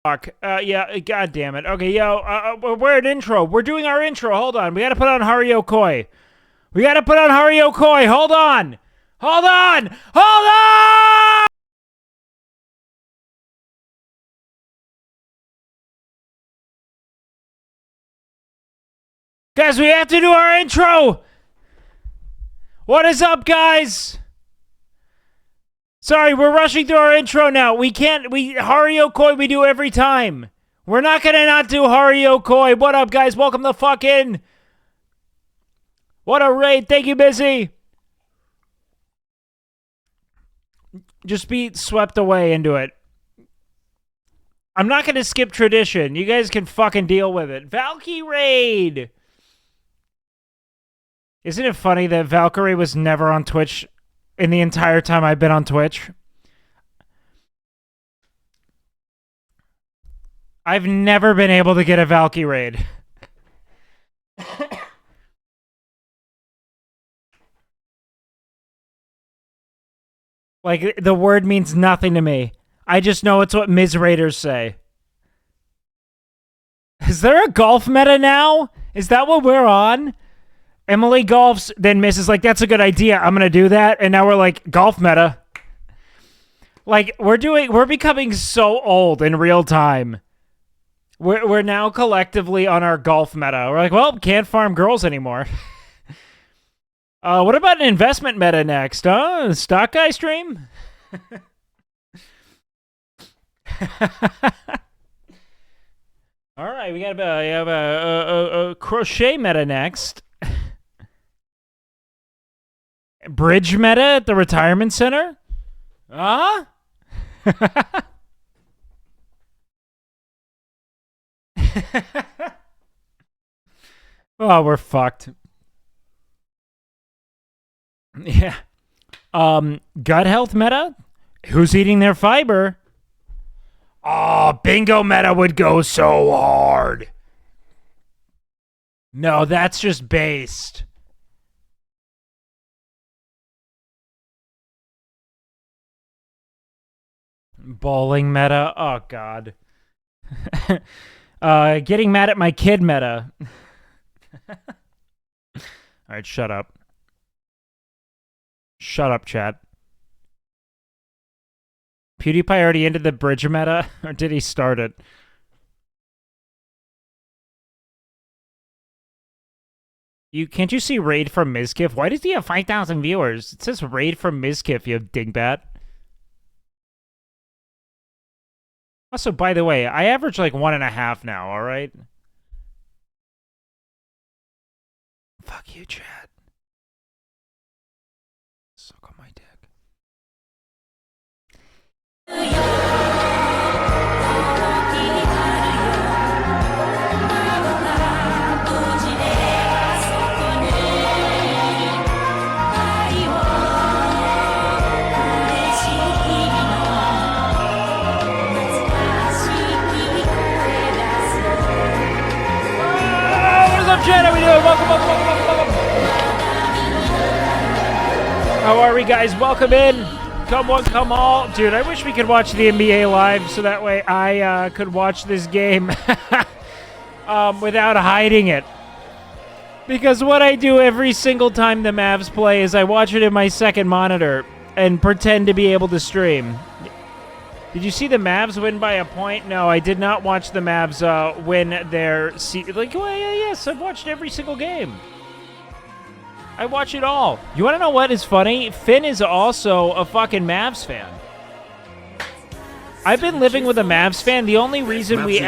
Fuck. Yeah, god damn it. Okay, yo, we're an intro. We're doing our intro. Hold on. We gotta put on Hario Koi. We gotta put on Hario Koi. Hold on. Hold on. Hold on! Guys, we have to do our intro. What is up, guys? Sorry, we're rushing through our intro now. Hario Koi we do every time. We're not gonna not do Hario Koi. What up, guys? Welcome the fuck in. What a raid. Thank you, Busy. Just be swept away into it. I'm not gonna skip tradition. You guys can fucking deal with it. Valky raid. Isn't it funny that Valkyrie was never on Twitch in the entire time I've been on Twitch? I've never been able to get a Valky raid. Like, the word means nothing to me. I just know it's what Ms. Raiders say. Is there a golf meta now? Is that what we're on? Emily golfs, then Miss is like, that's a good idea. I'm going to do that. And now we're like, golf meta. Like, we're becoming so old in real time. We're now collectively on our golf meta. We're like, well, can't farm girls anymore. What about an investment meta next? Stock guy stream? All right, we have a crochet meta next. Bridge meta at the retirement center? Huh? Oh, we're fucked. Yeah. Gut health meta? Who's eating their fiber? Oh, bingo meta would go so hard. No, that's just based. Bowling meta? Oh, God. Getting mad at my kid meta. Alright, shut up. Shut up, chat. PewDiePie already ended the bridge meta? Or did he start it? Can't you see raid from Mizkif? Why does he have 5,000 viewers? It says raid from Mizkif, you dingbat. Also, by the way, I average like 1.5 now, alright? Fuck you, chat. Suck on my dick. Chat, how we doing? Welcome. How are we, guys? Welcome in. Come one, come all. Dude, I wish we could watch the NBA live so that way I could watch this game without hiding it. Because what I do every single time the Mavs play is I watch it in my second monitor and pretend to be able to stream. Did you see the Mavs win by a point? No, I did not watch the Mavs win their yes, I've watched every single game. I watch it all. You want to know what is funny? Finn is also a fucking Mavs fan. I've been living with a Mavs fan. The only reason we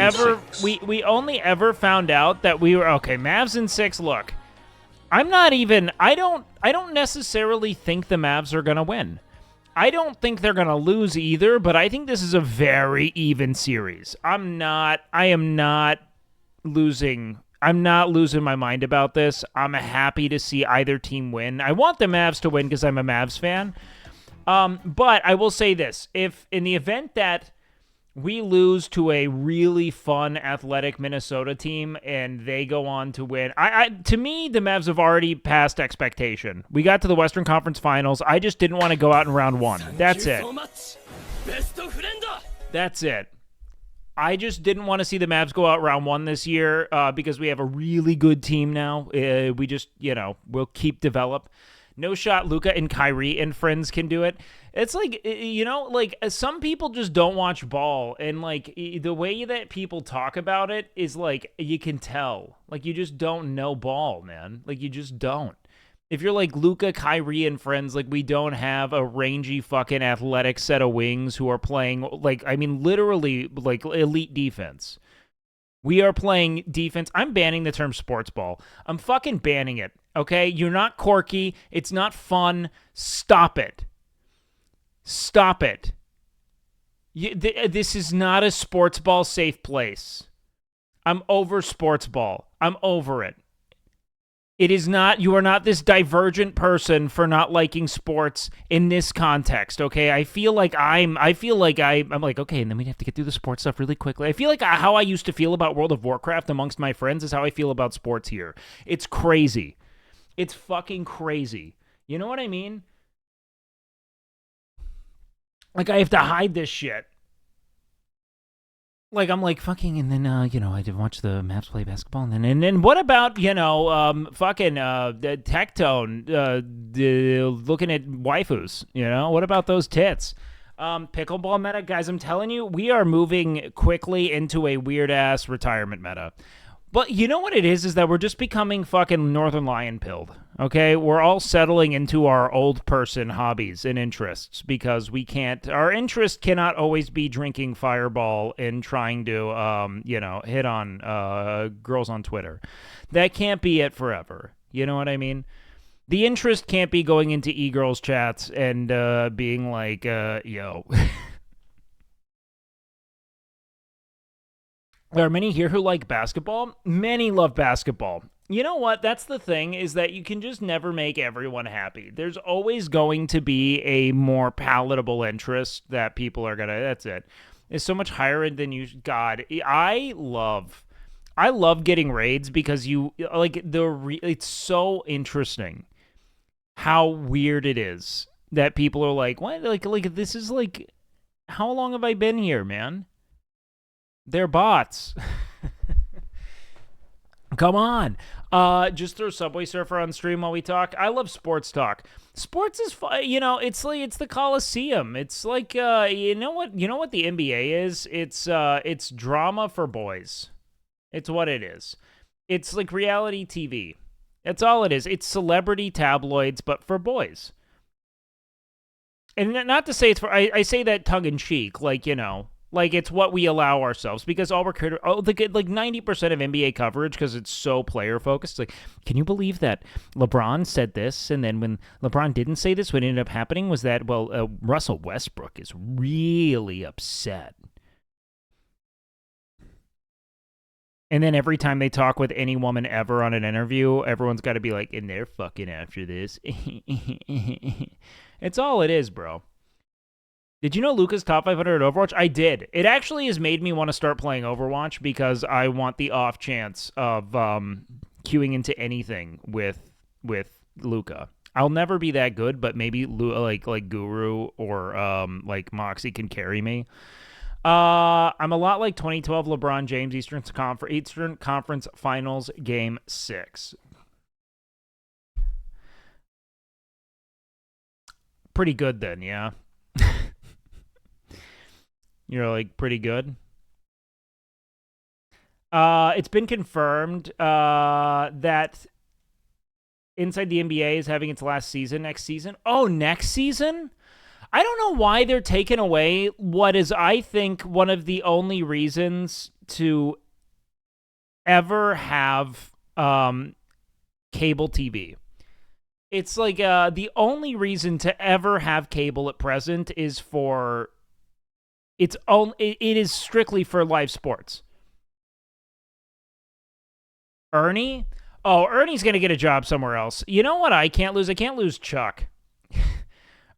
only ever found out that we were okay, Mavs in 6, look. I don't necessarily think the Mavs are going to win. I don't think they're going to lose either, but I think this is a very even series. I am not losing my mind about this. I'm happy to see either team win. I want the Mavs to win because I'm a Mavs fan. But I will say this. If in the event that we lose to a really fun, athletic Minnesota team and they go on to win, to me, the Mavs have already passed expectation. We got to the Western Conference Finals. I just didn't want to go out in round 1. That's it. That's it. I just didn't want to see the Mavs go out round one this year because we have a really good team now. We just, we'll keep develop. No shot Luka and Kyrie and friends can do it. It's like, some people just don't watch ball. And, like, the way that people talk about it is, like, you can tell. Like, you just don't know ball, man. Like, you just don't. If you're like Luka, Kyrie, and friends, like, we don't have a rangy fucking athletic set of wings who are playing, like, I mean, literally, like, elite defense. We are playing defense. I'm banning the term sports ball. I'm fucking banning it, okay? You're not quirky. It's not fun. Stop it. Stop it. This is not a sports ball safe place. I'm over sports ball. I'm over it. It is not, you are not this divergent person for not liking sports in this context, okay? I'm like, okay, and then we have to get through the sports stuff really quickly. I feel like how I used to feel about World of Warcraft amongst my friends is how I feel about sports here. It's crazy. It's fucking crazy. You know what I mean? Like, I have to hide this shit. Like, I'm like, fucking, and then, I did watch the Mavs play basketball, and then what about, fucking, the Tectone, looking at waifus, what about those tits? Pickleball meta, guys, I'm telling you, we are moving quickly into a weird-ass retirement meta. But you know what it is that we're just becoming fucking Northern Lion pilled, okay? We're all settling into our old person hobbies and interests because our interest cannot always be drinking Fireball and trying to, hit on girls on Twitter. That can't be it forever. You know what I mean? The interest can't be going into e-girls chats and being like, yo... There are many here who like basketball. Many love basketball. You know what? That's the thing, is that you can just never make everyone happy. There's always going to be a more palatable interest that people are gonna. That's it. It's so much higher than you. God, I love getting raids because it's so interesting how weird it is that people are like, what? Like this is like, how long have I been here, man? They're bots. Come on. Just throw Subway Surfer on stream while we talk. I love sports talk. Sports is fun. It's the Coliseum. It's like you know what the NBA is? It's drama for boys. It's what it is. It's like reality TV. That's all it is. It's celebrity tabloids, but for boys. And not to say it's for, I say that tongue in cheek, like, like, it's what we allow ourselves, because all we're like 90% of NBA coverage, because it's so player focused. Like, can you believe that LeBron said this, and then when LeBron didn't say this, what ended up happening was that, Russell Westbrook is really upset. And then every time they talk with any woman ever on an interview, everyone's got to be like, and they're fucking after this. It's all it is, bro. Did you know Luka's top 500 at Overwatch? I did. It actually has made me want to start playing Overwatch because I want the off chance of queuing into anything with Luka. I'll never be that good, but maybe like Guru or like Moxie can carry me. I'm a lot like 2012 LeBron James Eastern Conference Finals Game 6. Pretty good then, yeah. You're like pretty good. It's been confirmed that Inside the NBA is having its last season next season. Oh, next season? I don't know why they're taking away what is, I think, one of the only reasons to ever have cable TV. It's like the only reason to ever have cable at present is for... it is strictly for live sports. Ernie? Oh, Ernie's going to get a job somewhere else. You know what I can't lose? I can't lose Chuck.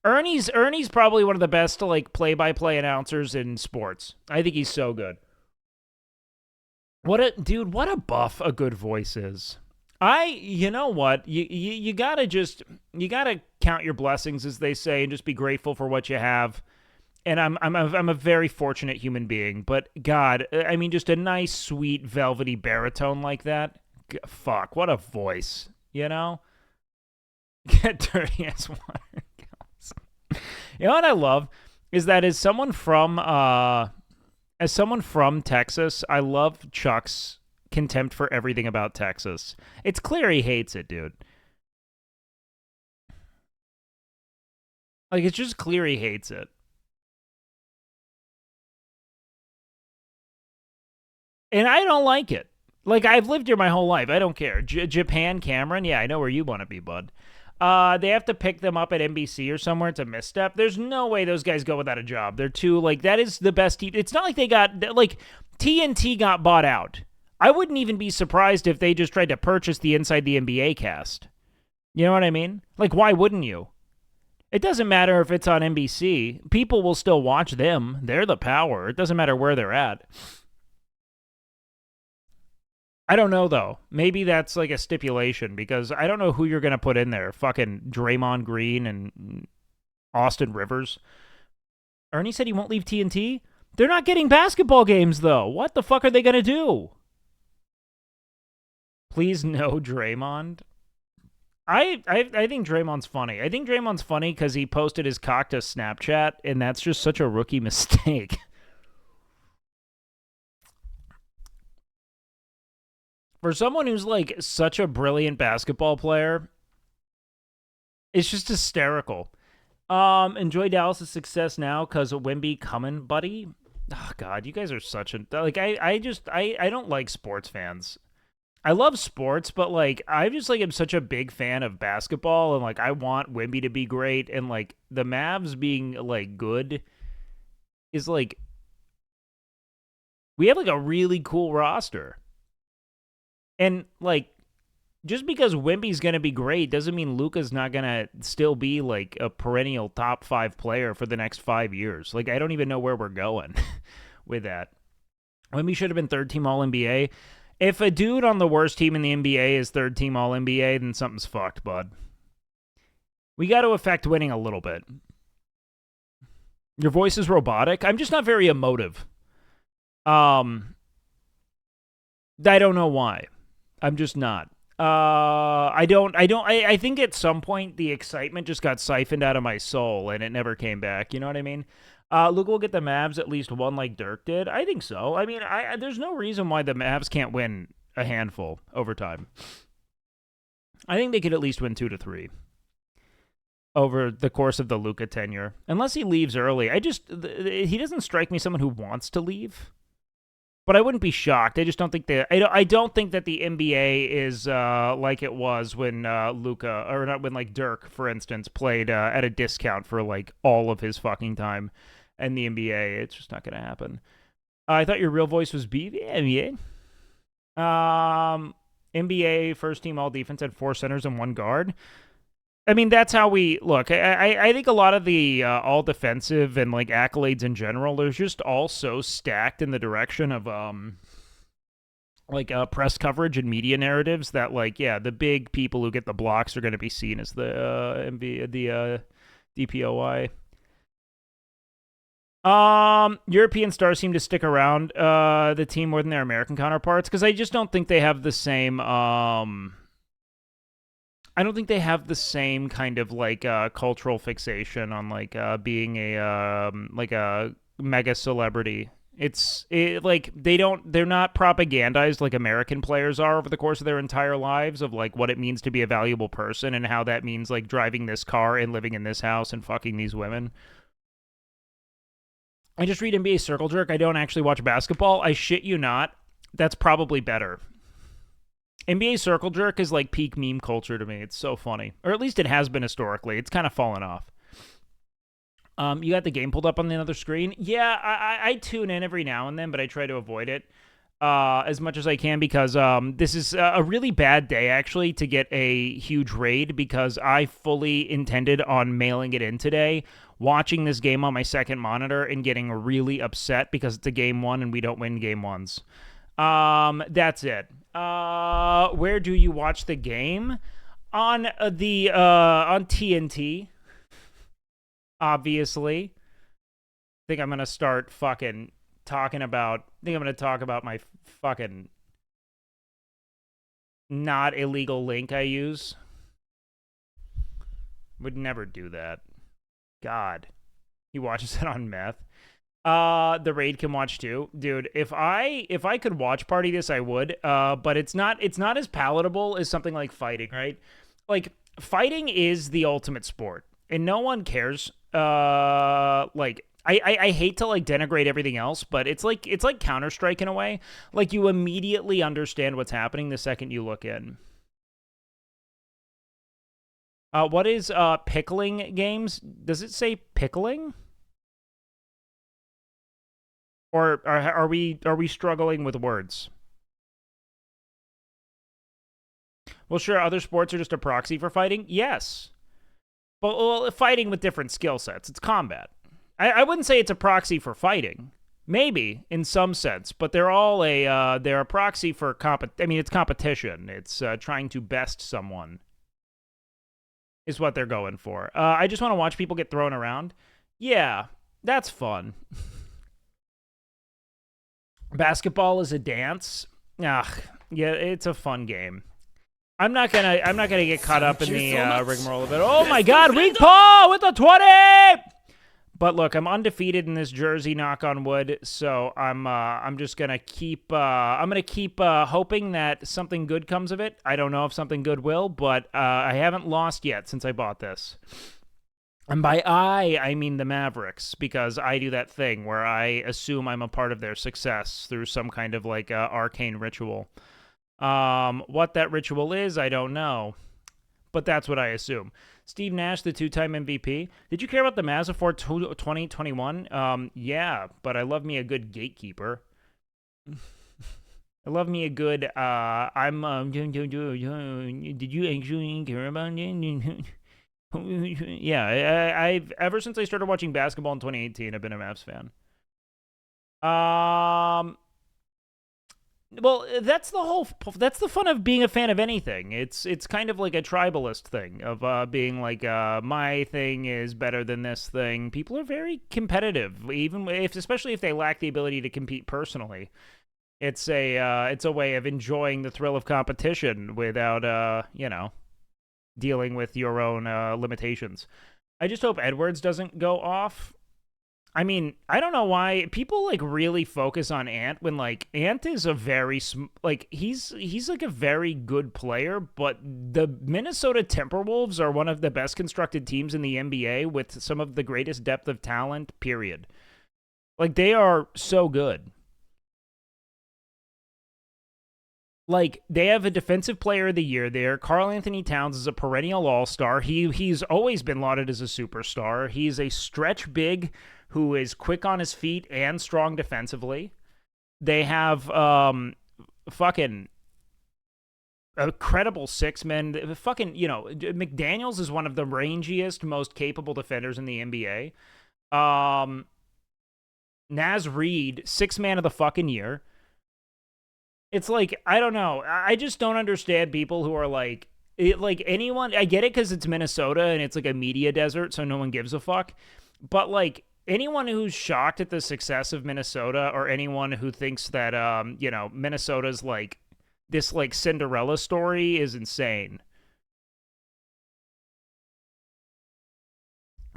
Ernie's probably one of the best like play-by-play announcers in sports. I think he's so good. What a buff a good voice is. You know what? You gotta count your blessings, as they say, and just be grateful for what you have. And I'm a very fortunate human being, but God, I mean, just a nice, sweet, velvety baritone like that. Fuck, what a voice, you know? Get dirty as water goes. You know what I love is that as someone from Texas, I love Chuck's contempt for everything about Texas. It's clear he hates it, dude. Like, it's just clear he hates it. And I don't like it. Like, I've lived here my whole life. I don't care. Japan, Cameron, yeah, I know where you want to be, bud. They have to pick them up at NBC or somewhere. It's a misstep. There's no way those guys go without a job. They're too, like, that is the best team. It's not like they got, like, TNT got bought out. I wouldn't even be surprised if they just tried to purchase the Inside the NBA cast. You know what I mean? Like, why wouldn't you? It doesn't matter if it's on NBC. People will still watch them. They're the power. It doesn't matter where they're at. I don't know, though. Maybe that's like a stipulation because I don't know who you're going to put in there. Fucking Draymond Green and Austin Rivers. Ernie said he won't leave TNT? They're not getting basketball games, though. What the fuck are they going to do? Please no Draymond. I think Draymond's funny. I think Draymond's funny because he posted his cock to Snapchat, and that's just such a rookie mistake. For someone who's like such a brilliant basketball player, it's just hysterical. Enjoy Dallas' success now because of Wemby coming, buddy. Oh God, you guys are such a like. I don't like sports fans. I love sports, but like I just like am such a big fan of basketball, and like I want Wemby to be great, and like the Mavs being like good is like we have like a really cool roster. And, like, just because Wemby's going to be great doesn't mean Luka's not going to still be, like, a perennial top 5 player for the next 5 years. Like, I don't even know where we're going with that. Wemby should have been third-team All-NBA. If a dude on the worst team in the NBA is third-team All-NBA, then something's fucked, bud. We got to affect winning a little bit. Your voice is robotic. I'm just not very emotive. I don't know why. I'm just not. I think at some point the excitement just got siphoned out of my soul and it never came back. You know what I mean? Luka will get the Mavs at least one like Dirk did. I think so. I mean, there's no reason why the Mavs can't win a handful over time. I think they could at least win 2 to 3 over the course of the Luka tenure. Unless he leaves early. He doesn't strike me someone who wants to leave. But I wouldn't be shocked. I just don't think I don't think that the NBA is like it was when Luka or not when like Dirk, for instance, played at a discount for like all of his fucking time in the NBA. It's just not going to happen. I thought your real voice was NBA. NBA first team all defense had 4 centers and 1 guard. I mean, that's how we look. I think a lot of the all defensive and like accolades in general, they're just all so stacked in the direction of press coverage and media narratives that like the big people who get the blocks are going to be seen as the DPOY. European stars seem to stick around the team more than their American counterparts because I just don't think they have the same I don't think they have the same kind of like cultural fixation on like being a mega celebrity. They're not propagandized like American players are over the course of their entire lives of like what it means to be a valuable person and how that means like driving this car and living in this house and fucking these women. I just read NBA Circle Jerk. I don't actually watch basketball. I shit you not. That's probably better. NBA Circle Jerk is like peak meme culture to me. It's so funny. Or at least it has been historically. It's kind of fallen off. You got the game pulled up on the other screen? Yeah, I tune in every now and then, but I try to avoid it as much as I can because this is a really bad day, actually, to get a huge raid because I fully intended on mailing it in today, watching this game on my second monitor and getting really upset because it's a game 1 and we don't win game 1s. That's it. Where do you watch the game? On TNT, obviously. think I'm gonna start fucking talking about. I think I'm gonna talk about my fucking not illegal link I use. Would never do that. God, he watches it on meth. The raid can watch too, dude. If I could watch party this, I would. But it's not as palatable as something like fighting, right? Like fighting is the ultimate sport, and no one cares. Like I hate to like denigrate everything else, but it's like Counter-Strike in a way. Like you immediately understand what's happening the second you look in. What is pickling games? Does it say pickling? Or are we struggling with words? Well, sure, other sports are just a proxy for fighting. Yes. But well, fighting with different skill sets. It's combat. I wouldn't say it's a proxy for fighting. Maybe in some sense, but they're all they're a proxy for I mean, it's competition. It's trying to best someone. Is what they're going for. I just want to watch people get thrown around. Yeah, that's fun. Basketball is a dance. Ugh, yeah, it's a fun game. I'm not gonna get caught up in the rigmarole of it. Oh my God, Weak Paul with the 20. But look, I'm undefeated in this jersey, knock on wood. So I'm just gonna keep hoping that something good comes of it. I don't know if something good will, but I haven't lost yet since I bought this. And by I mean the Mavericks, because I do that thing where I assume I'm a part of their success through some kind of like arcane ritual. What that ritual is, I don't know. But that's what I assume. Steve Nash, the two-time MVP. Did you care about the Mavs before 2021? Yeah, but I love me a good gatekeeper. I love me a good, did you actually care about it? Yeah, I've ever since I started watching basketball in 2018, I've been a Mavs fan. Well, that's the fun of being a fan of anything. It's kind of like a tribalist thing of being like my thing is better than this thing. People are very competitive, especially if they lack the ability to compete personally. It's a way of enjoying the thrill of competition without dealing with your own limitations. I just hope Edwards doesn't go off. I mean, I don't know why people like really focus on Ant when like Ant is a very he's like a very good player, but the Minnesota Timberwolves are one of the best constructed teams in the NBA with some of the greatest depth of talent, period. Like they are so good. Like they have a defensive player of the year there. Karl Anthony Towns is a perennial all-star. He's always been lauded as a superstar. He's a stretch big who is quick on his feet and strong defensively. They have fucking incredible six men. Fucking, McDaniels is one of the rangiest, most capable defenders in the NBA. Naz Reid, sixth man of the fucking year. It's like, I don't know. I just don't understand people who are like anyone. I get it because it's Minnesota and it's like a media desert, so no one gives a fuck. But like, anyone who's shocked at the success of Minnesota or anyone who thinks that, Minnesota's like this like Cinderella story is insane.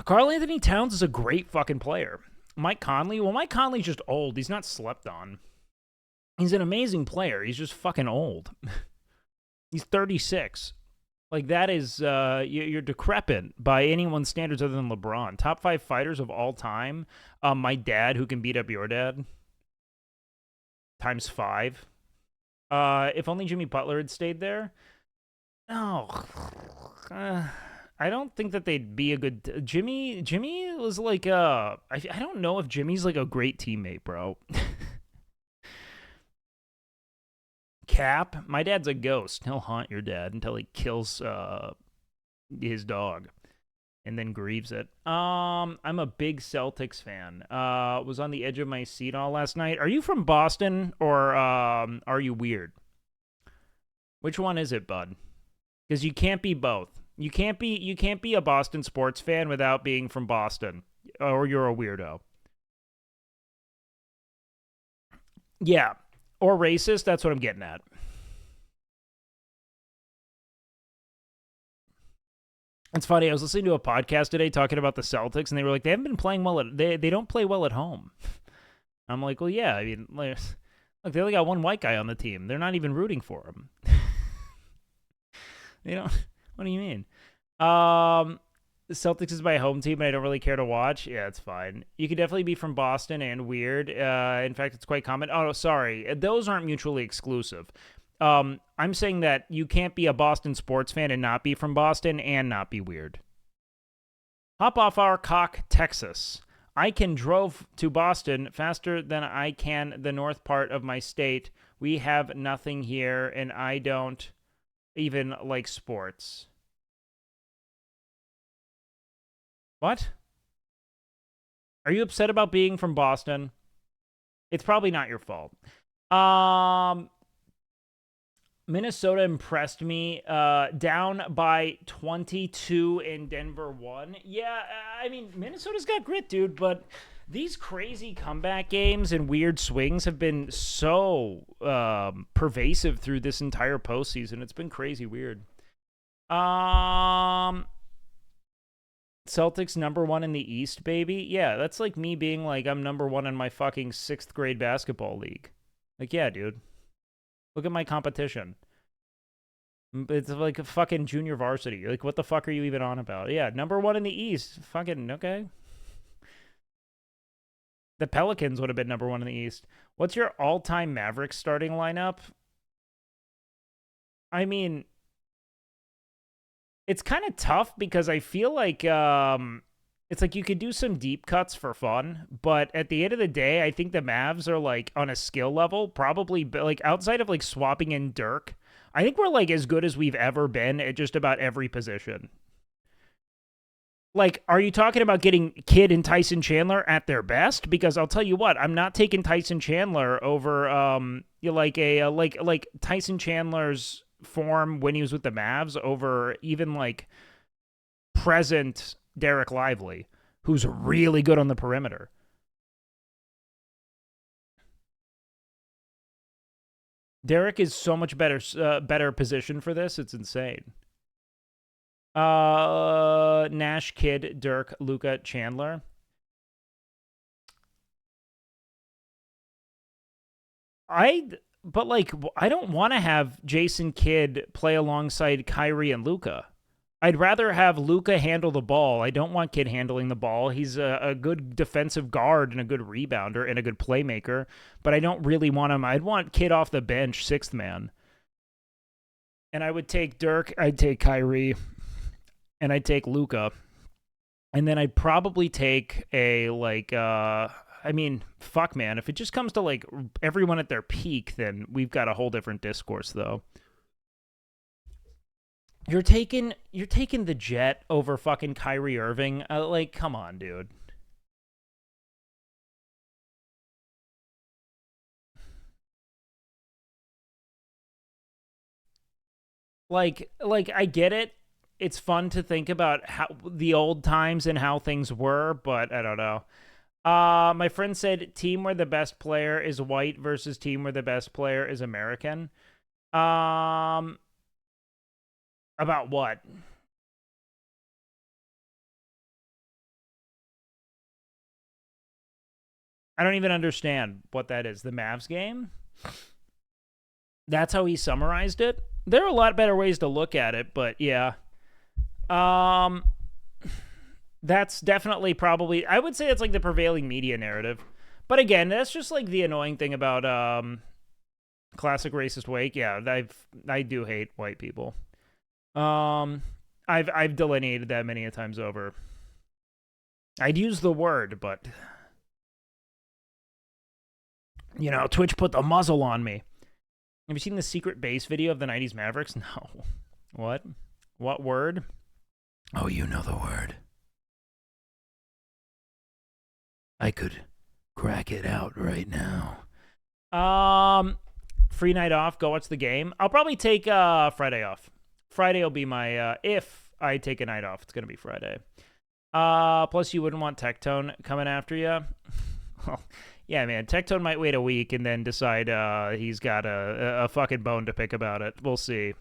Karl Anthony Towns is a great fucking player. Mike Conley's just old. He's not slept on. He's an amazing player. He's just fucking old. He's 36. Like, that is, you're decrepit by anyone's standards other than LeBron. Top 5 fighters of all time. My dad, who can beat up your dad. Times 5. If only Jimmy Butler had stayed there. No. I don't think that they'd be a good... Jimmy was like, I don't know if Jimmy's like a great teammate, bro. Cap, my dad's a ghost. He'll haunt your dad until he kills his dog and then grieves it. I'm a big Celtics fan. Was on the edge of my seat all last night. Are you from Boston or are you weird? Which one is it, bud? Because you can't be both. You can't be a Boston sports fan without being from Boston, or you're a weirdo. Yeah. Or racist. That's what I'm getting at. It's funny. I was listening to a podcast today talking about the Celtics, and they were like, they haven't been playing well. They don't play well at home. I'm like, well, yeah. I mean, look, they only got one white guy on the team. They're not even rooting for him. They don't. What do you mean? The Celtics is my home team, and I don't really care to watch. Yeah, it's fine. You could definitely be from Boston and weird. In fact, it's quite common. Oh, sorry. Those aren't mutually exclusive. I'm saying that you can't be a Boston sports fan and not be from Boston and not be weird. Hop off our cock, Texas. I can drove to Boston faster than I can the north part of my state. We have nothing here, and I don't even like sports. What? Are you upset about being from Boston? It's probably not your fault. Minnesota impressed me. Down by 22 and Denver won. Yeah, I mean, Minnesota's got grit, dude, but these crazy comeback games and weird swings have been so pervasive through this entire postseason. It's been crazy weird. Celtics number 1 in the East, baby. Yeah, that's like me being like, I'm number 1 in my fucking 6th grade basketball league. Like, yeah, dude. Look at my competition. It's like a fucking junior varsity. Like, what the fuck are you even on about? Yeah, number 1 in the East. Fucking, okay. The Pelicans would have been number 1 in the East. What's your all-time Mavericks starting lineup? I mean, it's kind of tough because I feel like it's like you could do some deep cuts for fun, but at the end of the day, I think the Mavs are like on a skill level, probably like outside of like swapping in Dirk, I think we're like as good as we've ever been at just about every position. Like, are you talking about getting Kidd and Tyson Chandler at their best? Because I'll tell you what, I'm not taking Tyson Chandler over like Tyson Chandler's form when he was with the Mavs over even like present Derek Lively, who's really good on the perimeter. Derek is so much better positioned for this. It's insane. Nash, Kidd, Dirk, Luka, Chandler. But like, I don't want to have Jason Kidd play alongside Kyrie and Luka. I'd rather have Luka handle the ball. I don't want Kidd handling the ball. He's a good defensive guard and a good rebounder and a good playmaker, but I don't really want him. I'd want Kidd off the bench, 6th man. And I would take Dirk, I'd take Kyrie, and I'd take Luka. And then I'd probably take a, like, I mean, fuck, man. If it just comes to, like, everyone at their peak, then we've got a whole different discourse, though. You're taking the Jet over fucking Kyrie Irving. Like, come on, dude. Like I get it. It's fun to think about how the old times and how things were, but I don't know. My friend said team where the best player is white versus team where the best player is American. About what? I don't even understand what that is. The Mavs game? That's how he summarized it? There are a lot better ways to look at it, but yeah. That's definitely probably, I would say it's like the prevailing media narrative. But again, that's just like the annoying thing about classic racist Wake. Yeah, I do hate white people. I've delineated that many a times over. I'd use the word, but you know, Twitch put the muzzle on me. Have you seen the secret base video of the 90s Mavericks? No. What? What word? Oh, you know the word. I could crack it out right now. Free night off, go watch the game. I'll probably take Friday off. Friday will be my if I take a night off, it's gonna be Friday. Plus you wouldn't want Tectone coming after you. Well, Yeah, man. Tectone might wait a week and then decide he's got a fucking bone to pick about it. We'll see.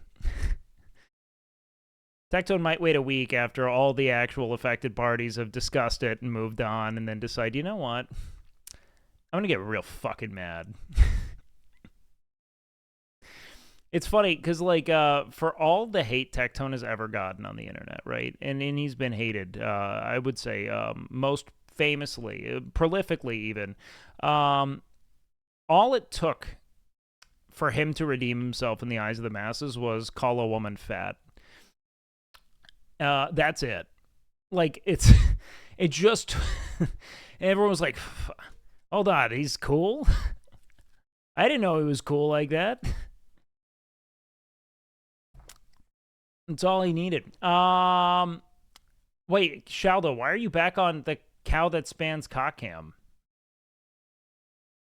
Tectone might wait a week after all the actual affected parties have discussed it and moved on, and then decide, you know what? I'm gonna get real fucking mad. It's funny because, like, for all the hate Tectone has ever gotten on the internet, right? And he's been hated, I would say, most famously, prolifically even. All it took for him to redeem himself in the eyes of the masses was call a woman fat. That's it. Like, it just, everyone was like, hold on, he's cool? I didn't know he was cool like that. That's all he needed. Wait, Shaldo, why are you back on the cow that spans cockcam?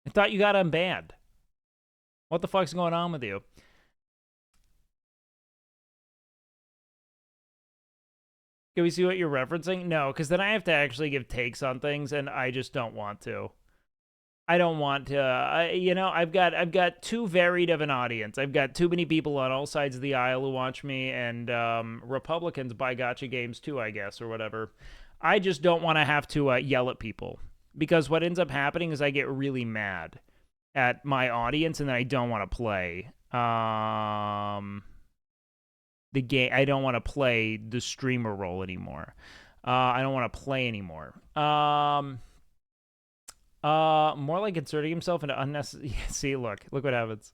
I thought you got unbanned. What the fuck's going on with you? Can we see what you're referencing? No, because then I have to actually give takes on things, and I just don't want to. I don't want to. You know, I've got too varied of an audience. I've got too many people on all sides of the aisle who watch me, and Republicans buy gotcha games too, I guess, or whatever. I just don't want to have to yell at people, because what ends up happening is I get really mad at my audience, and then I don't want to play the game. I don't want to play the streamer role anymore. I don't want to play anymore. More like inserting himself into unnecessary. See, look what happens.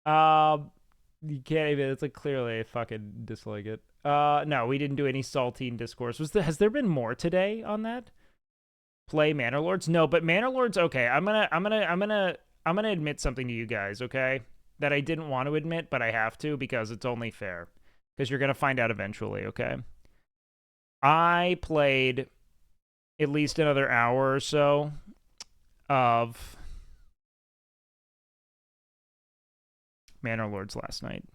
You can't even. It's like clearly I fucking dislike it. No, we didn't do any saltine discourse. Has there been more today on that? Play Manor Lords? No, but Manor Lords. Okay, I'm gonna admit something to you guys. Okay, that I didn't want to admit, but I have to because it's only fair. Because you're gonna find out eventually. Okay. I played at least another hour or so of Manor Lords last night.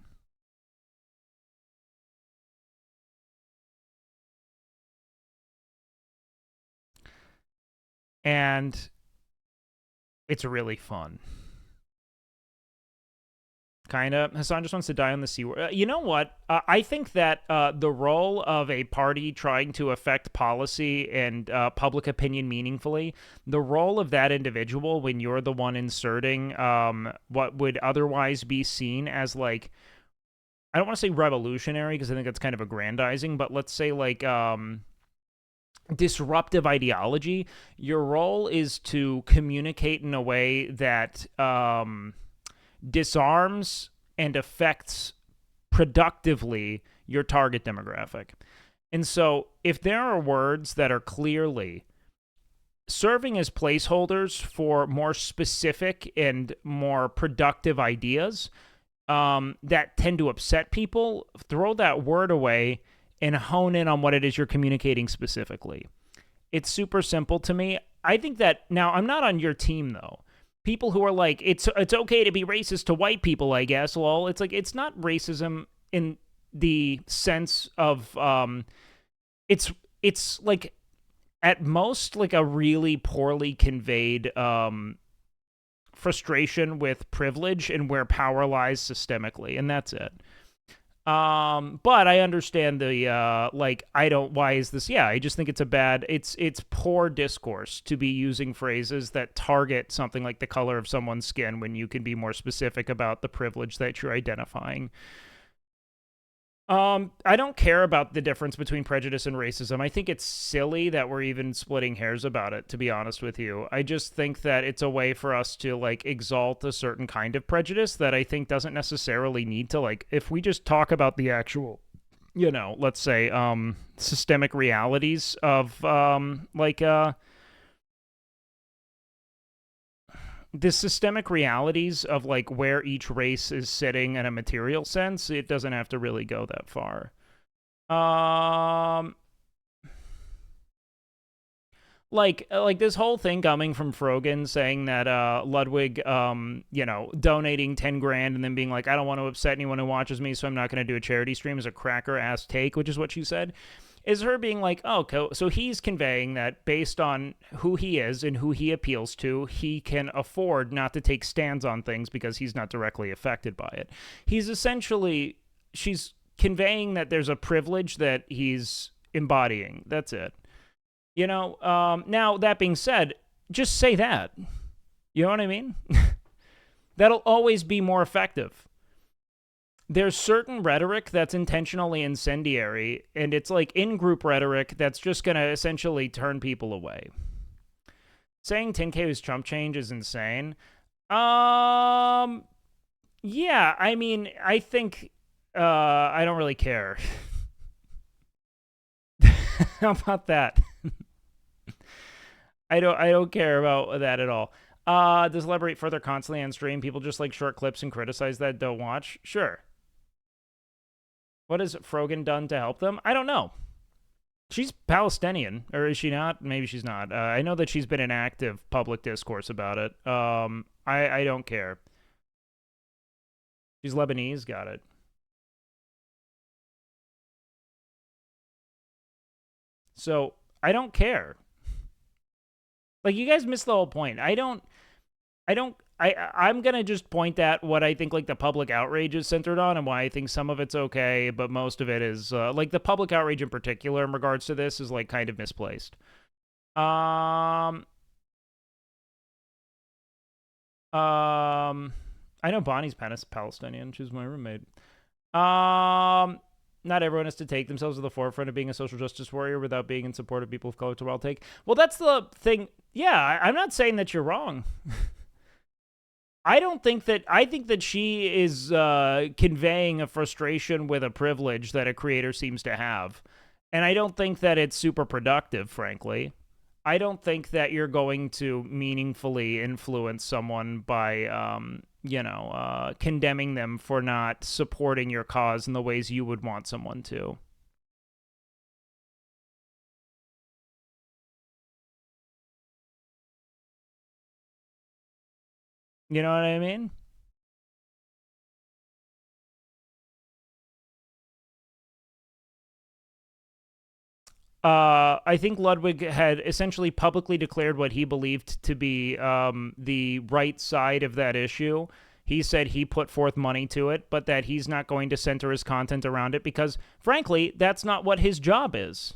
And it's really fun. Kind of. Hassan just wants to die on the C word. You know what? I think that the role of a party trying to affect policy and public opinion meaningfully, the role of that individual when you're the one inserting what would otherwise be seen as, like, I don't want to say revolutionary because I think that's kind of aggrandizing, but let's say, like, disruptive ideology, your role is to communicate in a way that disarms and affects productively your target demographic. And so if there are words that are clearly serving as placeholders for more specific and more productive ideas that tend to upset people, throw that word away and hone in on what it is you're communicating specifically. It's super simple to me. I think that, now, I'm not on your team, though. People who are like, it's okay to be racist to white people, I guess. Well, it's like, it's not racism in the sense of, it's like, at most, like a really poorly conveyed frustration with privilege and where power lies systemically, and that's it. But I understand the like, why is this? Yeah, I just think it's it's poor discourse to be using phrases that target something like the color of someone's skin when you can be more specific about the privilege that you're identifying. I don't care about the difference between prejudice and racism. I think it's silly that we're even splitting hairs about it, to be honest with you. I just think that it's a way for us to, like, exalt a certain kind of prejudice that I think doesn't necessarily need to, like, if we just talk about the actual, you know, let's say, systemic realities of, the systemic realities of, like, where each race is sitting in a material sense, it doesn't have to really go that far. Like this whole thing coming from Frogan saying that Ludwig, you know, donating 10 grand and then being like, I don't want to upset anyone who watches me, so I'm not going to do a charity stream, is a cracker ass take, which is what she said. is her being like, oh, so he's conveying that based on who he is and who he appeals to, he can afford not to take stands on things because he's not directly affected by it. He's essentially, she's conveying that there's a privilege that he's embodying. That's it. You know, now that being said, just say that. You know what I mean? That'll always be more effective. There's certain rhetoric that's intentionally incendiary, and it's like in-group rhetoric that's just going to essentially turn people away. Saying 10K was chump change is insane. Yeah, I mean, I think I don't really care. How about that? I don't care about that at all. Does elaborate further constantly on stream? People just like short clips and criticize that, don't watch? Sure. What has Frogan done to help them? I don't know. She's Palestinian, or is she not? Maybe she's not. I know that she's been in active public discourse about it. I don't care. She's Lebanese, got it. So, I don't care. Like, you guys missed the whole point. I'm going to just point at what I think, like, the public outrage is centered on and why I think some of it's okay, but most of it is, like, the public outrage in particular in regards to this is, like, kind of misplaced. I know Bonnie's Palestinian. She's my roommate. Not everyone has to take themselves to the forefront of being a social justice warrior without being in support of people of color to well take. Well, that's the thing. Yeah, I'm not saying that you're wrong. I think that she is conveying a frustration with a privilege that a creator seems to have. And I don't think that it's super productive, frankly. I don't think that you're going to meaningfully influence someone by, condemning them for not supporting your cause in the ways you would want someone to. You know what I mean? I think Ludwig had essentially publicly declared what he believed to be the right side of that issue. He said he put forth money to it, but that he's not going to center his content around it because, frankly, that's not what his job is.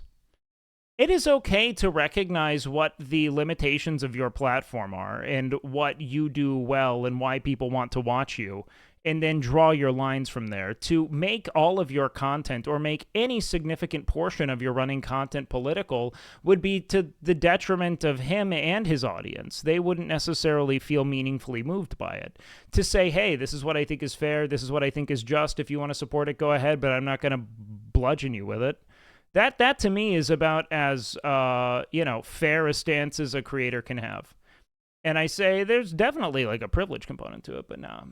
It is okay to recognize what the limitations of your platform are and what you do well and why people want to watch you, and then draw your lines from there. To make all of your content or make any significant portion of your running content political would be to the detriment of him and his audience. They wouldn't necessarily feel meaningfully moved by it. To say, hey, this is what I think is fair, this is what I think is just, if you want to support it, go ahead, but I'm not going to bludgeon you with it. That to me is about as fair a stance as a creator can have. And I say there's definitely like a privilege component to it, but no.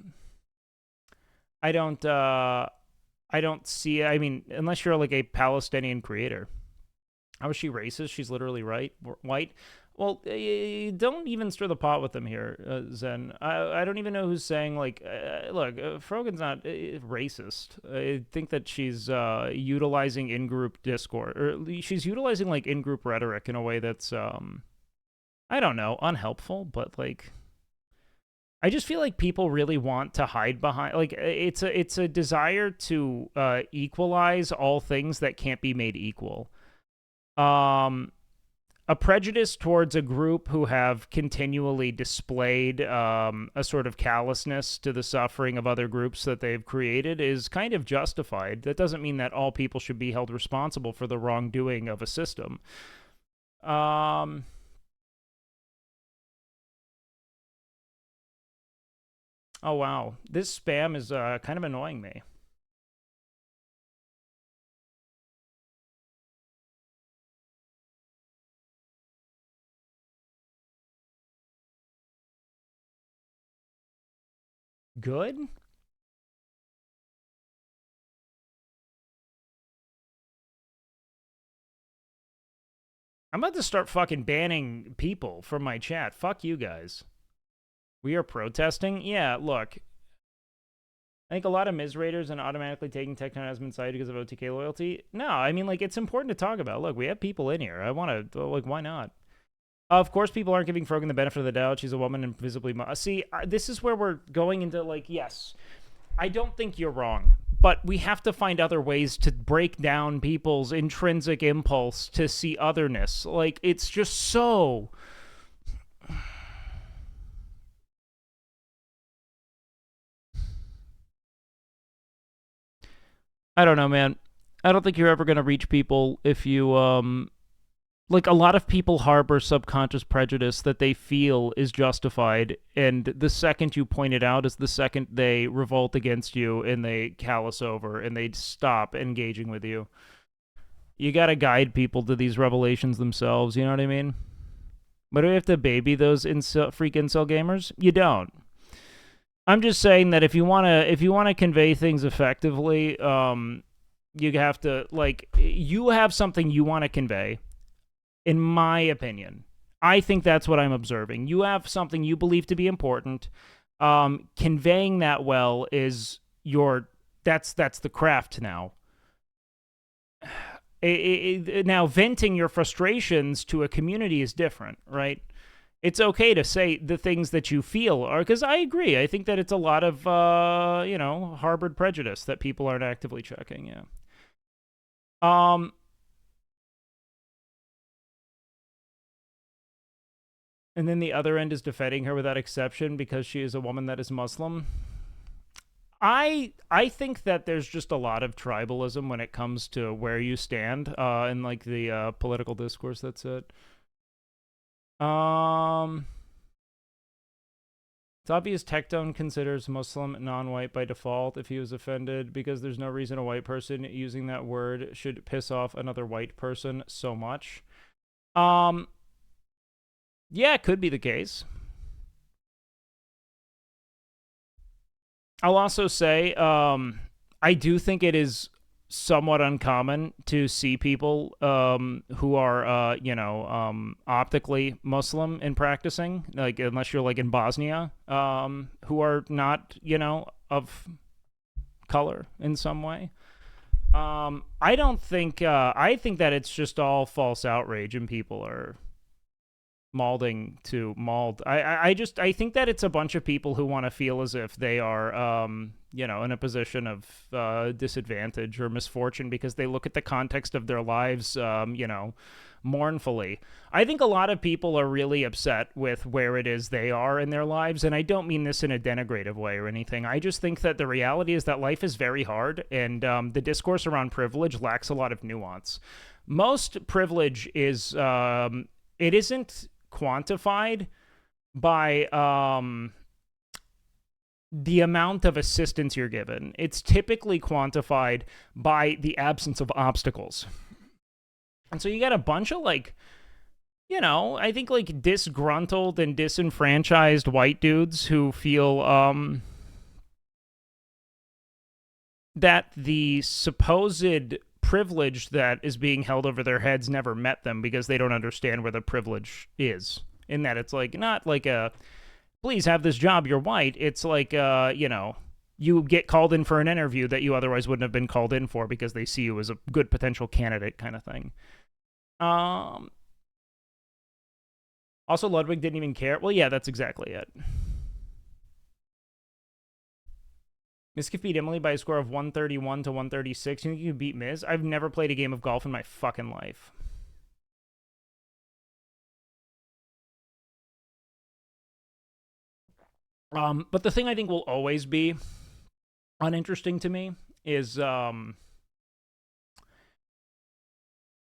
I don't see, I mean, unless you're like a Palestinian creator. How is she racist? She's literally white. Well, don't even stir the pot with them here, Zen. I don't even know who's saying, like, look, Frogan's not racist. I think that she's utilizing in-group discourse, or she's utilizing, like, in-group rhetoric in a way that's, I don't know, unhelpful, but, like, I just feel like people really want to hide behind, like, it's a desire to equalize all things that can't be made equal. A prejudice towards a group who have continually displayed a sort of callousness to the suffering of other groups that they've created is kind of justified. That doesn't mean that all people should be held responsible for the wrongdoing of a system. Oh, wow. This spam is kind of annoying me. Good? I'm about to start fucking banning people from my chat. Fuck you guys. We are protesting? Yeah, look. I think a lot of Miz raiders and automatically taking Tecton has been cited because of OTK loyalty. No, I mean, like, it's important to talk about. Look, we have people in here. I want to, like, why not? Of course, people aren't giving Frogan the benefit of the doubt. She's a woman and visibly... See, this is where we're going into, like, yes, I don't think you're wrong, but we have to find other ways to break down people's intrinsic impulse to see otherness. Like, it's just so... I don't know, man. I don't think you're ever going to reach people if you, like, a lot of people harbor subconscious prejudice that they feel is justified, and the second you point it out is the second they revolt against you and they callous over and they stop engaging with you. You got to guide people to these revelations themselves, you know what I mean? But do we have to baby those freak incel gamers? You don't. I'm just saying that if you wanna convey things effectively, you have to, like, you have something you want to convey. In my opinion, I think that's what I'm observing. You have something you believe to be important. Conveying that well is that's the craft now. Now, venting your frustrations to a community is different, right? It's okay to say the things that you feel, because I agree. I think that it's a lot of, harbored prejudice that people aren't actively checking, yeah. And then the other end is defending her without exception because she is a woman that is Muslim. I think that there's just a lot of tribalism when it comes to where you stand in, like, the political discourse. That's it. It's obvious Tectone considers Muslim non-white by default if he was offended, because there's no reason a white person using that word should piss off another white person so much. Yeah, it could be the case. I'll also say, I do think it is somewhat uncommon to see people who are, optically Muslim and practicing, like, unless you're, like, in Bosnia, who are not, of color in some way. I don't think, I think that it's just all false outrage and people are malding to mauled. I think that it's a bunch of people who want to feel as if they are, in a position of disadvantage or misfortune because they look at the context of their lives, mournfully. I think a lot of people are really upset with where it is they are in their lives, and I don't mean this in a denigrative way or anything. I just think that the reality is that life is very hard, and the discourse around privilege lacks a lot of nuance. Most privilege is, it isn't quantified by the amount of assistance you're given. It's typically quantified by the absence of obstacles. And so you got a bunch of, like, I think, like, disgruntled and disenfranchised white dudes who feel that the supposed privilege that is being held over their heads never met them because they don't understand where the privilege is. In that it's, like, not like a, please have this job, you're white. It's like, you get called in for an interview that you otherwise wouldn't have been called in for because they see you as a good potential candidate kind of thing. Also, Ludwig didn't even care. Well, yeah, that's exactly it. Miz could beat Emily by a score of 131 to 136. You think you could beat Miz? I've never played a game of golf in my fucking life. But the thing I think will always be uninteresting to me is,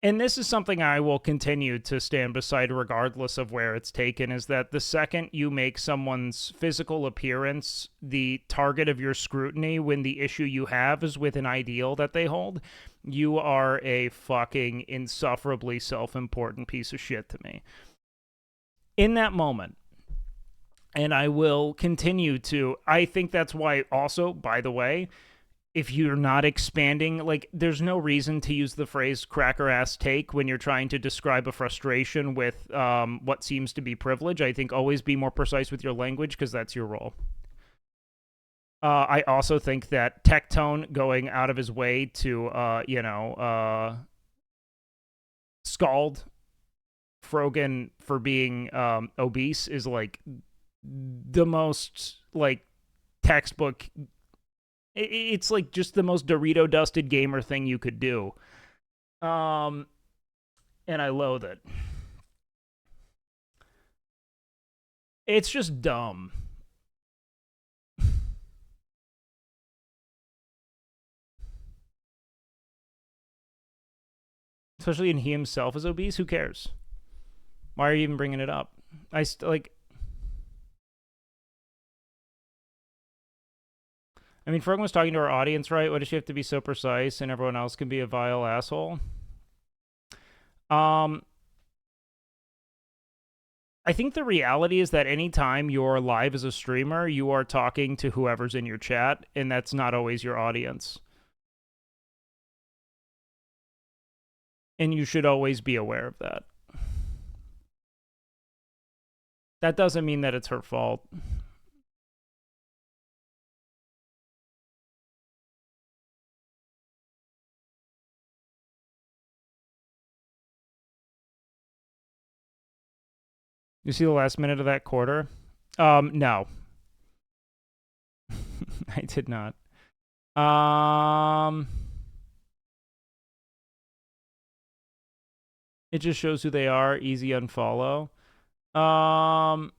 and this is something I will continue to stand beside regardless of where it's taken, is that the second you make someone's physical appearance the target of your scrutiny when the issue you have is with an ideal that they hold, you are a fucking insufferably self-important piece of shit to me. In that moment, and I will continue to, I think that's why also, by the way, if you're not expanding, like, there's no reason to use the phrase cracker ass take when you're trying to describe a frustration with what seems to be privilege. I think always be more precise with your language because that's your role. I also think that Tectone going out of his way to, scald Frogan for being obese is like the most like textbook. It's like just the most Dorito dusted gamer thing you could do. And I loathe it. It's just dumb. Especially when he himself is obese. Who cares? Why are you even bringing it up? I mean, Ferg was talking to our audience, right? Why does she have to be so precise and everyone else can be a vile asshole? I think the reality is that anytime you're live as a streamer, you are talking to whoever's in your chat, and that's not always your audience. And you should always be aware of that. That doesn't mean that it's her fault. You see the last minute of that quarter? No. I did not. It just shows who they are. Easy unfollow. The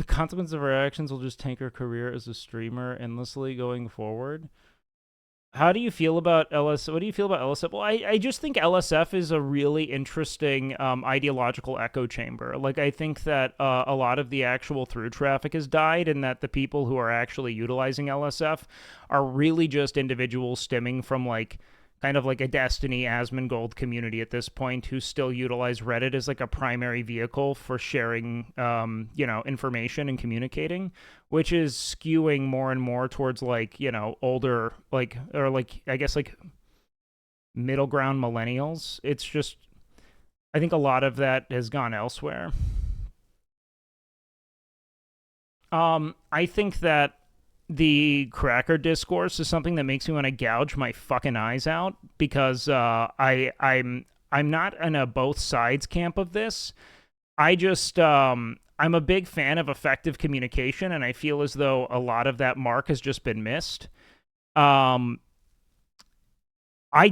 consequences of our actions will just tank our career as a streamer endlessly going forward. How do you feel about LSF? What do you feel about LSF? Well, I just think LSF is a really interesting ideological echo chamber. Like, I think that a lot of the actual through traffic has died, and that the people who are actually utilizing LSF are really just individuals stemming from, like, kind of like a Destiny Asmongold community at this point who still utilize Reddit as like a primary vehicle for sharing, information and communicating, which is skewing more and more towards like, older, like, or like, I guess like middle ground millennials. It's just, I think a lot of that has gone elsewhere. I think that the cracker discourse is something that makes me want to gouge my fucking eyes out because I'm not in a both sides camp of this. I just I'm a big fan of effective communication, and I feel as though a lot of that mark has just been missed. I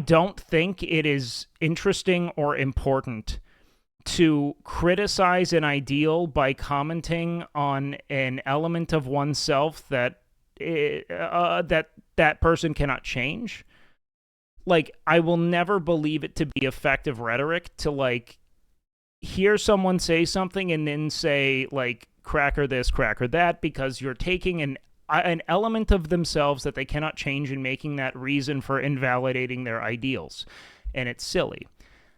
don't think it is interesting or important to criticize an ideal by commenting on an element of oneself that that person cannot change. Like, I will never believe it to be effective rhetoric to like hear someone say something and then say like cracker this, cracker that, because you're taking an element of themselves that they cannot change and making that reason for invalidating their ideals. And it's silly.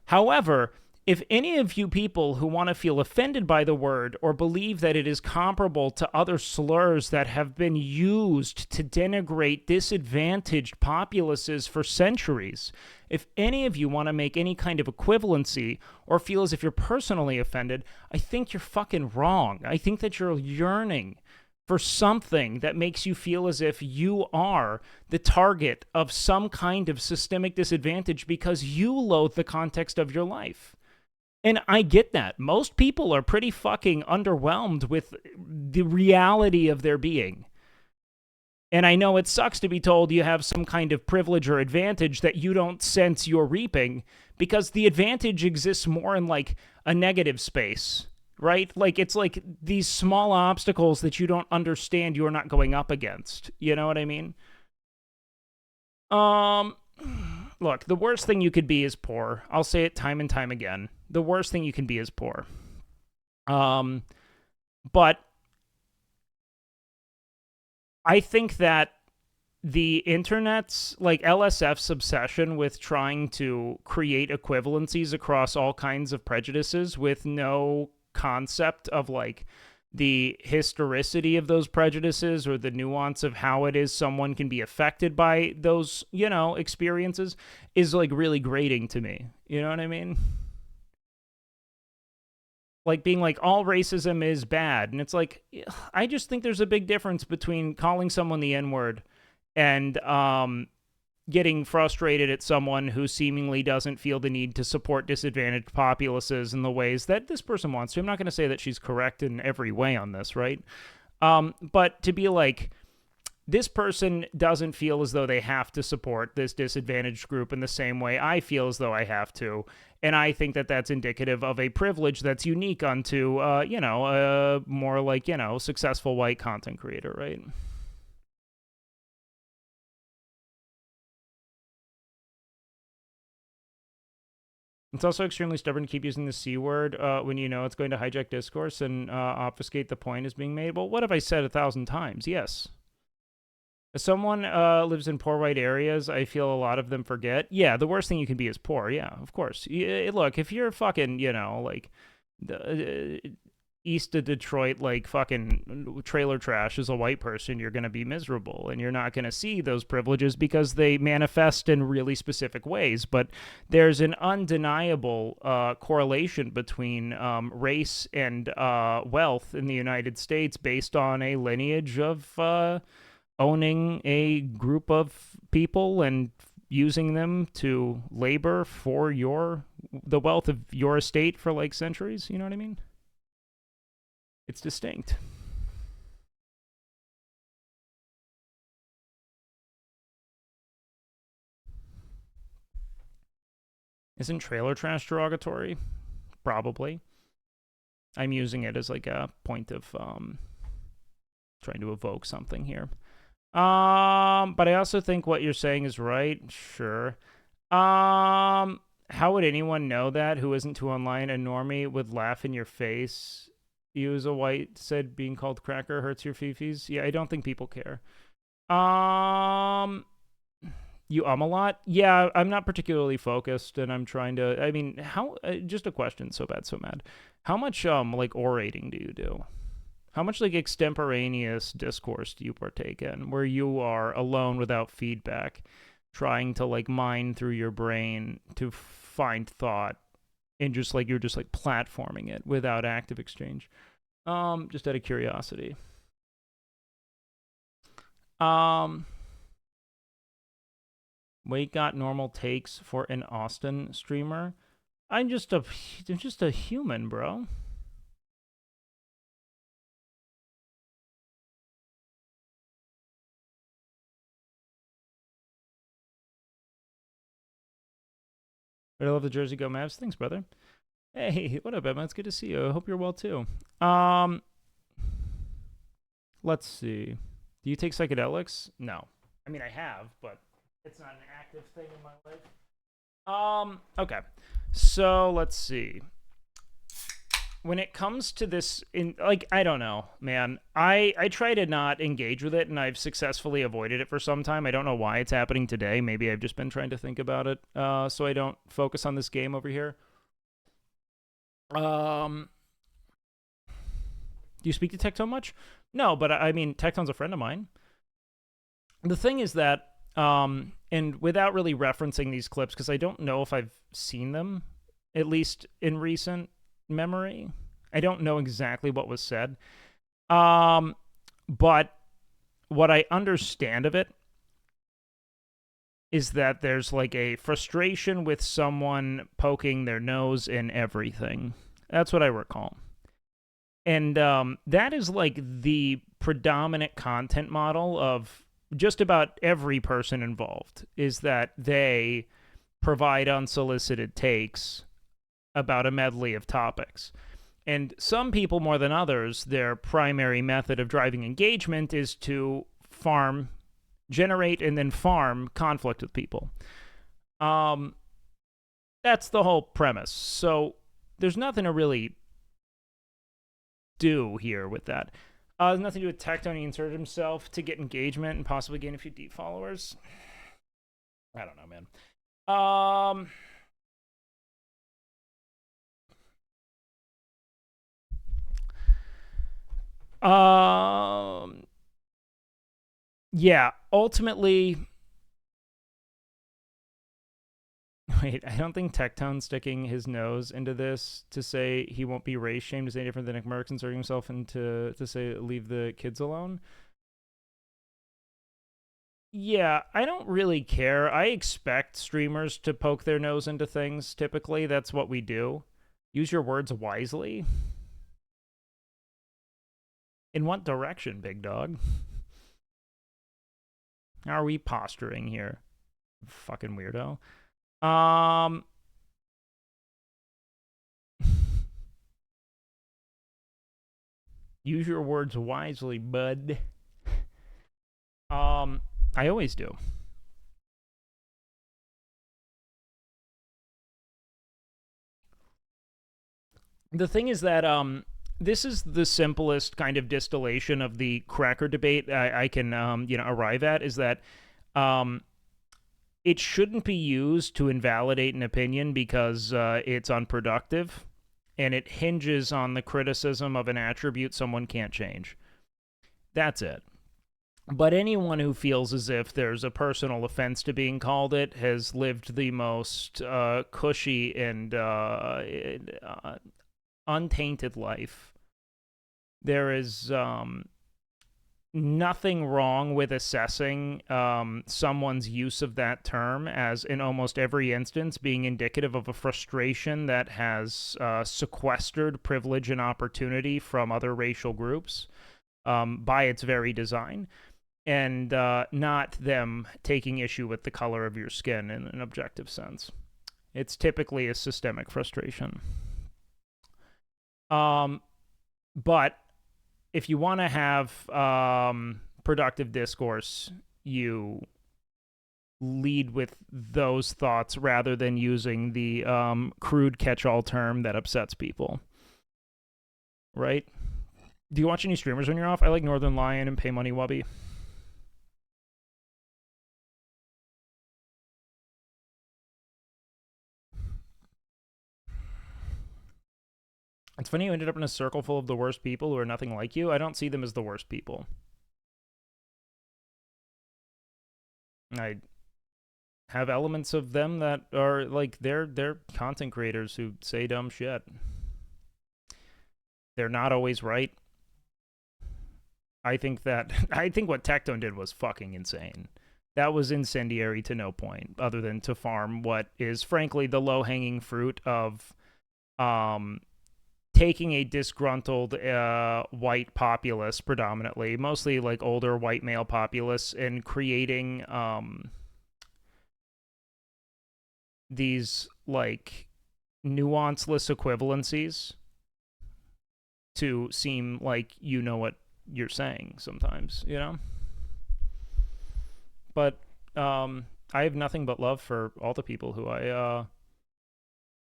However, if any of you people who want to feel offended by the word or believe that it is comparable to other slurs that have been used to denigrate disadvantaged populaces for centuries, if any of you want to make any kind of equivalency or feel as if you're personally offended, I think you're fucking wrong. I think that you're yearning for something that makes you feel as if you are the target of some kind of systemic disadvantage because you loathe the context of your life. And I get that. Most people are pretty fucking underwhelmed with the reality of their being. And I know it sucks to be told you have some kind of privilege or advantage that you don't sense you're reaping, because the advantage exists more in like a negative space, right? Like, it's like these small obstacles that you don't understand you're not going up against. You know what I mean? Look, the worst thing you could be is poor. I'll say it time and time again. The worst thing you can be is poor. But I think that the internet's, like LSF's obsession with trying to create equivalencies across all kinds of prejudices with no concept of like the historicity of those prejudices or the nuance of how it is someone can be affected by those, experiences is like really grating to me. You know what I mean? like being like all racism is bad, and it's like I just think there's a big difference between calling someone the N-word and getting frustrated at someone who seemingly doesn't feel the need to support disadvantaged populaces in the ways that this person wants to. I'm not going to say that she's correct in every way on this, right? But to be like, this person doesn't feel as though they have to support this disadvantaged group in the same way I feel as though I have to. And I think that that's indicative of a privilege that's unique unto, more like, successful white content creator, right? It's also extremely stubborn to keep using the C word when you know it's going to hijack discourse and obfuscate the point is being made. Well, what have I said 1,000 times? Yes. As someone lives in poor white areas, I feel a lot of them forget. Yeah, the worst thing you can be is poor. Yeah, of course. Look, if you're fucking, like, east of Detroit, like fucking trailer trash as a white person, you're going to be miserable and you're not going to see those privileges because they manifest in really specific ways. But there's an undeniable correlation between race and wealth in the United States based on a lineage of owning a group of people and using them to labor for the wealth of your estate for like centuries. You know what I mean? It's distinct. Isn't trailer trash derogatory? Probably. I'm using it as like a point of trying to evoke something here. But I also think what you're saying is right. Sure. How would anyone know that who isn't too online? A normie would laugh in your face. You as a white said being called cracker hurts your fifis. Yeah, I don't think people care. You a lot? Yeah, I'm not particularly focused, and I'm trying to. I mean, how? Just a question. So bad, so mad. How much like orating do you do? How much like extemporaneous discourse do you partake in, where you are alone without feedback, trying to like mine through your brain to find thought, and just like you're just like platforming it without active exchange? Just out of curiosity. Wait, got normal takes for an Austin streamer? I'm just a human, bro. I love the Jersey Go Mavs. Thanks, brother. Hey, what up, Emma? It's good to see you. I hope you're well too. Let's see. Do you take psychedelics? No. I mean, I have, but it's not an active thing in my life. Okay. So let's see. When it comes to this, I don't know, man. I try to not engage with it, and I've successfully avoided it for some time. I don't know why it's happening today. Maybe I've just been trying to think about it, so I don't focus on this game over here. Do you speak to Tectone much? No, but I mean, Tectone's a friend of mine. The thing is that, and without really referencing these clips, because I don't know if I've seen them, at least in recent memory. I don't know exactly what was said. But what I understand of it is that there's like a frustration with someone poking their nose in everything. That's what I recall. And that is like the predominant content model of just about every person involved, is that they provide unsolicited takes about a medley of topics. And some people more than others, their primary method of driving engagement is to generate and then farm conflict with people. That's the whole premise. So there's nothing to really do here with that. There's nothing to do with Tectone. He inserted himself to get engagement and possibly gain a few deep followers. I don't know, man. Yeah, ultimately, Wait, I don't think Tectone sticking his nose into this to say he won't be race shamed is any different than Nick Merckx inserting himself into to say leave the kids alone. Yeah, I don't really care. I expect streamers to poke their nose into things. Typically, that's what we do. Use your words wisely. In what direction, big dog? How are we posturing here? Fucking weirdo. Use your words wisely, bud. I always do. The thing is that this is the simplest kind of distillation of the cracker debate I can arrive at, is that it shouldn't be used to invalidate an opinion because it's unproductive, and it hinges on the criticism of an attribute someone can't change. That's it. But anyone who feels as if there's a personal offense to being called it has lived the most cushy and untainted life. There is nothing wrong with assessing someone's use of that term as, in almost every instance, being indicative of a frustration that has sequestered privilege and opportunity from other racial groups by its very design, and not them taking issue with the color of your skin in an objective sense. It's typically a systemic frustration. But if you want to have productive discourse, you lead with those thoughts rather than using the crude catch-all term that upsets people. Right? Do you watch any streamers when you're off? I like Northern Lion and Pay Money Wubby. It's funny you ended up in a circle full of the worst people who are nothing like you. I don't see them as the worst people. I have elements of them that are like they're content creators who say dumb shit. They're not always right. I think what Tectone did was fucking insane. That was incendiary to no point, other than to farm what is frankly the low-hanging fruit of taking a disgruntled white populace, predominantly, mostly like older white male populace, and creating these like nuanceless equivalencies to seem like you know what you're saying sometimes, you know? But I have nothing but love for all the people who I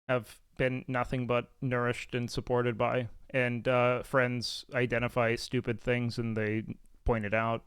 have been nothing but nourished and supported by, and friends identify stupid things and they point it out.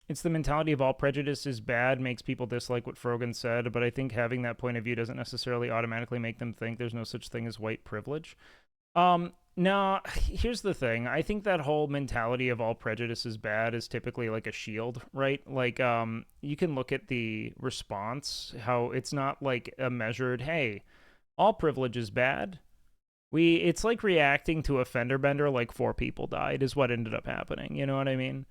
It's the mentality of all prejudice is bad, makes people dislike what Frogan said, but I think having that point of view doesn't necessarily automatically make them think there's no such thing as white privilege. No, here's the thing. I think that whole mentality of all prejudice is bad is typically like a shield, right? Like, you can look at the response, how it's not like a measured, hey, all privilege is bad. It's like reacting to a fender bender like 4 people died is what ended up happening. You know what I mean?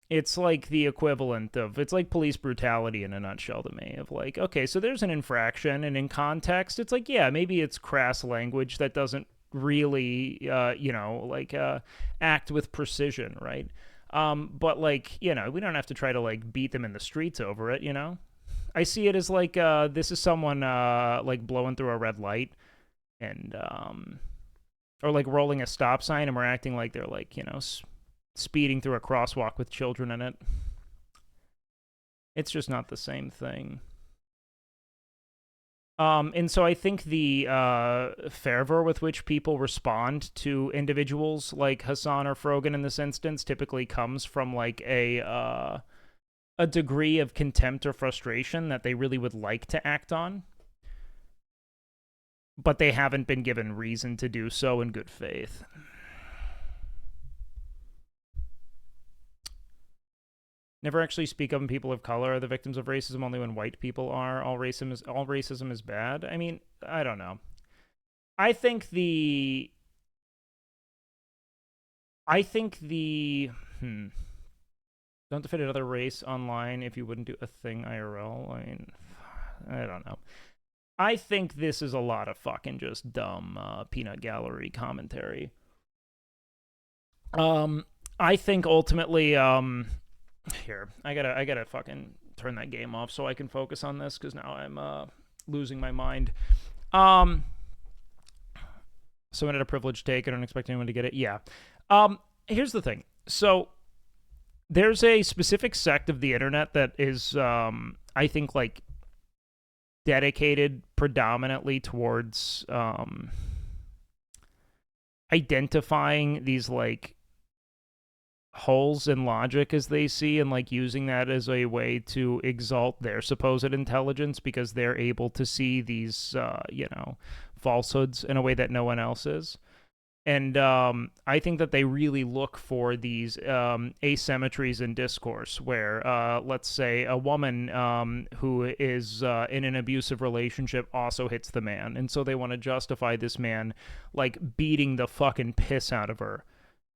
It's like the equivalent of, it's like police brutality in a nutshell to me, of like, okay, so there's an infraction, and in context, it's like, yeah, maybe it's crass language that doesn't really, act with precision, right? But like, we don't have to try to like beat them in the streets over it, I see it as like, this is someone like blowing through a red light, and or like rolling a stop sign, and we're acting like they're like, speeding through a crosswalk with children in it. It's just not the same thing. And so I think the fervor with which people respond to individuals like Hassan or Frogan in this instance typically comes from like a a degree of contempt or frustration that they really would like to act on, but they haven't been given reason to do so in good faith. Never actually speak of when people of color are the victims of racism, only when white people are. All racism is bad. I mean, I don't know. I think the don't defend another race online if you wouldn't do a thing IRL. I mean, I don't know. I think this is a lot of fucking just dumb peanut gallery commentary. I think ultimately, here, I gotta fucking turn that game off so I can focus on this, because now I'm losing my mind. Someone had a privilege take. I don't expect anyone to get it. Yeah. Here's the thing. So there's a specific sect of the internet that is, I think, like, dedicated predominantly towards identifying these, like, holes in logic as they see, and like using that as a way to exalt their supposed intelligence, because they're able to see these falsehoods in a way that no one else is. And I think that they really look for these asymmetries in discourse where, let's say, a woman who is in an abusive relationship also hits the man, and so they want to justify this man like beating the fucking piss out of her.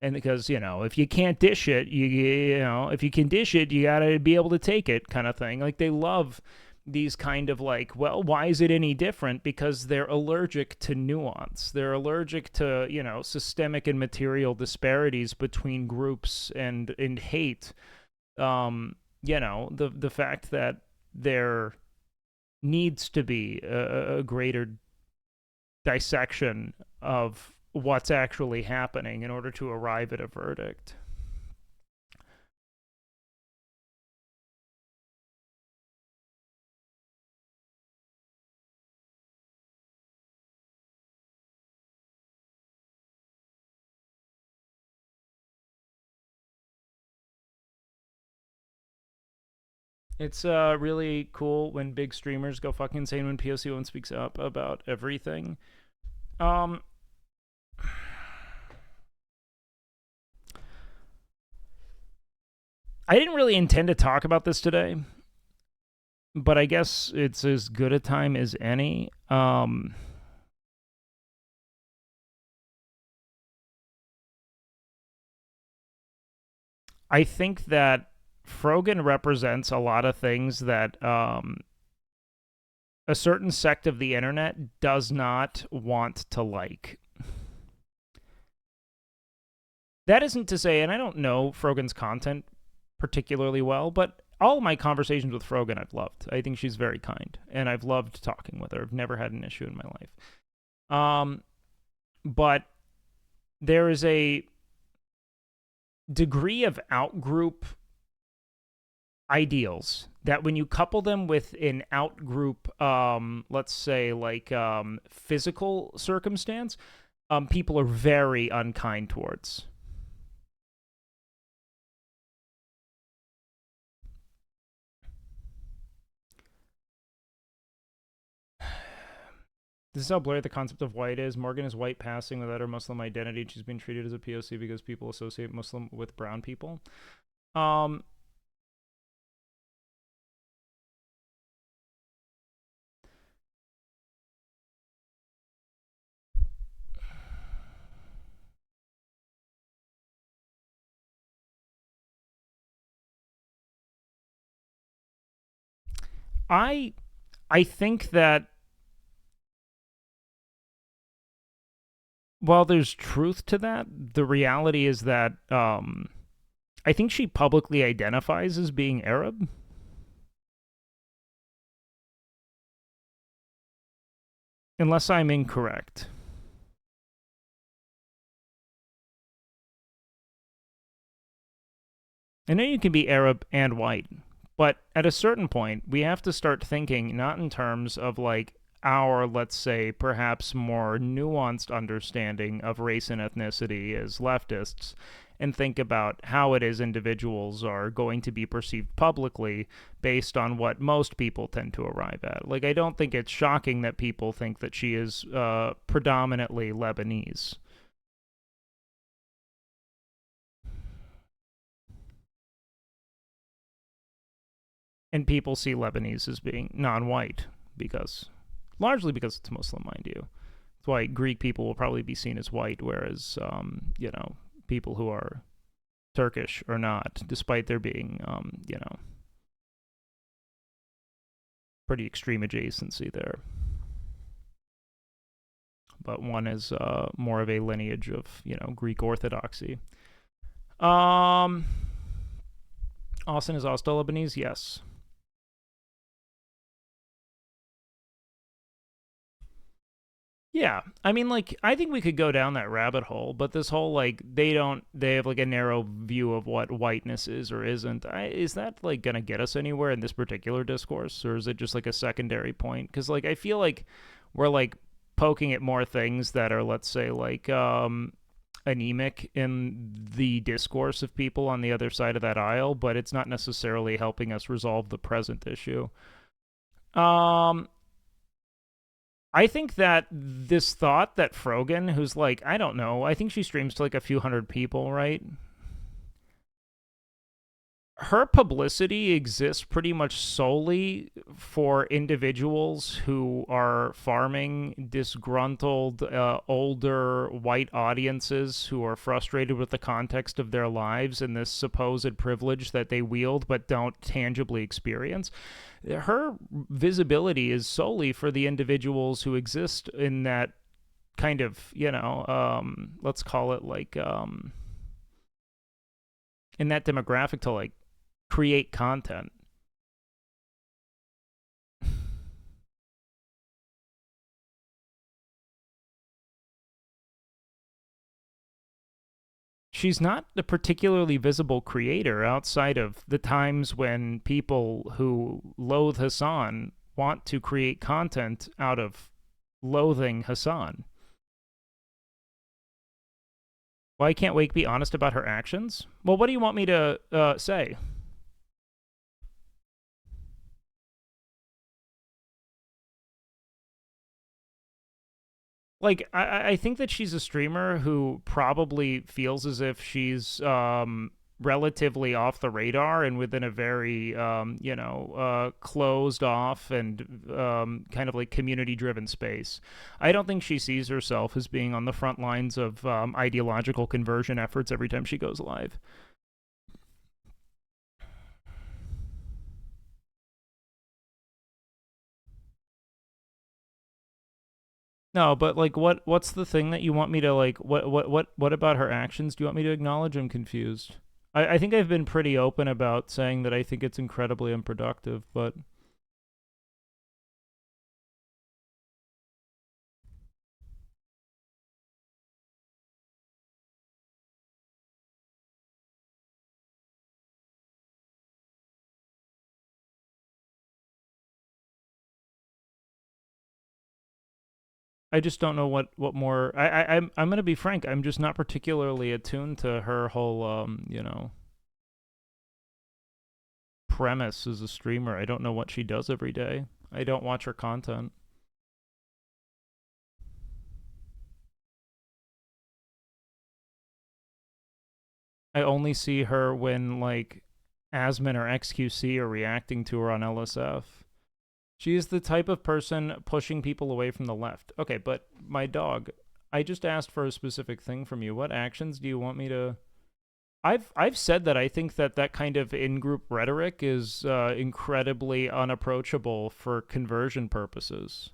And because, if you can't dish it, if you can dish it, you gotta be able to take it, kind of thing. Like, they love these kind of like, well, why is it any different? Because they're allergic to nuance. They're allergic to, systemic and material disparities between groups and hate. The fact that there needs to be a greater dissection of what's actually happening in order to arrive at a verdict. It's really cool when big streamers go fucking insane when POC1 speaks up about everything. I didn't really intend to talk about this today, but I guess it's as good a time as any. I think that Frogan represents a lot of things that a certain sect of the internet does not want to like. That isn't to say, and I don't know Frogan's content particularly well, but all of my conversations with Frogan I've loved. I think she's very kind, and I've loved talking with her. I've never had an issue in my life. But there is a degree of outgroup ideals that when you couple them with an outgroup, let's say, like, physical circumstance, people are very unkind towards. This is how blurry the concept of white is. Morgan is white passing without her Muslim identity, and she's being treated as a POC because people associate Muslim with brown people. I think that while there's truth to that, the reality is that I think she publicly identifies as being Arab. Unless I'm incorrect. I know you can be Arab and white, but at a certain point, we have to start thinking not in terms of, like, our, let's say, perhaps more nuanced understanding of race and ethnicity as leftists, and think about how it is individuals are going to be perceived publicly based on what most people tend to arrive at. Like, I don't think it's shocking that people think that she is predominantly Lebanese. And people see Lebanese as being non-white because, largely because it's Muslim, mind you. That's why Greek people will probably be seen as white, whereas, people who are Turkish are not, despite there being, pretty extreme adjacency there. But one is more of a lineage of, Greek Orthodoxy. Austin is also Lebanese? Yes. Yeah, I mean, like, I think we could go down that rabbit hole, but this whole, like, they have, like, a narrow view of what whiteness is or isn't. Is that, like, gonna get us anywhere in this particular discourse, or is it just, like, a secondary point? Because, like, I feel like we're, like, poking at more things that are, let's say, like, anemic in the discourse of people on the other side of that aisle, but it's not necessarily helping us resolve the present issue. Um, I think that this thought that Frogan, who's like, I don't know, I think she streams to like a few hundred people, right? Her publicity exists pretty much solely for individuals who are farming disgruntled, older white audiences who are frustrated with the context of their lives and this supposed privilege that they wield but don't tangibly experience. Her visibility is solely for the individuals who exist in that kind of, let's call it like, in that demographic to like create content. She's not a particularly visible creator outside of the times when people who loathe Hassan want to create content out of loathing Hassan. Why can't Wake be honest about her actions? Well, what do you want me to say? Like, I think that she's a streamer who probably feels as if she's relatively off the radar and within a very closed off and kind of like community driven space. I don't think she sees herself as being on the front lines of ideological conversion efforts every time she goes live. No, but like, what's the thing that you want me to like? What about her actions do you want me to acknowledge? I'm confused. I think I've been pretty open about saying that I think it's incredibly unproductive, but I just don't know what more. I'm gonna be frank. I'm just not particularly attuned to her whole premise as a streamer. I don't know what she does every day. I don't watch her content. I only see her when like Asmin or XQC are reacting to her on LSF. She is the type of person pushing people away from the left. Okay, but my dog, I just asked for a specific thing from you. What actions do you want me to? I've said that I think that that kind of in-group rhetoric is incredibly unapproachable for conversion purposes.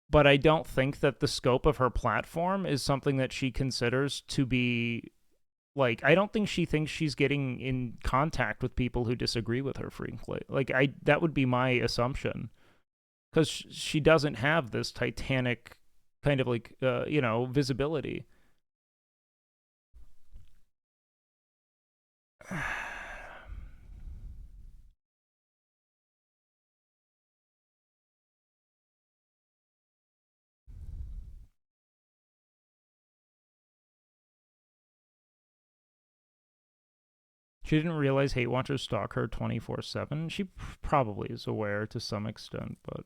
But I don't think that the scope of her platform is something that she considers to be like, I don't think she thinks she's getting in contact with people who disagree with her frequently. Like, I that would be my assumption, because she doesn't have this titanic kind of like visibility. She didn't realize hate watchers stalk her 24/7. She probably is aware to some extent, but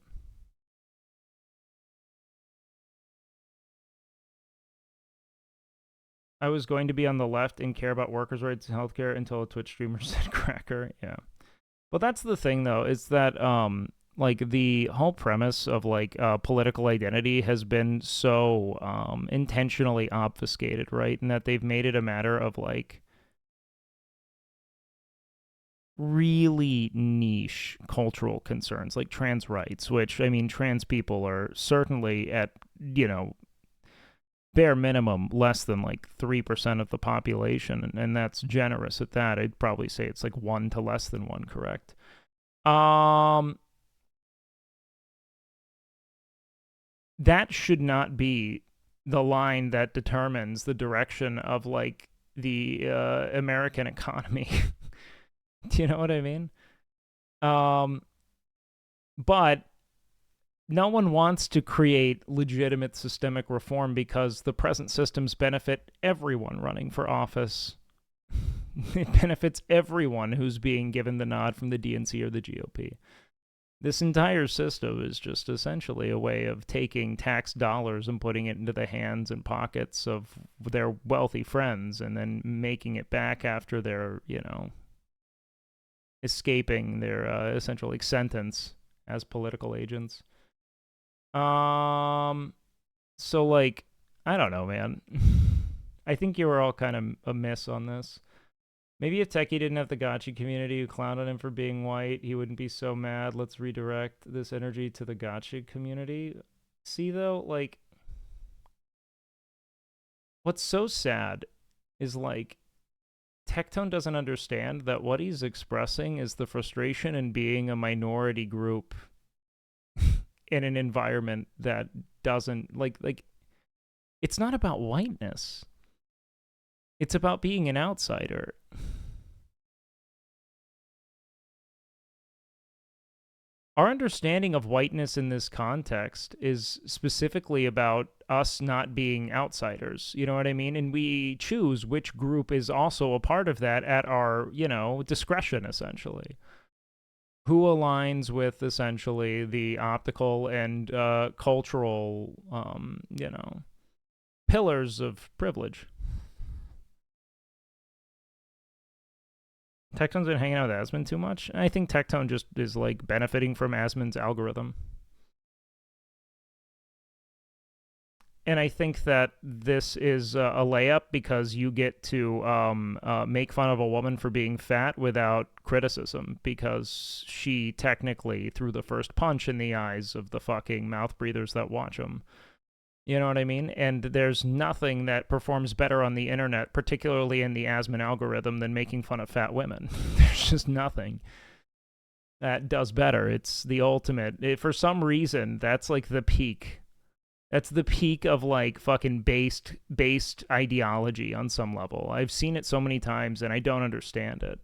I was going to be on the left and care about workers' rights and healthcare until a Twitch streamer said cracker. Yeah. Well, that's the thing, though, is that like the whole premise of like political identity has been so intentionally obfuscated, right? And that they've made it a matter of like really niche cultural concerns like trans rights, which I mean, trans people are certainly at, you know, bare minimum less than like 3% of the population, and that's generous at that. I'd probably say it's like 1 to less than 1, correct? That should not be the line that determines the direction of like the American economy. Do you know what I mean? But no one wants to create legitimate systemic reform because the present systems benefit everyone running for office. It benefits everyone who's being given the nod from the DNC or the GOP. This entire system is just essentially a way of taking tax dollars and putting it into the hands and pockets of their wealthy friends and then making it back after they're, you know, escaping their essential like sentence as political agents. So like, I don't know, man. I think you were all kind of amiss on this. Maybe if Techie didn't have the gotcha community who clowned on him for being white, he wouldn't be so mad. Let's redirect this energy to the gotcha community. See, though, like, what's so sad is, like, Tectone doesn't understand that what he's expressing is the frustration in being a minority group in an environment that doesn't, like, it's not about whiteness. It's about being an outsider. Our understanding of whiteness in this context is specifically about us not being outsiders. You know what I mean? And we choose which group is also a part of that at our, you know, discretion, essentially. Who aligns with, essentially, the optical and cultural, you know, pillars of privilege. Tectone's been hanging out with Asmon too much. I think Tectone just is like benefiting from Asmon's algorithm. And I think that this is a layup because you get to make fun of a woman for being fat without criticism because she technically threw the first punch in the eyes of the fucking mouth breathers that watch them. You know what I mean? And there's nothing that performs better on the internet, particularly in the Asmon algorithm, than making fun of fat women. There's just nothing that does better. It's the ultimate. For some reason, that's like the peak. That's the peak of like fucking based ideology on some level. I've seen it so many times and I don't understand it.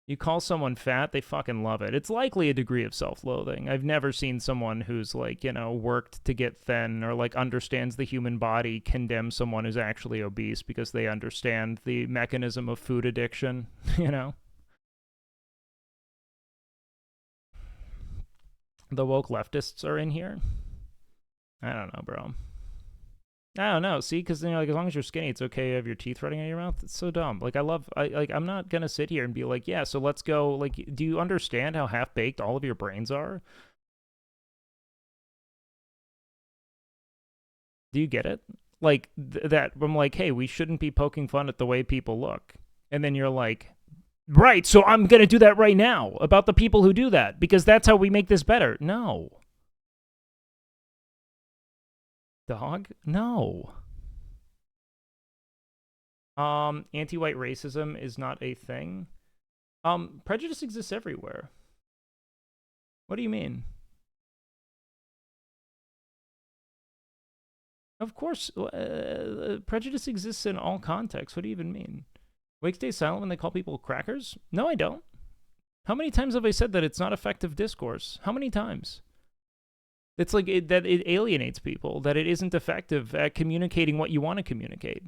You call someone fat, they fucking love it. It's likely a degree of self-loathing. I've never seen someone who's like, you know, worked to get thin or like understands the human body condemn someone who's actually obese because they understand the mechanism of food addiction, you know? The woke leftists are in here? I don't know, bro. I don't know. See, because, you know, like, as long as you're skinny, it's okay to have your teeth running out of your mouth. It's so dumb. Like, I'm not gonna sit here and be like, yeah, so let's go. Like, do you understand how half baked all of your brains are? Do you get it? Like that. I'm like, hey, we shouldn't be poking fun at the way people look, and then you're like, right. So I'm gonna do that right now about the people who do that because that's how we make this better. No. Dog? No. Anti-white racism is not a thing. Prejudice exists everywhere. What do you mean? Of course, prejudice exists in all contexts. What do you even mean? Wake stays silent when they call people crackers? No, I don't. How many times have I said that it's not effective discourse? How many times? It's like that it alienates people, that it isn't effective at communicating what you want to communicate.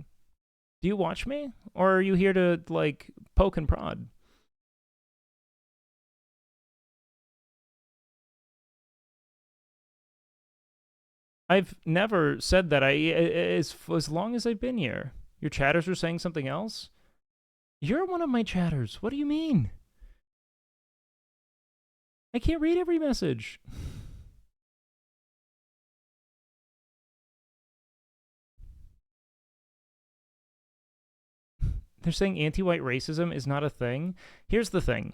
Do you watch me? Or are you here to, like, poke and prod? I've never said that. As long as I've been here. Your chatters are saying something else? You're one of my chatters. What do you mean? I can't read every message. They're saying anti-white racism is not a thing. Here's the thing.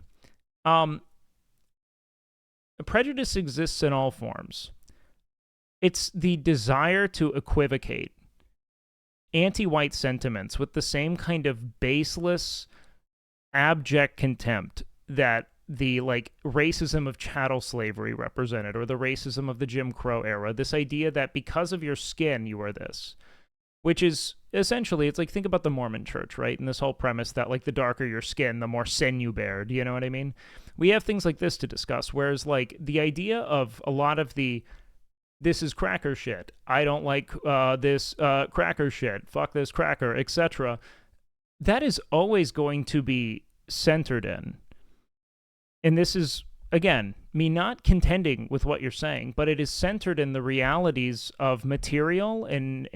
Prejudice exists in all forms. It's the desire to equivocate anti-white sentiments with the same kind of baseless, abject contempt that the, like, racism of chattel slavery represented, or the racism of the Jim Crow era. This idea that because of your skin, you are this. Which is essentially, it's like, think about the Mormon church, right? And this whole premise that, like, the darker your skin, the more sin you bear. Do you know what I mean? We have things like this to discuss, whereas, like, the idea of a lot of the, this is cracker shit, I don't like this cracker shit, fuck this cracker, etc., that is always going to be centered in. And this is, again, me not contending with what you're saying, but it is centered in the realities of material and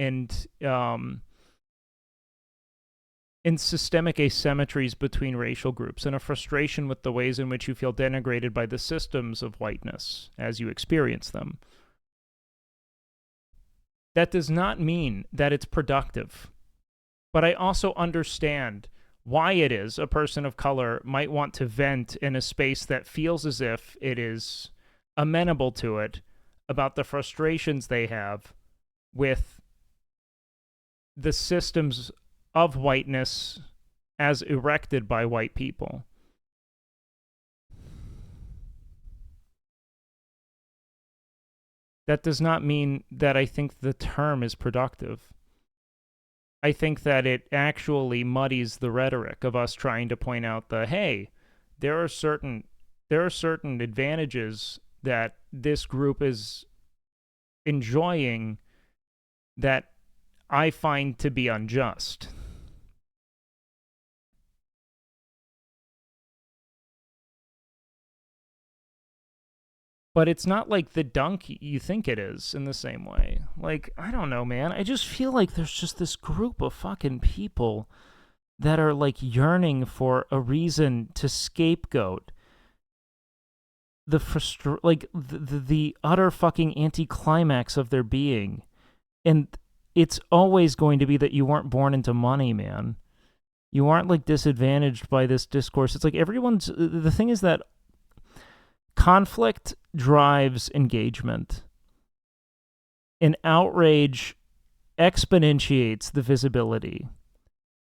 systemic asymmetries between racial groups, and a frustration with the ways in which you feel denigrated by the systems of whiteness as you experience them. That does not mean that it's productive. But I also understand why it is a person of color might want to vent in a space that feels as if it is amenable to it, about the frustrations they have with the systems of whiteness as erected by white people. That does not mean that I think the term is productive. I think that it actually muddies the rhetoric of us trying to point out the, hey, there are certain advantages that this group is enjoying that I find to be unjust. But it's not like the dunk you think it is in the same way. Like, I don't know, man. I just feel like there's just this group of fucking people that are, like, yearning for a reason to scapegoat the utter fucking anticlimax of their being. And it's always going to be that you weren't born into money, man. You aren't, like, disadvantaged by this discourse. It's like the thing is that conflict drives engagement, and outrage exponentiates the visibility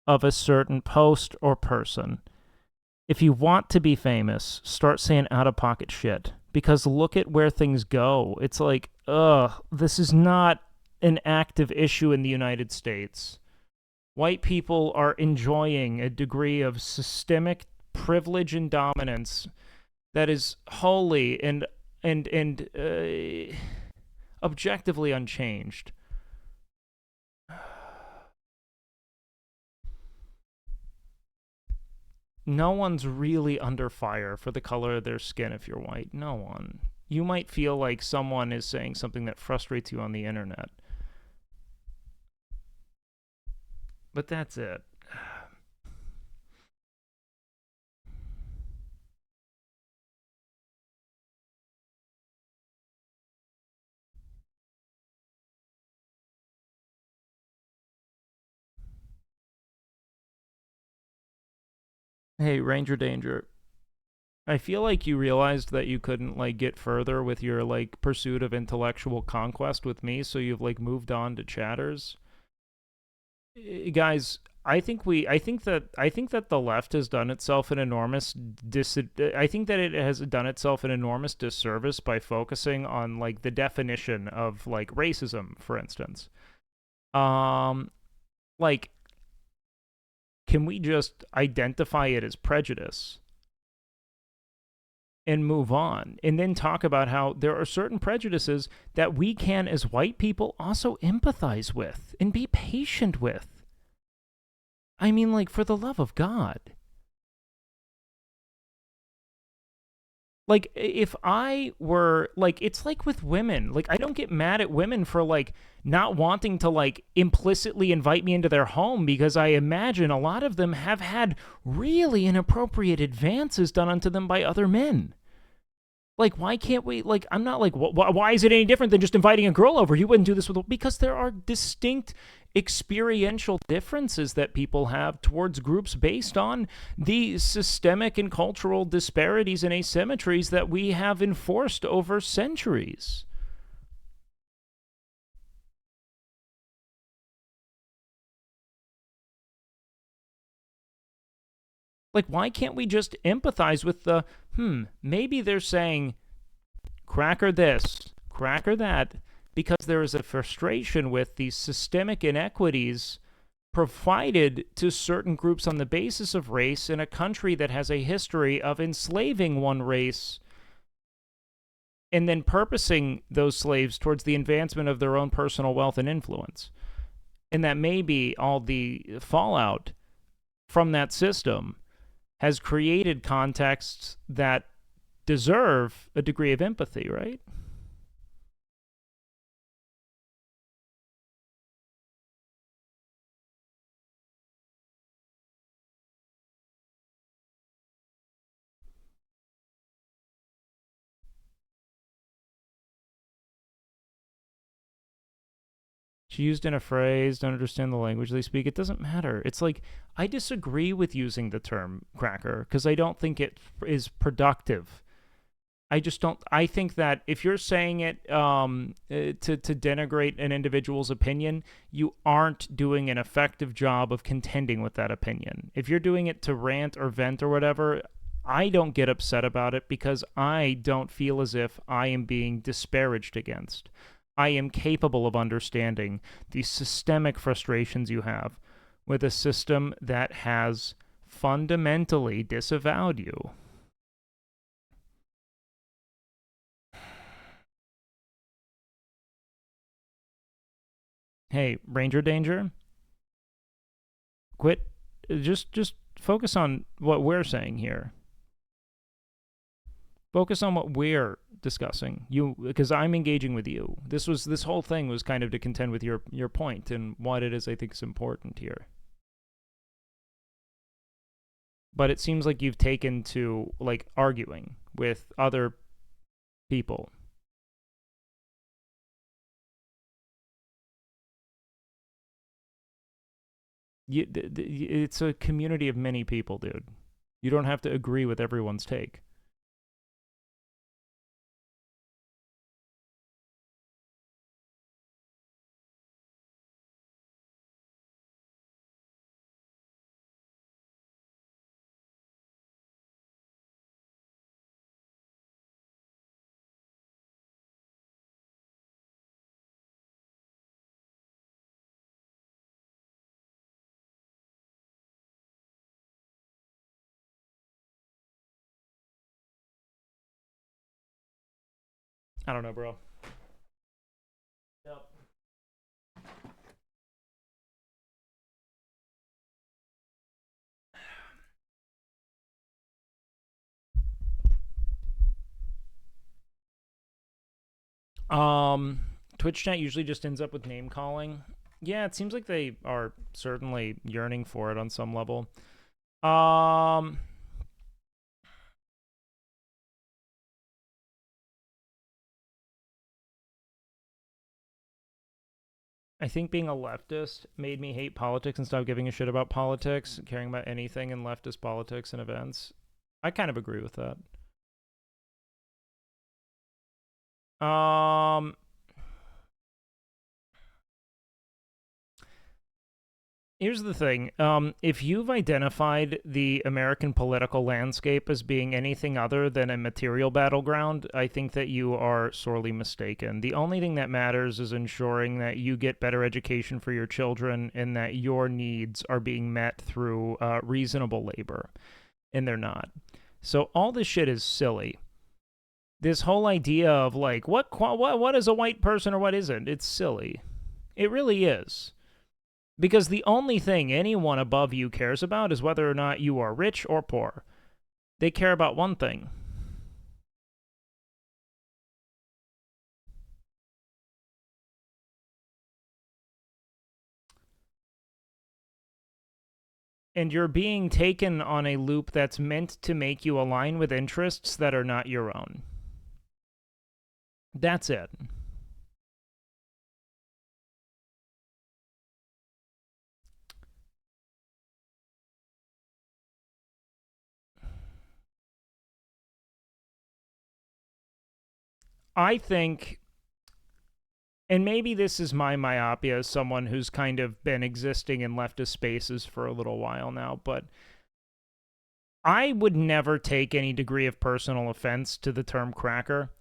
of a certain post or person. If you want to be famous, start saying out-of-pocket shit, because look at where things go. It's like, this is not an active issue in the United States. White people are enjoying a degree of systemic privilege and dominance that is wholly and objectively unchanged. No one's really under fire for the color of their skin if you're white. No one. You might feel like someone is saying something that frustrates you on the internet, but that's it. Hey, Ranger Danger. I feel like you realized that you couldn't, like, get further with your, like, pursuit of intellectual conquest with me, so you've, like, moved on to chatters. Guys, I think that the left has done itself an enormous I think that it has done itself an enormous disservice by focusing on, like, the definition of, like, racism, for instance. Like, can we just identify it as prejudice and move on, and then talk about how there are certain prejudices that we can, as white people, also empathize with and be patient with? I mean, like, for the love of God. Like, if I were, like, it's like with women. Like, I don't get mad at women for, like, not wanting to, like, implicitly invite me into their home, because I imagine a lot of them have had really inappropriate advances done unto them by other men. Like, why can't we, like, I'm not like, why is it any different than just inviting a girl over? You wouldn't do this with, because there are distinct experiential differences that people have towards groups based on the systemic and cultural disparities and asymmetries that we have enforced over centuries. Like, why can't we just empathize with the, maybe they're saying, cracker this, cracker that, because there is a frustration with these systemic inequities provided to certain groups on the basis of race in a country that has a history of enslaving one race and then purposing those slaves towards the advancement of their own personal wealth and influence. And that maybe all the fallout from that system has created contexts that deserve a degree of empathy, right? It's used in a phrase, don't understand the language they speak. It doesn't matter. It's like, I disagree with using the term cracker because I don't think it is productive. I just don't. I think that if you're saying it to denigrate an individual's opinion, you aren't doing an effective job of contending with that opinion. If you're doing it to rant or vent or whatever, I don't get upset about it because I don't feel as if I am being disparaged against. I am capable of understanding the systemic frustrations you have with a system that has fundamentally disavowed you. Hey, Ranger Danger, quit. Just focus on what we're saying here. Focus on what we're discussing. You, because I'm engaging with you. This whole thing was kind of to contend with your point and what it is I think is important here. But it seems like you've taken to like arguing with other people. It's a community of many people, dude. You don't have to agree with everyone's take. I don't know, bro. Yep. Twitch chat usually just ends up with name calling. Yeah, it seems like they are certainly yearning for it on some level. I think being a leftist made me hate politics and stop giving a shit about politics, caring about anything in leftist politics and events. I kind of agree with that. Here's the thing. If you've identified the American political landscape as being anything other than a material battleground, I think that you are sorely mistaken. The only thing that matters is ensuring that you get better education for your children and that your needs are being met through reasonable labor. And they're not. So all this shit is silly. This whole idea of like, what is a white person or what isn't? It's silly. It really is. Because the only thing anyone above you cares about is whether or not you are rich or poor. They care about one thing. And you're being taken on a loop that's meant to make you align with interests that are not your own. That's it. I think, and maybe this is my myopia as someone who's kind of been existing in leftist spaces for a little while now, but I would never take any degree of personal offense to the term cracker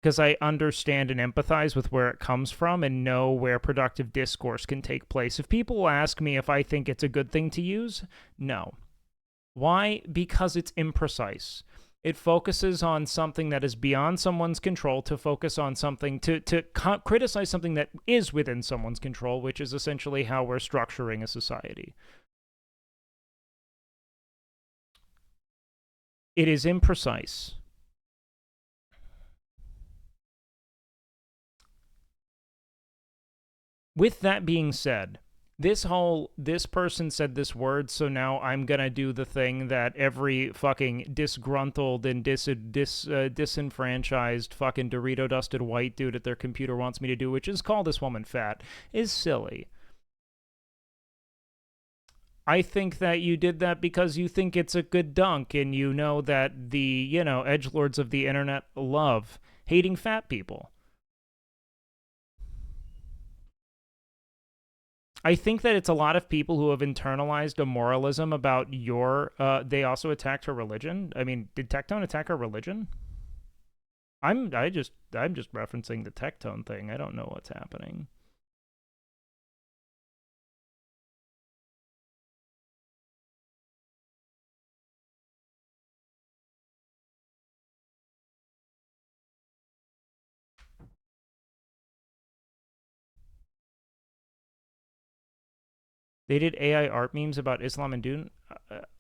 because I understand and empathize with where it comes from and know where productive discourse can take place. If people ask me if I think it's a good thing to use, no. Why? Because it's imprecise. It focuses on something that is beyond someone's control to focus on something, to criticize something that is within someone's control, which is essentially how we're structuring a society. It is imprecise. With that being said, this person said this word, so now I'm gonna do the thing that every fucking disgruntled and disenfranchised fucking Dorito dusted white dude at their computer wants me to do, which is call this woman fat, is silly. I think that you did that because you think it's a good dunk and you know that the, edgelords of the internet love hating fat people. I think that it's a lot of people who have internalized a moralism about your. They also attacked her religion. I mean, did Tectone attack her religion? I'm just referencing the Tectone thing. I don't know what's happening. They did AI art memes about Islam and Dune.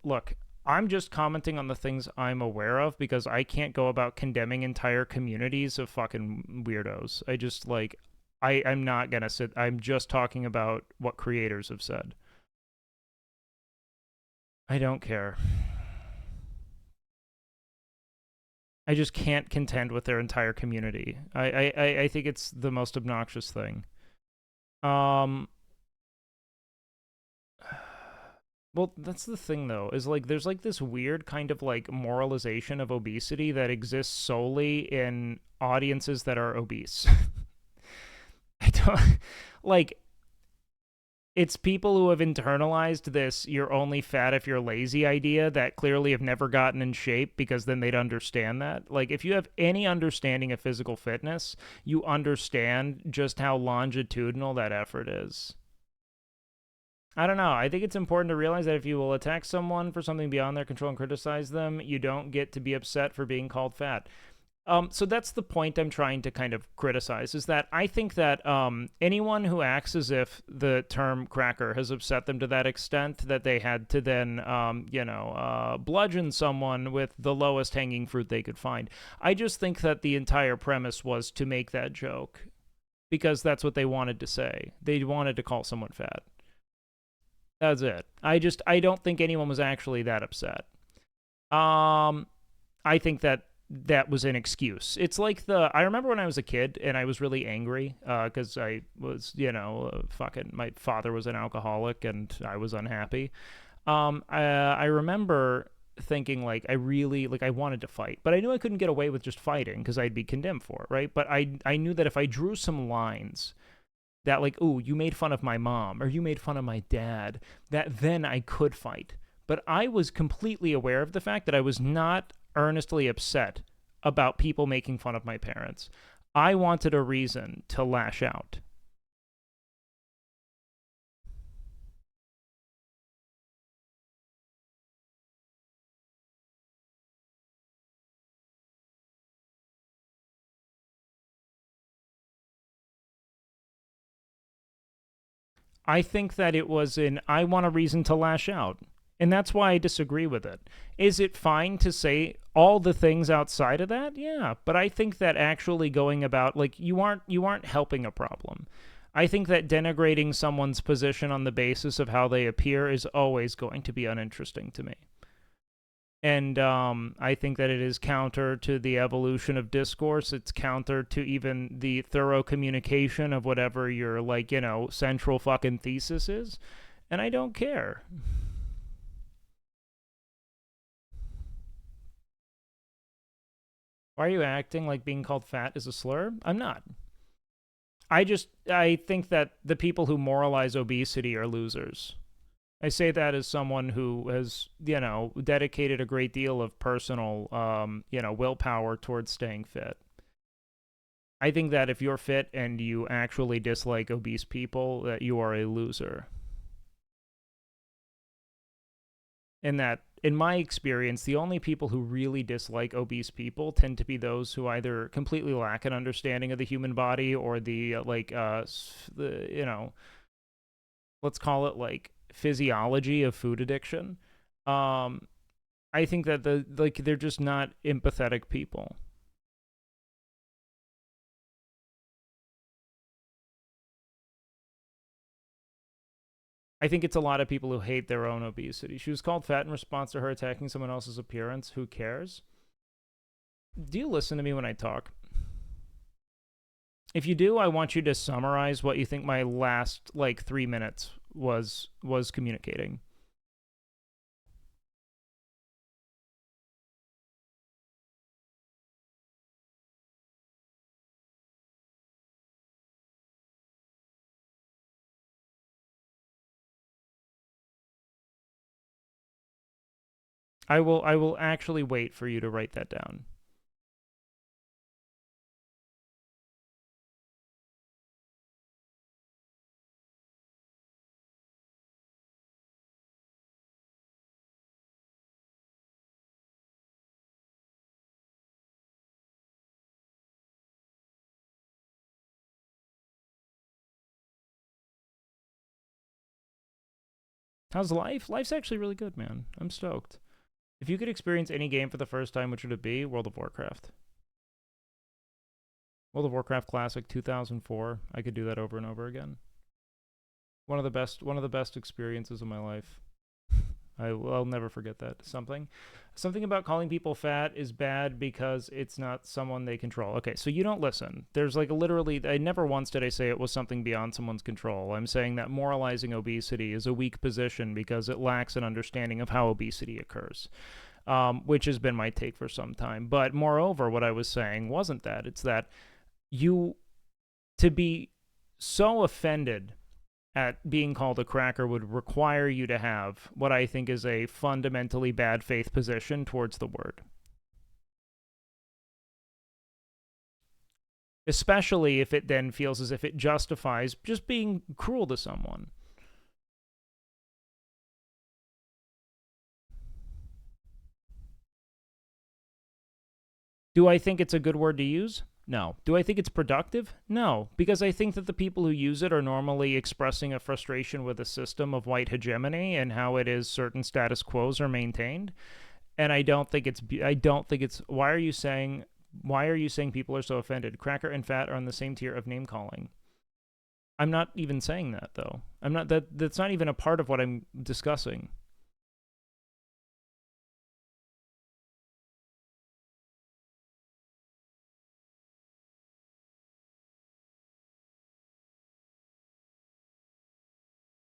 Look, I'm just commenting on the things I'm aware of because I can't go about condemning entire communities of fucking weirdos. I just like I'm not gonna sit. I'm just talking about what creators have said. I don't care. I just can't contend with their entire community. I think it's the most obnoxious thing. Well, that's the thing though, is like there's like this weird kind of like moralization of obesity that exists solely in audiences that are obese. I don't like it's people who have internalized this you're only fat if you're lazy idea that clearly have never gotten in shape because then they'd understand that. Like if you have any understanding of physical fitness, you understand just how longitudinal that effort is. I don't know. I think it's important to realize that if you will attack someone for something beyond their control and criticize them, you don't get to be upset for being called fat. So that's the point I'm trying to kind of criticize is that I think that anyone who acts as if the term cracker has upset them to that extent that they had to then, bludgeon someone with the lowest hanging fruit they could find. I just think that the entire premise was to make that joke because that's what they wanted to say. They wanted to call someone fat. That's it. I don't think anyone was actually that upset. I think that was an excuse. It's like I remember when I was a kid and I was really angry because I was, fucking, my father was an alcoholic and I was unhappy. I remember thinking like I really like I wanted to fight, but I knew I couldn't get away with just fighting because I'd be condemned for it, right? But I knew that if I drew some lines that like, oh, you made fun of my mom or you made fun of my dad, that then I could fight. But I was completely aware of the fact that I was not earnestly upset about people making fun of my parents. I wanted a reason to lash out. I think that it was I want a reason to lash out. And that's why I disagree with it. Is it fine to say all the things outside of that? Yeah, but I think that actually going about like you aren't helping a problem. I think that denigrating someone's position on the basis of how they appear is always going to be uninteresting to me. And I think that it is counter to the evolution of discourse. It's counter to even the thorough communication of whatever your, like, central fucking thesis is. And I don't care. Why are you acting like being called fat is a slur? I'm not. I think that the people who moralize obesity are losers. I say that as someone who has, dedicated a great deal of personal, willpower towards staying fit. I think that if you're fit and you actually dislike obese people, that you are a loser. And that, in my experience, the only people who really dislike obese people tend to be those who either completely lack an understanding of the human body or let's call it like physiology of food addiction. I think that they're just not empathetic people. I think it's a lot of people who hate their own obesity. She was called fat in response to her attacking someone else's appearance. Who cares? Do you listen to me when I talk? If you do, I want you to summarize what you think my last 3 minutes was communicating. I will actually wait for you to write that down. How's life? Life's actually really good, man. I'm stoked. If you could experience any game for the first time, which would it be? World of Warcraft. World of Warcraft Classic 2004. I could do that over and over again. One of the best experiences of my life. I'll never forget that. Something about calling people fat is bad because it's not someone they control. Okay, so you don't listen. There's literally, I never once did I say it was something beyond someone's control. I'm saying that moralizing obesity is a weak position because it lacks an understanding of how obesity occurs, which has been my take for some time. But moreover, what I was saying wasn't that. It's that to be so offended at being called a cracker would require you to have what I think is a fundamentally bad faith position towards the word. Especially if it then feels as if it justifies just being cruel to someone. Do I think it's a good word to use? No. Do I think it's productive? No, because I think that the people who use it are normally expressing a frustration with a system of white hegemony and how it is certain status quos are maintained. And I don't think it's why are you saying people are so offended? Cracker and fat are on the same tier of name calling. I'm not even saying that though. That's not even a part of what I'm discussing.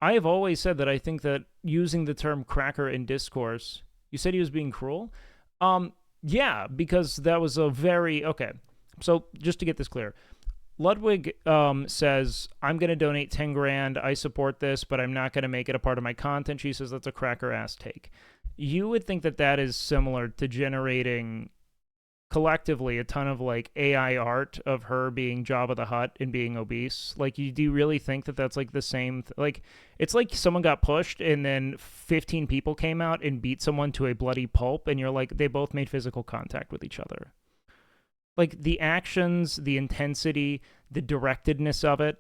I have always said that I think that using the term cracker in discourse, you said he was being cruel? Yeah, because that was a very, okay. So just to get this clear, Ludwig says, I'm going to donate 10 grand. I support this, but I'm not going to make it a part of my content. She says that's a cracker ass take. You would think that that is similar to generating collectively a ton of AI art of her being Jabba the Hutt and being obese. Do you really think that that's the same? It's like someone got pushed and then 15 people came out and beat someone to a bloody pulp, and you're like, they both made physical contact with each other. The actions, the intensity, the directedness of it.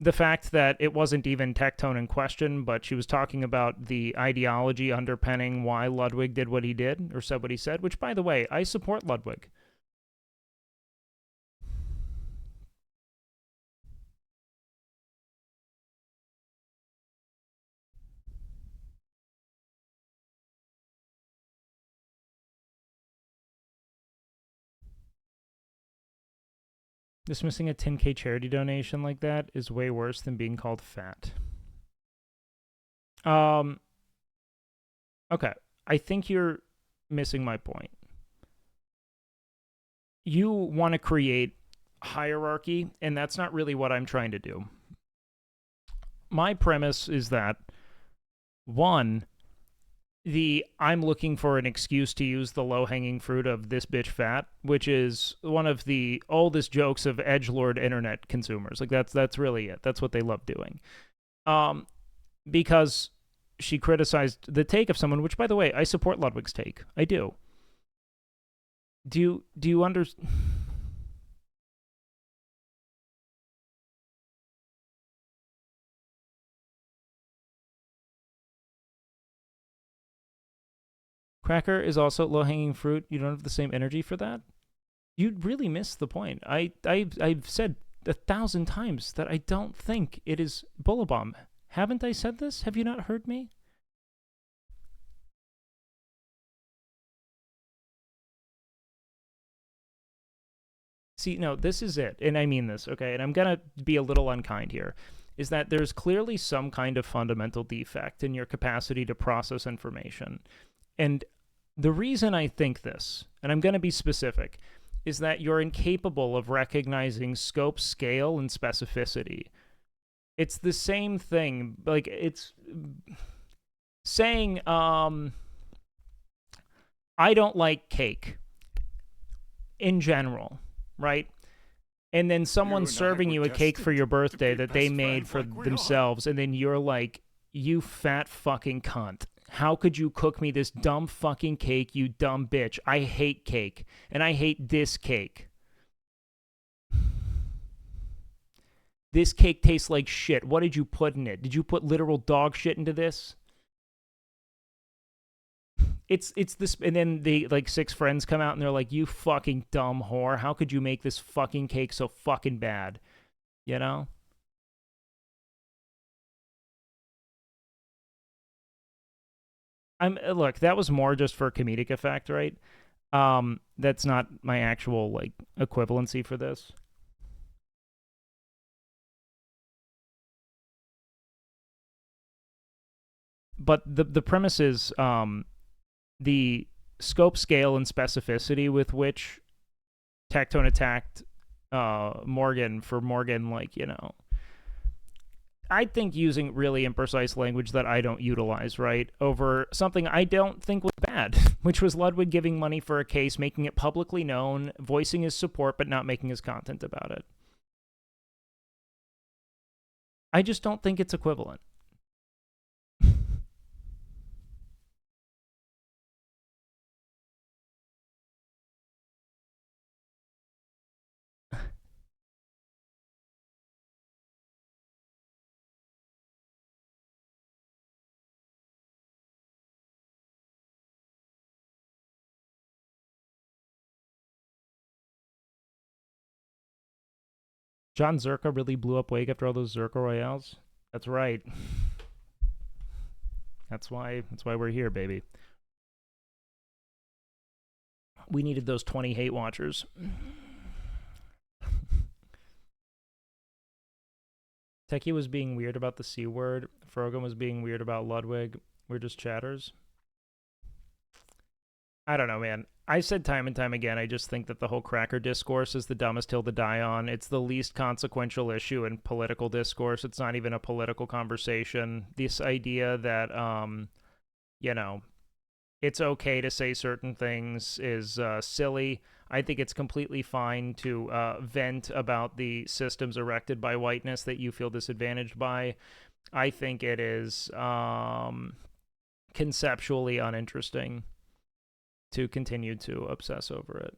the fact that it wasn't even Tectone in question, but she was talking about the ideology underpinning why Ludwig did what he did or said what he said, which, by the way, I support Ludwig. Dismissing a 10K charity donation like that is way worse than being called fat. Okay. I think you're missing my point. You want to create hierarchy, and that's not really what I'm trying to do. My premise is that, one, I'm looking for an excuse to use the low-hanging fruit of this bitch fat, which is one of the oldest jokes of edgelord internet consumers. Like, that's really it. That's what they love doing. Because she criticized the take of someone, which, by the way, I support Ludwig's take. I do. Do you understand? Cracker is also low-hanging fruit. You don't have the same energy for that? You'd really miss the point. I've said 1,000 times that I don't think it is Bullabomb. Haven't I said this? Have you not heard me? See, no, this is it, and I mean this, okay? And I'm gonna be a little unkind here, is that there's clearly some kind of fundamental defect in your capacity to process information. And the reason I think this, and I'm gonna be specific, is that you're incapable of recognizing scope, scale, and specificity. It's the same thing. Like, it's saying, I don't like cake in general, right? And then someone's serving you a cake for your birthday that they made for themselves, and then you're like, you fat fucking cunt. How could you cook me this dumb fucking cake, you dumb bitch? I hate cake, and I hate this cake. This cake tastes like shit. What did you put in it? Did you put literal dog shit into this? It's this, and then the like 6 friends come out and they're like, you fucking dumb whore. How could you make this fucking cake so fucking bad? You know? Look, that was more just for comedic effect, right? That's not my actual like equivalency for this. But the premise is the scope, scale, and specificity with which Tectone attacked Morgan for Morgan, like, you know, I think using really imprecise language that I don't utilize, right, over something I don't think was bad, which was Ludwig giving money for a case, making it publicly known, voicing his support, but not making his content about it. I just don't think it's equivalent. John Zerka really blew up Wake after all those Zerka Royales? That's right. That's why we're here, baby. We needed those 20 hate watchers. Techie was being weird about the C word. Frogan was being weird about Ludwig. We're just chatters. I don't know, man. I've said time and time again, I just think that the whole cracker discourse is the dumbest hill to die on. It's the least consequential issue in political discourse. It's not even a political conversation. This idea that, you know, it's okay to say certain things is silly. I think it's completely fine to vent about the systems erected by whiteness that you feel disadvantaged by. I think it is conceptually uninteresting to continue to obsess over it.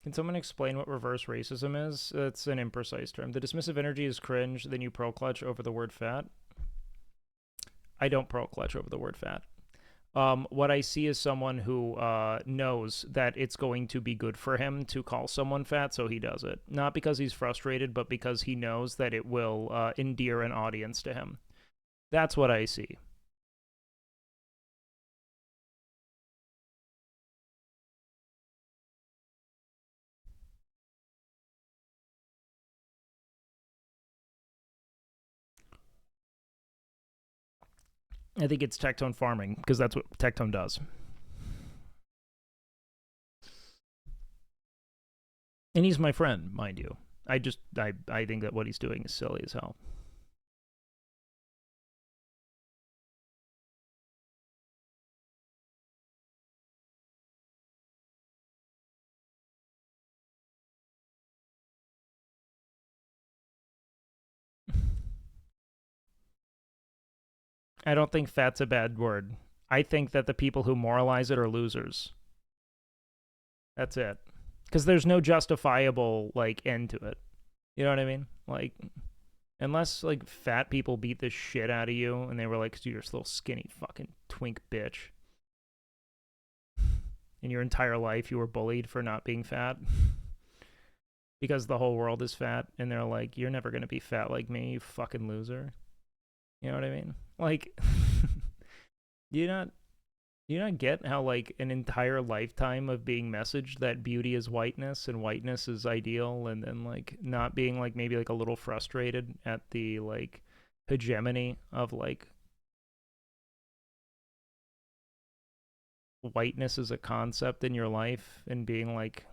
Can someone explain what reverse racism is? It's an imprecise term. The dismissive energy is cringe, then you pearl clutch over the word fat. I don't pearl clutch over the word fat. What I see is someone who knows that it's going to be good for him to call someone fat, so he does it. Not because he's frustrated, but because he knows that it will endear an audience to him. That's what I see. I think it's tectone farming, because that's what tectone does. And he's my friend, mind you. I think that what he's doing is silly as hell. I don't think fat's a bad word. I think that the people who moralize it are losers. That's it. Because there's no justifiable, like, end to it. You know what I mean? Like, unless, like, fat people beat the shit out of you and they were like, you're this little skinny fucking twink bitch. In your entire life, you were bullied for not being fat. Because the whole world is fat, and they're like, you're never going to be fat like me, you fucking loser. You know what I mean? Like, do you not get how, like, an entire lifetime of being messaged that beauty is whiteness and whiteness is ideal, and then, like, not being, like, maybe, like, a little frustrated at the, like, hegemony of, like, whiteness as a concept in your life, and being like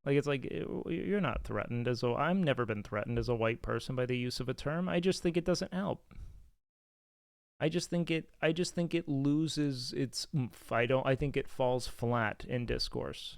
it's like, you're not threatened as a, I've never been threatened as a white person by the use of a term. I just think it doesn't help. I just think it loses its oomph. I think it falls flat in discourse.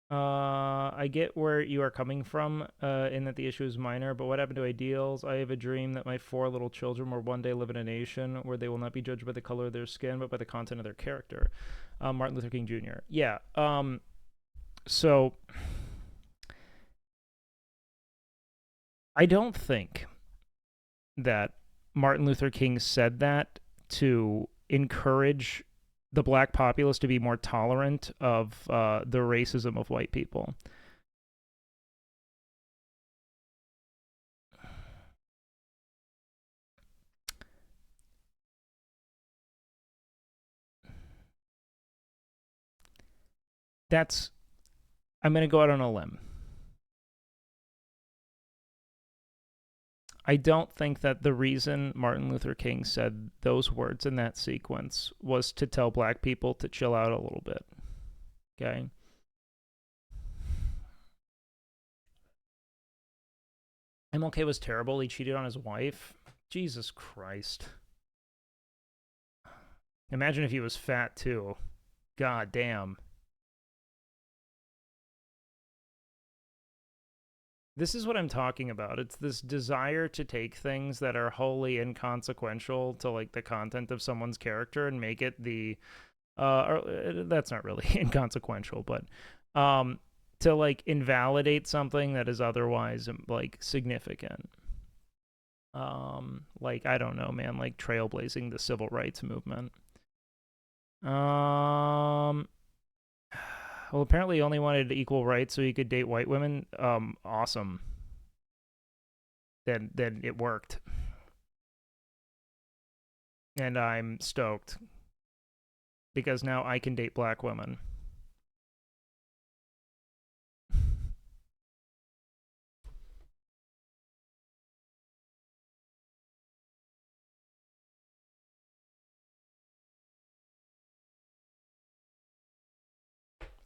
I get where you are coming from, in that the issue is minor, but what happened to ideals? I have a dream that my 4 little children will one day live in a nation where they will not be judged by the color of their skin, but by the content of their character. Martin Luther King Jr. Yeah. So I don't think that Martin Luther King said that to encourage the black populace to be more tolerant of the racism of white people. I'm going to go out on a limb. I don't think that the reason Martin Luther King said those words in that sequence was to tell black people to chill out a little bit. Okay? MLK was terrible. He cheated on his wife. Jesus Christ. Imagine if he was fat too. God damn. This is what I'm talking about. It's this desire to take things that are wholly inconsequential to, like, the content of someone's character and make it the that's not really inconsequential, but to, like, invalidate something that is otherwise, like, significant. Like, I don't know, man, like trailblazing the civil rights movement. Well, apparently he only wanted equal rights so he could date white women. Awesome. Then it worked. And I'm stoked. Because now I can date black women.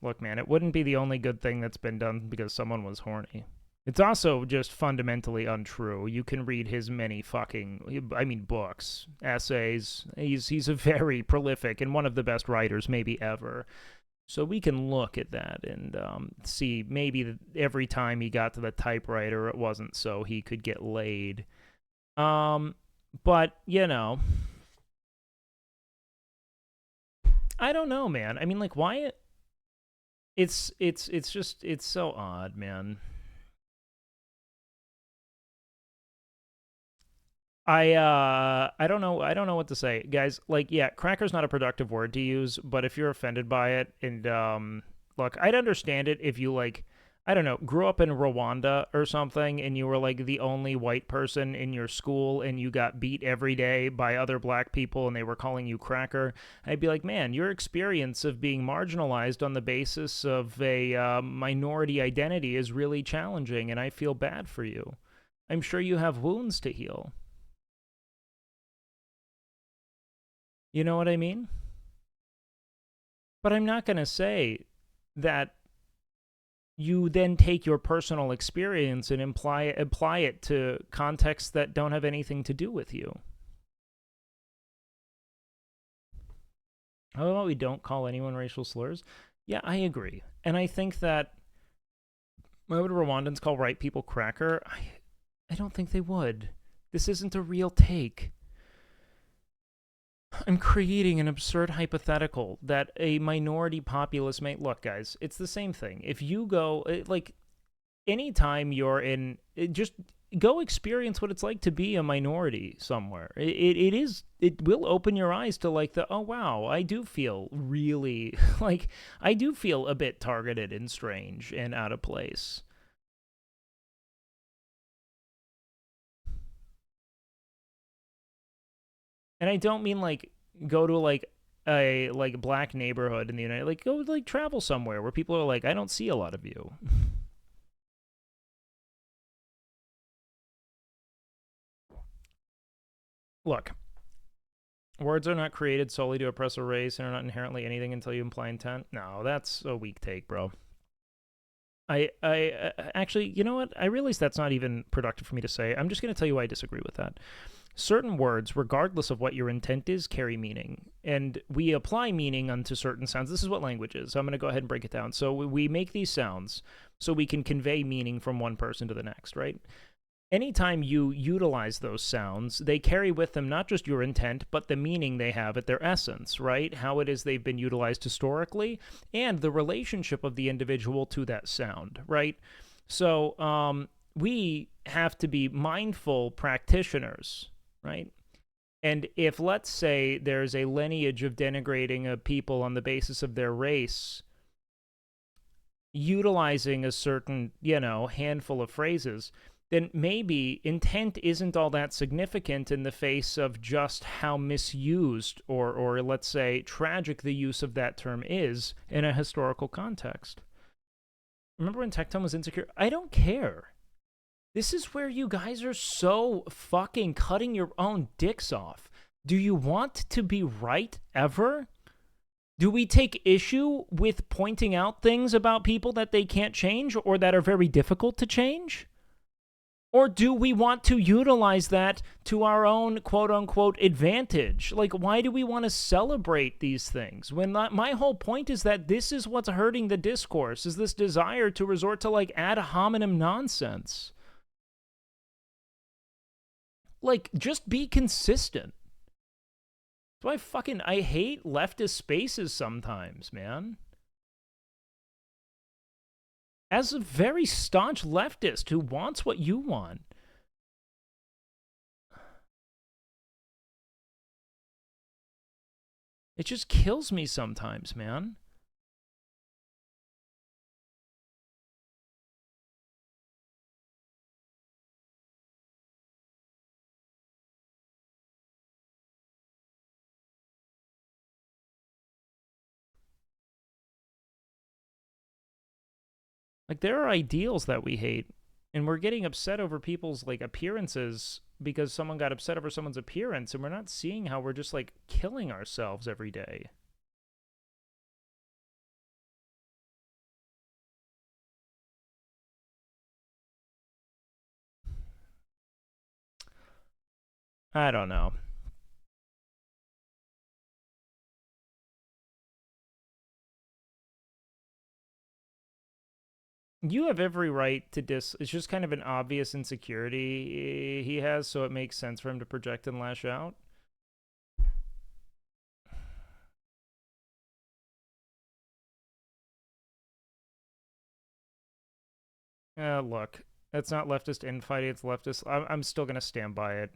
Look, man, it wouldn't be the only good thing that's been done because someone was horny. It's also just fundamentally untrue. You can read his many books, essays. He's a very prolific and one of the best writers maybe ever. So we can look at that and see maybe every time he got to the typewriter, it wasn't so he could get laid. But, you know, I don't know, man. I mean, like, why? It's just, it's so odd, man. I don't know, I don't know what to say, guys. Like, yeah, cracker's not a productive word to use, but if you're offended by it, and look, I'd understand it if you, like, I don't know, grew up in Rwanda or something, and you were like the only white person in your school, and you got beat every day by other black people, and they were calling you cracker. I'd be like, man, your experience of being marginalized on the basis of a minority identity is really challenging, and I feel bad for you. I'm sure you have wounds to heal. You know what I mean? But I'm not going to say that you then take your personal experience and apply it to contexts that don't have anything to do with you. How about we don't call anyone racial slurs? Yeah, I agree. And I think that, why would Rwandans call white people cracker? I don't think they would. This isn't a real take. I'm creating an absurd hypothetical that a minority populace may look, guys. It's the same thing. If you go, like, anytime you're in, just go experience what it's like to be a minority somewhere. It will open your eyes to, like, the, oh wow, I do feel really like, I do feel a bit targeted and strange and out of place. And I don't mean like go to like a like black neighborhood in the United, like go like travel somewhere where people are like, I don't see a lot of you. Look, words are not created solely to oppress a race and are not inherently anything until you imply intent. No, that's a weak take, bro. I actually, you know what? I realize that's not even productive for me to say. I'm just going to tell you why I disagree with that. Certain words, regardless of what your intent is, carry meaning. And we apply meaning unto certain sounds. This is what language is. So I'm going to go ahead and break it down. So we make these sounds so we can convey meaning from one person to the next, right? Anytime you utilize those sounds, they carry with them not just your intent, but the meaning they have at their essence, right? How it is they've been utilized historically, and the relationship of the individual to that sound, right? So we have to be mindful practitioners, right? And if, let's say, there's a lineage of denigrating a people on the basis of their race, utilizing a certain, handful of phrases, then maybe intent isn't all that significant in the face of just how misused or let's say tragic the use of that term is in a historical context. Remember when Tectone was insecure? I don't care. This is where you guys are so fucking cutting your own dicks off. Do you want to be right ever? Do we take issue with pointing out things about people that they can't change or that are very difficult to change? Or do we want to utilize that to our own quote unquote advantage? Like, why do we want to celebrate these things? When my whole point is that this is what's hurting the discourse, is this desire to resort to like ad hominem nonsense. Like, just be consistent. So I hate leftist spaces sometimes, man. As a very staunch leftist who wants what you want. It just kills me sometimes, man. Like, there are ideals that we hate, and we're getting upset over people's like appearances because someone got upset over someone's appearance, and we're not seeing how we're just like killing ourselves every day. I don't know. You have every right to It's just kind of an obvious insecurity he has, so it makes sense for him to project and lash out. Look, that's not leftist infighting, it's leftist. I'm still going to stand by it.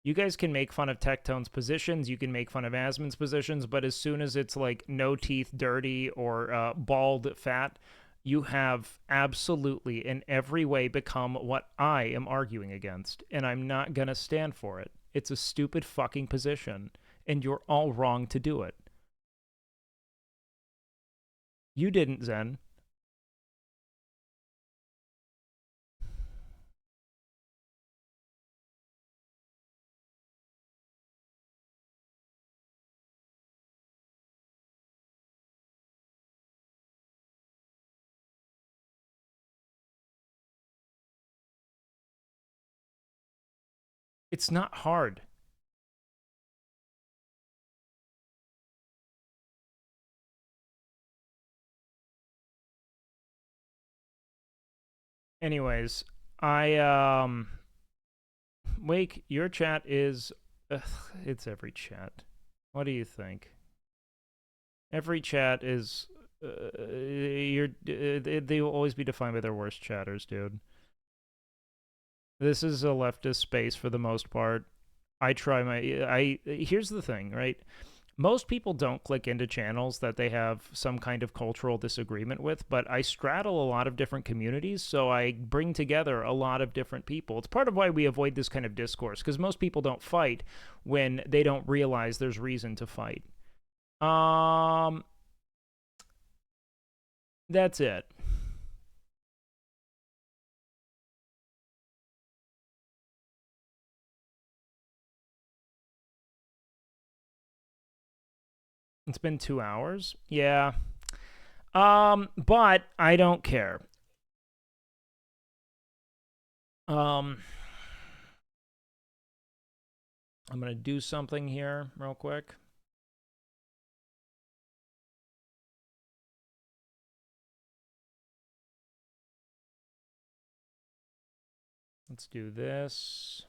You guys can make fun of Tectone's positions, you can make fun of Asmon's positions, but as soon as it's like no teeth, dirty, or bald, fat, you have absolutely in every way become what I am arguing against, and I'm not going to stand for it. It's a stupid fucking position, and you're all wrong to do it. You didn't, Zen. It's not hard. Anyways, Wake, your chat is it's every chat. What do you think? Every chat is they will always be defined by their worst chatters, dude. This is a leftist space for the most part. Here's the thing, right? Most people don't click into channels that they have some kind of cultural disagreement with, but I straddle a lot of different communities, so I bring together a lot of different people. It's part of why we avoid this kind of discourse, because most people don't fight when they don't realize there's reason to fight. That's it. It's been 2 hours. Yeah. But I don't care. I'm going to do something here real quick. Let's do this.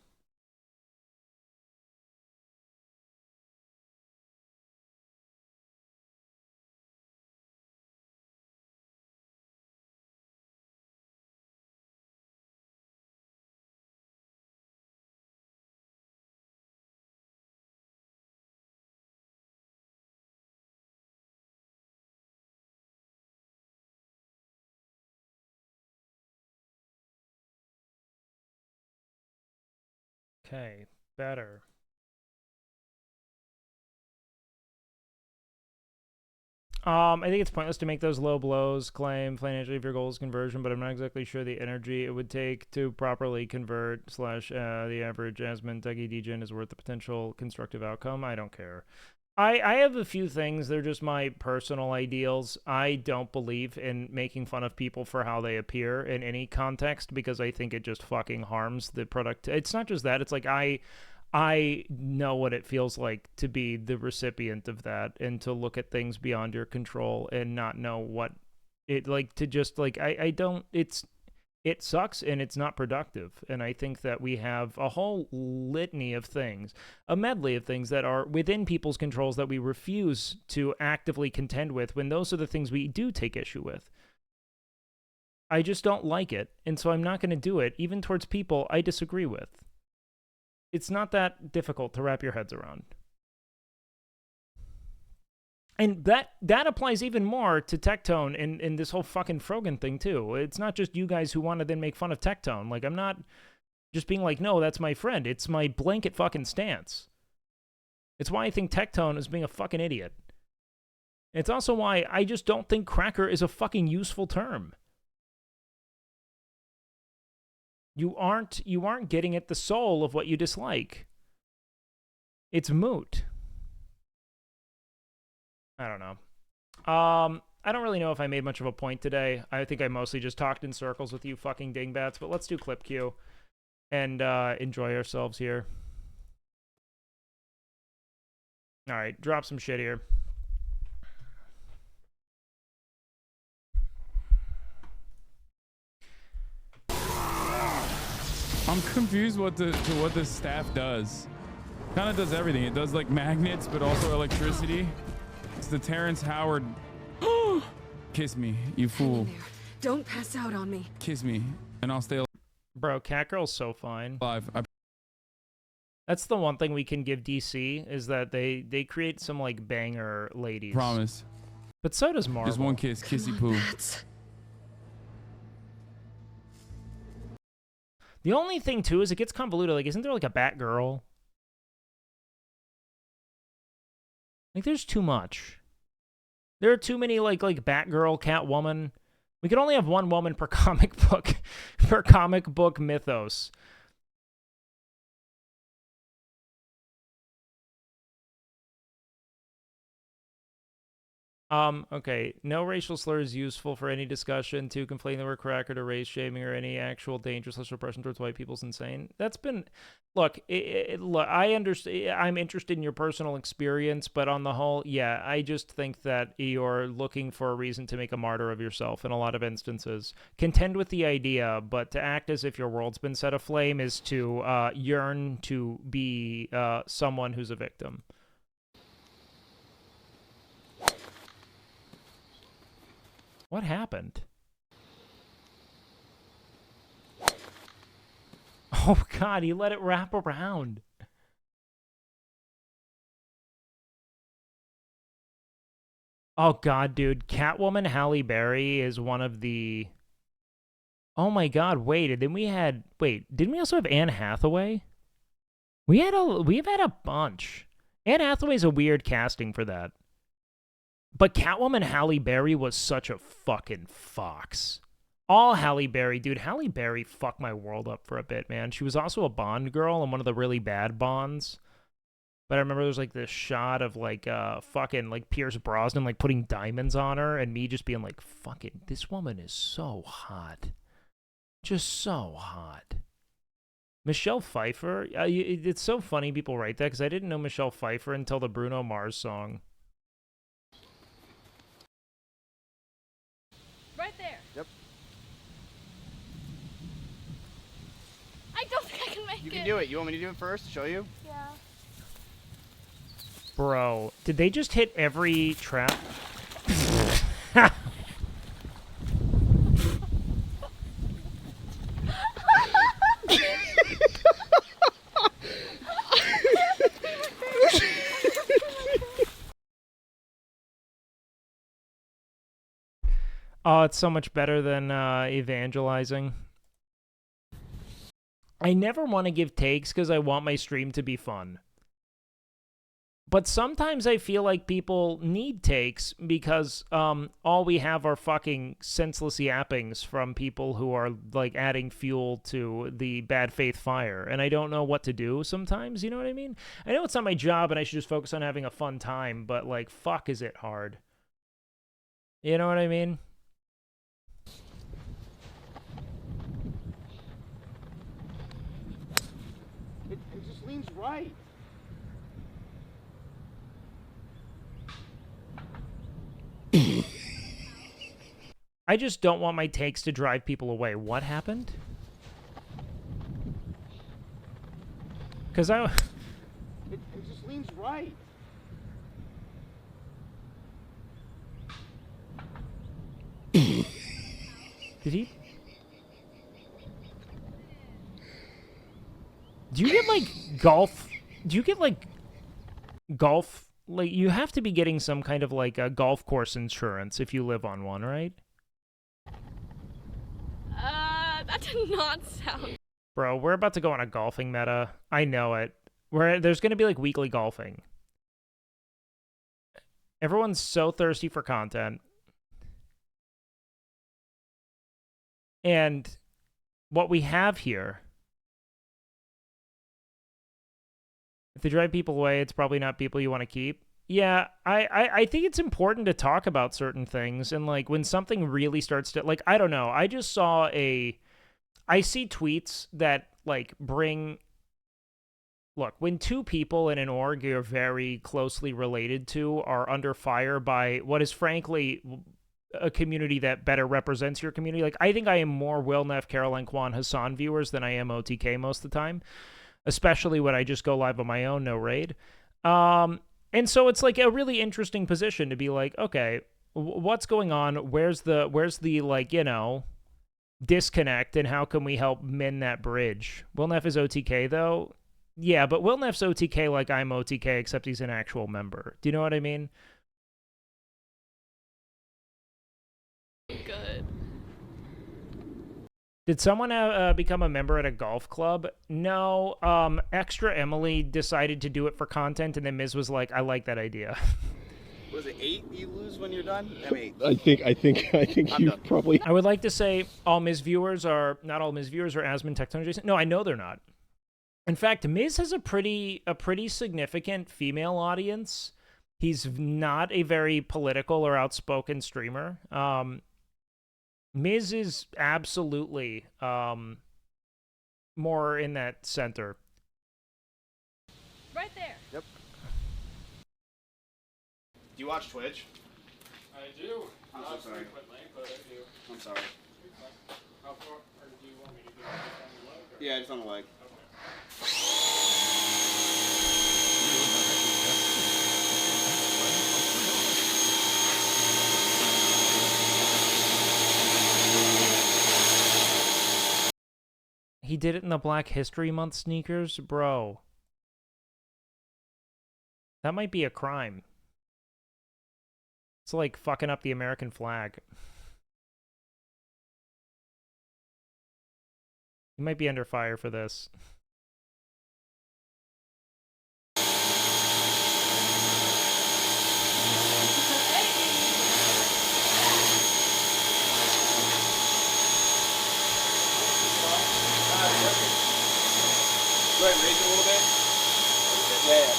Okay, better. I think it's pointless to make those low blows claim financially if your goal is conversion, but I'm not exactly sure the energy it would take to properly convert slash the average Asmon Dougie Degen is worth the potential constructive outcome. I don't care. I have a few things. They're just my personal ideals. I don't believe in making fun of people for how they appear in any context because I think it just fucking harms the product. It's not just that. It's like I know what it feels like to be the recipient of that and to look at things beyond your control and not know what it like to just like I don't it sucks and it's not productive. And I think that we have a whole litany of things, a medley of things that are within people's controls that we refuse to actively contend with when those are the things we do take issue with. I just don't like it, and so I'm not going to do it, even towards people I disagree with. It's not that difficult to wrap your heads around. And that applies even more to Tectone and this whole fucking Frogan thing too. It's not just you guys who want to then make fun of Tectone. Like I'm not just being like, no, that's my friend. It's my blanket fucking stance. It's why I think Tectone is being a fucking idiot. It's also why I just don't think cracker is a fucking useful term. You aren't getting at the soul of what you dislike. It's moot. I don't know. I don't really know if I made much of a point today. I think I mostly just talked in circles with you fucking dingbats, but let's do clip Q and enjoy ourselves here. All right, drop some shit here. I'm confused what what this staff does. Kind of does everything. It does like magnets, but also electricity. It's the Terrence Howard. Kiss me, you fool. Don't pass out on me. Kiss me, and I'll stay Bro, Catgirl's so fine. alive. That's the one thing we can give DC is that they create some like banger ladies. Promise. But so does Marvel. Just one kiss, kissy poo. The only thing too is it gets convoluted. Like, isn't there like a Batgirl? Like, there's too much. There are too many like Batgirl, Catwoman. We could only have one woman per comic book mythos. Okay. No racial slur is useful for any discussion. To complain that we're cracker to race shaming or any actual dangerous repression towards white people's insane. That's been, look, look, I understand. I'm interested in your personal experience, but on the whole, yeah, I just think that you're looking for a reason to make a martyr of yourself in a lot of instances. Contend with the idea, but to act as if your world's been set aflame is to yearn to be someone who's a victim. What happened? Oh god, he let it wrap around. Oh god, dude. Catwoman Halle Berry is one of the... Oh my god, wait, didn't we also have Anne Hathaway? We've had a bunch. Anne Hathaway's a weird casting for that. But Catwoman Halle Berry was such a fucking fox. All Halle Berry, dude. Halle Berry fucked my world up for a bit, man. She was also a Bond girl in one of the really bad Bonds. But I remember there was like this shot of like fucking like Pierce Brosnan like putting diamonds on her and me just being like, fucking, this woman is so hot. Just so hot. Michelle Pfeiffer. It's so funny people write that because I didn't know Michelle Pfeiffer until the Bruno Mars song. Right there. Yep. I don't think I can make it. You can do it. You want me to do it first? Show you? Yeah. Bro, did they just hit every trap? Oh, it's so much better than evangelizing. I never want to give takes because I want my stream to be fun. But sometimes I feel like people need takes because all we have are fucking senseless yappings from people who are like adding fuel to the bad faith fire. And I don't know what to do sometimes, you know what I mean? I know it's not my job and I should just focus on having a fun time, but like, fuck, is it hard? You know what I mean? It just leans right. I just don't want my takes to drive people away. What happened? Because It just leans right. Did he? Do you get like golf? Do you get like golf? Like you have to be getting some kind of like a golf course insurance if you live on one, right? That did not sound. Bro, we're about to go on a golfing meta. I know it. There's going to be like weekly golfing. Everyone's so thirsty for content. And what we have here, if they drive people away, it's probably not people you want to keep. Yeah, I think it's important to talk about certain things. And, like, when something really starts to... Like, I don't know. I just saw I see tweets that, like, bring... Look, when two people in an org you're very closely related to are under fire by what is, frankly, a community that better represents your community. Like, I think I am more Will Neff, Caroline Kwan, Hassan viewers than I am OTK most of the time, especially when I just go live on my own, no raid. And so it's like a really interesting position to be like, okay, what's going on? Where's the like, you know, disconnect, and how can we help mend that bridge? Will Neff is OTK though. Yeah, but Will Neff's OTK like I'm OTK, except he's an actual member. Do you know what I mean? Good. Did someone become a member at a golf club? No. Extra Emily decided to do it for content, and then Miz was like, I like that idea. Was it 8 you lose when you're done? I mean, I think you done. probably. I would like to say all Miz viewers are, not all Miz viewers are Asmon, Tectone, Jason. No, I know they're not. In fact, Miz has a pretty significant female audience. He's not a very political or outspoken streamer. Miz is absolutely more in that center. Right there. Yep. Do you watch Twitch? I do. I'm so sorry. But I do. I'm sorry. How far, or do you want me to do it on the leg? Yeah, just on the leg. He did it in the Black History Month sneakers? Bro. That might be a crime. It's like fucking up the American flag. You might be under fire for this. Go ahead, raise it a little bit. Yeah.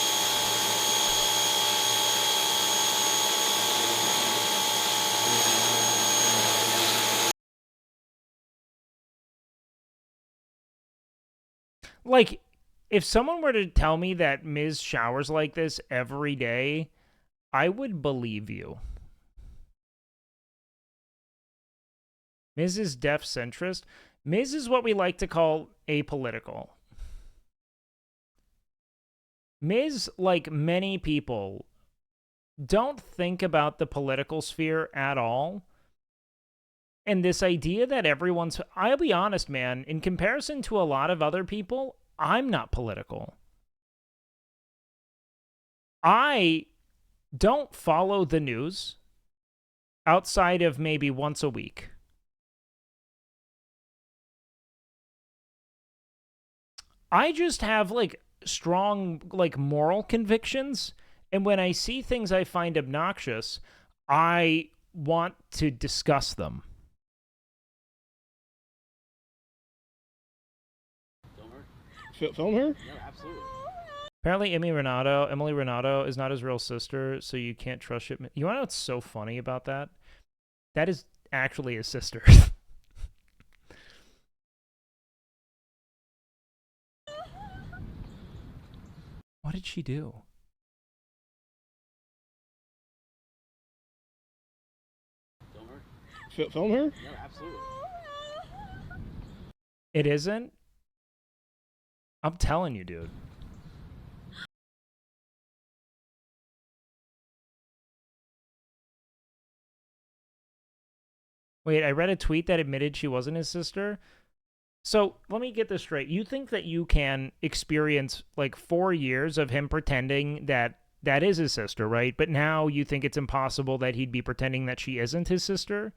Like, if someone were to tell me that Miz showers like this every day, I would believe you. Miz is deaf centrist. Miz is what we like to call apolitical. Miz, like many people, don't think about the political sphere at all. And this idea that everyone's... I'll be honest, man. In comparison to a lot of other people, I'm not political. I don't follow the news outside of maybe once a week. I just have, like, strong, like, moral convictions. And when I see things I find obnoxious, I want to discuss them. Film her? Yeah, absolutely. Apparently, Emily Renato is not his real sister, so you can't trust shit. You want to know what's so funny about that? That is actually his sister. What did she do? Film her? Yeah, absolutely. It isn't? I'm telling you, dude. Wait, I read a tweet that admitted she wasn't his sister. So let me get this straight. You think that you can experience like 4 years of him pretending that that is his sister, right? But now you think it's impossible that he'd be pretending that she isn't his sister?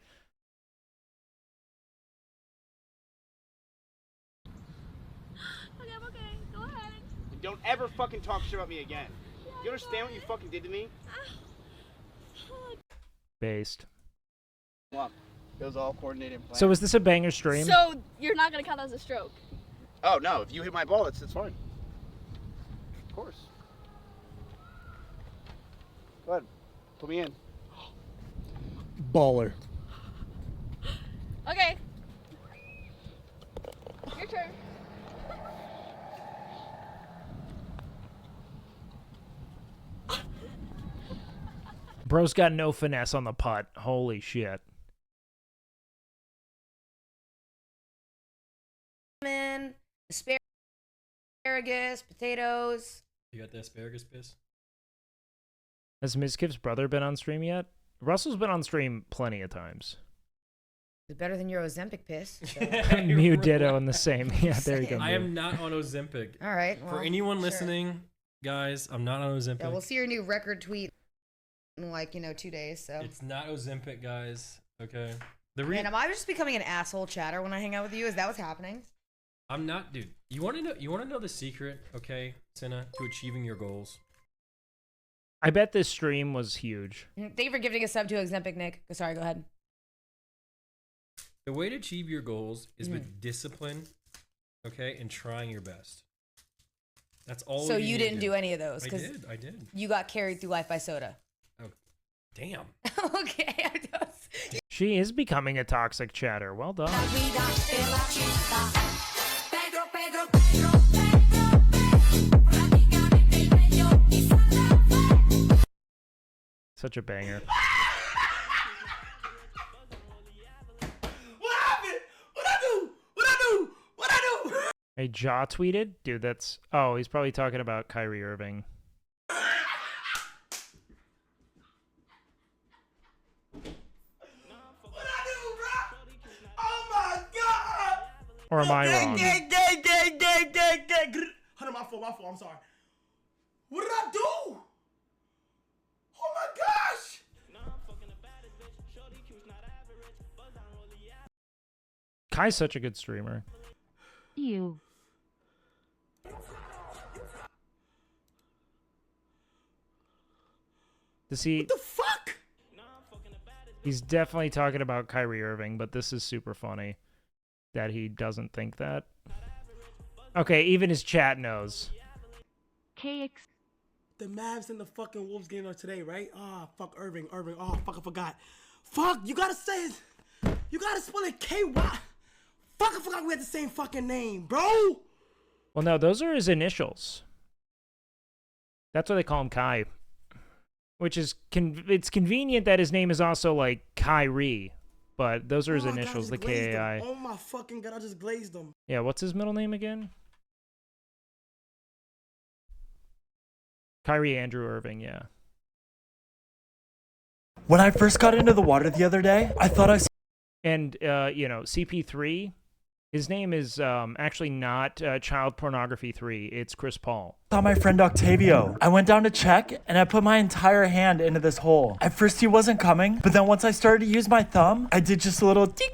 Okay, I'm okay. Go ahead. Don't ever fucking talk shit about me again. You understand what you fucking did to me? Based. Come on. It was all coordinated and planned. So is this a banger stream? So you're not gonna count that as a stroke? Oh, no. If you hit my ball, it's fine. Of course. Go ahead. Put me in. Baller. Okay. Your turn. Bro's got no finesse on the putt. Holy shit. Asparagus, potatoes. You got the asparagus piss? Has Mizkif's brother been on stream yet? Russell's been on stream plenty of times. It's better than your Ozempic piss. So. Mew Ditto in the same. Yeah, there you go. I am not on Ozempic. All right. Well, For anyone sure. listening, guys, I'm not on Ozempic. Yeah, we'll see your new record tweet in like 2 days. So. It's not Ozempic, guys. Okay. Man, am I just becoming an asshole chatter when I hang out with you? Is that what's happening? I'm not, dude. You want to know? You want to know the secret, okay, Senna, to achieving your goals? I bet this stream was huge. Thank you for gifting a sub to Ozempic, Nick. Sorry, go ahead. The way to achieve your goals is with discipline, okay, and trying your best. That's all. So you didn't do any of those? I did. You got carried through life by soda. Oh, damn. Okay. She is becoming a toxic chatter. Well done. Such a banger. What happened? What I do? What I do? What I do? Hey, Jaw tweeted? Dude, that's... Oh, he's probably talking about Kyrie Irving. Or am I wrong? Gang. Hunter, my fault, I'm sorry. What did I do? Oh my gosh! Kai's such a good streamer. You. Does he... What the fuck? He's definitely talking about Kyrie Irving, but this is super funny that he doesn't think that. Okay, even his chat knows. KX. The Mavs and the fucking Wolves game on today, right? Ah, fuck Irving. Oh, fuck, I forgot. Fuck, you gotta say it. You gotta spell it KY. Fuck, I forgot we had the same fucking name, bro. Well, no, those are his initials. That's why they call him Kai. Which is, it's convenient that his name is also like Kyrie. But those are his initials, the KAI. Oh my fucking god, I just glazed them. Yeah, what's his middle name again? Kyrie Andrew Irving, yeah. When I first got into the water the other day, I thought I saw... And, CP3, his name is actually not Child Pornography 3. It's Chris Paul. my friend Octavio. I went down to check, and I put my entire hand into this hole. At first, he wasn't coming, but then once I started to use my thumb, I did just a little tiku,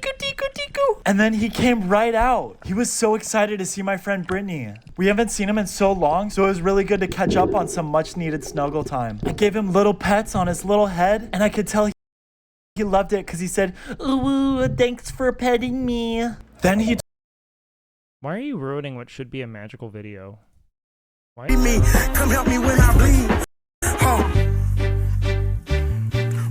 and then he came right out. He was so excited to see my friend Brittany. We haven't seen him in so long, so it was really good to catch up on some much-needed snuggle time. I gave him little pets on his little head, and I could tell he loved it because he said, "Ooh, thanks for petting me." Then he... Why are you ruining what should be a magical video? Why? Me, come help me when I bleed.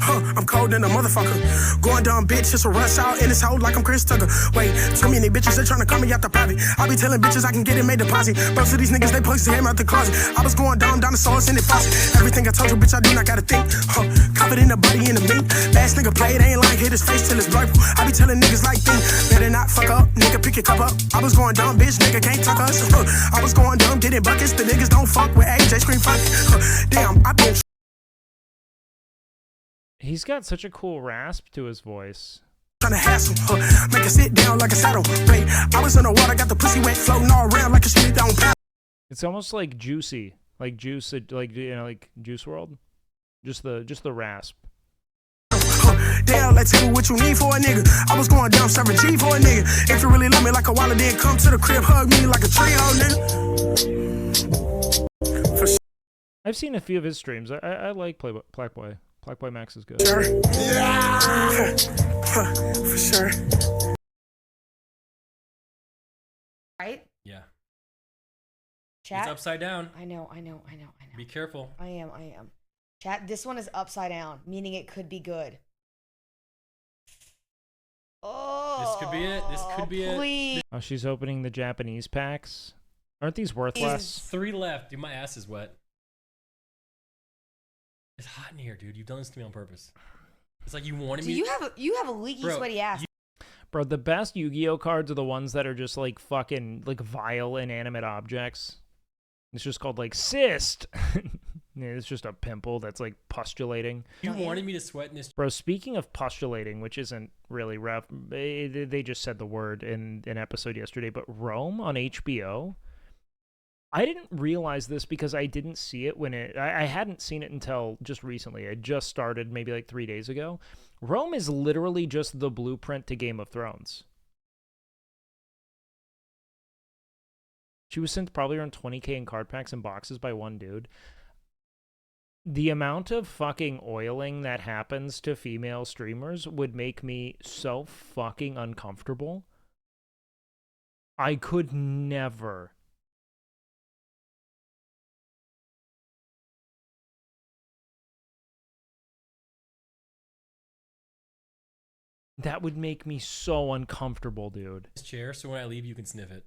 I'm cold than a motherfucker. Going down, bitch, it's a rush out in this hole like I'm Chris Tucker. Wait, too many bitches, they tryna call me out the private. I be telling bitches I can get it made deposit. Most of these niggas, they pussy him out the closet. I was going down the sauce in the faucet. Everything I told you, bitch, I do not gotta think. Covered in the body and the meat. Last nigga played, ain't lying, hit his face till it's blurry. I be telling niggas like this. Better not fuck up, nigga, pick your cup up. I was going down, bitch, nigga, can't tuck us. I was going down, getting buckets. The niggas don't fuck with AJ, scream fuck. Damn, I been... He's got such a cool rasp to his voice. Tryna hassle, make her sit down like a saddle. Wait, I was in the water, got the pussy wet, floating all around like a shit down paddle. It's almost like Juicy, like Juice, like like Juice World, just the rasp. Damn, let's tell you what you need for a nigga. I was going down 7G for a nigga. If you really love me like a wallet, then come to the crib, hug me like a tree, nigga. For sure. I've seen a few of his streams. I like Blackboy. Blackboy Max is good. Yeah. For sure. Right? Yeah. Chat? It's upside down. I know. Be careful. I am. Chat, this one is upside down, meaning it could be good. Oh, This could be it. This could be please. it. Oh, she's opening the Japanese packs. Aren't these worthless? 3 left. Dude, my ass is wet. It's hot in here, dude. You've done this to me on purpose. It's like you wanted Do me. you have a leaky, Bro, sweaty ass? Bro, the best Yu-Gi-Oh cards are the ones that are just like fucking like vile inanimate objects. It's just called like cyst. Yeah, it's just a pimple that's like pustulating. You wanted me to sweat in this. Bro, speaking of pustulating, which isn't really rough, they just said the word in an episode yesterday, but Rome on HBO, I didn't realize this because I didn't see it when I hadn't seen it until just recently. I just started maybe like 3 days ago. Rome is literally just the blueprint to Game of Thrones. She was sent probably around 20K in card packs and boxes by one dude. The amount of fucking oiling that happens to female streamers would make me so fucking uncomfortable. I could never. That would make me so uncomfortable, dude. This chair, so when I leave, you can sniff it.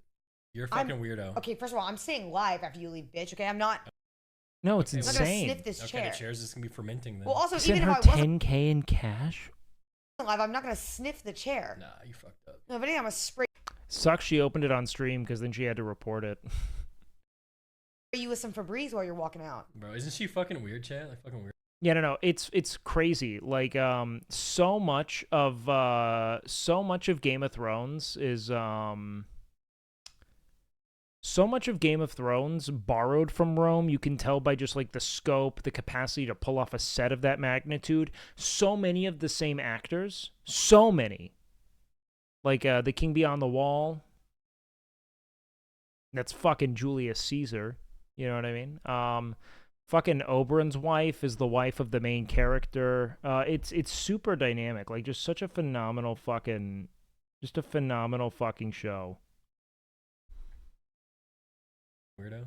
You're a fucking weirdo. Okay, first of all, I'm staying live after you leave, bitch. Okay, I'm not. No, it's I'm not insane. gonna sniff this Okay, chair. the chair's just gonna be fermenting then. Well, also, Send even her if I wasn't 10K in cash? live, I'm not gonna sniff the chair. Nah, you fucked up. No, if anything, I'm gonna spray Sucks she opened it on stream because then she had to report it. you with some Febreze while you're walking out. Bro, isn't she fucking weird, chat? Like fucking weird. Yeah, no, it's crazy. Like so much of Game of Thrones is so much of Game of Thrones borrowed from Rome. You can tell by just like the scope, the capacity to pull off a set of that magnitude. So many of the same actors, so many. Like the King Beyond the Wall. That's fucking Julius Caesar. You know what I mean? Fucking Oberyn's wife is the wife of the main character. It's super dynamic. Like, just such a phenomenal fucking... Just a phenomenal fucking show. Weirdo.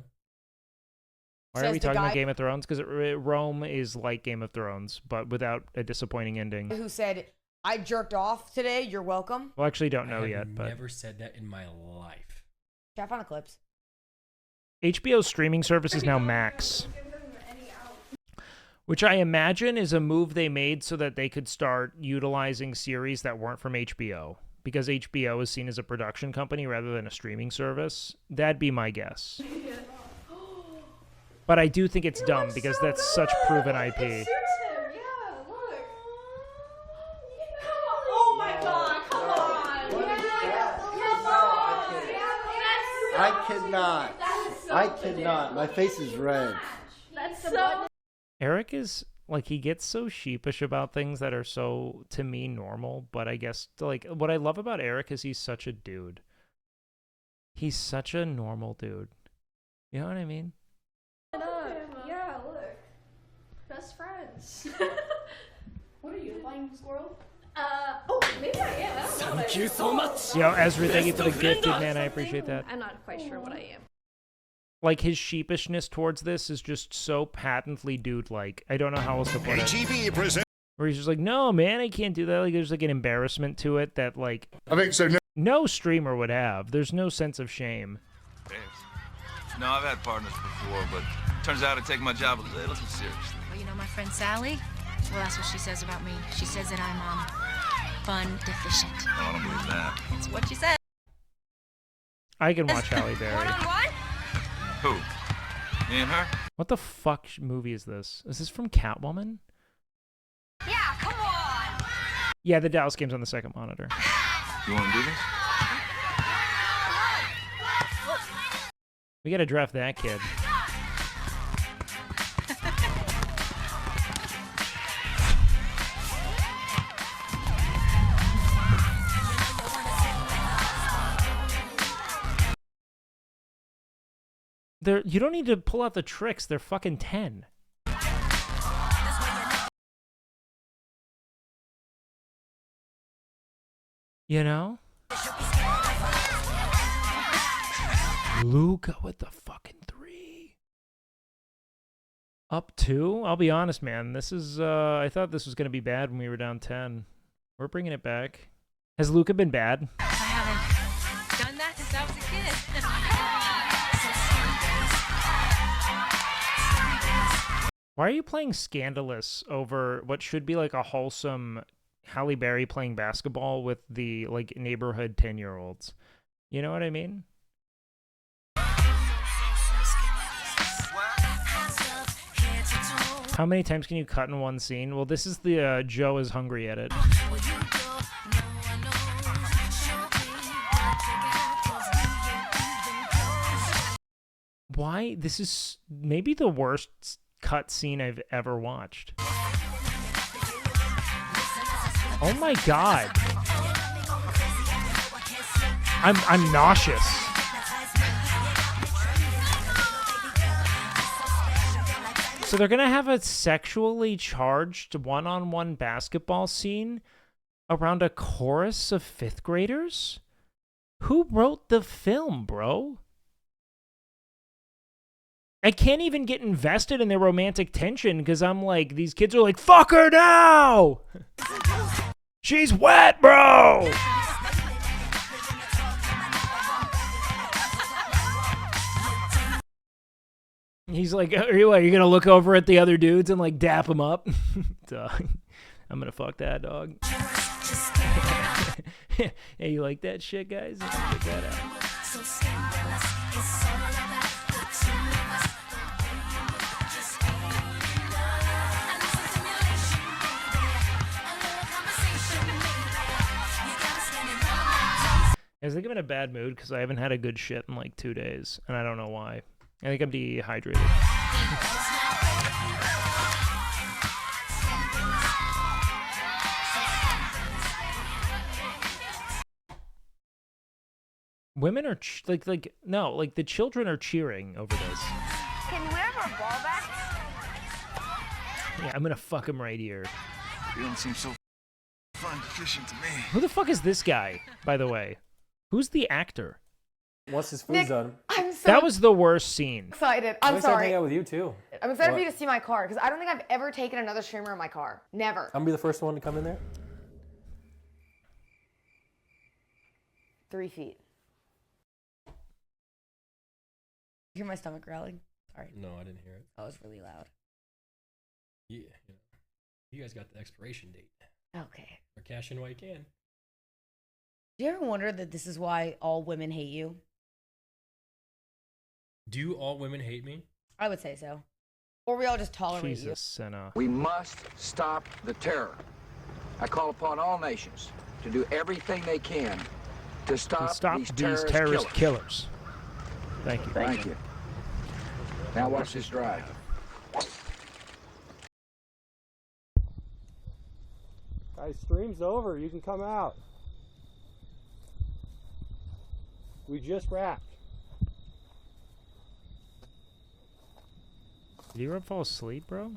Why are we talking about Game of Thrones? Because Rome is like Game of Thrones, but without a disappointing ending. Who said, I jerked off today, you're welcome? Well, actually, don't know I yet, have but... never said that in my life. Chat on the clips. HBO's streaming service is now Max. Which I imagine is a move they made so that they could start utilizing series that weren't from HBO. Because HBO is seen as a production company rather than a streaming service. That'd be my guess. But I do think it's dumb because that's such proven IP. Oh my god, come on! I cannot. I cannot. My face is red. That's so... Eric is, like, he gets so sheepish about things that are so, to me, normal. But I guess, like, what I love about Eric is he's such a dude. He's such a normal dude. You know what I mean? Yeah, look. Best friends. What are you, a flying squirrel? Oh, maybe I am. I don't know. Thank you so much. Yo, Ezra, thank you for the gifted, man. I appreciate that. I'm not quite sure what I am. Like, his sheepishness towards this is just so patently dude-like. I don't know how else to put it. Where he's just like, no, man, I can't do that. Like, there's like an embarrassment to it that, like, I think so. no streamer would have. There's no sense of shame. No, I've had partners before, but turns out I take my job a little too seriously. Well, you know my friend Sally? Well, that's what she says about me. She says that I'm, fun deficient. No, I don't believe that. That's what she said. I can watch Halle Berry. One-on-one? Who? Me and her? What the fuck movie is this? Is this from Catwoman? Yeah, come on! Yeah, the Dallas game's on the second monitor. You want to do this? We gotta draft that kid. You don't need to pull out the tricks. They're fucking 10. You know? Luca with the fucking 3. Up 2? I'll be honest, man. This is, I thought this was going to be bad when we were down 10. We're bringing it back. Has Luca been bad? I haven't done that since I was a kid. Why are you playing Scandalous over what should be like a wholesome Halle Berry playing basketball with the like neighborhood 10-year-olds? You know what I mean? How many times can you cut in one scene? Well, this is the Joe is hungry edit. Why? This is maybe the worst cut scene I've ever watched. Oh my god. I'm nauseous. So they're gonna have a sexually charged one-on-one basketball scene around a chorus of 5th graders? Who wrote the film, bro? I can't even get invested in their romantic tension because I'm like, these kids are like, fuck her now! She's wet, bro! He's like, are you gonna look over at the other dudes and like dap them up? Dog. I'm gonna fuck that dog. Hey, you like that shit, guys? Check that out. I think I'm in a bad mood because I haven't had a good shit in like 2 days, and I don't know why. I think I'm dehydrated. Women are no, like the children are cheering over this. Can we have our ball back? Yeah, I'm gonna fuck him right here. You don't seem so fun fishing to me. Who the fuck is this guy, by the way? Who's the actor? Once his food's done. I'm so That was the worst scene. excited. I'm sorry. hang out with you too. I'm excited for What? you to see my car because I don't think I've ever taken another streamer in my car. Never. I'm gonna be the first one to come in there. 3 feet. You hear my stomach growling? Sorry. No, I didn't hear it. That was really loud. Yeah, you guys got the expiration date. Okay. Or cash in while you can. Do you ever wonder that this is why all women hate you? Do all women hate me? I would say so. Or we all just tolerate Jesus, Senna. We must stop the terror. I call upon all nations to do everything they can to stop these terrorist killers. Thank you. Thank you. Now watch this drive. Guys, stream's over. You can come out. We just wrapped. Did you ever fall asleep, bro?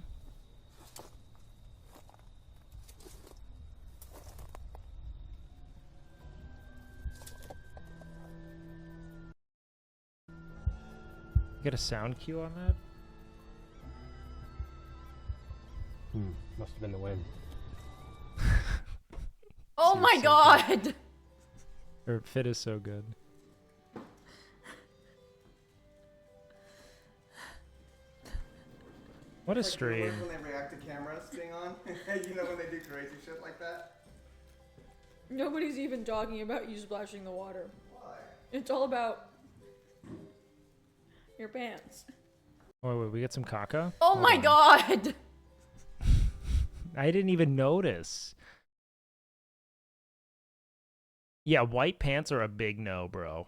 You got a sound cue on that? Must have been the wind. Oh my god! Her fit is so good. What a stream. When they react to cameras being on, you know when they do crazy shit like that. Nobody's even talking about you splashing the water. Why? It's all about your pants. Wait, we get some caca? Oh my god! I didn't even notice. Yeah, white pants are a big no, bro.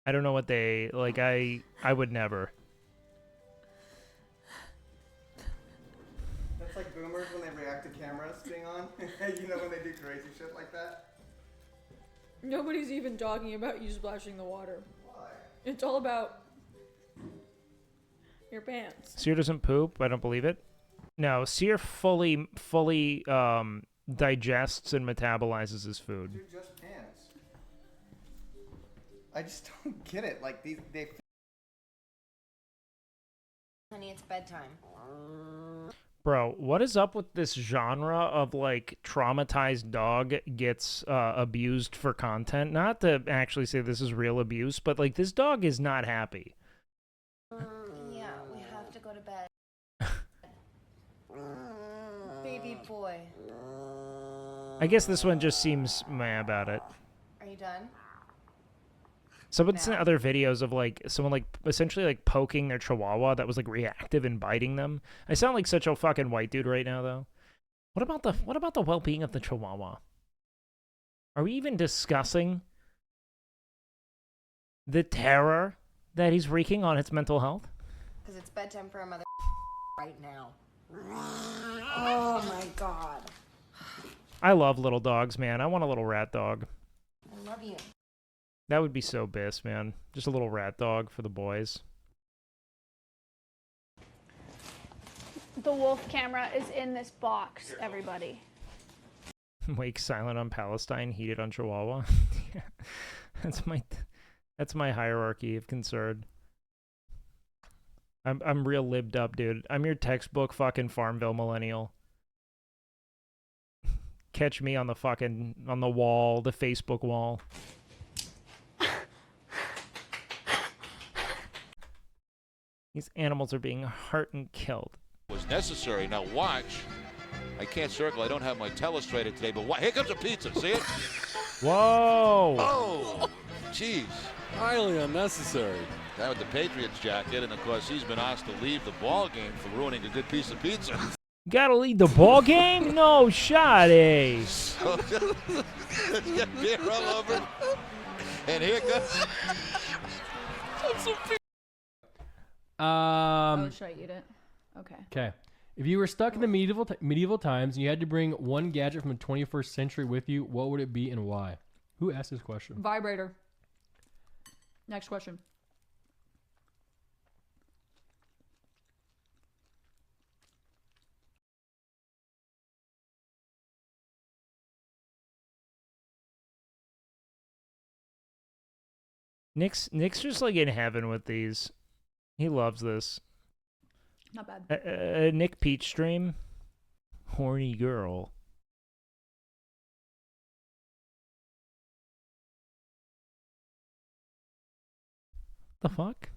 I don't know what they like. I would never. That's like boomers when they react to cameras being on. You know when they do crazy shit like that. Nobody's even talking about you splashing the water. Why? It's all about your pants. Seer doesn't poop. I don't believe it. No, Seer fully digests and metabolizes his food. Dude, just pants. I just don't get it. Like they. Honey, it's bedtime. Bro, what is up with this genre of like traumatized dog gets abused for content? Not to actually say this is real abuse, but like this dog is not happy. Yeah, we have to go to bed. Baby boy. I guess this one just seems meh about it. Are you done? Someone's seen other videos of like someone like essentially like poking their chihuahua that was like reactive and biting them. I sound like such a fucking white dude right now though. What about the well-being of the chihuahua? Are we even discussing the terror that he's wreaking on its mental health? Because it's bedtime for a mother right now. Oh my god. I love little dogs, man. I want a little rat dog. I love you. That would be so bis, man. Just a little rat dog for the boys. The wolf camera is in this box, everybody. Wake silent on Palestine, heated on Chihuahua. Yeah. That's my hierarchy of concern. I'm real libbed up, dude. I'm your textbook fucking Farmville millennial. Catch me on the wall, the Facebook wall. These animals are being hurt and killed. Was necessary. Now watch. I can't circle. I don't have my telestrator today, but here comes a pizza. See it? Whoa! Oh, jeez. Highly unnecessary. That with the Patriots jacket, and of course he's been asked to leave the ball game for ruining a good piece of pizza. Gotta lead the ball game? No shot, eh? So, let's get beer all over. And here goes. Oh, should I eat it? Okay. Okay. If you were stuck in the medieval times and you had to bring one gadget from the 21st century with you, what would it be and why? Who asked this question? Vibrator. Next question. Nick's just like in heaven with these. He loves this. Not bad. Nick Peach stream. Horny girl. The fuck?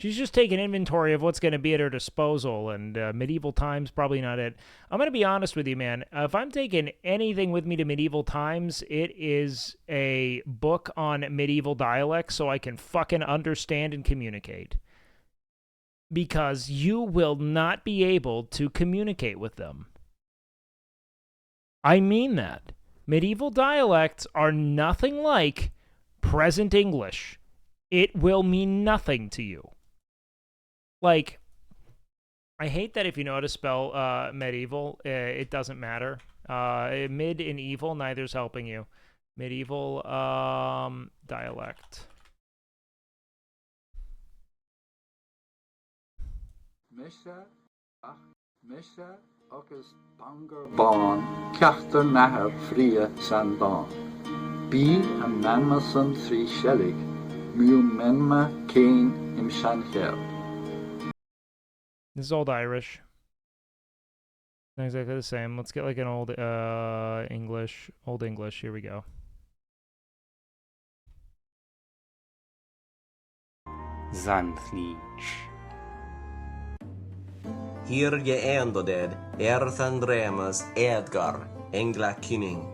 She's just taking inventory of what's going to be at her disposal, and medieval times, probably not it. I'm going to be honest with you, man. If I'm taking anything with me to medieval times, it is a book on medieval dialects so I can fucking understand and communicate. Because you will not be able to communicate with them. I mean that. Medieval dialects are nothing like present English. It will mean nothing to you. Like, I hate that if you know how to spell medieval, it doesn't matter. Mid and evil, neither's helping you. Medieval dialect. Bon, ceachtar natha fria san bon. Bí an nanma san trí shellig, miu menma cain im san hel. This is old Irish. Not exactly the same. Let's get like an old English. Old English. Here we go. Zantlich. Hier geändoded Erthandremas Edgar Engla Kynning.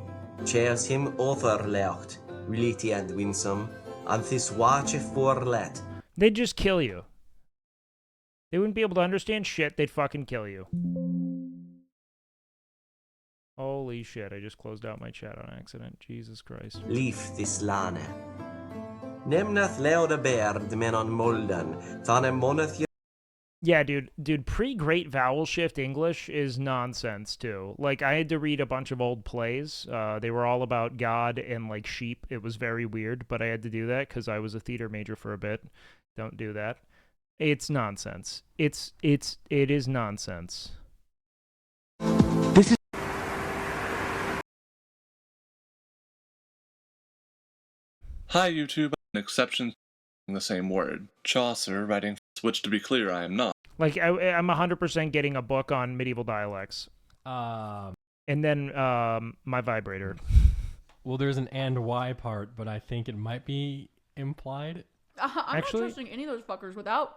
Chairs him overlecht, Willity and winsome, and this watch for let. They'd just kill you. They wouldn't be able to understand shit. They'd fucking kill you. Holy shit, I just closed out my chat on accident. Jesus Christ. Leaf this lane. Nemnath leuda baird men on molden, thane moneth. Yeah, dude, pre-Great Vowel Shift English is nonsense, too. Like, I had to read a bunch of old plays. They were all about God and, like, sheep. It was very weird, but I had to do that because I was a theater major for a bit. Don't do that. It's nonsense. It is nonsense. This is... Hi, YouTube. An exception in the same word. Chaucer writing, which, to be clear, I am not. Like, I'm 100% getting a book on medieval dialects. And then my vibrator. Well, there's an and why part, but I think it might be implied. I'm not trusting any of those fuckers without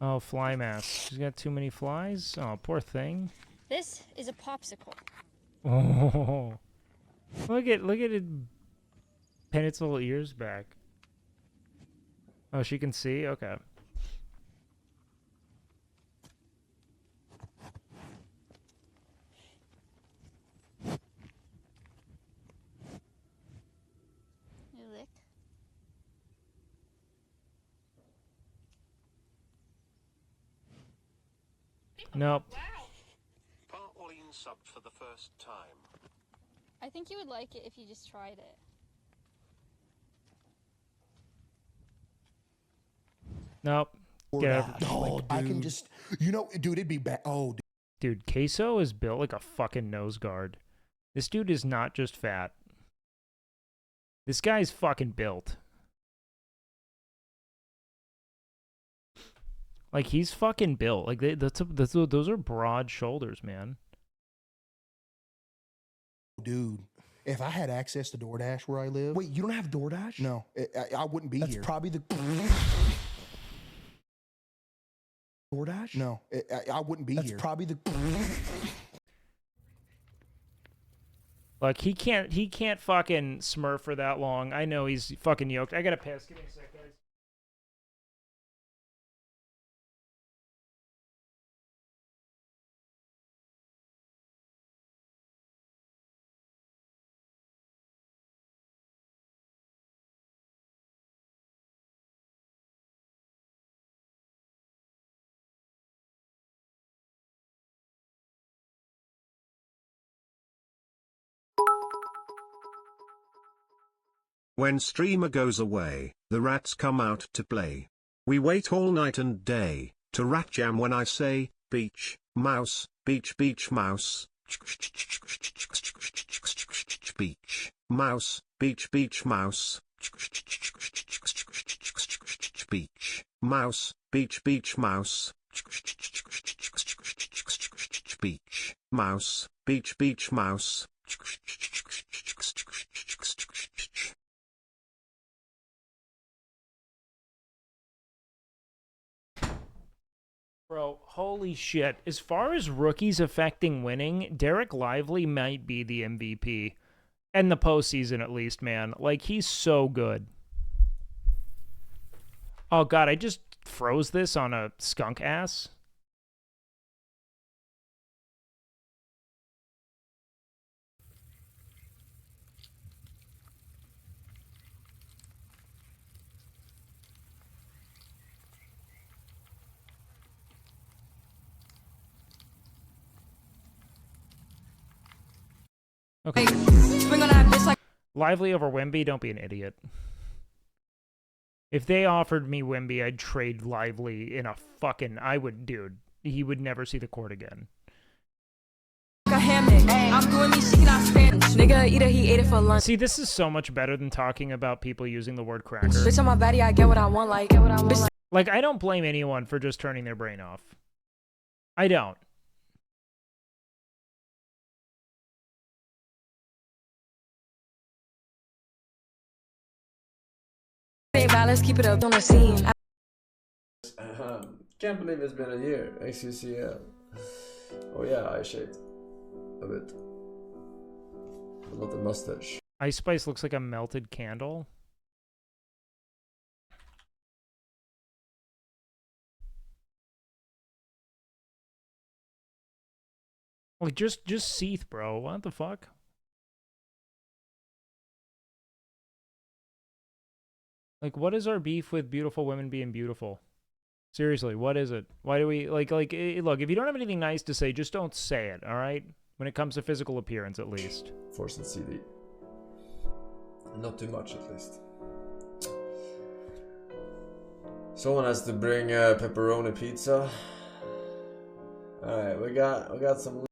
Oh, fly mask. She's got too many flies. Oh, poor thing. This is a popsicle. Oh, look at it. Pin its little ears back. Oh, she can see. Okay. You lick. Nope. Pauline subbed for the first time. I think you would like it if you just tried it. Nope. Get out. Oh, I can just, you know, dude, it'd be bad. Oh, dude, Queso is built like a fucking nose guard. This dude is not just fat. This guy's fucking built. Like, he's fucking built. Like, those are broad shoulders, man. dude. If I had access to DoorDash where I live. Wait, you don't have DoorDash? No, I wouldn't be That's here. probably the. DoorDash? No, I wouldn't be That's here. probably the. Like, he can't fucking smurf for that long. I know he's fucking yoked. I gotta piss. Give me a sec, guys. When streamer goes away, the rats come out to play. We wait all night and day, to rat jam when I say, beach, mouse, beach, beach, mouse. Beach, mouse, beach, beach, mouse. Beach, mouse, beach, beach, mouse. Beach, mouse, beach, beach, mouse. Bro, holy shit. As far as rookies affecting winning, Derek Lively might be the MVP. In the postseason, at least, man. Like, he's so good. Oh, God, I just froze this on a skunk ass. Okay. Lively over Wemby, don't be an idiot. If they offered me Wemby, I'd trade Lively in a fucking... I would, dude. He would never see the court again. See, this is so much better than talking about people using the word cracker. Bitch, on my body, I get what I want, like, get what I want. Like, I don't blame anyone for just turning their brain off. I don't. Let's keep it up on the scene. Can't believe it's been a year. XUCL. Oh yeah, I shaved a bit. Not a mustache. Ice Spice looks like a melted candle. Like, just Seath, bro. What the fuck? Like, what is our beef with beautiful women being beautiful? Seriously, what is it? Why do we, look, if you don't have anything nice to say, just don't say it, all right? When it comes to physical appearance, at least. Force and CD. Not too much, at least. Someone has to bring pepperoni pizza. Alright, we got some...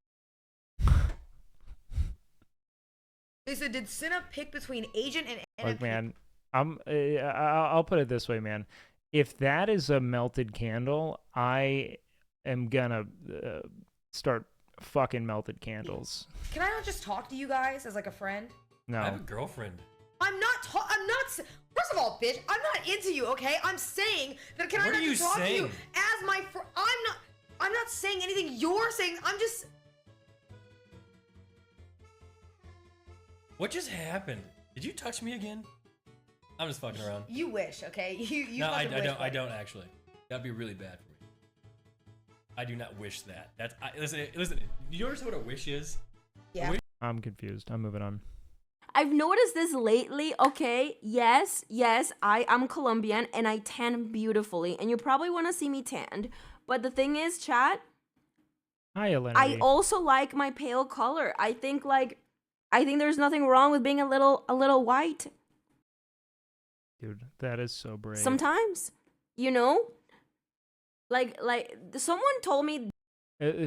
So did Cinna pick between agent and NFP? Like, man... I'll put it this way, man. If that is a melted candle, I am gonna start fucking melted candles. Can I not just talk to you guys as like a friend? No. I have a girlfriend. I'm not. First of all, bitch, I'm not into you, okay? I'm saying that can I What not are you just talk to you saying? as my friend? I'm not saying anything you're saying. I'm just. What just happened? Did you touch me again? I'm just fucking around. You wish, okay? You No, I fucking wish, don't. I buddy. don't actually. That'd be really bad for me. I do not wish that. Listen. Do you understand what a wish is? Yeah. I'm confused. I'm moving on. I've noticed this lately, okay? Yes, I am Colombian and I tan beautifully. And you probably want to see me tanned. But the thing is, chat, Hi, Elena. I also like my pale color. I think there's nothing wrong with being a little white. Dude, that is so brave. Sometimes, you know? Like someone told me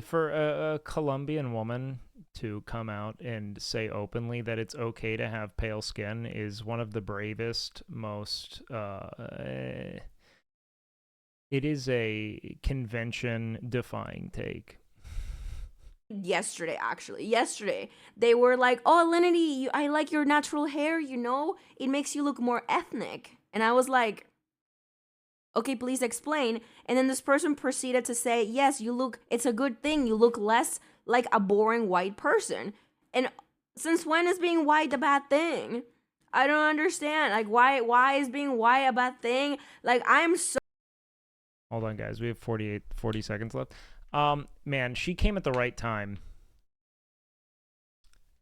For a Colombian woman to come out and say openly that it's okay to have pale skin is one of the bravest, most it is a convention-defying take. yesterday they were like, "Oh, Lenity, I like your natural hair, you know? It makes you look more ethnic." And I was like, "Okay, please explain." And then this person proceeded to say, "Yes, it's a good thing. You look less like a boring white person." And since when is being white a bad thing? I don't understand. Like, why is being white a bad thing? Like, I'm so... Hold on, guys. We have 40 seconds left. Man, she came at the right time.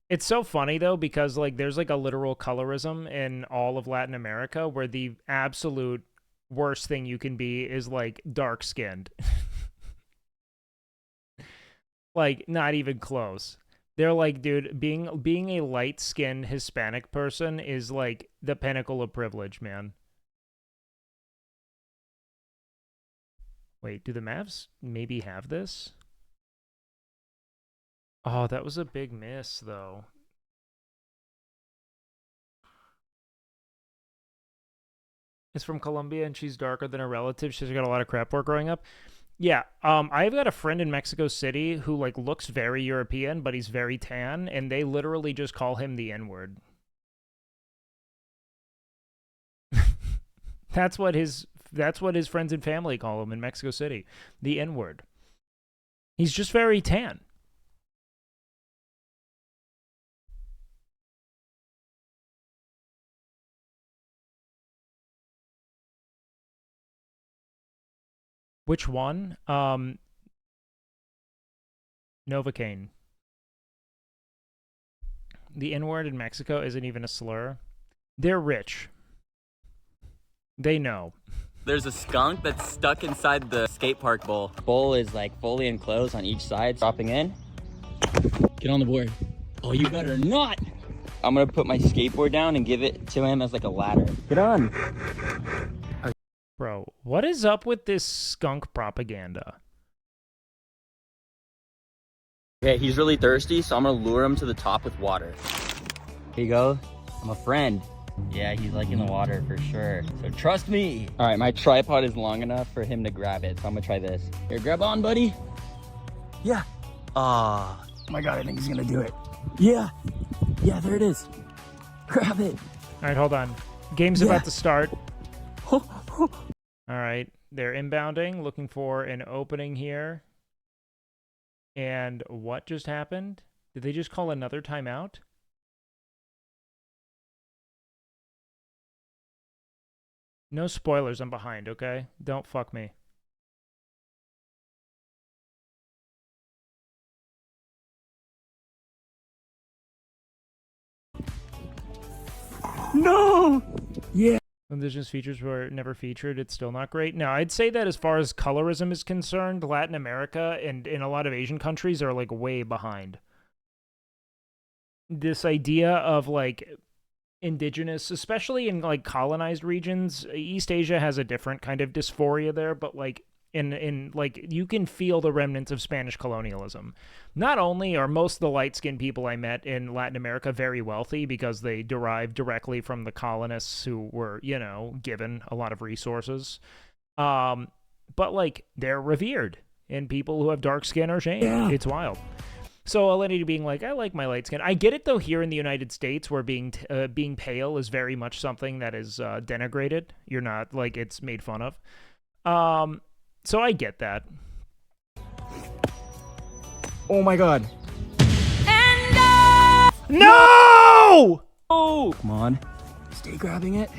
It's so funny, though, because, like, there's, like, a literal colorism in all of Latin America where the absolute worst thing you can be is, like, dark-skinned. Like, not even close. They're like, dude, being a light-skinned Hispanic person is, like, the pinnacle of privilege, man. Wait, do the Mavs maybe have this? Oh, that was a big miss, though. Is from Colombia, and she's darker than her relative. She's got a lot of crap work growing up. Yeah, I've got a friend in Mexico City who, like, looks very European, but he's very tan, and they literally just call him the N-word. That's what his friends and family call him in Mexico City, the N-word. He's just very tan. Which one? Novocaine. The N-word in Mexico isn't even a slur. They're rich. They know. There's a skunk that's stuck inside the skate park bowl. Bowl is like fully enclosed on each side, dropping in. Get on the board. Oh, you better not. I'm gonna put my skateboard down and give it to him as like a ladder. Get on. Bro, what is up with this skunk propaganda? Okay, he's really thirsty, so I'm gonna lure him to the top with water. Here you go. I'm a friend. Yeah, he's liking the water for sure. So trust me. All right, my tripod is long enough for him to grab it, so I'm gonna try this. Here, grab on, buddy. Yeah. Ah. Oh my God, I think he's gonna do it. Yeah. Yeah, there it is. Grab it. All right, hold on. Game's about to start. All right, they're inbounding, looking for an opening here. And what just happened? Did they just call another timeout? No spoilers, I'm behind, okay? Don't fuck me. No! Yeah. Indigenous features were never featured. It's still not great. Now, I'd say that as far as colorism is concerned, Latin America and in a lot of Asian countries are, like, way behind. This idea of, like, indigenous, especially in, like, colonized regions, East Asia has a different kind of dysphoria there, but, like, in like, you can feel the remnants of Spanish colonialism. Not only are most of the light-skinned people I met in Latin America very wealthy because they derived directly from the colonists who were, you know, given a lot of resources, but, like, they're revered, and people who have dark skin are shamed. Yeah. It's wild. So Alinity being like, I like my light skin. I get it though. Here in the United States, where being pale is very much something that is denigrated. You're not like it's made fun of. So I get that. Oh my god. No! Oh! Come on. Stay grabbing it.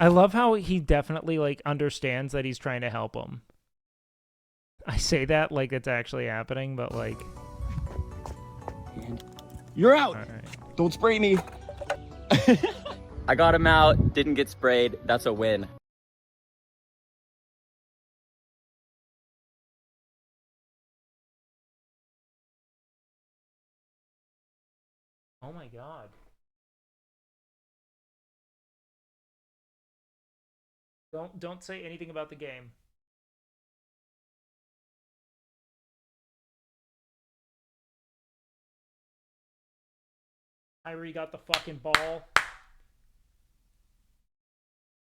I love how he definitely like understands that he's trying to help him. I say that like it's actually happening, but like... And you're out! Right. Don't spray me. I got him out, didn't get sprayed. That's a win. Oh my god. Don't say anything about the game. Kyrie got the fucking ball.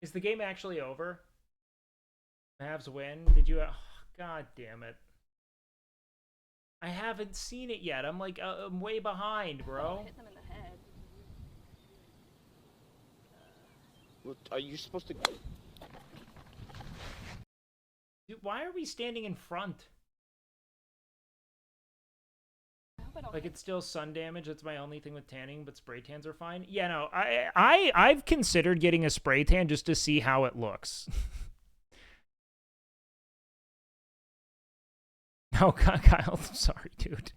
Is the game actually over? Mavs win? Did you... Oh, god damn it. I haven't seen it yet. I'm like, I'm way behind, bro. Hit them in the head. What, are you supposed to... Dude, why are we standing in front? Like it's still sun damage. That's my only thing with tanning, but spray tans are fine. Yeah, no, I've considered getting a spray tan just to see how it looks. Oh, Kyle, I'm sorry, dude.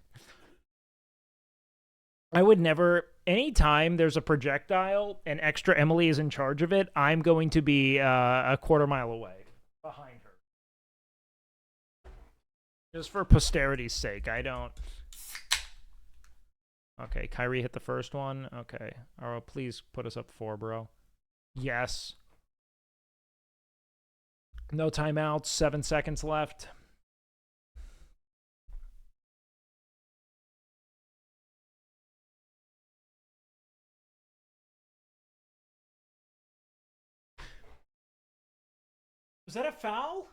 I would never, anytime there's a projectile and Extra Emily is in charge of it, I'm going to be a quarter mile away behind her. Just for posterity's sake, I don't... Okay, Kyrie hit the first one. Okay. Oh, please put us up 4, bro. Yes. No timeouts. 7 seconds left. Was that a foul?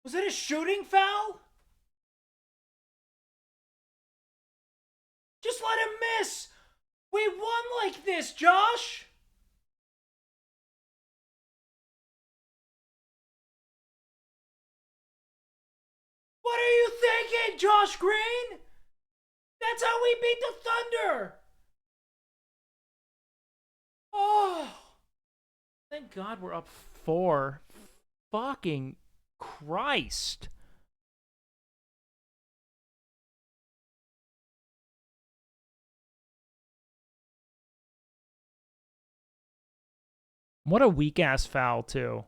Was it a shooting foul? Just let him miss! We won like this, Josh! What are you thinking, Josh Green? That's how we beat the Thunder! Oh! Thank God we're up 4. Fucking Christ. What a weak-ass foul, too.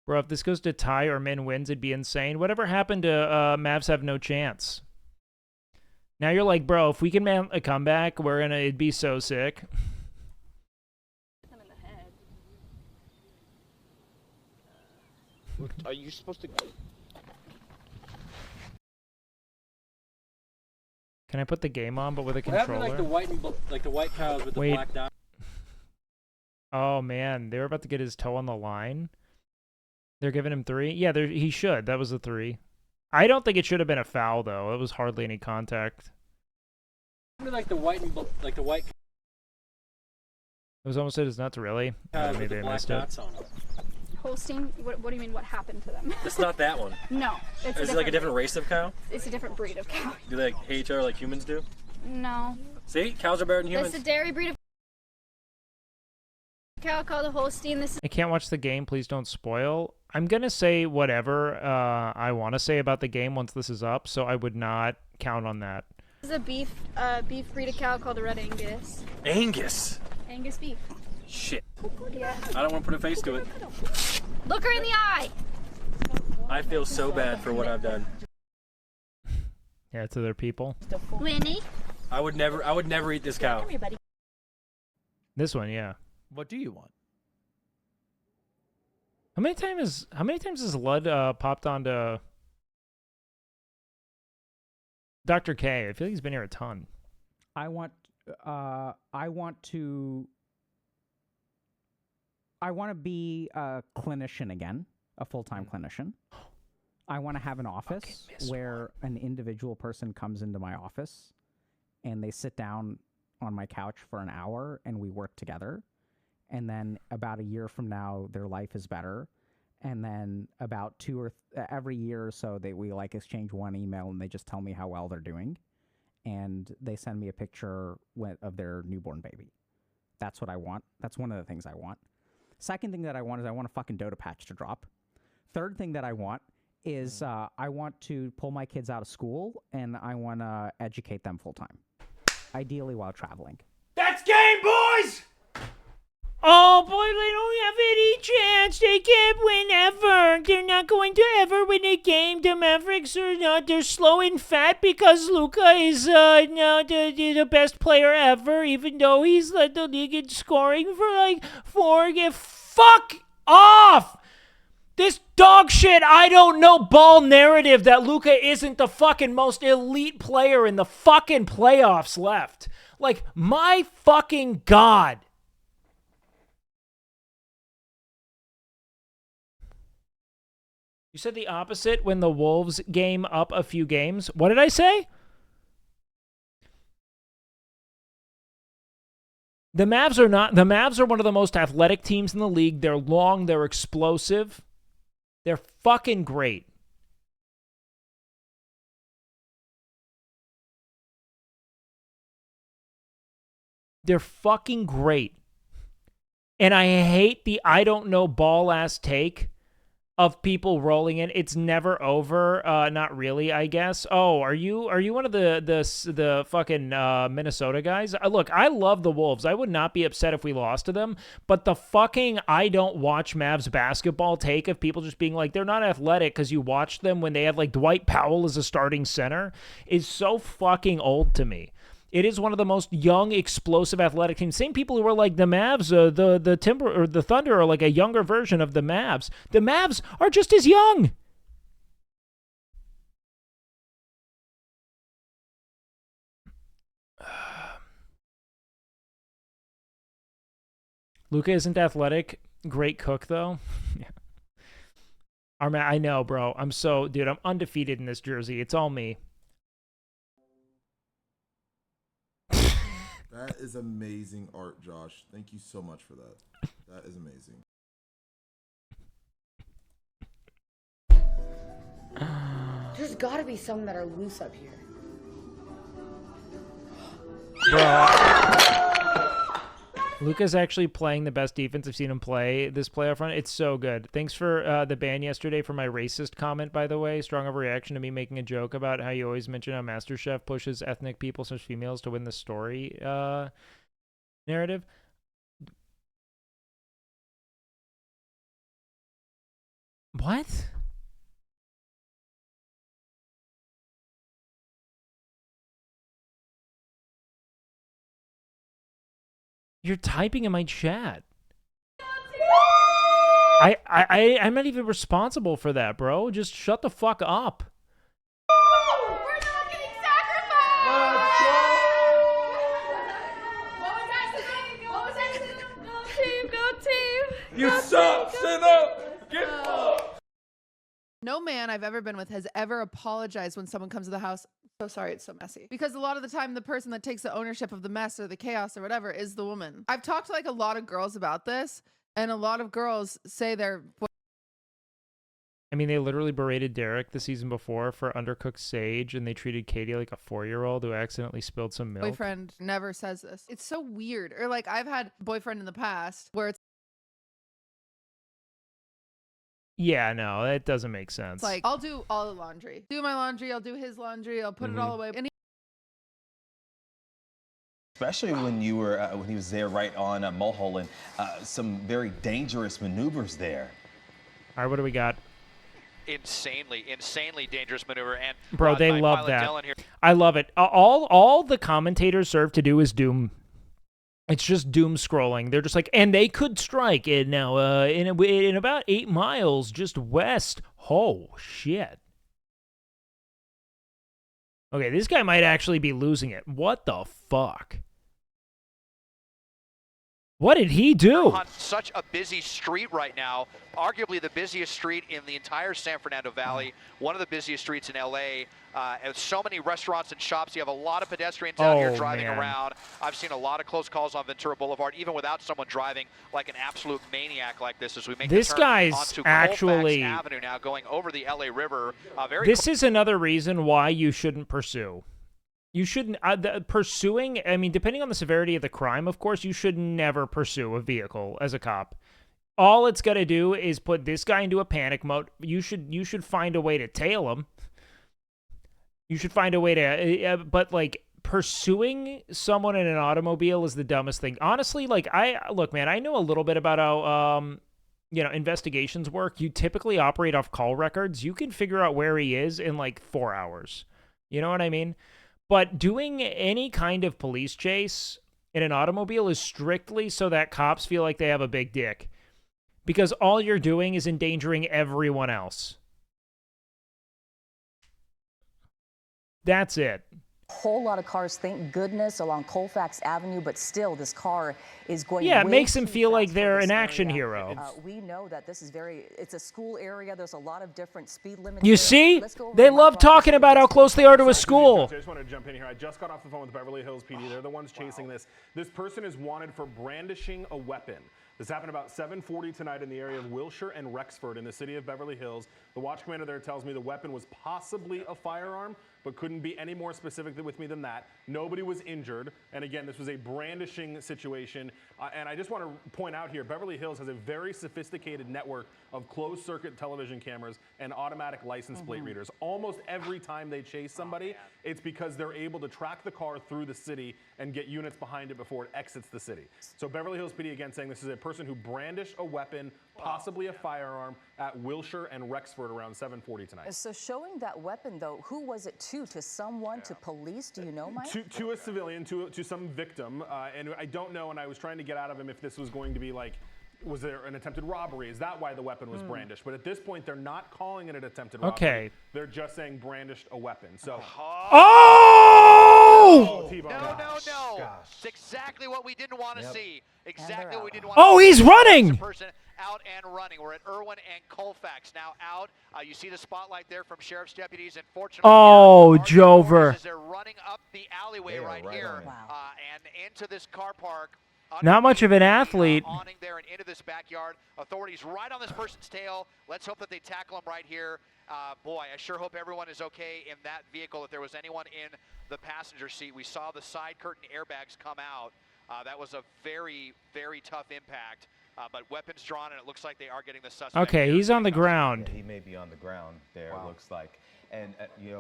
Bro, if this goes to tie or Min wins, it'd be insane. Whatever happened to Mavs have no chance? Now you're like, bro, if we can man a comeback, it'd be so sick. Hit them in the head. What, are you supposed to... Can I put the game on, but with a controller? Like the white cows with the black dot. Oh man, they were about to get his toe on the line. They're giving him 3. Yeah, he should. That was a 3. I don't think it should have been a foul though. It was hardly any contact. Like the white. It was almost his nuts, really. Maybe I missed it. Holstein? What do you mean? What happened to them? It's not that one. No, it's Is it like a different race of cow? It's a different breed of cow. Do they like hate each other like humans do? No. See, cows are better than humans. It's a dairy breed of cow called a Holstein. This is I can't watch the game. Please don't spoil. I'm gonna say whatever I want to say about the game once this is up, so I would not count on that. a beef breed of cow called a Red Angus. Angus. Angus beef. Shit. Yeah. I don't want to put a face to it. Look her in the eye. I feel so bad for what I've done. Yeah, to their people. Winnie. I would never eat this cow. Come here, buddy. This one, yeah. What do you want? How many times has Lud popped onto Dr. K? I feel like he's been here a ton. I want to be a clinician again. a full-time clinician. I want to have an office where an individual person comes into my office and they sit down on my couch for an hour and we work together. And then about a year from now, their life is better. And then about every year or so, we like exchange one email and they just tell me how well they're doing. And they send me a picture of their newborn baby. That's what I want. That's one of the things I want. Second thing that I want is I want a fucking Dota patch to drop. Third thing that I want is I want to pull my kids out of school and I want to educate them full time. Ideally while traveling. That's game, boys! Oh boy, they don't have any chance. They can't win ever. They're not going to ever win a game. The Mavericks are not. They're slow and fat because Luka is now the best player ever, even though he's led the league in scoring for like 4 games. Fuck off! This dog shit, I don't know ball narrative that Luka isn't the fucking most elite player in the fucking playoffs left. Like, my fucking God. You said the opposite when the Wolves game up a few games. What did I say? The Mavs are one of the most athletic teams in the league. They're long, they're explosive. They're fucking great. They're fucking great. And I hate the I don't know ball ass take of people rolling in. It's never over. Not really, I guess. Oh, are you one of the fucking Minnesota guys? Look, I love the Wolves. I would not be upset if we lost to them, but the fucking I don't watch Mavs basketball take of people just being like, they're not athletic because you watched them when they had like Dwight Powell as a starting center is so fucking old to me. It is one of the most young, explosive, athletic teams. Same people who are like the Mavs, the Timber or the Thunder are like a younger version of the Mavs. The Mavs are just as young. Luka isn't athletic. Great cook though. Yeah. I know, bro. I'm undefeated in this jersey. It's all me. That is amazing art, Josh. Thank you so much for that. That is amazing. There's gotta be some that are loose up here. Luka's actually playing the best defense I've seen him play this playoff run. It's so good. Thanks for the ban yesterday for my racist comment, by the way. Strong overreaction to me making a joke about how you always mention how MasterChef pushes ethnic people, such as females, to win the story narrative. What? You're typing in my chat. I'm not even responsible for that, bro. Just shut the fuck up. We're not getting sacrificed! What was that? Go team! You suck! Sit up! Get fucked! No man I've ever been with has ever apologized when someone comes to the house. So sorry, it's so messy. Because a lot of the time, the person that takes the ownership of the mess or the chaos or whatever is the woman. I've talked to like a lot of girls about this, and a lot of girls say they're... I mean, they literally berated Derek the season before for undercooked sage, and they treated Katie like a 4-year-old who accidentally spilled some milk. Boyfriend never says this. It's so weird. Or like, I've had boyfriend in the past where it's Yeah, no, that doesn't make sense. like, I'll do all the laundry. Do my laundry, I'll do his laundry, I'll put it all away. And Especially when you were when he was there right on Mulholland, some very dangerous maneuvers there. All right, what do we got? Insanely dangerous maneuver. And Bro, they love that. I love it. All the commentators serve to do is doom. It's just doom scrolling. They're just like, and they could strike it now in about 8 miles just west. Oh, shit. Okay, this guy might actually be losing it. What the fuck? What did he do? On such a busy street right now, arguably the busiest street in the entire San Fernando Valley, one of the busiest streets in LA. And so many restaurants and shops. You have a lot of pedestrians out here driving around. I've seen a lot of close calls on Ventura Boulevard, even without someone driving like an absolute maniac like this. As we make This the turn guy's onto actually Colfax Avenue now, going over the LA River. This is another reason why you shouldn't pursue. You shouldn't pursuing. I mean, depending on the severity of the crime, of course, you should never pursue a vehicle as a cop. All it's gonna do is put this guy into a panic mode. You should find a way to tail him. You should find a way to, but like pursuing someone in an automobile is the dumbest thing. Honestly, like look, man, I know a little bit about how investigations work. You typically operate off call records. You can figure out where he is in like 4 hours. You know what I mean? But doing any kind of police chase in an automobile is strictly so that cops feel like they have a big dick. Because all you're doing is endangering everyone else. That's it. Whole lot of cars, thank goodness, along Colfax Avenue, but still this car is going Yeah, it way makes them too feel fast like for they're this an action area. hero. We know that this is it's a school area. There's a lot of different speed limits. You see? They love talking about how close they are to a school. I just want to jump in here. I just got off the phone with Beverly Hills PD. They're the ones chasing this. This person is wanted for brandishing a weapon. This happened about 7:40 tonight in the area of Wilshire and Rexford in the city of Beverly Hills. The watch commander there tells me the weapon was possibly a firearm, but couldn't be any more specific with me than that. Nobody was injured. And again, this was a brandishing situation. And I just want to point out here, Beverly Hills has a very sophisticated network of closed circuit television cameras and automatic license plate readers. Almost every time they chase somebody, it's because they're able to track the car through the city and get units behind it before it exits the city. So Beverly Hills PD again saying this is a person who brandished a weapon, possibly a firearm, at Wilshire and Rexford around 7:40 tonight. So showing that weapon, though, who was it to? To someone, to police? Do you know, Mike? To a civilian, to some victim. And I don't know, and I was trying to get out of him if this was going to be like, was there an attempted robbery? Is that why the weapon was brandished? But at this point, they're not calling it an attempted robbery. Okay. They're just saying brandished a weapon. So. Oh! No. It's exactly what we didn't want to see. Exactly what we didn't want Oh, to see. he's running! Person out and running. We're at Irwin and Colfax now out. You see the spotlight there from sheriff's deputies. And fortunately, Oh, Jover. they're running up the alleyway right here and into this car park. Not much of an athlete. Awning there and into this backyard. Authorities right on this person's tail. Let's hope that they tackle him right here. Boy, I sure hope everyone is okay in that vehicle. If there was anyone in the passenger seat, we saw the side curtain airbags come out. That was a very, very tough impact. But weapons drawn, and it looks like they are getting the suspect. Okay, he's on the ground. Yeah, he may be on the ground there, it looks like. And,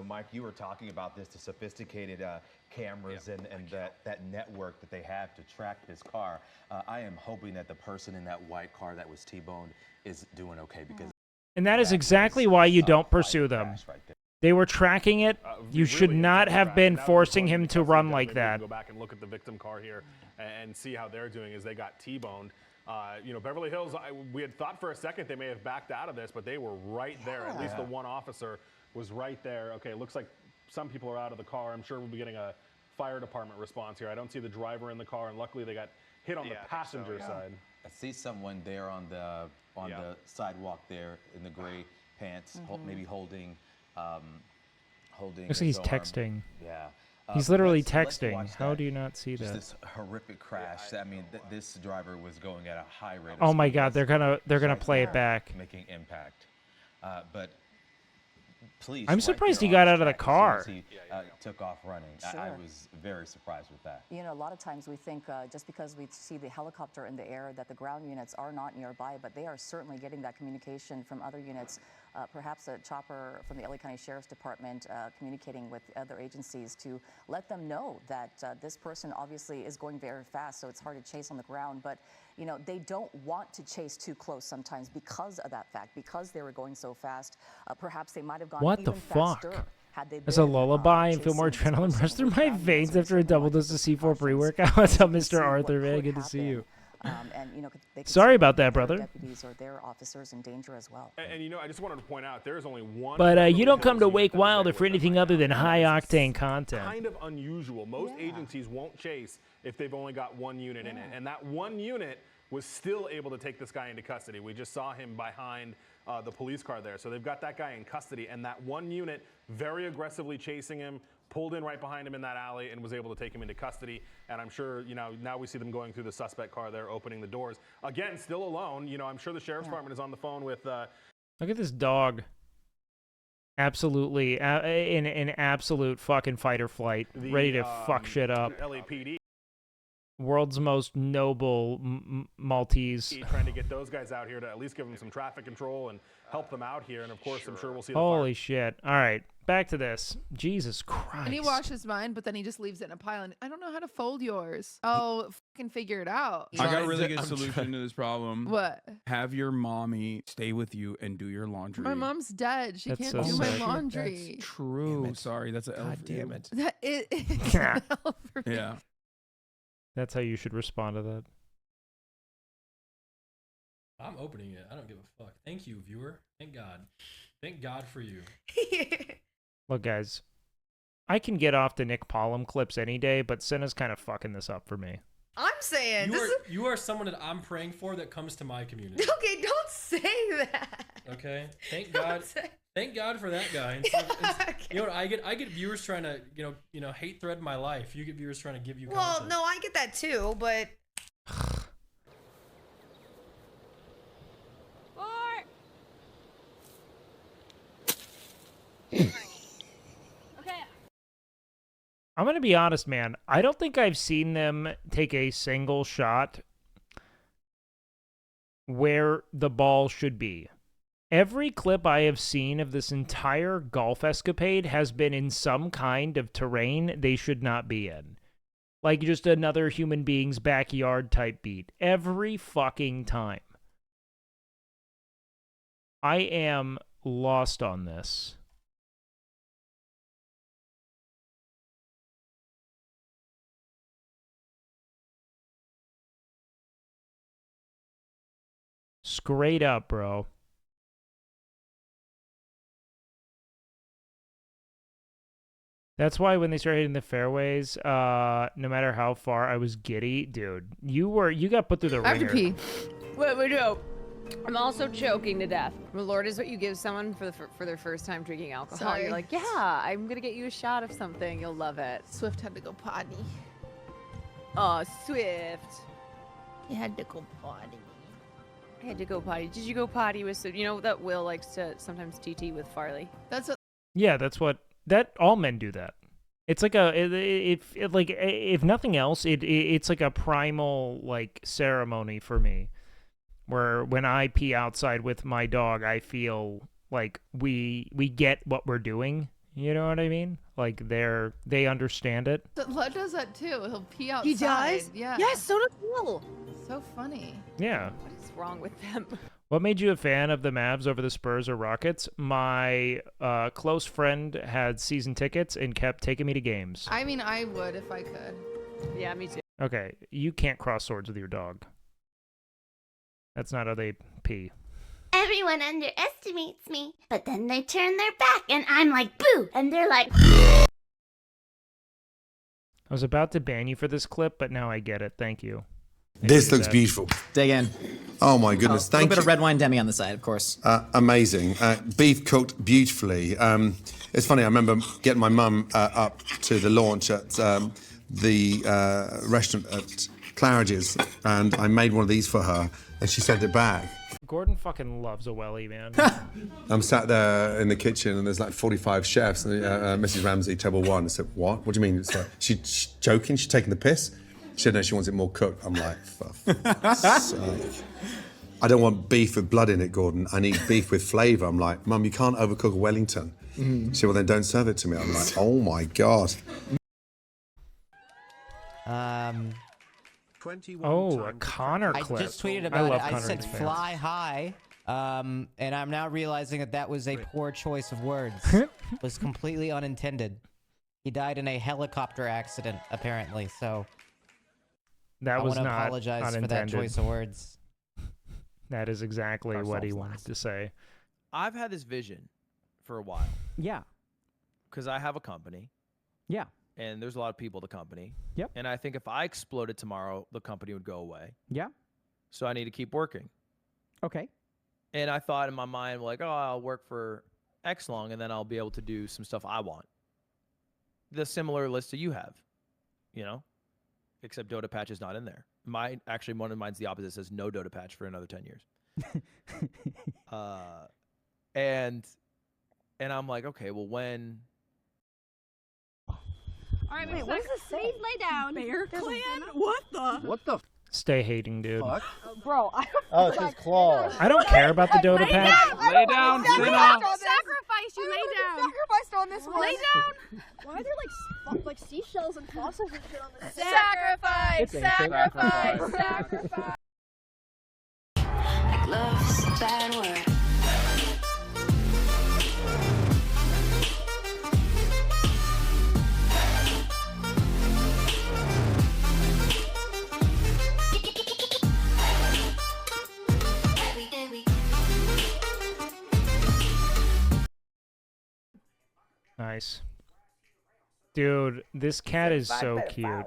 Mike, you were talking about this, the sophisticated cameras and that network that they have to track this car. I am hoping that the person in that white car that was T-boned is doing okay, because... And that is exactly why you don't pursue them. They were tracking it. You should not have been forcing him to run like that. Go back and look at the victim car here and see how they're doing as they got T-boned. Beverly Hills, we had thought for a second they may have backed out of this, but they were right there. At least the one officer was right there. Okay, it looks like some people are out of the car. I'm sure we'll be getting a fire department response here. I don't see the driver in the car, and luckily they got hit on the passenger side. I see someone there on the sidewalk there in the gray pants, maybe holding Looks like he's his arm. texting. Yeah. He's literally let's texting. watch How that. do you not see Just that? this horrific crash. I mean, this driver was going at a high rate of Oh my speed. God, they're gonna play it back. Making impact. But police. I'm right surprised there he on got the out of the track as car. soon as he took off running. I Sure. was very surprised with that. You know, a lot of times we think just because we see the helicopter in the air that the ground units are not nearby, but they are certainly getting that communication from other units, perhaps a chopper from the LA County Sheriff's Department communicating with other agencies to let them know that this person obviously is going very fast, so it's hard to chase on the ground. But, you know, they don't want to chase too close sometimes because of that fact, because they were going so fast. Perhaps they might have gone What even the fuck? faster had they As a been, lullaby and feel more adrenaline rush through my veins after a double dose of C4 pre-workout. What's up, Mr. Arthur, man? Good to see you. And you know, they could Sorry see about that, their brother. Deputies or their officers in danger as well. And you know, I just wanted to point out there is only one. But you don't come to WakeWilder for anything other than high-octane content. Kind of unusual. Most agencies won't chase if they've only got one unit in it, and that one unit was still able to take this guy into custody. We just saw him behind the police car there. So they've got that guy in custody, and that one unit very aggressively chasing him, pulled in right behind him in that alley, and was able to take him into custody. And I'm sure, you know, now we see them going through the suspect car there, opening the doors. Again, still alone. You know, I'm sure the sheriff's department is on the phone with... Look at this dog. Absolutely, in absolute fucking fight or flight, ready to fuck shit up. LAPD. World's most noble Maltese. Trying to get those guys out here to at least give them some traffic control and help them out here. And of course, I'm sure we'll see the Holy shit. All right, back to this. Jesus Christ. And he washes mine, but then he just leaves it in a pile. And I don't know how to fold yours. Oh, fucking figure it out. I got a really good solution to this problem. What? Have your mommy stay with you and do your laundry. My mom's dead. She can't do my laundry. That's true. Sorry, that's an L. God damn it. That it's an L for me. Yeah. That's how you should respond to that. I'm opening it. I don't give a fuck. Thank you, viewer. Thank God. Thank God for you. Look, guys, I can get off the Nick Pollum clips any day, but Senna's kind of fucking this up for me. I'm saying You are someone that I'm praying for that comes to my community. Okay, don't say that. Okay. Thank God. Thank God for that guy. You know what? I get viewers trying to you know hate thread my life. You get viewers trying to give you. Well, content. no, I get that too, but. I'm going to be honest, man. I don't think I've seen them take a single shot where the ball should be. Every clip I have seen of this entire golf escapade has been in some kind of terrain they should not be in. Like just another human being's backyard type beat. Every fucking time. I am lost on this. Straight up, bro. That's why when they started hitting the fairways, no matter how far I was giddy, dude, you got put through the ringer. I have to pee. Wait, no. I'm also choking to death. Malort is what you give someone for their first time drinking alcohol. Sorry. You're like, yeah, I'm gonna get you a shot of something. You'll love it. Swift had to go potty. Oh, Swift. You had to go potty. I had to go potty. Did you go potty with, you know that Will likes to sometimes TT with Farley? That's what. Yeah, that's what, all men do that. It's like if nothing else, it's like a primal like ceremony for me, where when I pee outside with my dog, I feel like we get what we're doing. You know what I mean? Like they understand it. Lud does that too. He'll pee outside. He does? Yeah. Yes, so does Will. So funny. Yeah. What is wrong with them? What made you a fan of the Mavs over the Spurs or Rockets? My close friend had season tickets and kept taking me to games. I mean, I would if I could. Yeah, me too. Okay, you can't cross swords with your dog. That's not how they pee. Everyone underestimates me, but then they turn their back and I'm like, boo! And they're like... I was about to ban you for this clip, but now I get it. Thank you. This looks beautiful. Dig in. Oh my goodness, thank you. A little bit of red wine demi on the side, of course. Amazing. Beef cooked beautifully. It's funny, I remember getting my mum up to the launch at the restaurant at Claridge's, and I made one of these for her, and she sent it back. Gordon fucking loves a welly, man. I'm sat there in the kitchen, and there's like 45 chefs, and Mrs. Ramsey, table one. I said, what? What do you mean? It's like, she's joking? She's taking the piss? She said, no, she wants it more cooked. I'm like, for fuck's sake. I don't want beef with blood in it, Gordon. I need beef with flavour. I'm like, Mum, you can't overcook a Wellington. She said, well, then don't serve it to me. I'm like, oh my God. Oh, a Connor clip. I just tweeted about it. I Connor said fans. fly high, and I'm now realizing that was a poor choice of words. It was completely unintended. He died in a helicopter accident, apparently, so... That I was want to not apologize for that unintended. choice of words. That is exactly what he wanted to say. I've had this vision for a while. Yeah. Because I have a company. Yeah. And there's a lot of people at the company. Yep. And I think if I exploded tomorrow, the company would go away. Yeah. So I need to keep working. Okay. And I thought in my mind, like, oh, I'll work for X long, and then I'll be able to do some stuff I want. The similar list that you have, you know, except Dota patch is not in there. Actually, one of mine's the opposite. It says no Dota patch for another 10 years. And I'm like, okay, well, when? All right, wait, what does this say? Lay down. Bear Clan? What the? What the? Stay hating, dude. Bro, I Oh, it says claw. I don't care about the Dota patch. Lay down, You sit have up. to sacrifice. You lay down. Sacrificed on this one. Lay down. Why are there like seashells and fossils and shit on this? Sacrifice. Sacrifice. Sacrifice. Like love's a bad word. Nice. Dude, this cat is so cute.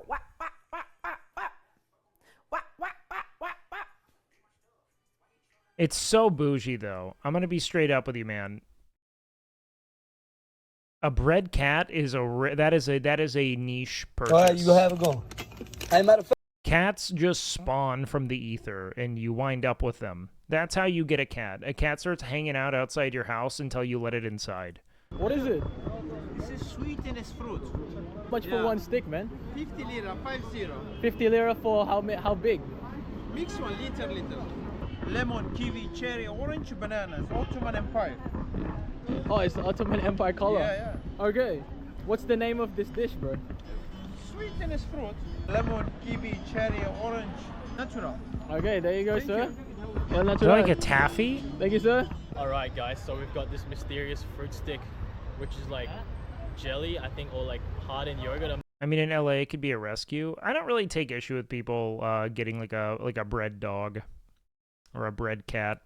It's so bougie, though. I'm gonna be straight up with you, man. A bred cat is that is a niche purchase. All right, you have a go. Hey, matter of fact. Cats just spawn from the ether, and you wind up with them. That's how you get a cat. A cat starts hanging out outside your house until you let it inside. What is it? This is sweetness fruit. How much for one stick, man? 50 lira, 50. 50 lira for how big? Mix 1 liter. Lemon, kiwi, cherry, orange, bananas. Ottoman Empire. Oh, it's the Ottoman Empire color. Yeah. Okay. What's the name of this dish, bro? Sweetness fruit. Lemon, kiwi, cherry, orange. Natural. Okay, there you go, sir. Is that like a taffy? Thank you, sir. Alright, guys, so we've got this mysterious fruit stick, which is like jelly, I think, or like hardened yogurt. I mean, in LA, it could be a rescue. I don't really take issue with people getting like a bred dog or a bred cat.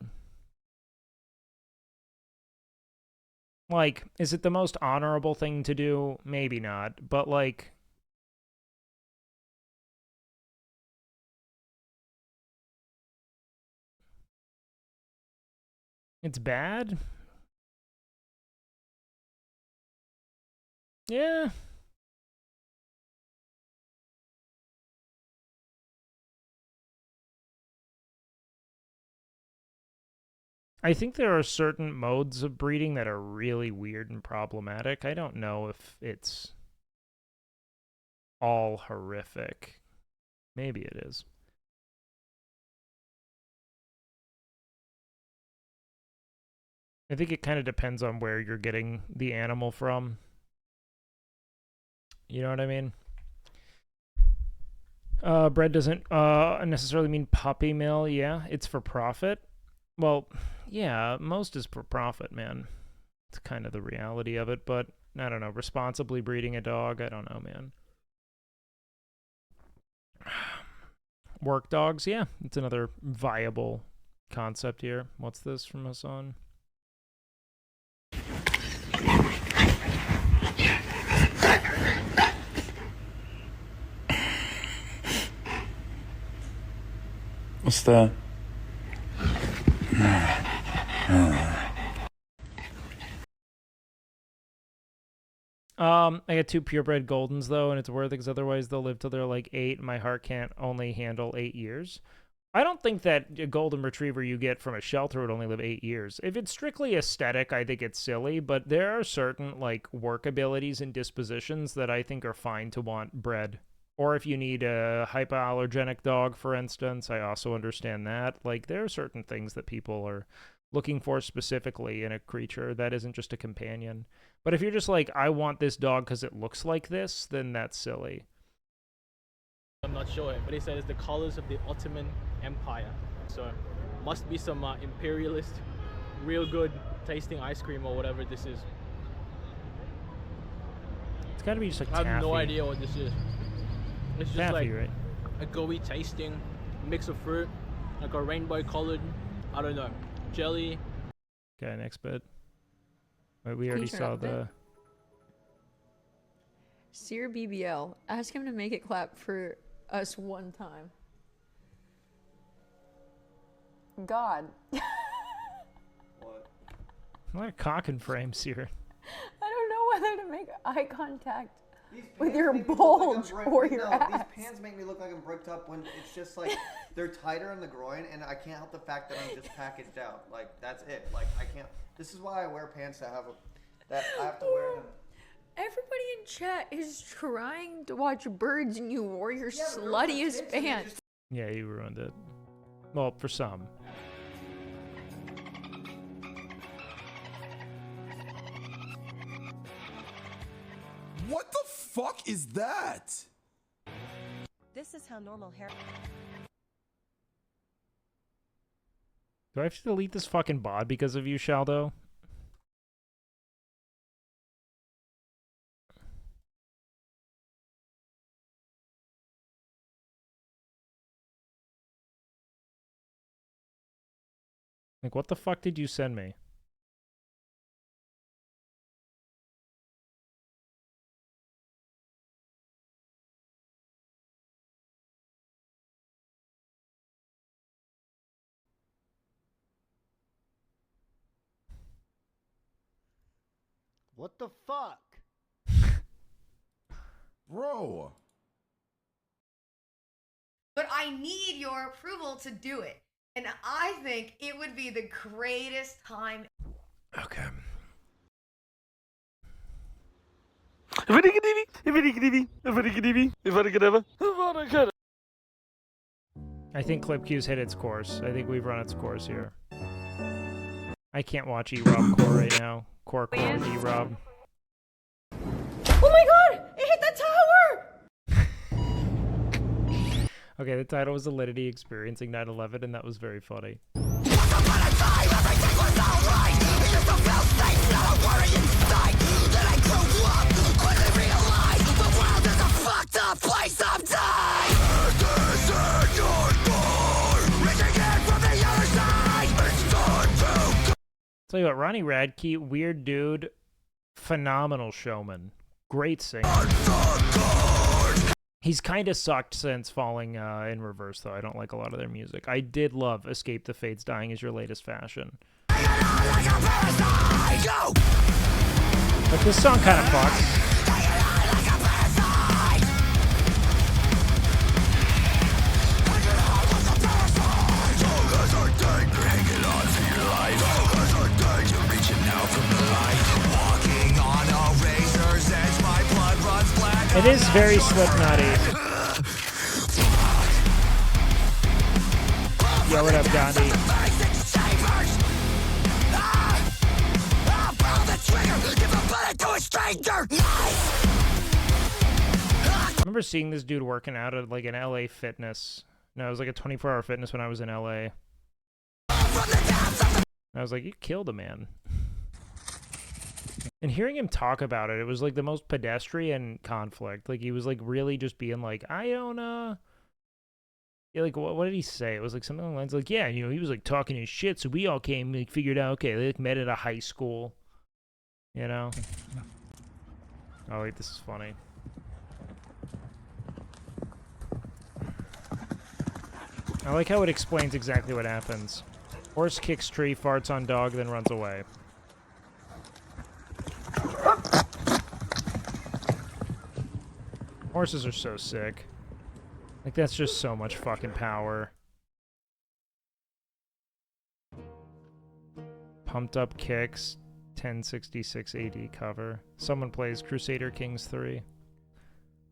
Like, is it the most honorable thing to do? Maybe not, but like, it's bad? Yeah. I think there are certain modes of breeding that are really weird and problematic. I don't know if it's all horrific. Maybe it is. I think it kind of depends on where you're getting the animal from. You know what I mean? Bread doesn't necessarily mean puppy mill. Yeah, it's for profit. Well, yeah, most is for profit, man. It's kind of the reality of it, but I don't know. Responsibly breeding a dog, I don't know, man. Work dogs, yeah, it's another viable concept here. What's this from Hassan? What's that? I got 2 purebred Goldens, though, and it's worth it because otherwise they'll live till they're like 8, and my heart can't only handle 8 years. I don't think that a golden retriever you get from a shelter would only live 8 years. If it's strictly aesthetic, I think it's silly, but there are certain, like, work abilities and dispositions that I think are fine to want bred. Or if you need a hypoallergenic dog, for instance, I also understand that. Like, there are certain things that people are looking for specifically in a creature that isn't just a companion. But if you're just like, I want this dog because it looks like this, then that's silly. I'm not sure, but he said it's the colors of the Ottoman Empire. So must be some imperialist, real good tasting ice cream or whatever this is. It's got to be just like I have taffy. no idea what this is. It's just Taffy, like right? a gooey tasting mix of fruit, like a rainbow colored, I don't know, jelly. Okay, next bit. Wait, we already turn saw up a bit? the. Seer BBL. Ask him to make it clap for us one time. God. What a cock and frames here. I don't know whether to make eye contact with your bulge or your ass. These pants make me look like I'm bricked up when it's just like they're tighter on the groin, and I can't help the fact that I'm just packaged out. Like that's it. Like I can't. This is why I wear pants that have that I have to wear them. Everybody in chat is trying to watch birds and you wore your sluttiest pants. Yeah, you ruined it. Well, for some. What the fuck is that? This is how normal hair. Do I have to delete this fucking bod because of you, Shaldo? Like, what the fuck did you send me? What the fuck? Bro. But I need your approval to do it. And I think it would be the greatest time. Okay. I think Clipqueue's hit its course. I think we've run its course here. I can't watch E-Rob Core right now. Core E-Rob. Oh my god! It hit the tower! Okay, the title was Alinity Experiencing 9/11, and that was very funny. Tell you what, Ronnie Radke, weird dude, phenomenal showman, great singer. He's kind of sucked since Falling in Reverse, though. I don't like a lot of their music. I did love Escape the Fates, Dying is Your Latest Fashion. But this song kind of fucks. It is very Slipknotty. Yo, what up, Gandhi? I remember seeing this dude working out at like an LA Fitness. No, it was like a 24-hour fitness when I was in LA. I was like, you killed a man. And hearing him talk about it, it was like the most pedestrian conflict. Like he was like really just being like, I don't yeah, like what did he say? It was like something along the lines like, yeah, you know, he was like talking his shit, so we all came and like, figured out, okay, they like met at a high school. You know? Oh wait, this is funny. I like how it explains exactly what happens. Horse kicks tree, farts on dog, then runs away. Horses are so sick. Like, that's just so much fucking power. Pumped Up Kicks, 1066 AD cover. Someone plays Crusader Kings 3.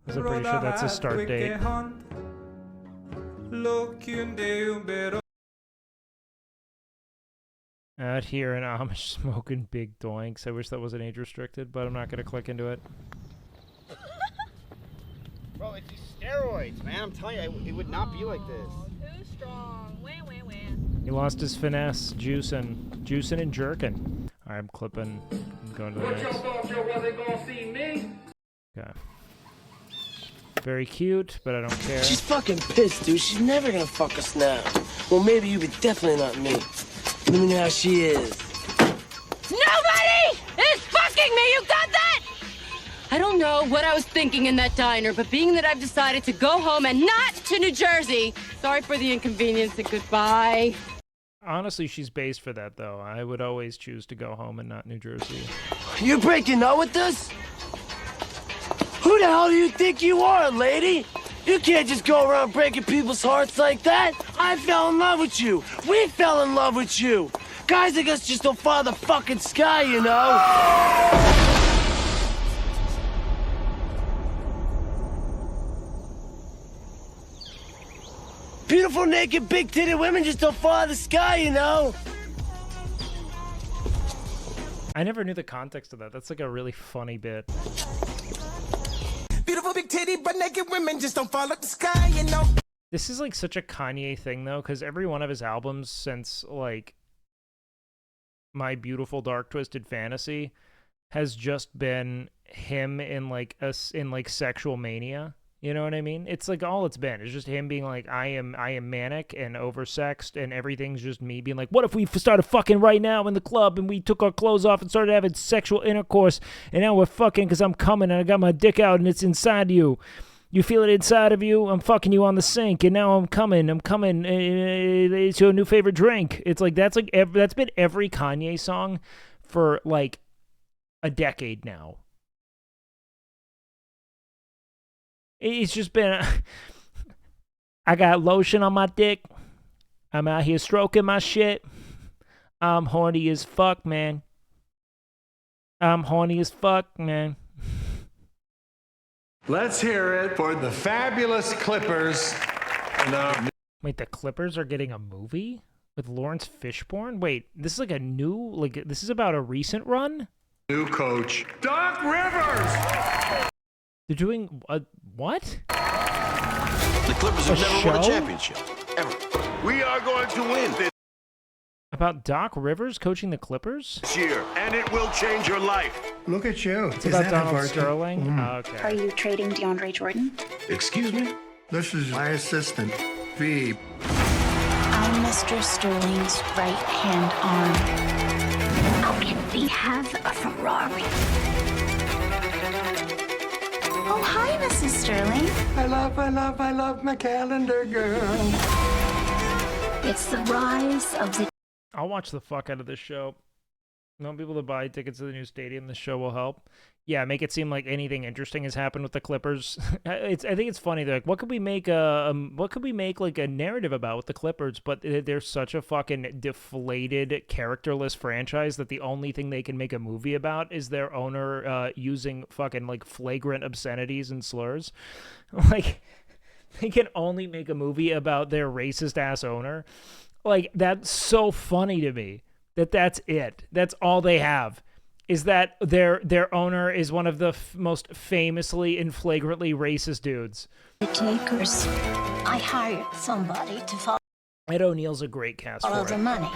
I'm pretty sure that's a start date. Out here in Amish smoking big doinks. I wish that wasn't age restricted, but I'm not going to click into it. Bro, it's these steroids, man. I'm telling you, it would not be like this. Too strong. Wah, wah, wah. He lost his finesse, juicing and jerking. Alright, I'm clipping. I'm going to the next. What y'all thought you wasn't gonna see me? Okay. Very cute, but I don't care. She's fucking pissed, dude. She's never gonna fuck us now. Well, maybe you, but definitely not me. Let me know how she is. Nobody is fucking me, you got that? I don't know what I was thinking in that diner, but being that I've decided to go home and not to New Jersey, sorry for the inconvenience and goodbye. Honestly, she's based for that, though. I would always choose to go home and not New Jersey. You're breaking up with us? Who the hell do you think you are, lady? You can't just go around breaking people's hearts like that. I fell in love with you. We fell in love with you. Guys like us just don't follow the fucking sky, you know? Beautiful, naked, big-titted women just don't follow the sky, you know? I never knew the context of that. That's like a really funny bit. Beautiful, big titty, but naked women just don't follow the sky, you know? This is like such a Kanye thing, though, because every one of his albums since, like, My Beautiful Dark Twisted Fantasy has just been him in, like, sexual mania. You know what I mean? It's like all it's been. It's just him being like, I am manic and oversexed, and everything's just me being like, what if we started fucking right now in the club and we took our clothes off and started having sexual intercourse, and now we're fucking because I'm coming and I got my dick out and it's inside you. You feel it inside of you. I'm fucking you on the sink, and now I'm coming. It's your new favorite drink. It's like that's been every Kanye song for like a decade now. It's just been, I got lotion on my dick. I'm out here stroking my shit. I'm horny as fuck, man. I'm horny as fuck, man. Let's hear it for the fabulous Clippers. Wait, the Clippers are getting a movie with Lawrence Fishburne? Wait, this is like a new, like, this is about a recent run? New coach, Doc Rivers! They're doing what? The Clippers have never won a championship, ever. We are going to win this About Doc Rivers coaching the Clippers? year, and it will change your life. Look at you. It's about Donald Sterling? Okay. Are you trading DeAndre Jordan? Excuse me? This is my assistant, V. I'm Mr. Sterling's right-hand arm. How can we have a Ferrari? Oh, hi, Mrs. Sterling. I love my calendar, girl. It's the rise of the... I'll watch the fuck out of this show. I want people to buy tickets to the new stadium. This show will help. Yeah, make it seem like anything interesting has happened with the Clippers. I think it's funny. They're like, what could we make like a narrative about with the Clippers? But they're such a fucking deflated, characterless franchise that the only thing they can make a movie about is their owner using fucking like flagrant obscenities and slurs. Like, they can only make a movie about their racist ass owner. Like, that's so funny to me. That's it. That's all they have, is that their owner is one of the most famously and flagrantly racist dudes. The takers. I hired somebody to follow Ed O'Neill's a great cast for the it. money.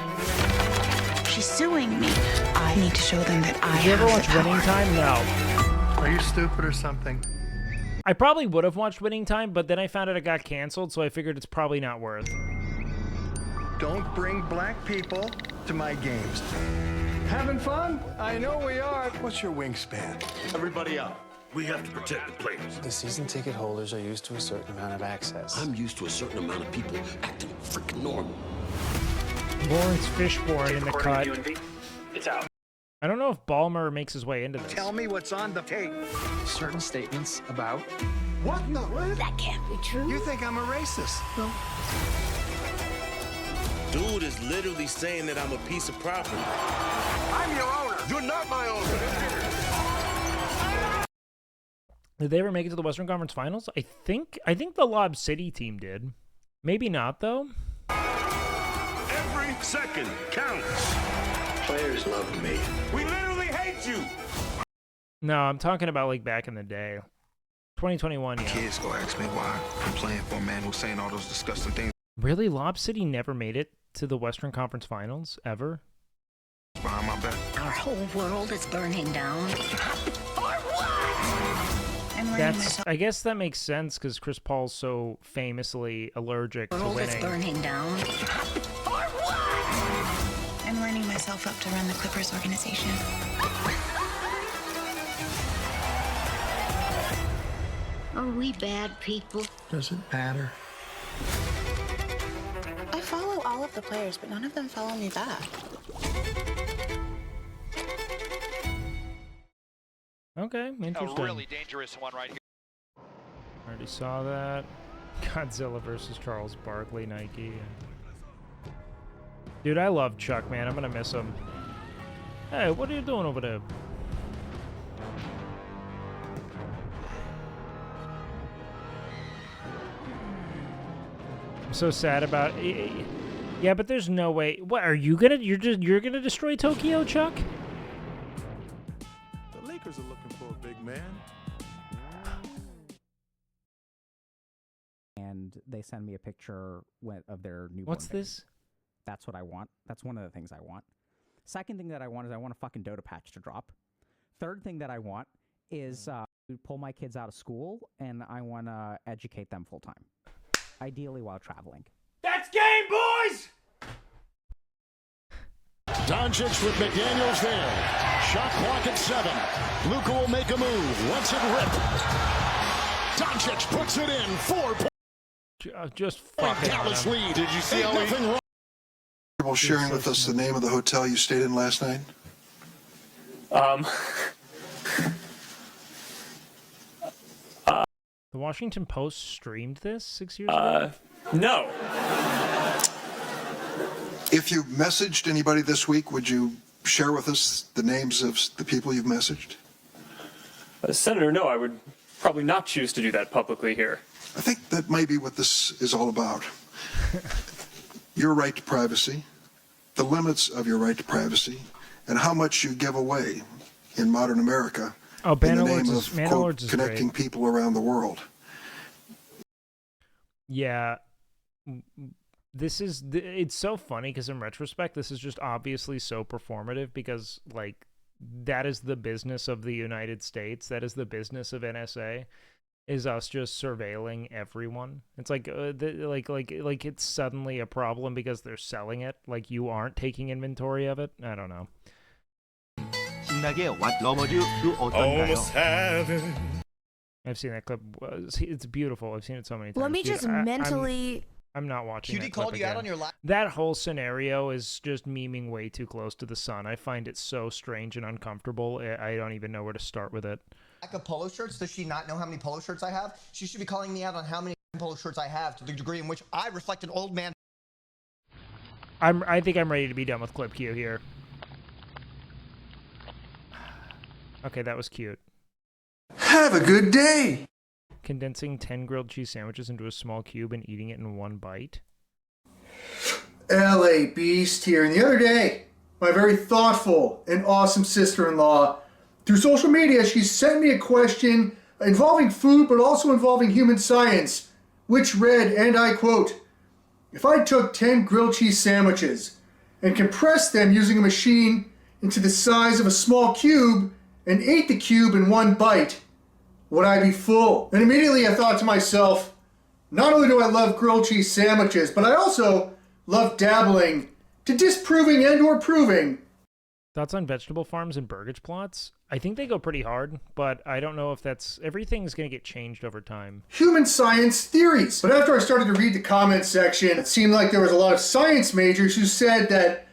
She's suing me. I need to show them that I Did you ever have watch the power. Winning Time? No. Are you stupid or something? I probably would have watched Winning Time, but then I found out it got canceled, so I figured it's probably not worth. Don't bring black people to my games. Having fun? I know we are. What's your wingspan? Everybody out. We have to protect the players. The season ticket holders are used to a certain amount of access. I'm used to a certain amount of people acting freaking normal. Lawrence Fishburne in the cut. It's out. I don't know if Ballmer makes his way into this. Tell me what's on the tape. Certain statements about... What the? What? That can't be true. You think I'm a racist? No. Dude is literally saying that I'm a piece of property. I'm your owner. You're not my owner. Did they ever make it to the Western Conference Finals? I think the Lob City team did. Maybe not, though. Every second counts. Players love me. We literally hate you. No, I'm talking about like back in the day. 2021, yeah. Kids go ask me why I'm playing for a man who's saying all those disgusting things. Really? Lob City never made it to the Western Conference Finals, ever? Behind my back. Our whole world is burning down. For what? I guess that makes sense because Chris Paul's so famously allergic to winning. Burning down. For what? I'm lining myself up to run the Clippers organization. Are we bad people? Doesn't matter. I follow all of the players, but none of them follow me back. Okay, interesting. A really dangerous one right here. Already saw that. Godzilla versus Charles Barkley, Nike. Dude, I love Chuck, man. I'm gonna miss him. Hey, what are you doing over there? I'm so sad about it. Yeah, but there's no way. What are you gonna? You're gonna destroy Tokyo, Chuck? The Lakers are looking for a big man. And they send me a picture of their newborn. What's baby. this? That's what I want. That's one of the things I want. Second thing that I want is I want a fucking Dota patch to drop. Third thing that I want is to pull my kids out of school, and I want to educate them full time, ideally while traveling. That's game, boys! Doncic with McDaniels there. Shot clock at 7. Luka will make a move. Lets it rip. Doncic puts it in. 4 points. Just fucking Dallas lead. Did you see how he... sharing with us the name of the hotel you stayed in last night? The Washington Post streamed this 6 years ago? No. If you messaged anybody this week, would you share with us the names of the people you've messaged? Senator, no, I would probably not choose to do that publicly here. I think that might be what this is all about. Your right to privacy, the limits of your right to privacy, and how much you give away in modern America in the name of, quote, connecting people around the world. Yeah. It's so funny because in retrospect, this is just obviously so performative because, like, that is the business of the United States. That is the business of NSA, is us just surveilling everyone. It's like, like it's suddenly a problem because they're selling it. Like, you aren't taking inventory of it. I don't know. Almost heaven. I've seen that clip. It's beautiful. I've seen it so many times. Let me just mentally... I'm not watching QD that called clip you again. out on your live. That whole scenario is just memeing way too close to the sun. I find it so strange and uncomfortable. I don't even know where to start with it. Lack of polo shirts. Does she not know how many polo shirts I have? She should be calling me out on how many polo shirts I have to the degree in which I reflect an old man. I think I'm ready to be done with clip Q here. Okay, that was cute. Have a good day. Condensing 10 grilled cheese sandwiches into a small cube and eating it in one bite. LA Beast here. And the other day, my very thoughtful and awesome sister-in-law, through social media, she sent me a question involving food, but also involving human science, which read, and I quote, "If I took 10 grilled cheese sandwiches and compressed them using a machine into the size of a small cube and ate the cube in one bite, would I be full?" And immediately I thought to myself, not only do I love grilled cheese sandwiches, but I also love dabbling to disproving and or proving. Thoughts on vegetable farms and burgage plots? I think they go pretty hard, but I don't know if that's... Everything's going to get changed over time. Human science theories. But after I started to read the comment section, it seemed like there was a lot of science majors who said that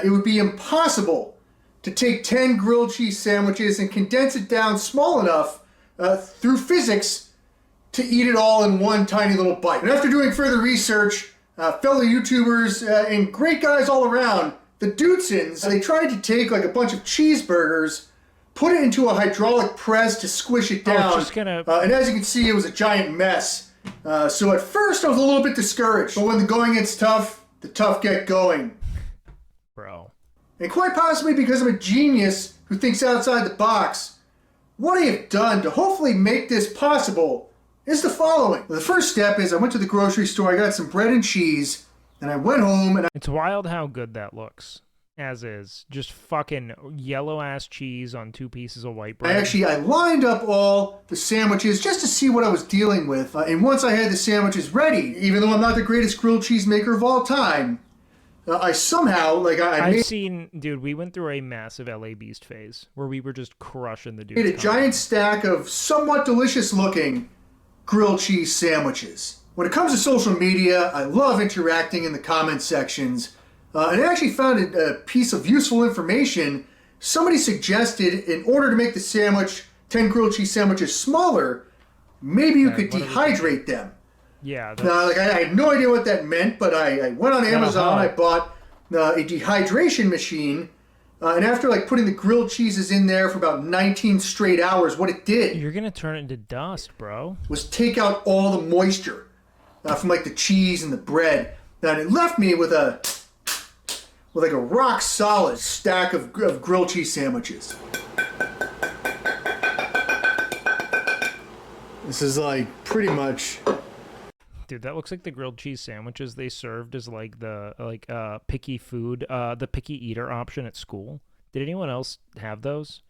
it would be impossible to take 10 grilled cheese sandwiches and condense it down small enough through physics to eat it all in one tiny little bite. And after doing further research, fellow YouTubers and great guys all around, the Dudesons, they tried to take like a bunch of cheeseburgers, put it into a hydraulic press to squish it down, and as you can see, it was a giant mess. So at first I was a little bit discouraged, but when the going gets tough, the tough get going. Bro. And quite possibly because I'm a genius who thinks outside the box, what I have done to hopefully make this possible is the following. The first step is I went to the grocery store, I got some bread and cheese, and I went home and It's wild how good that looks. As is. Just fucking yellow-ass cheese on 2 pieces of white bread. I lined up all the sandwiches just to see what I was dealing with. And once I had the sandwiches ready, even though I'm not the greatest grilled cheese maker of all time, I somehow, I've seen, dude, we went through a massive LA Beast phase where we were just crushing the dude. made a giant stack of somewhat delicious-looking grilled cheese sandwiches. When it comes to social media, I love interacting in the comment sections. And I actually found a piece of useful information. Somebody suggested in order to make the sandwich, 10 grilled cheese sandwiches smaller, maybe you could dehydrate them. Yeah. Now, I had no idea what that meant, but I went on Amazon, I bought a dehydration machine, and after putting the grilled cheeses in there for about 19 straight hours, what it did... You're gonna turn it into dust, bro. ...was take out all the moisture from the cheese and the bread. And it left me with a rock solid stack of grilled cheese sandwiches. This is pretty much... Dude, that looks like the grilled cheese sandwiches they served as the picky food, the picky eater option at school. Did anyone else have those?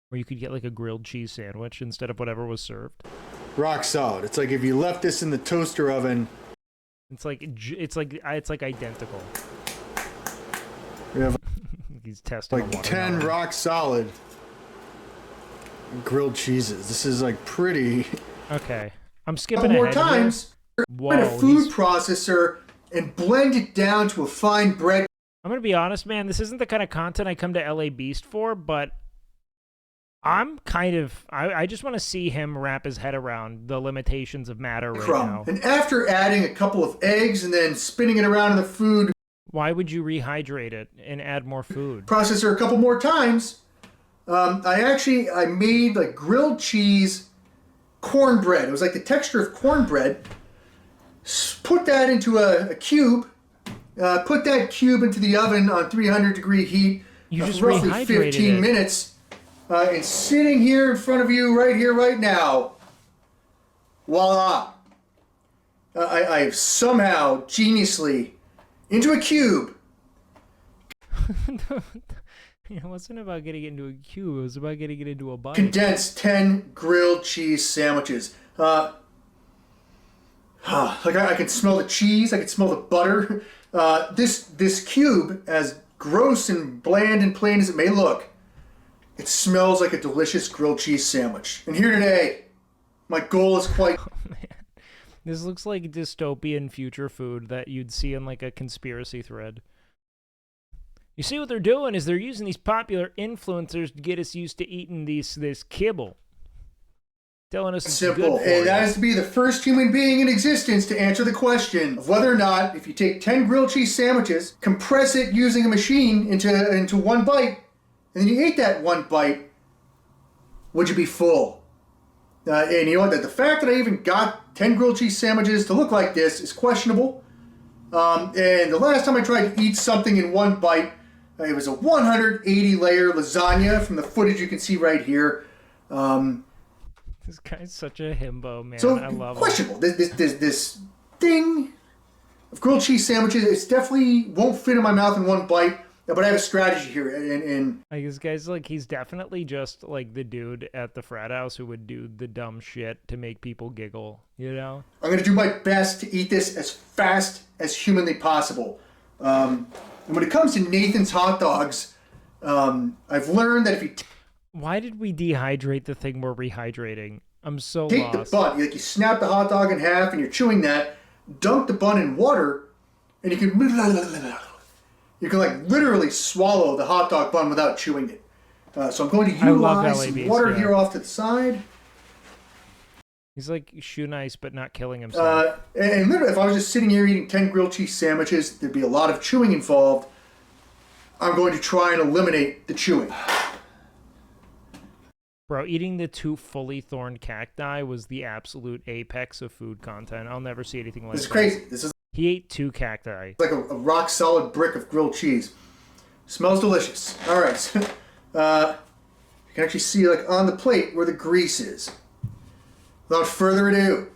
Where you could get a grilled cheese sandwich instead of whatever was served? Rock solid. It's like if you left this in the toaster oven. It's identical. We have He's testing 10 rock solid grilled cheeses. This is pretty. Okay, I'm skipping more ahead times. Whoa, a food processor and blend it down to a fine bread. I'm gonna be honest, man. This isn't the kind of content I come to LA Beast for, but I'm I just want to see him wrap his head around the limitations of matter right now. And after adding a couple of eggs and then spinning it around in the food. Why would you rehydrate it and add more food? Processor a couple more times. I made grilled cheese cornbread. It was the texture of cornbread. Put that into a cube. Put that cube into the oven on 300-degree heat. You just roughly 15 minutes. And sitting here in front of you, right here, right now, voila! I've somehow geniusly into a cube. It wasn't about getting it into a cube. It was about getting it into a bite. Condensed 10 grilled cheese sandwiches. I can smell the cheese. I can smell the butter. This cube, as gross and bland and plain as it may look, it smells like a delicious grilled cheese sandwich. And here today, my goal is quite... Oh, man. This looks like dystopian future food that you'd see in a conspiracy thread. You see what they're doing is they're using these popular influencers to get us used to eating this kibble. Telling us it's simple. Good for and that you. is to be the first human being in existence to answer the question of whether or not, if you take 10 grilled cheese sandwiches, compress it using a machine into one bite, and then you ate that one bite, would you be full? And you know what? The fact that I even got 10 grilled cheese sandwiches to look like this is questionable. And the last time I tried to eat something in one bite, it was a 180-layer lasagna from the footage you can see right here. This guy's such a himbo, man. So I love questionable. This thing of grilled cheese sandwiches, it definitely won't fit in my mouth in one bite. But I have a strategy here, and this guy's he's definitely just the dude at the frat house who would do the dumb shit to make people giggle, you know? I'm going to do my best to eat this as fast as humanly possible. And when it comes to Nathan's hot dogs, I've learned that if you... Why did we dehydrate the thing we're rehydrating? I'm so take lost. The bun, you snap the hot dog in half and you're chewing that, dunk the bun in water, and you can... You can literally swallow the hot dog bun without chewing it. So I'm going to utilize some water here off to the side. He's shoe nice, but not killing himself. And literally, if I was just sitting here eating 10 grilled cheese sandwiches, there'd be a lot of chewing involved. I'm going to try and eliminate the chewing. Bro, eating the 2 fully thorned cacti was the absolute apex of food content. I'll never see anything like that. This is crazy. He ate 2 cacti. It's like a rock solid brick of grilled cheese. Smells delicious. All right. So, you can actually see on the plate where the grease is. Without further ado.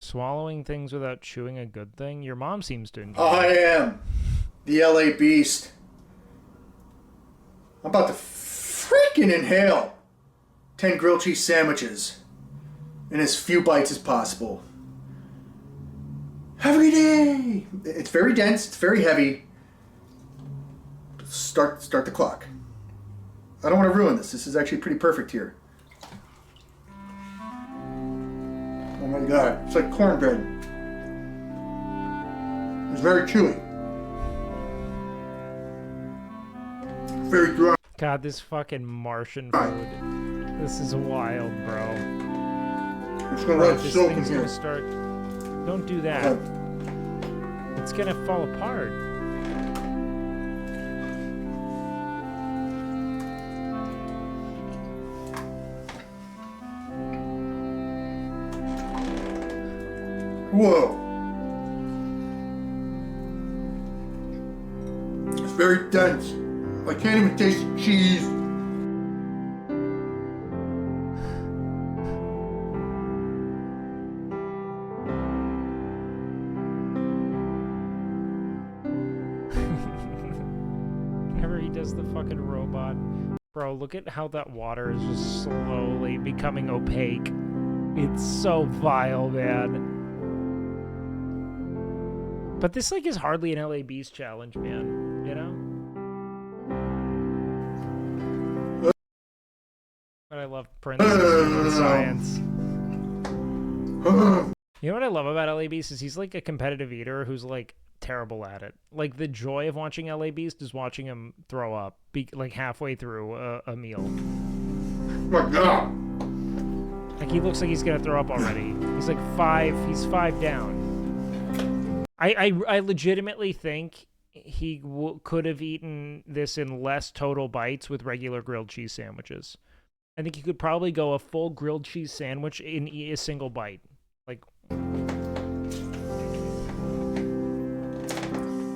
Swallowing things without chewing a good thing? Your mom seems to enjoy I it. am the LA Beast. I'm about to freaking inhale 10 grilled cheese sandwiches in as few bites as possible. Every day. It's very dense. It's very heavy. Start the clock. I don't want to ruin this. This is actually pretty perfect here. Oh my god. It's like cornbread. It's very chewy. Very dry. God, this fucking Martian food. This is wild, bro. It's gonna Bro, let this soak in thing's here. gonna start. Don't do that. It's gonna fall apart. Whoa. It's very dense. I can't even taste the cheese. Whenever he does the fucking robot. Bro, look at how that water is just slowly becoming opaque. It's so vile, man. But this, like, is hardly an LA Beast challenge, man. You know? But I love Prince's and science. You know what I love about LA Beast is he's like a competitive eater who's like terrible at it. Like the joy of watching LA Beast is watching him throw up, like halfway through a meal. My God. Like he looks like he's gonna throw up already. He's like he's 5 down. I legitimately think he could have eaten this in less total bites with regular grilled cheese sandwiches. I think you could probably go a full grilled cheese sandwich in a single bite. Like,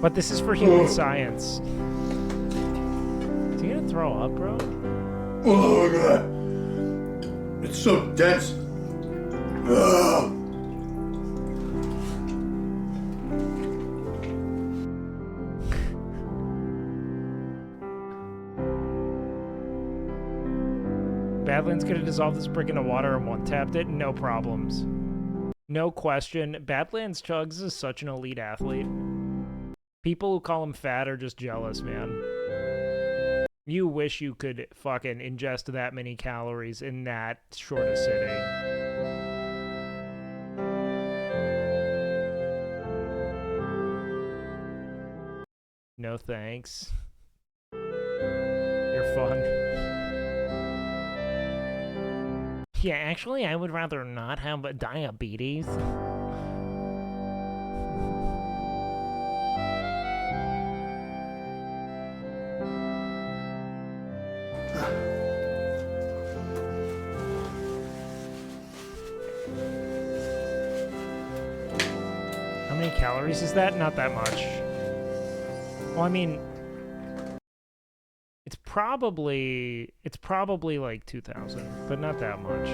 but this is for human science. Is he gonna throw up, bro? Oh my God. It's so dense. Ugh. Badlands could have dissolved this brick into water and one-tapped it, no problems. No question. Badlands Chugs is such an elite athlete. People who call him fat are just jealous, man. You wish you could fucking ingest that many calories in that short a sitting. No thanks. You're fun. Yeah, actually, I would rather not have diabetes. How many calories is that? Not that much. Well, I mean, it's probably like 2,000, but not that much.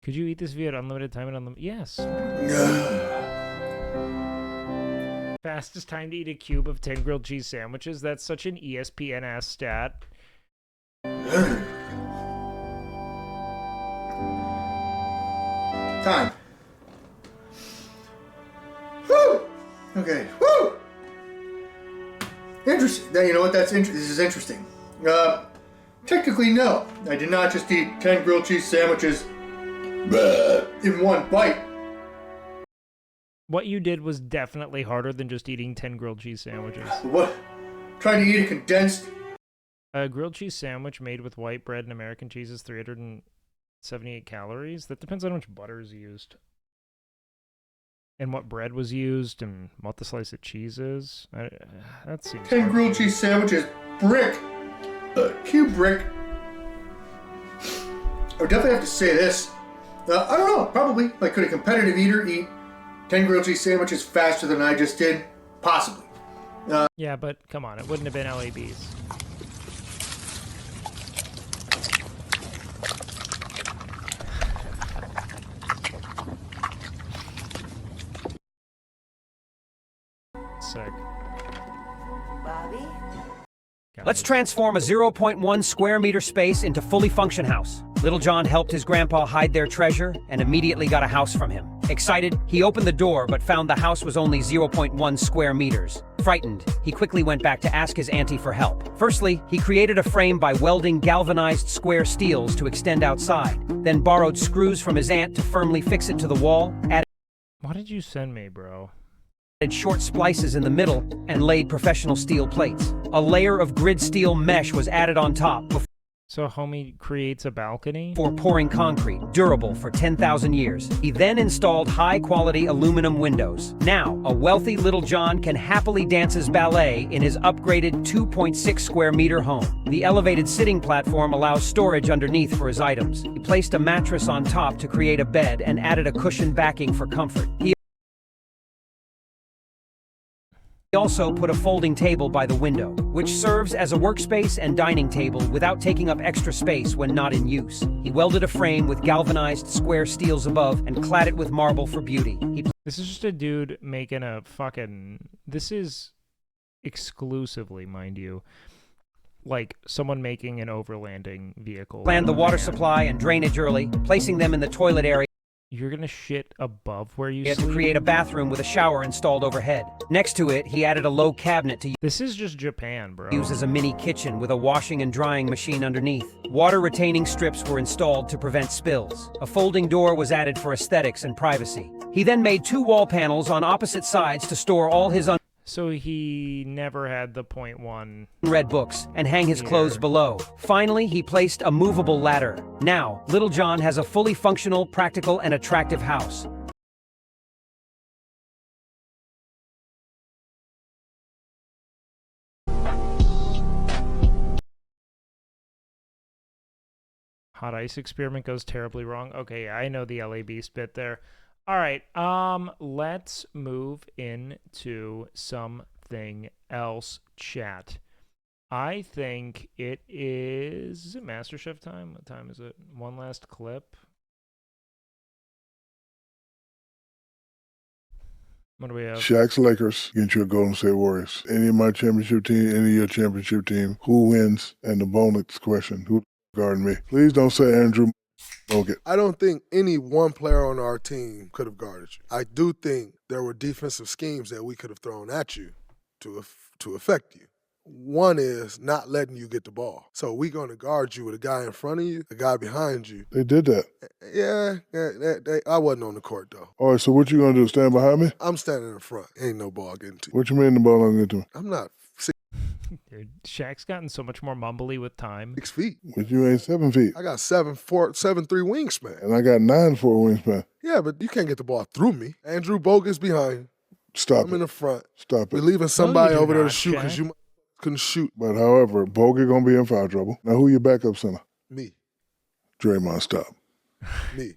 Could you eat this via unlimited time and unlimited? Yes. Fastest time to eat a cube of 10 grilled cheese sandwiches. That's such an ESPN-ass stat. Time. Woo! Okay. Woo! Interesting. You know what? This is interesting. Technically, no. I did not just eat 10 grilled cheese sandwiches in one bite. What you did was definitely harder than just eating 10 grilled cheese sandwiches. What? Trying to eat a condensed... A grilled cheese sandwich made with white bread and American cheese is 378 calories. That depends on how much butter is used. And what bread was used and what the slice of cheese is. That seems 10 hard. grilled cheese sandwiches. Brick. Cube brick. I would definitely have to say this. I don't know. Probably. Like, could a competitive eater eat 10 grilled cheese sandwiches faster than I just did? Possibly. Yeah, but come on. It wouldn't have been LAB's. Let's transform a 0.1 square meter space into fully function house. Little John helped his grandpa hide their treasure and immediately got a house from him. Excited, he opened the door but found the house was only 0.1 square meters. Frightened, he quickly went back to ask his auntie for help. Firstly, he created a frame by welding galvanized square steels to extend outside, then borrowed screws from his aunt to firmly fix it to the wall, added What did you send me, bro? short splices in the middle, and laid professional steel plates. A layer of grid steel mesh was added on top So homie creates a balcony? before pouring concrete, durable for 10,000 years. He then installed high-quality aluminum windows. Now, a wealthy Little John can happily dance his ballet in his upgraded 2.6 square meter home. The elevated sitting platform allows storage underneath for his items. He placed a mattress on top to create a bed and added a cushioned backing for comfort. He also put a folding table by the window, which serves as a workspace and dining table without taking up extra space when not in use. He welded a frame with galvanized square steels above and clad it with marble for beauty. This is just a dude making a fucking... This is exclusively, mind you, like someone making an overlanding vehicle. Planned the water supply and drainage early, placing them in the toilet area. You're gonna shit above where you He had sleep? to create a bathroom with a shower installed overhead. Next to it, he added a low cabinet to This is just Japan, bro. use as a mini kitchen with a washing and drying machine underneath. Water retaining strips were installed to prevent spills. A folding door was added for aesthetics and privacy. He then made 2 wall panels on opposite sides to store all his So he never had the .1 read books and hang his clothes below. Finally, he placed a movable ladder. Now, Little John has a fully functional, practical, and attractive house. Hot ice experiment goes terribly wrong. Okay, I know the LA Beast bit there. All right, let's move into something else, chat. I think it is it MasterChef time. What time is it? One last clip. What do we have? Shaq's Lakers against your Golden State Warriors. Any of my championship team, any of your championship team, who wins? And the bonus question, who guarding me? Please don't say Andrew Bogut. I don't think any one player on our team could have guarded you. I do think there were defensive schemes that we could have thrown at you to affect you. One is not letting you get the ball. So we're going to guard you with a guy in front of you, a guy behind you. They did that. Yeah, I wasn't on the court, though. All right, so what you going to do, stand behind me? I'm standing in front. Ain't no ball getting to you. What you mean the ball don't get to me? I'm not Dude, Shaq's gotten so much more mumbly with time. 6 feet. But you ain't 7 feet. I got 7'3" wingspan. And I got 9'4" wingspan. Yeah, but you can't get the ball through me. Andrew Bogut's behind. Stop I'm in the front. Stop it. We're leaving somebody over there to not, shoot because Shaq. you couldn't shoot. But however, Bogut going to be in foul trouble. Now who your backup center? Me. Draymond, stop. Me.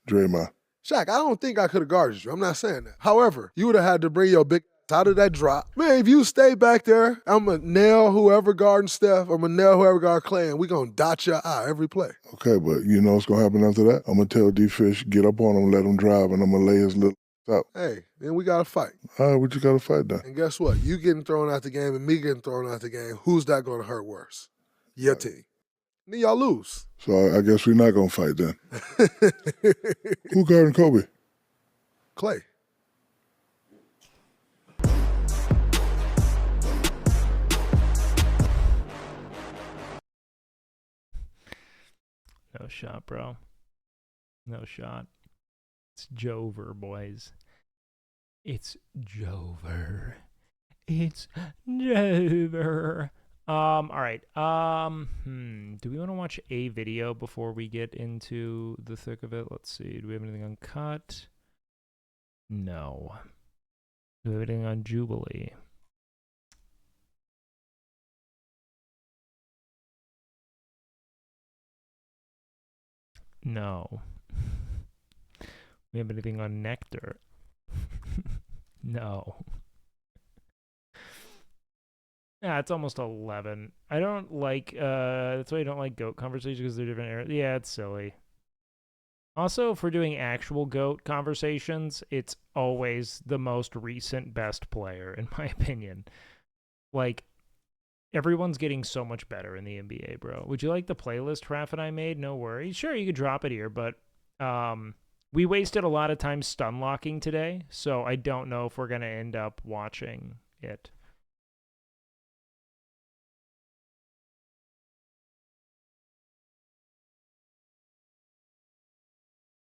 Draymond. Shaq, I don't think I could have guarded you. I'm not saying that. However, you would have had to bring your big out of that drop. Man, if you stay back there, I'm going to nail whoever guarding Steph. I'm going to nail whoever guarding Clay, and we're going to dot your eye every play. Okay, but you know what's going to happen after that? I'm going to tell D-Fish, get up on him, let him drive, and I'm going to lay his little out. Hey, then we got to fight. All right, what you got to fight then? And guess what? You getting thrown out the game and me getting thrown out the game, who's that going to hurt worse? Your team. Then y'all lose. So I guess we're not going to fight then. Who guarding Kobe? Clay. No shot, bro. No shot. It's Jover, boys. It's Jover. It's Jover. All right. Do we want to watch a video before we get into the thick of it? Let's see. Do we have anything uncut? No. Do we have anything on Jubilee? No. We have anything on Nectar? No. Yeah, it's almost 11. I don't like, that's why I don't like GOAT conversations, because they're different areas. Yeah, it's silly. Also, if we're doing actual GOAT conversations, it's always the most recent best player, in my opinion. Like, Everyone's getting so much better in the NBA, bro. Would you like the playlist Raph and I made? No worries. Sure, you could drop it here, but we wasted a lot of time stun locking today, so I don't know if we're going to end up watching it.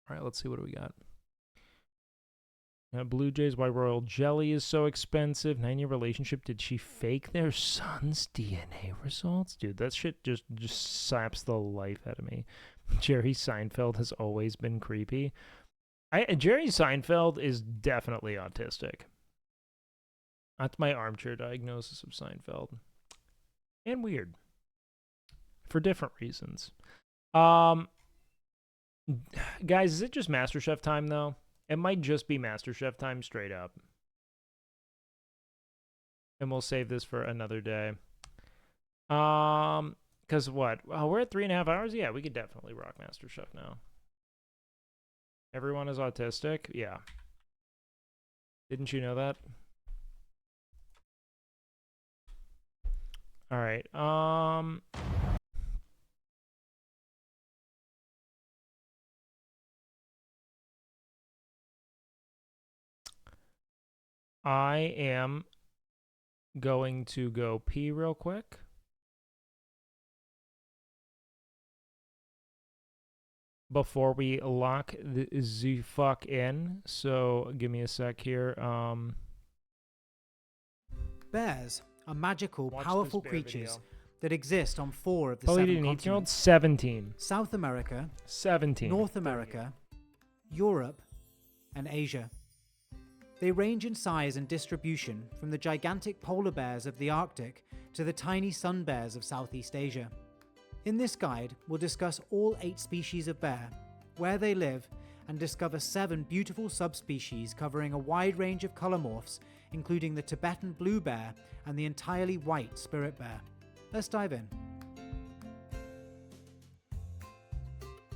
All right, let's see what do we got. Blue Jays, why Royal Jelly is so expensive. 9-year relationship. Did she fake their son's DNA results? Dude, that shit just saps the life out of me. Jerry Seinfeld has always been creepy. Jerry Seinfeld is definitely autistic. That's my armchair diagnosis of Seinfeld. And weird. For different reasons. Guys, is it just MasterChef time, though? It might just be MasterChef time straight up. And we'll save this for another day. Because what? Oh, we're at 3.5 hours? Yeah, we could definitely rock MasterChef now. Everyone is autistic? Yeah. Didn't you know that? All right. I am going to go pee real quick. Before we lock the fuck in. So give me a sec here. Bears are magical, powerful creatures that exist on 4 of the Probably 7 an 18-year-old. continents. 17. South America, 17. North America, Europe, and Asia. They range in size and distribution from the gigantic polar bears of the Arctic to the tiny sun bears of Southeast Asia. In this guide, we'll discuss all 8 species of bear, where they live, and discover 7 beautiful subspecies covering a wide range of color morphs, including the Tibetan blue bear and the entirely white spirit bear. Let's dive in.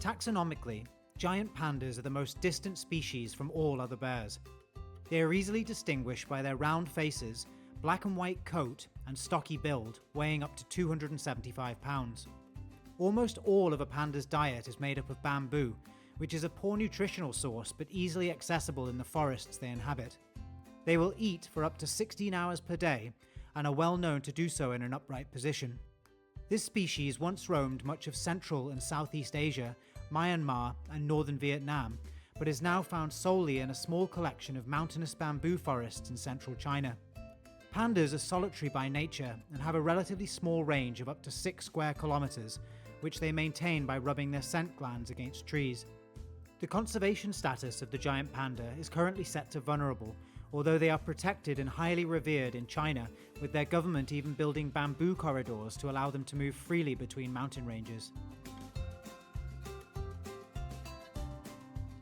Taxonomically, giant pandas are the most distant species from all other bears. They are easily distinguished by their round faces, black and white coat, and stocky build, weighing up to 275 pounds. Almost all of a panda's diet is made up of bamboo, which is a poor nutritional source but easily accessible in the forests they inhabit. They will eat for up to 16 hours per day and are well known to do so in an upright position. This species once roamed much of Central and Southeast Asia, Myanmar, and northern Vietnam, but is now found solely in a small collection of mountainous bamboo forests in central China. Pandas are solitary by nature and have a relatively small range of up to 6 square kilometers, which they maintain by rubbing their scent glands against trees. The conservation status of the giant panda is currently set to vulnerable, although they are protected and highly revered in China, with their government even building bamboo corridors to allow them to move freely between mountain ranges.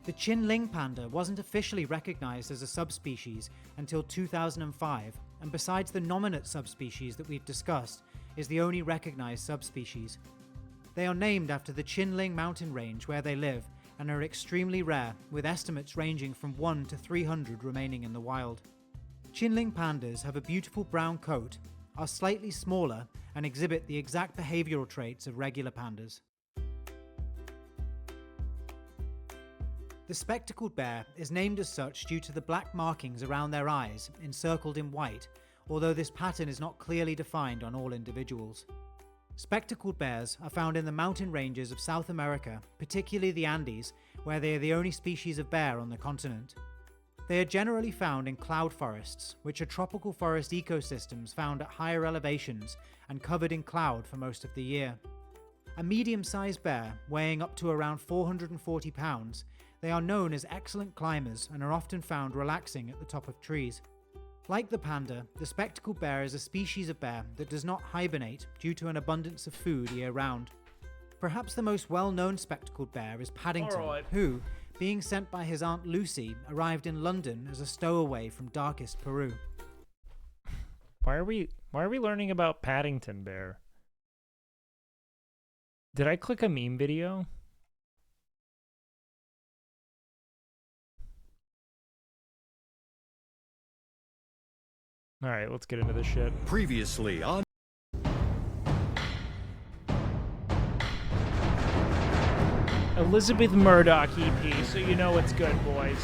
The Qinling panda wasn't officially recognized as a subspecies until 2005, and besides the nominate subspecies that we've discussed, is the only recognized subspecies. They are named after the Qinling mountain range where they live and are extremely rare, with estimates ranging from 1 to 300 remaining in the wild. Qinling pandas have a beautiful brown coat, are slightly smaller, and exhibit the exact behavioral traits of regular pandas. The spectacled bear is named as such due to the black markings around their eyes, encircled in white, although this pattern is not clearly defined on all individuals. Spectacled bears are found in the mountain ranges of South America, particularly the Andes, where they are the only species of bear on the continent. They are generally found in cloud forests, which are tropical forest ecosystems found at higher elevations and covered in cloud for most of the year. A medium-sized bear, weighing up to around 440 pounds, they are known as excellent climbers and are often found relaxing at the top of trees. Like the panda, the spectacled bear is a species of bear that does not hibernate due to an abundance of food year-round. Perhaps the most well-known spectacled bear is Paddington, who, being sent by his Aunt Lucy, arrived in London as a stowaway from darkest Peru. Why are we learning about Paddington Bear? Did I click a meme video? All right, let's get into this shit. Previously on Elizabeth Murdoch EP, so you know it's good, boys.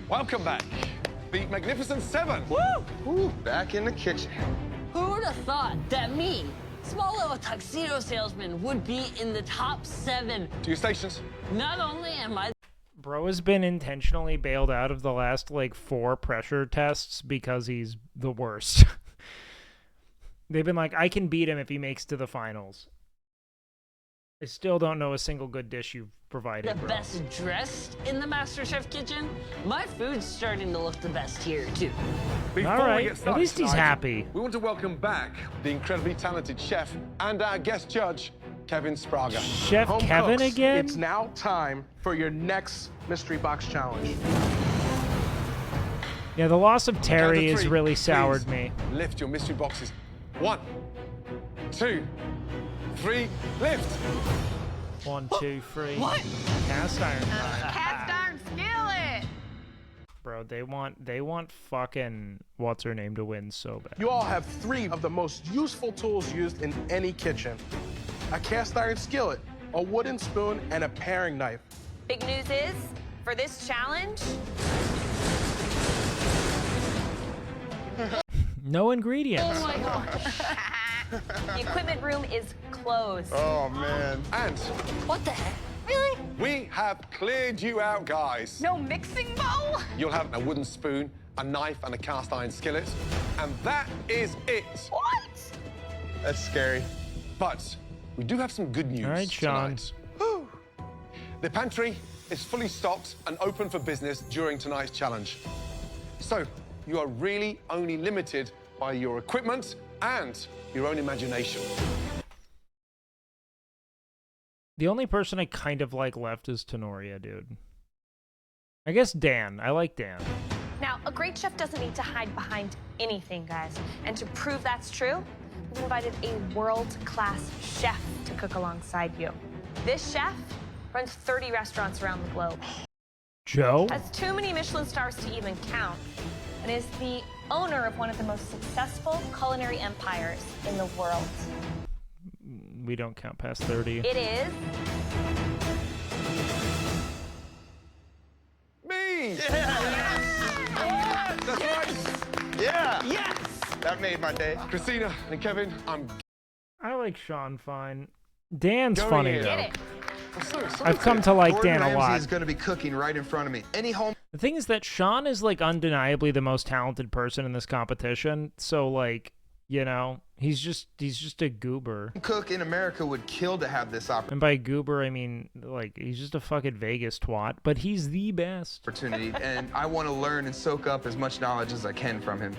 Welcome back. The Magnificent Seven. Woo! Ooh, back in the kitchen. Who would have thought that me, small little tuxedo salesman, would be in the top 7? To your stations. Not only am I... Bro has been intentionally bailed out of the last, like, 4 pressure tests because he's the worst. They've been like, I can beat him if he makes to the finals. I still don't know a single good dish you've provided, the bro. best dressed in the MasterChef kitchen? My food's starting to look the best here, too. Before All right, we get started at least he's tonight, happy. We want to welcome back the incredibly talented chef and our guest judge, Kevin Spraga. Chef Home Kevin cooks, again? It's now time for your next mystery box challenge. Yeah, the loss of Terry Count to has 3, really please soured me. Lift your mystery boxes. 1, 2, 3, lift. 1, 2, 3. What? Cast iron. Cast iron skillet. Bro, they want fucking what's her name to win so bad. You all have 3 of the most useful tools used in any kitchen. A cast iron skillet, a wooden spoon, and a paring knife. Big news is, for this challenge, No ingredients. oh my gosh, the equipment room is closed. Oh, man. And What the heck? Really? we have cleared you out, guys. No mixing bowl? You'll have a wooden spoon, a knife, and a cast iron skillet. And that is it. What? That's scary. But we do have some good news All right, Sean. tonight. Whew. The pantry is fully stocked and open for business during tonight's challenge. So you are really only limited by your equipment and your own imagination. The only person I kind of like left is Tenoria, dude. I guess Dan. I like Dan. Now, a great chef doesn't need to hide behind anything, guys. And to prove that's true, we've invited a world-class chef to cook alongside you. This chef runs 30 restaurants around the globe. Joe? Has too many Michelin stars to even count, and is the owner of one of the most successful culinary empires in the world. We don't count past 30. It is Me! Yeah! That's right. Yeah! Yes! That made my day. Christina and Kevin, I'm I like Sean fine. Dan's Going funny, in. though. Get it. I've come to like Gordon Dan a Ramsay lot. is going to be cooking right in front of me. Any home The thing is that Sean is, like, undeniably the most talented person in this competition. So, like, you know, he's just a goober. cook in America would kill to have this And by goober, I mean, like, he's just a fucking Vegas twat. But he's the best. opportunity, and I want to learn and soak up as much knowledge as I can from him.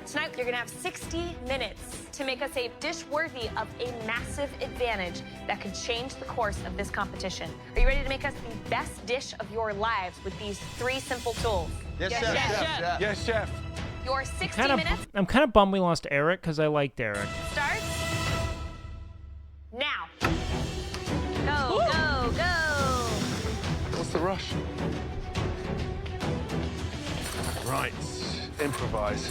Tonight, you're gonna have 60 minutes to make us a dish worthy of a massive advantage that could change the course of this competition. Are you ready to make us the best dish of your lives with these 3 simple tools? Yes, Yes, chef. chef. Chef. Yes, chef. Your 60 minutes I'm kind of bummed we lost Eric because I liked Eric. starts now. Go, go, go. What's the rush? Right. Improvise.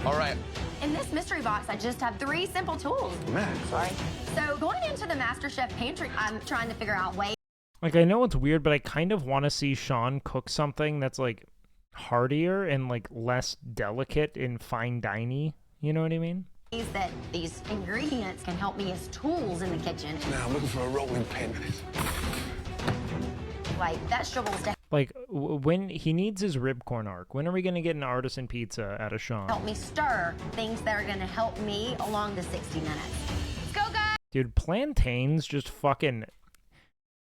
All right. In this mystery box, I just have 3 simple tools. Man. Sorry. So going into the MasterChef pantry, I'm trying to figure out ways Like, I know it's weird, but I kind of want to see Sean cook something that's, like, heartier and, like, less delicate and fine dining. You know what I mean? that these ingredients can help me as tools in the kitchen. Now I'm looking for a rolling pin. Like vegetables to Like, when he needs his ribcorn arc, when are we going to get an artisan pizza out of Sean? help me stir things that are going to help me along the 60 minutes. Let's go, guys. Dude, plantains just fucking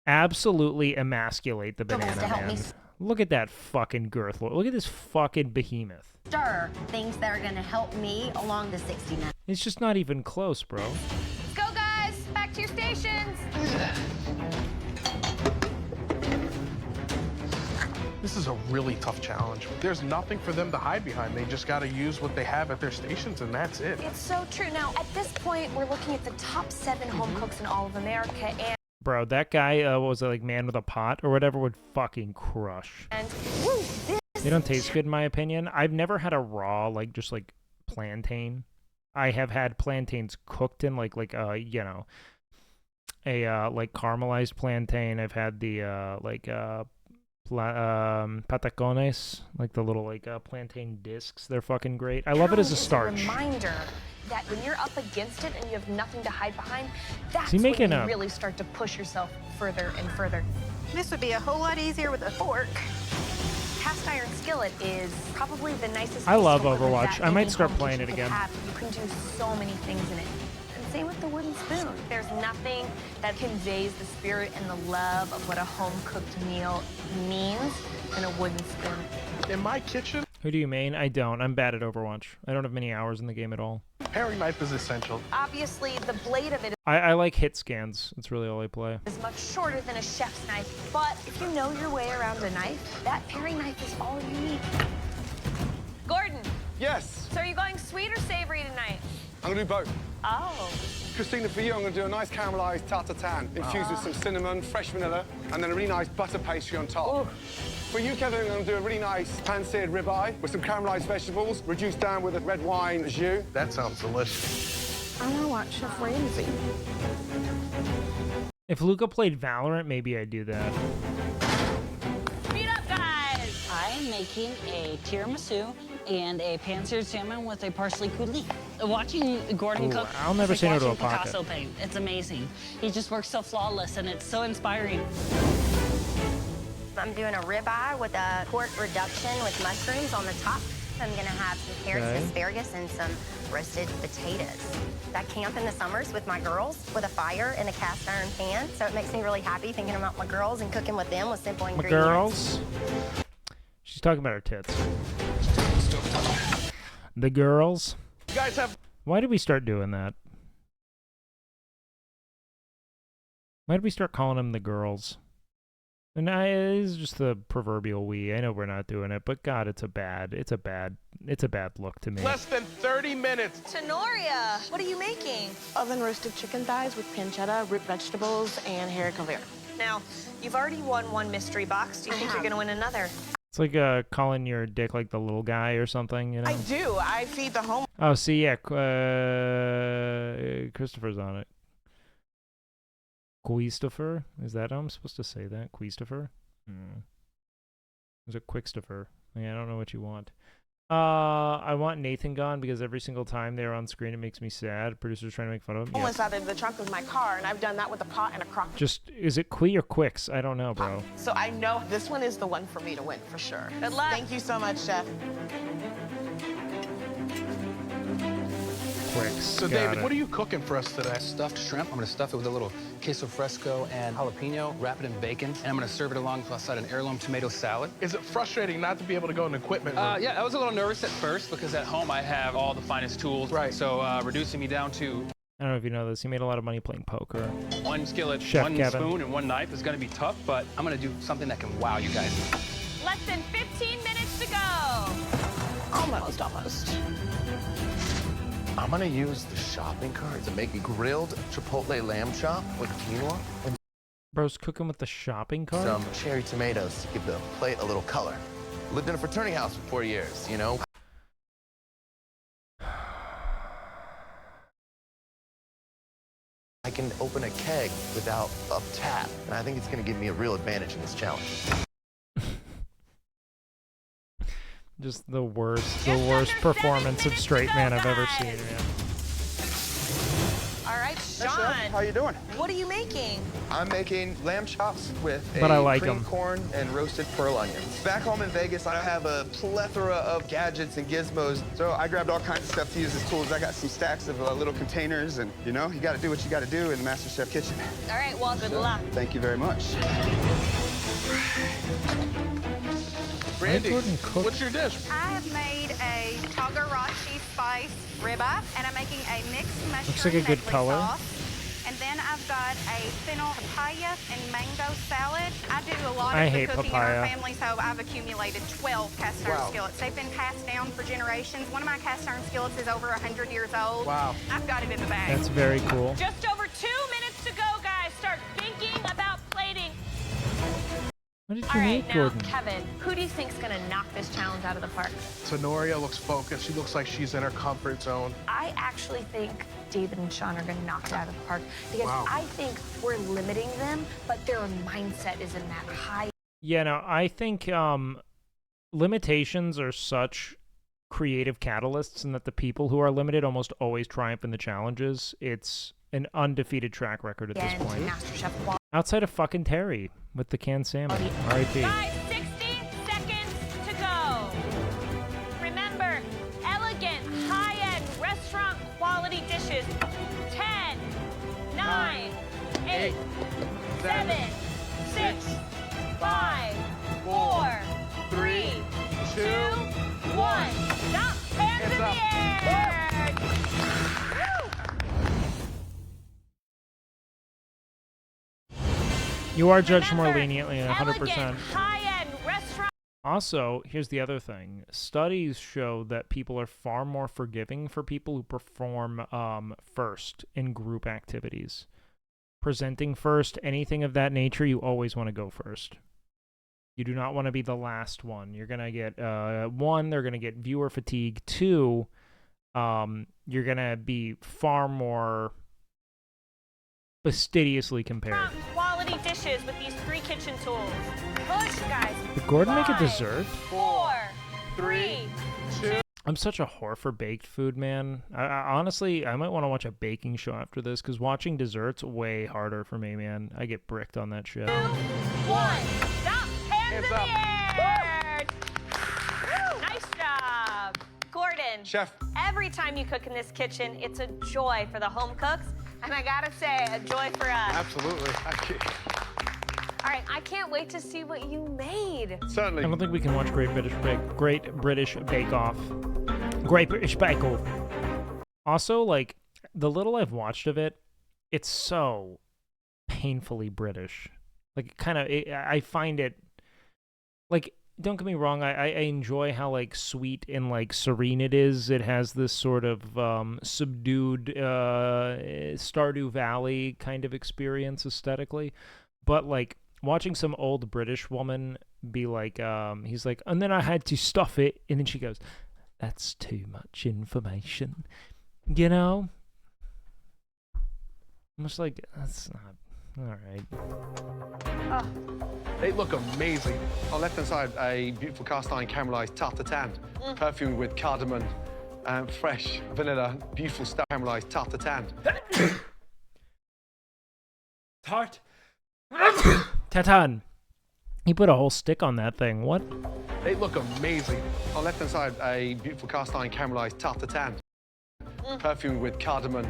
absolutely emasculate the banana, to help man. me Look at that fucking girth. Look at this fucking behemoth. Stir things that are going to help me along the 60 minutes. It's just not even close, bro. Let's go, guys. Back to your stations. This is a really tough challenge. There's nothing for them to hide behind. They just got to use what they have at their stations, and that's it. It's so true. Now, at this point, we're looking at the top 7 home cooks in all of America, and Bro, that guy, what was it, like Man with a Pot or whatever, would fucking crush. woo, They don't taste good in my opinion. I've never had a raw, like, just like plantain. I have had plantains cooked in you know, like caramelized plantain. I've had the patacones, like the little plantain discs. They're fucking great. I love it as a starch. It's a reminder that when you're up against it and you have nothing to hide behind, that's when when you you really start to push yourself further and further. This would be a whole lot easier with a fork. Cast iron skillet is probably the nicest. I love piece of equipment Overwatch. that I might any start home playing kitchen it could again. have. You can do so many things in it. And same with the wooden spoon. There's nothing that conveys the spirit and the love of what a home-cooked meal means than a wooden spoon. In my kitchen, Who do you main? I don't. I'm bad at Overwatch. I don't have many hours in the game at all. paring knife is essential. Obviously, the blade of it I like hit scans. That's really all I play. is much shorter than a chef's knife, but if you know your way around a knife, that paring knife is all you need. Gordon. Yes. So are you going sweet or savory tonight? I'm gonna do both. Oh. Christina, for you, I'm gonna do a nice caramelized tartare infused with some cinnamon, fresh vanilla, and then a really nice butter pastry on top. For you, Kevin, I'm gonna do a really nice pan-seared ribeye with some caramelized vegetables, reduced down with a red wine jus. That sounds delicious. I want to watch Chef Ramsay. If Luca played Valorant, maybe I'd do that. Speed up, guys! I am making a tiramisu and a pan-seared salmon with a parsley coulis. Watching Gordon Ooh, cook, I'll never it's say no like to a watching pocket. Picasso paint. It's amazing. He just works so flawless, and it's so inspiring. I'm doing a ribeye with a pork reduction with mushrooms on the top. I'm gonna have some carrots and Okay. asparagus and some roasted potatoes. I camp in the summers with my girls with a fire in a cast iron pan, so it makes me really happy thinking about my girls and cooking with them with simple My ingredients. girls. She's talking about her tits. The girls. You guys have. Why did we start doing that? Why did we start calling them the girls? And it's just the proverbial we. I know we're not doing it, but God, it's a bad look to me. Less than 30 minutes. Tenoria, what are you making? Oven roasted chicken thighs with pancetta, root vegetables, and haricot vert. Now, you've already won one mystery box. Do you think you're gonna win another? It's like calling your dick like the little guy or something, you know? I do. I feed the home. Oh, see, yeah, Christopher's on it. Quistopher? Is that how I'm supposed to say that? Quistopher? Is it Quickstopher? Yeah, I don't know what you want. I want Nathan gone because every single time they're on screen, it makes me sad. Producer's trying to make fun of him. Home Yeah. inside of the trunk of my car, and I've done that with a pot and a crock. Just, is it Qui or Quicks? I don't know, bro. So I know this one is the one for me to win for sure. Good luck. Thank you so much, Chef. Quicks. So, Got David, it. what are you cooking for us today? Stuffed shrimp. I'm gonna stuff it with a little queso fresco and jalapeno, wrap it in bacon, and I'm gonna serve it alongside an heirloom tomato salad. Is it frustrating not to be able to go in the equipment room? Yeah, I was a little nervous at first because at home I have all the finest tools. Right. So reducing me down to I don't know if you know this. He made a lot of money playing poker. one skillet, Chef one Kevin. spoon, and one knife is gonna be tough, but I'm gonna do something that can wow you guys. Less than 15 minutes to go. Almost. I'm gonna use the shopping cart to make a grilled chipotle lamb chop with quinoa and Bro's cooking with the shopping cart? some cherry tomatoes to give the plate a little color. Lived in a fraternity house for 4 years, you know? I can open a keg without a tap, and I think it's gonna give me a real advantage in this challenge. Just the worst performance of straight man I've ever seen, man. All right, Sean. How you doing? What are you making? I'm making lamb chops with But I like cream 'em. corn and roasted pearl onions. Back home in Vegas, I have a plethora of gadgets and gizmos, so I grabbed all kinds of stuff to use as tools. I got some stacks of little containers, and you know, you got to do what you got to do in the MasterChef kitchen. All right, well, good luck. Thank you very much. Randy, Gordon cook? what's your dish? I have made a togarashi spice ribeye, and I'm making a mixed mushroom Looks like a good medley color. sauce. And then I've got a fennel papaya and mango salad. I do a lot I of the hate cooking in papaya. our family, so I've accumulated 12 cast iron Wow. skillets. They've been passed down for generations. One of my cast iron skillets is over 100 years old. Wow. I've got it in the bag. That's very cool. Just over 2 minutes to go, guys. Start thinking about plating. What did you All right, make, now, Gordon? Kevin, who do you think's gonna knock this challenge out of the park? Tenoria looks focused. She looks like she's in her comfort zone. I actually think David and Sean are gonna knock it out of the park because Wow. I think we're limiting them, but their mindset is in that high. Yeah, no, I think limitations are such creative catalysts, and that the people who are limited almost always triumph in the challenges. It's an undefeated track record at this point. MasterChef Outside of fucking Terry with the canned salmon. R.I.P. Guys, 60 seconds to go. Remember, elegant, high-end, restaurant quality dishes. 10, 9, 8, 7, 6, 5, 4, 3, 2, 1. Stop. Hands in the air. You are judged more leniently, 100%. Elegant, high-end restaurant. Also, here's the other thing. Studies show that people are far more forgiving for people who perform first in group activities. Presenting first, anything of that nature, you always want to go first. You do not want to be the last one. You're going to get, one, they're going to get viewer fatigue. Two, you're going to be far more fastidiously compared. Quality dishes with these 3 kitchen tools. Push, guys. Did Gordon make a 5, dessert? 4, 3, 2. I'm such a whore for baked food, man. I honestly, I might want to watch a baking show after this, because watching desserts way harder for me, man. I get bricked on that shit. 2, 1. Stop. Hands in the air. Nice job. Gordon. Chef. Every time you cook in this kitchen, it's a joy for the home cooks. And I gotta say, a joy for us. Absolutely. All right, I can't wait to see what you made. Certainly. I don't think we can watch Great British Bake Off. Great British Bake Off. Also, like, the little I've watched of it, it's so painfully British. Like, I find it, like, don't get me wrong, I enjoy how, like, sweet and, like, serene it is. It has this sort of subdued Stardew Valley kind of experience aesthetically. But, like, watching some old British woman be like, he's like, and then I had to stuff it, and then she goes, that's too much information. You know? I'm just like, that's not, all right. Oh. They look amazing. On the left-hand side, a beautiful cast-iron caramelized tarte tatin, perfumed with cardamom, fresh vanilla, beautiful caramelized tarte tatin. Tart. Tatan. He put a whole stick on that thing. What? They look amazing. On the left-hand side, a beautiful cast-iron caramelized tarte tatin, perfumed with cardamom,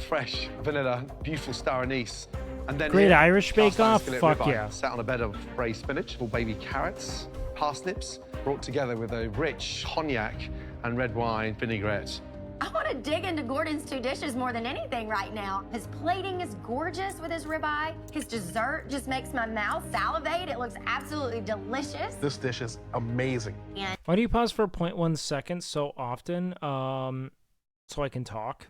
fresh vanilla, beautiful star anise. And then Great Irish bake-off? Fuck ribeye, yeah. sat on a bed of braised spinach, or baby carrots, parsnips, brought together with a rich cognac and red wine vinaigrette. I want to dig into Gordon's 2 dishes more than anything right now. His plating is gorgeous with his ribeye. His dessert just makes my mouth salivate. It looks absolutely delicious. This dish is amazing. And Why do you pause for 0.1 seconds so often? So I can talk.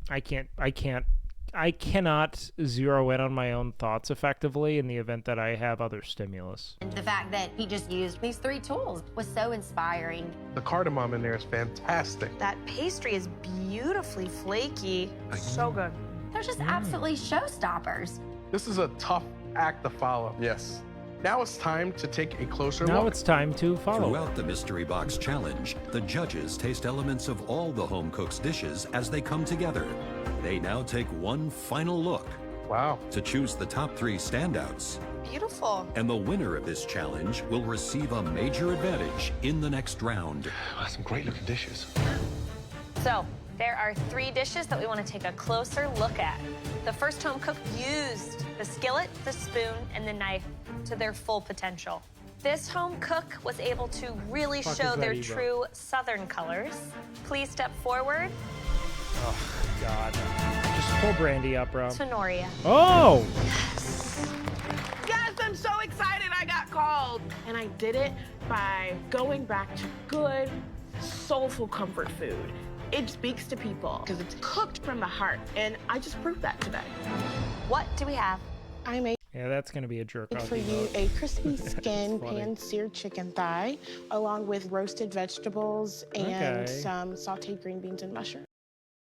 I cannot zero in on my own thoughts effectively in the event that I have other stimulus. the fact that he just used these 3 tools was so inspiring. The cardamom in there is fantastic. That pastry is beautifully flaky. So good. They're just absolutely showstoppers. This is a tough act to follow. Yes. Now it's time to take a closer Now look. it's time to follow. Throughout the Mystery Box Challenge, the judges taste elements of all the home cook's dishes as they come together. They now take one final look. Wow. To choose the top 3 standouts. Beautiful. And the winner of this challenge will receive a major advantage in the next round. Some great looking dishes. So, there are 3 dishes that we want to take a closer look at. The first home cook used the skillet, the spoon, and the knife to their full potential. This home cook was able to really show their true Southern colors. Please step forward. Oh, God. Just pull Brandy up, bro. Tenoria. Oh! Yes, I'm so excited I got called. And I did it by going back to good, soulful comfort food. It speaks to people because it's cooked from the heart, and I just proved that today. What do we have? I made Yeah, that's gonna be a jerk off. For you, a crispy skin pan-seared chicken thigh, along with roasted vegetables and some sautéed green beans and mushrooms.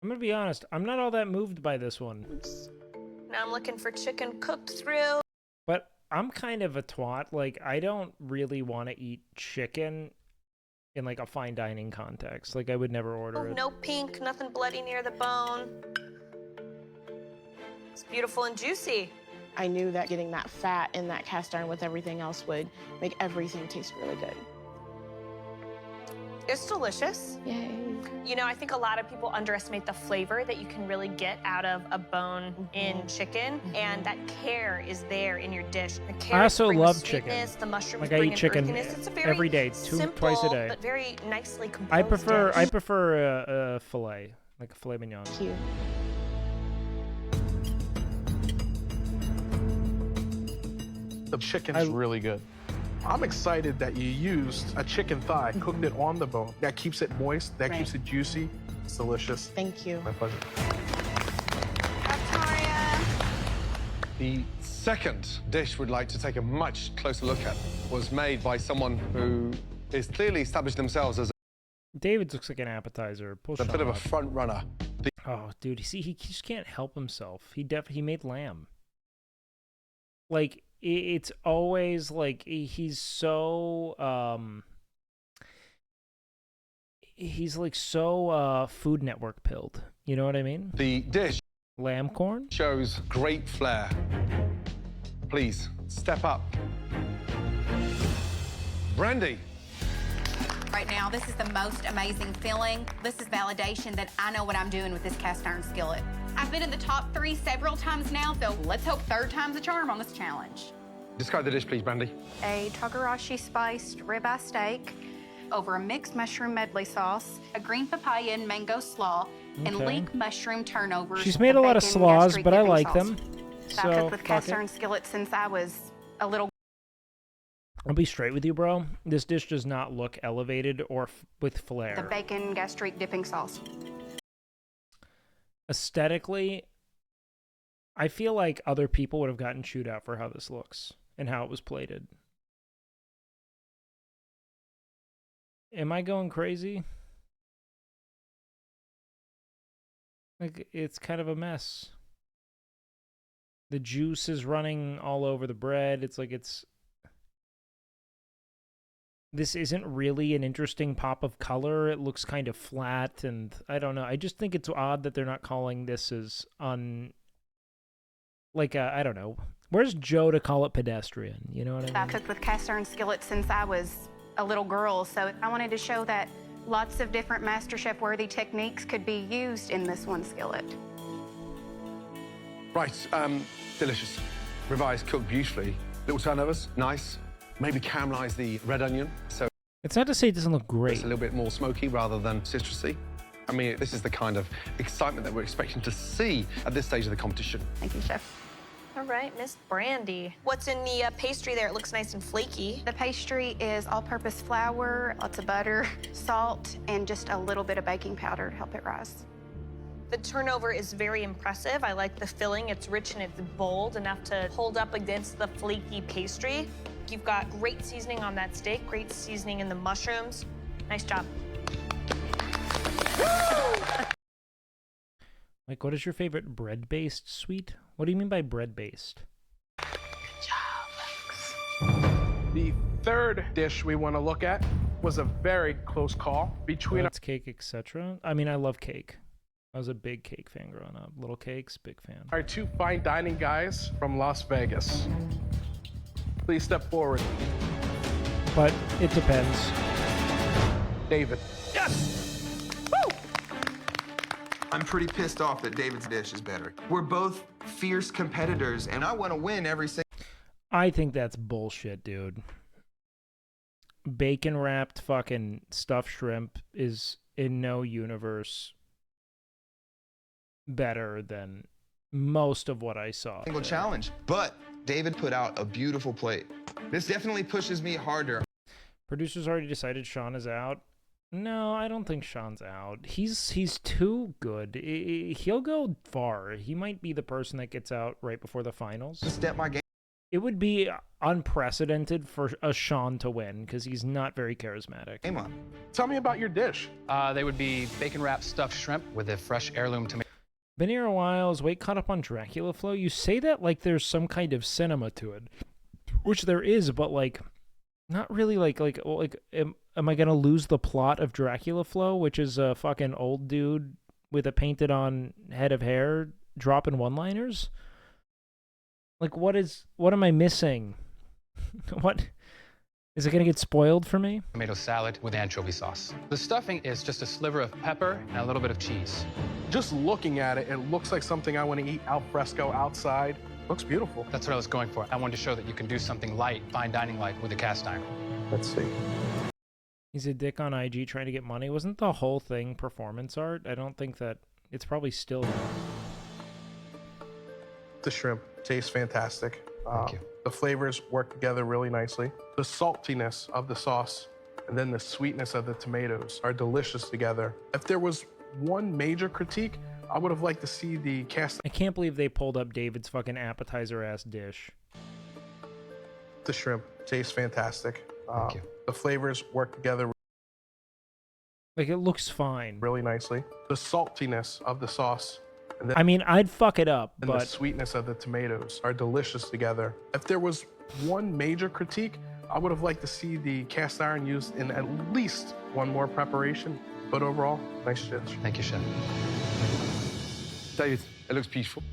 I'm gonna be honest. I'm not all that moved by this one. Now I'm looking for chicken cooked through. But I'm kind of a twat. Like, I don't really want to eat chicken in like a fine dining context. Like, I would never order it. No pink, nothing bloody near the bone. It's beautiful and juicy. I knew that getting that fat in that cast iron with everything else would make everything taste really good. It's delicious. Yay. You know, I think a lot of people underestimate the flavor that you can really get out of a bone-in chicken, and that care is there in your dish. The carrots I also bring love the chicken. sweetness, the mushrooms Like, I bring eat an chicken earthiness. It's a very every day, twice a day. but very nicely composed I prefer dish. a fillet, like a filet mignon. Cute. The chicken's really good. I'm excited that you used a chicken thigh, cooked it on the bone. That keeps it moist, that keeps it juicy. It's delicious. Thank you. My pleasure. The second dish we'd like to take a much closer look at was made by someone who is clearly established themselves as David looks like an appetizer. Pull a bit of a Sean up. front runner. Oh, dude, see, he just can't help himself. He made lamb. Like, it's always like he's so he's like so Food Network pilled. You know what I mean? The dish lamb corn shows great flair. Please step up. Brandy. Right now, this is the most amazing feeling. This is validation that I know what I'm doing with this cast iron skillet. I've been in the top 3 several times now, so let's hope third time's a charm on this challenge. Describe the dish, please, Brandy. A togarashi spiced ribeye steak over a mixed mushroom medley sauce, a green papaya and mango slaw, and Okay. leek mushroom turnovers. She's made with a lot of bacon slaws, gastric but I dipping like sauce. them. I've So cooked with fuck cast it. iron skillet since I was a little. I'll be straight with you, bro. This dish does not look elevated or with flair. The bacon gastric dipping sauce. Aesthetically, I feel like other people would have gotten chewed out for how this looks and how it was plated. Am I going crazy? Like, it's kind of a mess. The juice is running all over the bread. It's like this isn't really an interesting pop of color. It looks kind of flat, and I don't know. I just think it's odd that they're not calling this as I don't know. Where's Joe to call it pedestrian? You know what I mean? I cooked with cast iron skillet since I was a little girl, so I wanted to show that lots of different MasterChef worthy techniques could be used in this one skillet. Right, delicious. Ribeyes cooked beautifully. Little turnovers, nice. Maybe caramelize the red onion, so it's not to say it doesn't look great. It's a little bit more smoky rather than citrusy. I mean, this is the kind of excitement that we're expecting to see at this stage of the competition. Thank you, Chef. All right, Miss Brandy. What's in the pastry there? It looks nice and flaky. The pastry is all-purpose flour, lots of butter, salt, and just a little bit of baking powder to help it rise. The turnover is very impressive. I like the filling. It's rich and it's bold enough to hold up against the flaky pastry. You've got great seasoning on that steak, great seasoning in the mushrooms. Nice job. Like, what is your favorite bread-based sweet? What do you mean by bread-based? The third dish we want to look at was a very close call between That's cake, etc. I mean, I love cake. I was a big cake fan growing up. Little cakes, big fan. our 2 fine dining guys from Las Vegas. Please step forward. But it depends. David. Yes! Woo! I'm pretty pissed off that David's dish is better. We're both fierce competitors, and I want to win every single. I think that's bullshit, dude. Bacon wrapped fucking stuffed shrimp is in no universe better than most of what I saw. Single challenge, but David put out a beautiful plate. This definitely pushes me harder. Producers already decided Sean is out. No, I don't think Sean's out. He's too good. He'll go far. He might be the person that gets out right before the finals. Step my game. It would be unprecedented for a Sean to win because he's not very charismatic. Come on. Tell me about your dish. They would be bacon wrapped stuffed shrimp with a fresh heirloom tomato. Been here a while. Is Wake caught up on Dracula Flow? You say that like there's some kind of cinema to it, which there is, but like not really. Am I gonna lose the plot of Dracula Flow, which is a fucking old dude with a painted on head of hair dropping one-liners? Like what am I missing? What is it gonna get spoiled for me? Tomato salad with anchovy sauce. The stuffing is just a sliver of pepper and a little bit of cheese. Just looking at it, it looks like something I want to eat al fresco outside. Looks beautiful. That's what I was going for. I wanted to show that you can do something light, fine dining like, with a cast iron. Let's see. He's a dick on IG trying to get money. Wasn't the whole thing performance art? I don't think that it's probably still. The shrimp tastes fantastic. Thank you. The flavors work together really nicely. The saltiness of the sauce and then the sweetness of the tomatoes are delicious together. If there was one major critique, I would have liked to see the cast. I can't believe they pulled up David's fucking appetizer-ass dish. The shrimp tastes fantastic. Thank you. The flavors work together. Like, it looks fine. Really nicely. The saltiness of the sauce. And then, I mean, I'd fuck it up, and but the sweetness of the tomatoes are delicious together. If there was one major critique, I would have liked to see the cast iron used in at least one more preparation. But overall, nice dish. Thank you, Chef. David, it looks beautiful.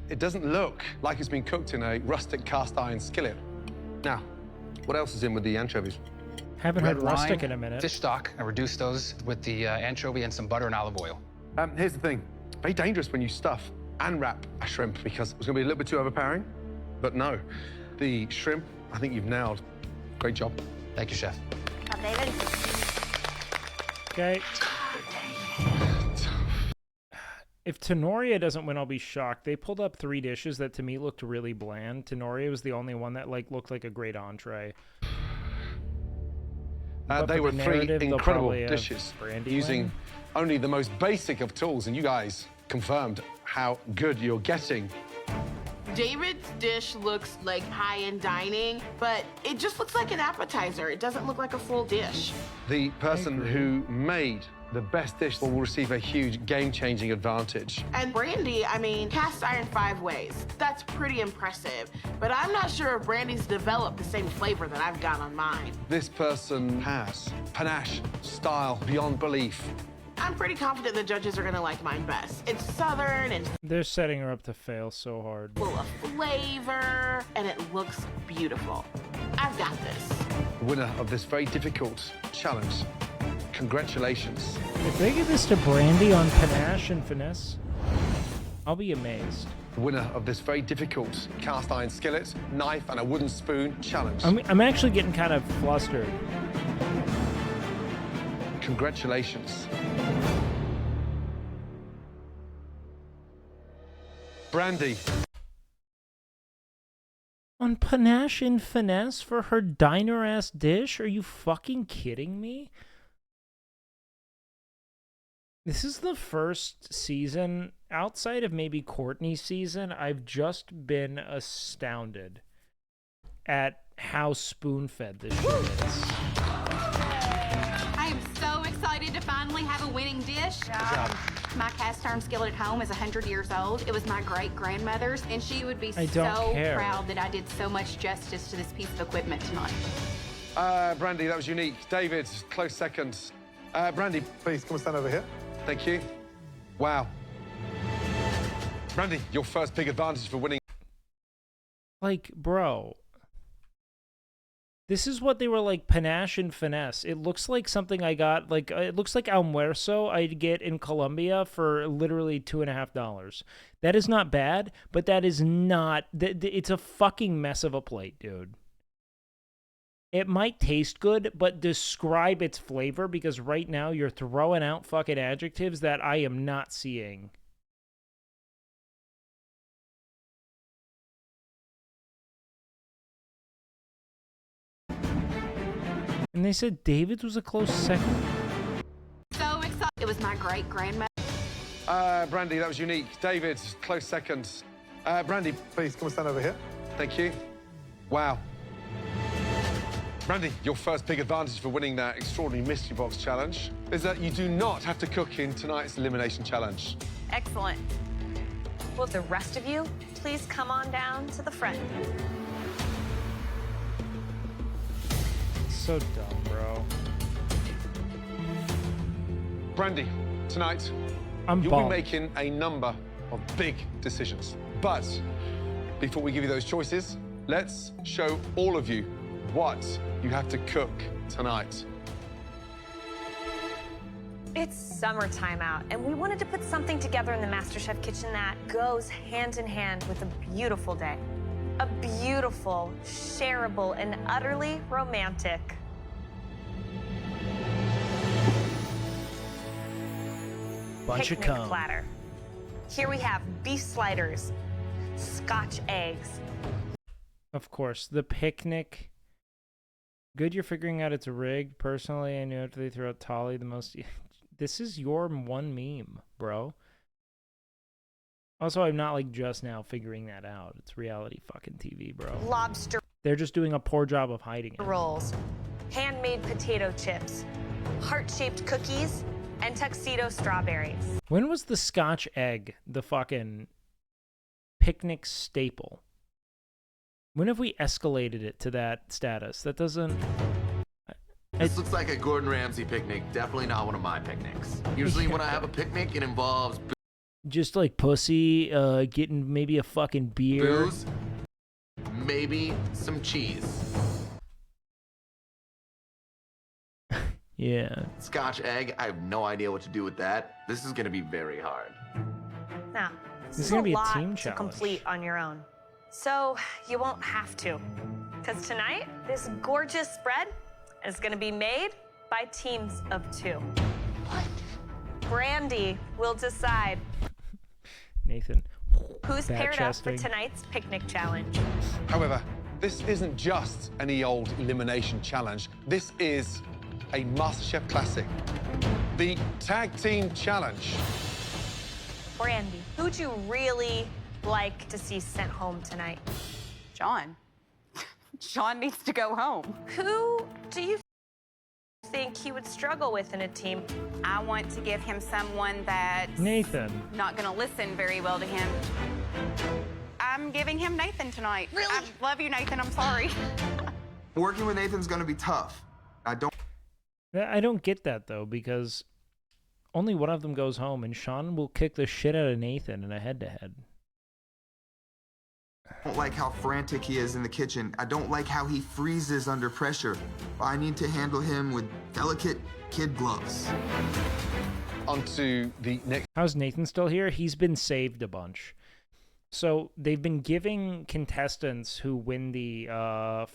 It doesn't look like it's been cooked in a rustic cast iron skillet. Now, what else is in with the anchovies? haven't Red had rustic wine, in a minute. Fish stock. I reduced those with the anchovy and some butter and olive oil. Here's the thing. Very dangerous when you stuff and wrap a shrimp because it was going to be a little bit too overpowering. But no, the shrimp, I think you've nailed. Great job. Thank you, Chef. Job, David. Okay. If Tenoria doesn't win, I'll be shocked. They pulled up 3 dishes that to me looked really bland. Tenoria was the only one that looked like a great entree. They were 3 incredible probably dishes Brandy using win. only the most basic of tools, and you guys confirmed how good you're getting. David's dish looks like high-end dining, but it just looks like an appetizer. It doesn't look like a full dish. The person who made the best dish will receive a huge game-changing advantage. And Brandy, I mean, cast iron 5 ways. That's pretty impressive. But I'm not sure if Brandy's developed the same flavor that I've got on mine. This person has panache, style beyond belief. I'm pretty confident the judges are gonna like mine best. It's southern and They're setting her up to fail so hard. full of flavor, and it looks beautiful. I've got this. The winner of this very difficult challenge. Congratulations. If they give this to Brandy on panache and finesse, I'll be amazed. The winner of this very difficult cast iron skillet, knife, and a wooden spoon challenge. I'm actually getting kind of flustered. Congratulations. Brandy. On panache and finesse for her diner-ass dish? Are you fucking kidding me? This is the first season, outside of maybe Courtney's season, I've just been astounded at how spoon-fed this shit is. I am so excited to finally have a winning dish. My cast iron skillet at home is 100 years old. It was my great-grandmother's, and she would be I don't so care. proud that I did so much justice to this piece of equipment tonight. Brandy, that was unique. David, close seconds. Brandy, please come stand over here. Thank you. Wow. Brandy, your first big advantage for winning. Like, bro. This is what they were like, panache and finesse. It looks like something I got, like, it looks like almuerzo I'd get in Colombia for literally $2.50. That is not bad, but that is not, it's a fucking mess of a plate, dude. It might taste good, but describe its flavor, because right now you're throwing out fucking adjectives that I am not seeing. And they said David's was a close second. So excited. It was my great-grandmother. Brandy, that was unique. David, close seconds. Brandy, please come stand over here. Thank you. Wow. Brandy, your first big advantage for winning that extraordinary mystery box challenge is that you do not have to cook in tonight's elimination challenge. Excellent. Will the rest of you please come on down to the front? So dumb, bro. Brandy, tonight, I'm you'll bummed. be making a number of big decisions. But before we give you those choices, let's show all of you what you have to cook tonight. It's summertime out, and we wanted to put something together in the MasterChef kitchen that goes hand in hand with a beautiful day. A beautiful, shareable, and utterly romantic Bunch of picnic cum. platter. Here we have beef sliders, Scotch eggs. Of course, the picnic. Good, you're figuring out it's rigged. Personally, I knew after they threw out Tolly the most. This is your one meme, bro. Also, I'm not like just now figuring that out. It's reality fucking TV, bro. Lobster They're just doing a poor job of hiding it. rolls, handmade potato chips, heart-shaped cookies, and tuxedo strawberries. When was the Scotch egg the fucking picnic staple? When have we escalated it to that status? That doesn't... This looks like a Gordon Ramsay picnic. Definitely not one of my picnics. Usually when I have a picnic, it involves Just like pussy, getting maybe a fucking beer. booze, maybe some cheese. Yeah. Scotch egg, I have no idea what to do with that. This is going to be very hard. Now, This this is is gonna a be a lot team to challenge. complete on your own. So you won't have to. Because tonight, this gorgeous spread is going to be made by teams of 2. What? Brandy will decide Nathan. who's Fat paired up for chesting. tonight's picnic challenge. However, this isn't just any old elimination challenge. This is a MasterChef classic, the Tag Team Challenge. Brandy, who'd you really like to see sent home tonight? John. John needs to go home. Who do you think he would struggle with in a team? I want to give him someone that's Nathan. not going to listen very well to him. I'm giving him Nathan tonight. Really? I love you, Nathan. I'm sorry. Working with Nathan's gonna be tough. I don't get that, though, because only one of them goes home, and Sean will kick the shit out of Nathan in a head-to-head. don't like how frantic he is in the kitchen. I don't like how he freezes under pressure. I need to handle him with delicate kid gloves. On to the next. How's Nathan still here? He's been saved a bunch. So they've been giving contestants who win the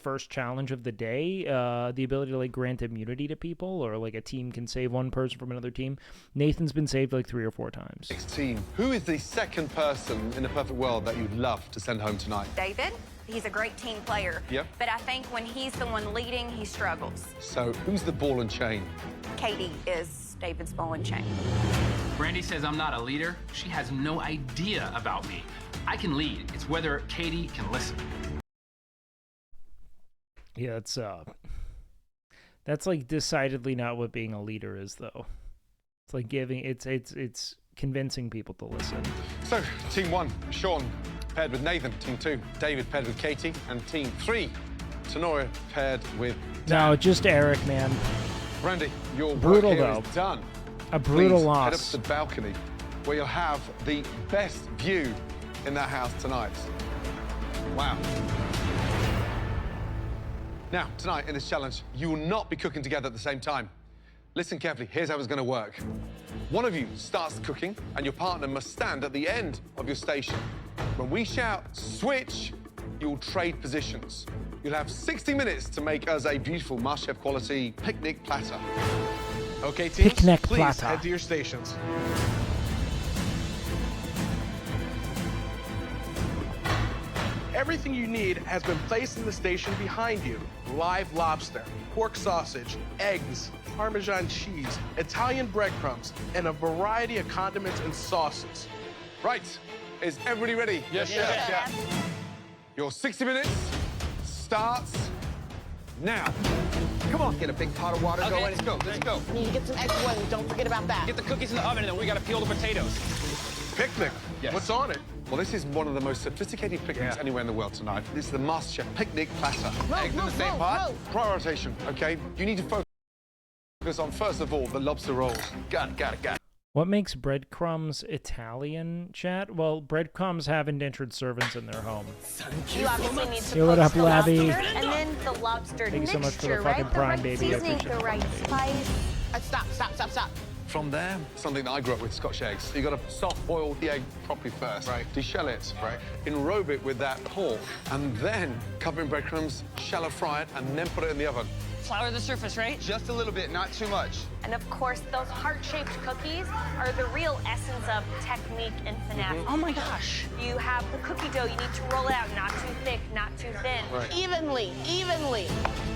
first challenge of the day the ability to like grant immunity to people, or like a team can save one person from another team. Nathan's been saved like 3 or 4 times. Next team. Who is the second person in a perfect world that you'd love to send home tonight? David, he's a great team player. Yep. But I think when he's the one leading, he struggles. So who's the ball and chain? Katie is David's ball and chain. Brandy says I'm not a leader. She has no idea about me. I can lead. It's whether Katie can listen. Yeah, that's like decidedly not what being a leader is, though. It's like giving it's convincing people to listen. So, Team 1, Sean paired with Nathan. Team 2, David paired with Katie. And Team 3, Tenoria paired with Dan. No, just Eric, man. Brandy, your Brutal, work here though. is done. A brutal Please loss. head up to the balcony where you'll have the best view in that house tonight. Wow. Now, tonight in this challenge, you will not be cooking together at the same time. Listen carefully, here's how it's gonna work. One of you starts cooking, and your partner must stand at the end of your station. When we shout, switch, you'll trade positions. You'll have 60 minutes to make us a beautiful MasterChef quality picnic platter. Okay, teams, Picnic please platter. head to your stations. Everything you need has been placed in the station behind you. Live lobster, pork sausage, eggs, Parmesan cheese, Italian breadcrumbs, and a variety of condiments and sauces. Right, is everybody ready? Yes, chef. Your 60 minutes starts now. Come on, get a big pot of water going. Let's go, let's go. Need to get some eggs boiling. Don't forget about that. Get the cookies in the oven, and then we gotta peel the potatoes. Picnic? Yes. What's on it? Well, this is one of the most sophisticated picnics anywhere in the world tonight. This is the MasterChef picnic platter. Eggs in the same pot. Prioritization, okay? You need to focus on, first of all, the lobster rolls. Got it. What makes breadcrumbs Italian, chat? Well, breadcrumbs haven't entered servants in their home. You obviously need to Yo, what poach up, the Labby? lobster, and then the lobster Thank you so much for the mixture, fucking right? Prime, The right baby. I seasoning, appreciate the it. right spice. Stop. From there, something that I grew up with, Scotch eggs. You got to soft boil the egg properly first. Right. Deshell it. Right. Enrobe it with that pork, and then cover in breadcrumbs, shallow fry it, and then put it in the oven. Flour the surface, right? Just a little bit, not too much. And of course, those heart-shaped cookies are the real essence of technique and finesse. Oh my gosh. You have the cookie dough, you need to roll it out, not too thick, not too thin. Right. Evenly.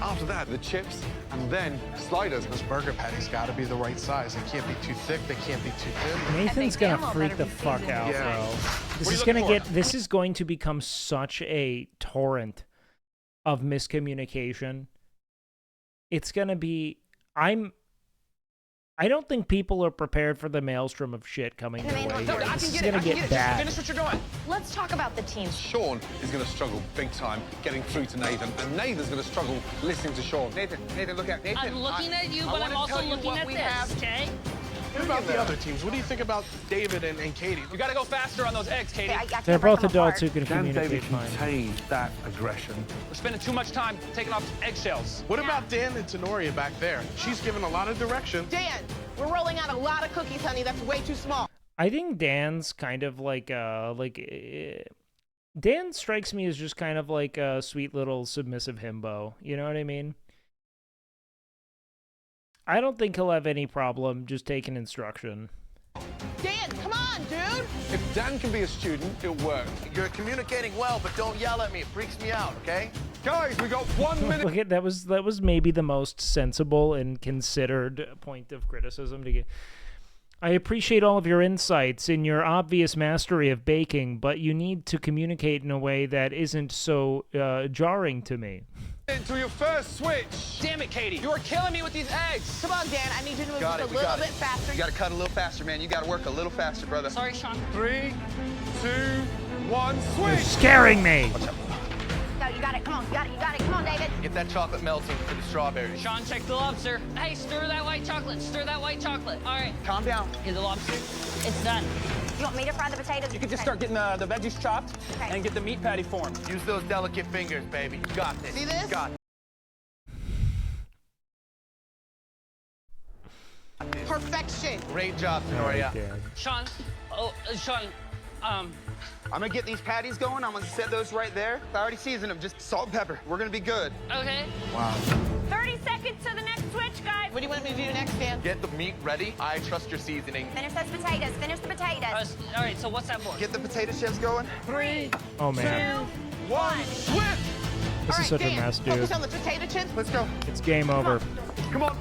After that, the chips, and then sliders. Those burger patties got to be the right size. They can't be too thick. They can't be too thin. Nathan's gonna freak the fuck out, Yeah. bro. What are you looking for? This is going to become such a torrent of miscommunication. It's gonna be, I don't think people are prepared for the maelstrom of shit coming their way here. This is gonna get bad. Finish what you're doing. Let's talk about the teams. Sean is going to struggle big time getting through to Nathan, and Nathan's going to struggle listening to Sean. Nathan, look at Nathan. I'm looking at you, but I'm also looking at this, okay? What about the other teams? What do you think about David and Katie? You gotta go faster on those eggs, Katie. They're both adults who can communicate fine. contain that aggression. We're spending too much time taking off eggshells. What about Dan and Tenoria back there? She's given a lot of direction. Dan, we're rolling out a lot of cookies, honey. That's way too small. I think Dan's kind of like Dan strikes me as just kind of like a sweet little submissive himbo. You know what I mean? I don't think he'll have any problem just taking instruction. Dan, come on, dude. If Dan can be a student, it'll work. You're communicating well, but don't yell at me. It freaks me out, okay? Guys, we got 1 minute. Look at that was maybe the most sensible and considered point of criticism to get. I appreciate all of your insights in your obvious mastery of baking, but you need to communicate in a way that isn't so jarring to me. Into your first switch. Damn it, Katie. You are killing me with these eggs. Come on, Dan. I need you to move Got just it, a little bit faster. You got to cut a little faster, man. You got to work a little faster, brother. Sorry, Sean. 3, 2, 1, You're switch. scaring me. No, you got it. Come on, you got it. Come on, David. Get that chocolate melting for the strawberries. Sean, check the lobster. Hey, stir that white chocolate. Stir that white chocolate. All right. Calm down. Get the lobster. It's done. You want me to fry the potatoes? You can just start getting the veggies chopped Okay. and get the meat patty formed. Use those delicate fingers, baby. You got this. See this? You got Perfection. Great job, Tenoria. Sean. Oh, Sean. I'm gonna get these patties going. I'm gonna set those right there. I already seasoned them. Just salt and pepper. We're gonna be good. Okay. Wow. 30 seconds to the next switch, guys. What do you want me to do next, Dan? Get the meat ready. I trust your seasoning. Finish those potatoes. Finish the potatoes. All right, so what's that for? Get the potato chips going. 3, Oh man, 2, 1. Switch. this is such a Dan, mess, dude. focus on the potato chips. Let's go. It's game over. Come on.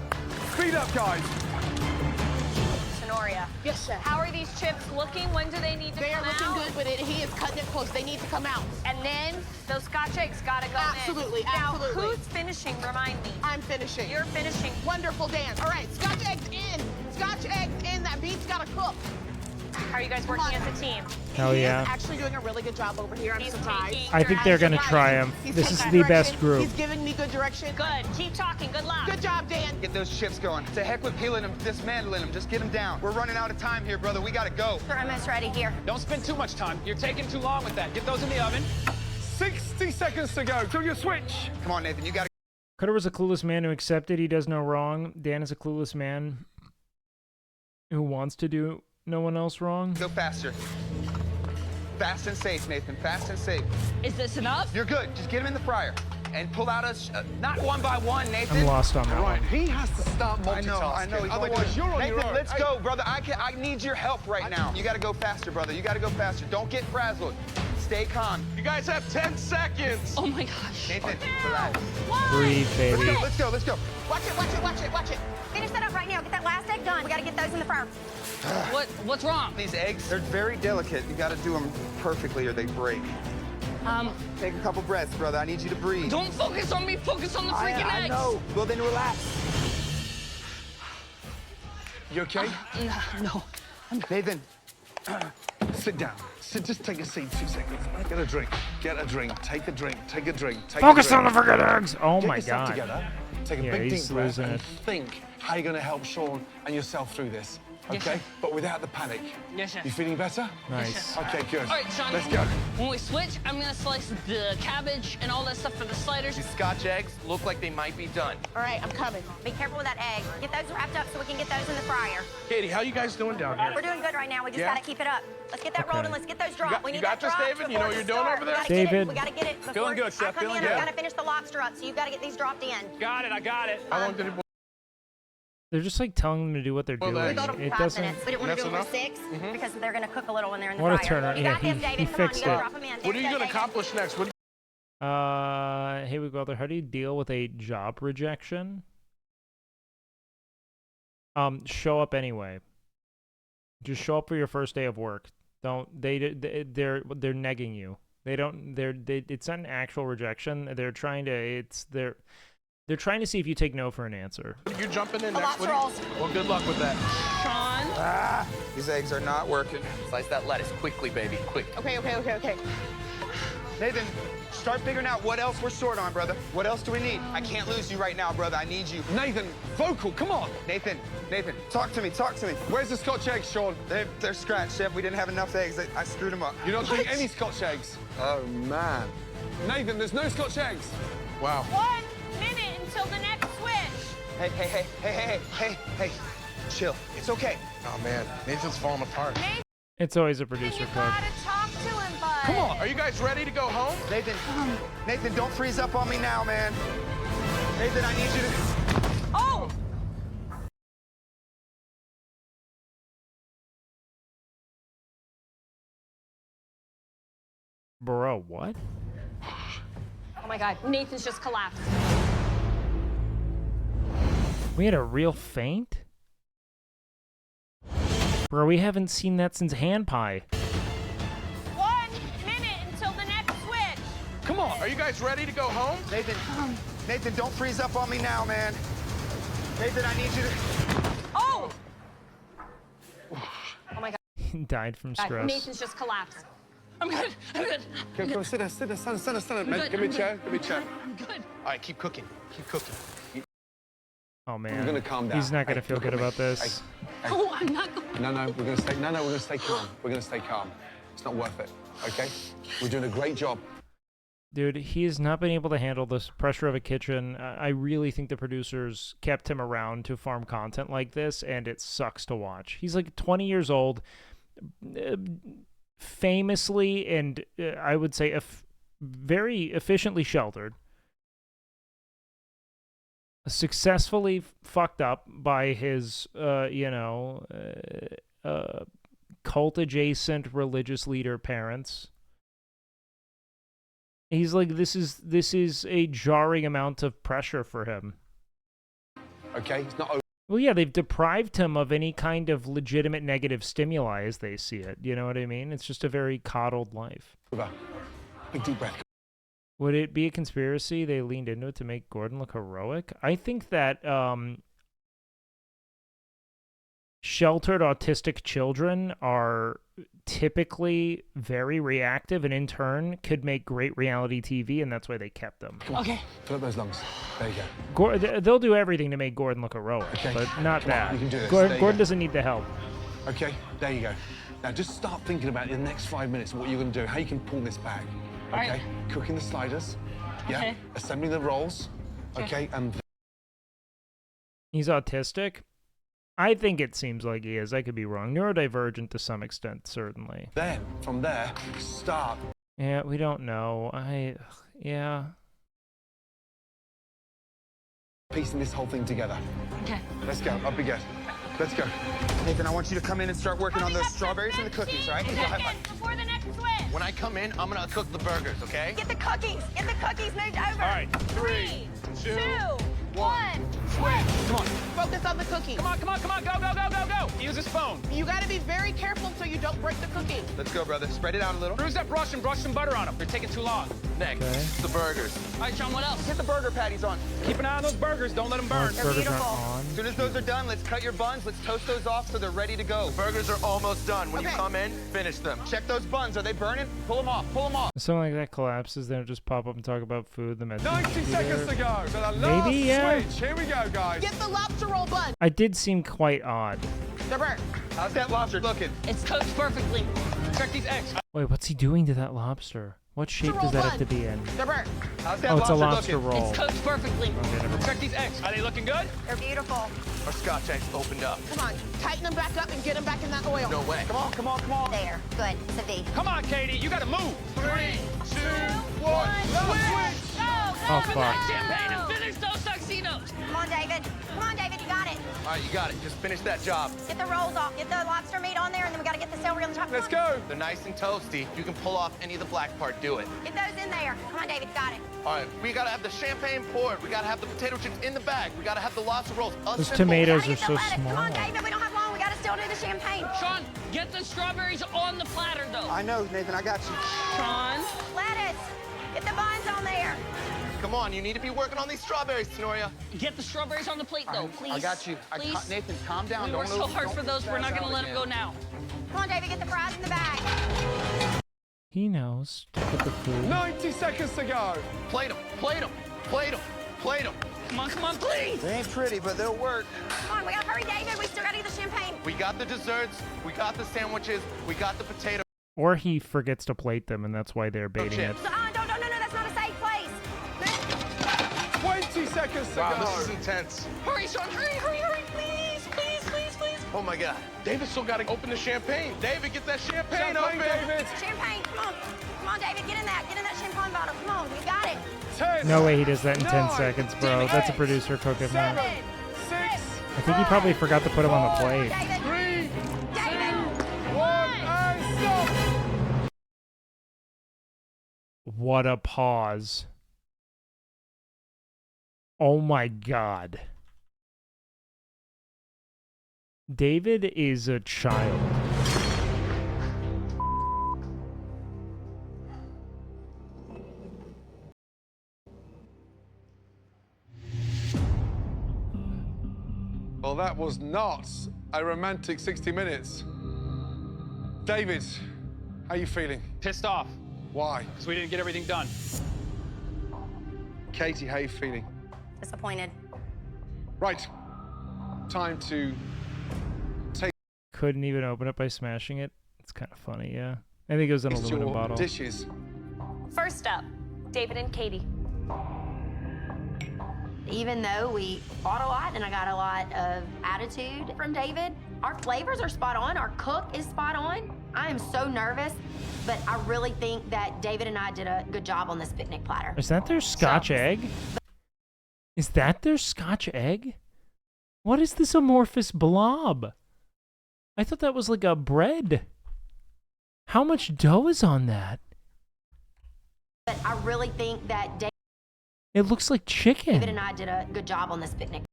Speed up, guys. Tenoria. Yes, sir. How are these chips looking? When do they need to They are come looking out? good, but he is cutting it close. They need to come out. And then those Scotch eggs gotta go Absolutely, in. Now, absolutely. who's finishing? Remind me. I'm finishing. You're finishing. Wonderful, Dan. All right, Scotch eggs in. Scotch eggs in. That beet's gotta cook. How are you guys working as a team? Hell He yeah. is actually doing a really good job over here. I'm He's surprised. taking I think they're gonna triumph. He's This is taking the direction. best group. He's giving me good direction. Good. Keep talking. Good luck. Good job, Dan. Get those chips going. To heck with peeling them, dismantling them. Just get them down. We're running out of time here, brother. We gotta go. We're almost ready here. Don't spend too much time. You're taking too long with that. Get those in the oven. 60 seconds to go till you switch. Come on, Nathan. You gotta Cutter was a clueless man who accepted he does no wrong. Dan is a clueless man who wants to do no one else wrong. go faster. Fast and safe, Nathan. Fast and safe. Is this enough? You're good. Just get them in the fryer. And pull out not one by one, Nathan. I'm lost on that one. He has to start multitasking. I know. Otherwise, you're on Nathan, your own. let's go, brother. I need your help right now. You gotta go faster, brother. You gotta go faster. Don't get frazzled. Stay calm. You guys have 10 seconds. Oh my gosh. Nathan, relax. Breathe, baby. Let's go. Watch it, watch it, watch it, watch it. Finish that up right now. Get that last egg done. We gotta get those in the fryer. What's wrong? These eggs, they're very delicate. You gotta do them perfectly or they break. Take a couple breaths, brother. I need you to breathe. Don't focus on me, focus on the freaking I eggs. know. Well, then relax. You okay? No. Nathan, sit down. Just take a seat 2 seconds. Get a drink. Get a drink. Take a drink. Take a drink. Focus on the freaking eggs. Oh Get my yourself God. Together. Take a Yeah, big he's deep breath losing and it. think how you're going to help Sean and yourself through this. Yes, Okay? sir. But without the panic. Yes, sir. You feeling better? Nice. Okay, good. All right, Sean. Let's go. When we switch, I'm gonna slice the cabbage and all that stuff for the sliders. These Scotch eggs look like they might be done. All right, I'm coming. Be careful with that egg. Get those wrapped up so we can get those in the fryer. Katie, how you guys doing down here? We're doing good right now. We just Yeah? gotta keep it up. Let's get that rolled and let's get those dropped. We you need got that this, dropped David? You know what before you're the doing start. over there? We gotta get David. it. We gotta get it before Feeling good, I Chef, come feeling in. good. We gotta finish the lobster up, so you've gotta get these dropped in. Got it, I got it. How long did it boil? They're just like telling them to do what they're Well, doing. We told them It 5 doesn't. minutes. We didn't want to do That's it for enough? 6 because they're gonna cook a little when they're in the What a fryer. turner. You Yeah, got this, he David. Come on, fixed you gotta it. drop them in. What are There you go, going to David. accomplish next? What Hey, WakeWilder, how do you deal with a job rejection? Show up anyway. Just show up for your first day of work. They're negging you. It's not an actual rejection. They're trying to see if you take no for an answer. You're jumping in The next. lobster rolls. Well, good luck with that. Sean. These eggs are not working. Slice that lettuce quickly, baby, quick. Okay. Nathan, start figuring out what else we're short on, brother. What else do we need? I can't lose you right now, brother. I need you. Nathan, vocal, come on. Nathan, talk to me. Where's the Scotch eggs, Sean? They're scratched, Chef. We didn't have enough eggs. I screwed them up. You don't drink any Scotch eggs. Oh, man. Nathan, there's no Scotch eggs. Wow. 1 minute until the next switch. Hey. Chill. It's okay. Oh, man. Nathan's falling apart. It's always a producer You cook. gotta talk to him, bud. Come on. Are you guys ready to go home? Nathan, don't freeze up on me now, man. Nathan, I need you to... Oh! Bro, what? Oh my God, Nathan's just collapsed. We had a real faint? Bro, we haven't seen that since hand pie. 1 minute until the next switch. Come on. Are you guys ready to go home? Nathan, don't freeze up on me now, man. Nathan, I need you to... Oh! Oh my God, He died from stress. Nathan's just collapsed. I'm good. Come, sit down. Mate, good, give me a I'm chair. I'm good. All right, keep cooking. Oh man. We're gonna calm down. He's not gonna Hey, feel look good at me. about this. Hey. Oh, I'm not going. No, we're gonna stay calm. We're gonna stay calm. It's not worth it, okay? We're doing a great job. Dude, he has not been able to handle this pressure of a kitchen. I really think the producers kept him around to farm content like this, and it sucks to watch. He's like 20 years old, famously and I would say very efficiently sheltered. Successfully fucked up by his, cult-adjacent religious leader parents. He's like, this is a jarring amount of pressure for him. Okay, it's not over. Well, yeah, they've deprived him of any kind of legitimate negative stimuli as they see it. You know what I mean? It's just a very coddled life. Big deep breath. Would it be a conspiracy they leaned into it to make Gordon look heroic? I think that sheltered autistic children are typically very reactive and in turn could make great reality TV, and that's why they kept them. Okay. Fill up those lungs. There you go. They'll do everything to make Gordon look heroic, Okay. but not Come on, that. you can do this. There you Gordon go. doesn't need the help. Okay, there you go. Now just start thinking about in the next 5 minutes what you're gonna do, how you can pull this back. Okay? All right. Cooking the sliders. Yeah. Okay. Assembling the rolls. Sure. Okay, and He's autistic? I think it seems like he is. I could be wrong. Neurodivergent to some extent, certainly. then from there, start. Yeah, we don't know. Yeah. Piecing this whole thing together. Okay. Let's go. Up we go. Let's go. Nathan, I want you to come in and start working on those strawberries and the cookies, all right? Seconds before the next switch. When I come in, I'm gonna cook the burgers, okay? Get the cookies moved over. All right, 3, 2, one. Switch. Come on. Focus on the cookie. Come on, come on, come on. Go, go, go, go, go. Use his phone. You gotta be very careful so you don't break the cookie. Let's go, brother. Spread it out a little. Bruise that brush and brush some butter on them. They're taking too long. Next, the burgers. All right, Sean, what else? Get the burger patties on. Keep an eye on those burgers. Don't let them burn. They're beautiful. As soon as those are done, let's cut your buns. Let's toast those off so they're ready to go. The burgers are almost done. When you come in, finish them. Check those buns. Are they burning? Pull them off. Pull them off. If something like that collapses, then it'll just pop up and talk about food. The message 90 seconds to go. For the last Maybe, yeah. switch. Here we go, guys. Get the lobster roll bun. I did seem quite odd. They're burnt. How's that lobster looking? It's cooked perfectly. Check these eggs. Wait, what's he doing to that lobster? What shape does that have to be in? They're burnt. How's that Oh, it's a lobster lobster looking? roll. It's cooked perfectly. Okay, never mind. Check these eggs. Are they looking good? They're beautiful. Our Scotch eggs opened up. Come on, tighten them back up and get them back in that oil. No way. Come on, come on, come on. There. Good. It's a V. Come on, Katie. You gotta move. 3, 2, 1. Switch. Oh, fuck. Champagne and finish those tuxedos. Come on, David. Come on, David. You got it. All right, you got it. Just finish that job. Get the rolls off. Get the lobster meat on there, and then we gotta get the celery on the top. Let's go. They're nice and toasty. You can pull off any of the black part. Do it. Get those in there. Come on, David. You got it. All right, we gotta have the champagne poured. We gotta have the potato chips in the bag. We gotta have the lobster rolls. Those Simple. tomatoes Gotta are get the so lettuce. small. Come on, David. We don't have long. We gotta still do the champagne. Sean, get the strawberries on the platter, though. I know, Nathan. I got you. Sean. Lettuce. Get the buns on there. Come on, you need to be working on these strawberries, Tenoria. Get the strawberries on the plate, though, please. I got you. Please. Nathan, calm down. We Don't worked so lose- hard don't for those. We're not going to let them go now. Come on, David. Get the fries in the bag. He knows to put the food. 90 seconds to go. Plate them, plate them, plate them, plate them. Come on, please. They ain't pretty, but they'll work. Come on, we gotta hurry, David. We still gotta do the champagne. We got the desserts, we got the sandwiches, we got the potato. Or he forgets to plate them, and that's why they're baiting it. No, that's not a safe place. 20 seconds to Wow, go. this is intense. Hurry, Sean, hurry, please, please, please, please. Oh my God. David still got to open the champagne. David, get that champagne, Champagne, open. David. Champagne, come on. Come on, David, get in that champagne bottle. Come on, you got it. 10. No way he does that in 10 9, seconds, bro. That's a producer cooking, man. 7, 6. I think he probably forgot to put him on the plate. David. 3, David. 1, and stop. What a pause. Oh my God. David is a child. Well, that was not a romantic 60 minutes. David, how you feeling? Pissed off. Why? Because we didn't get everything done. Katie, how you feeling? Disappointed. Right. Time to take Couldn't even open it by smashing it. It's kind of funny, yeah. I think it was an aluminum your bottle. dishes. First up, David and Katie. Even though we fought a lot and I got a lot of attitude from David, our flavors are spot on. Our cook is spot on. I am so nervous, but I really think that David and I did a good job on this picnic platter. Is that their Scotch egg? Is that their Scotch egg? What is this amorphous blob? I thought that was like a bread. How much dough is on that? But I really think that It looks like chicken. David and I did a good job on this picnic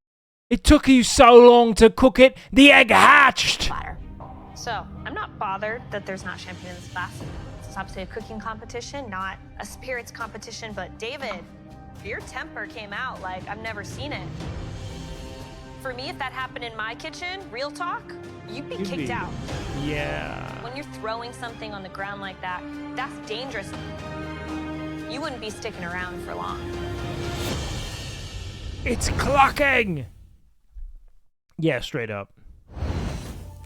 It took you so long to cook it, the egg hatched! platter. So, I'm not bothered that there's not champagne in this glass. It's obviously a cooking competition, not a spirits competition, but David, your temper came out like I've never seen it. For me, if that happened in my kitchen, real talk, you'd be kicked out. Yeah. When you're throwing something on the ground like that, that's dangerous. You wouldn't be sticking around for long. It's clocking! Yeah, straight up.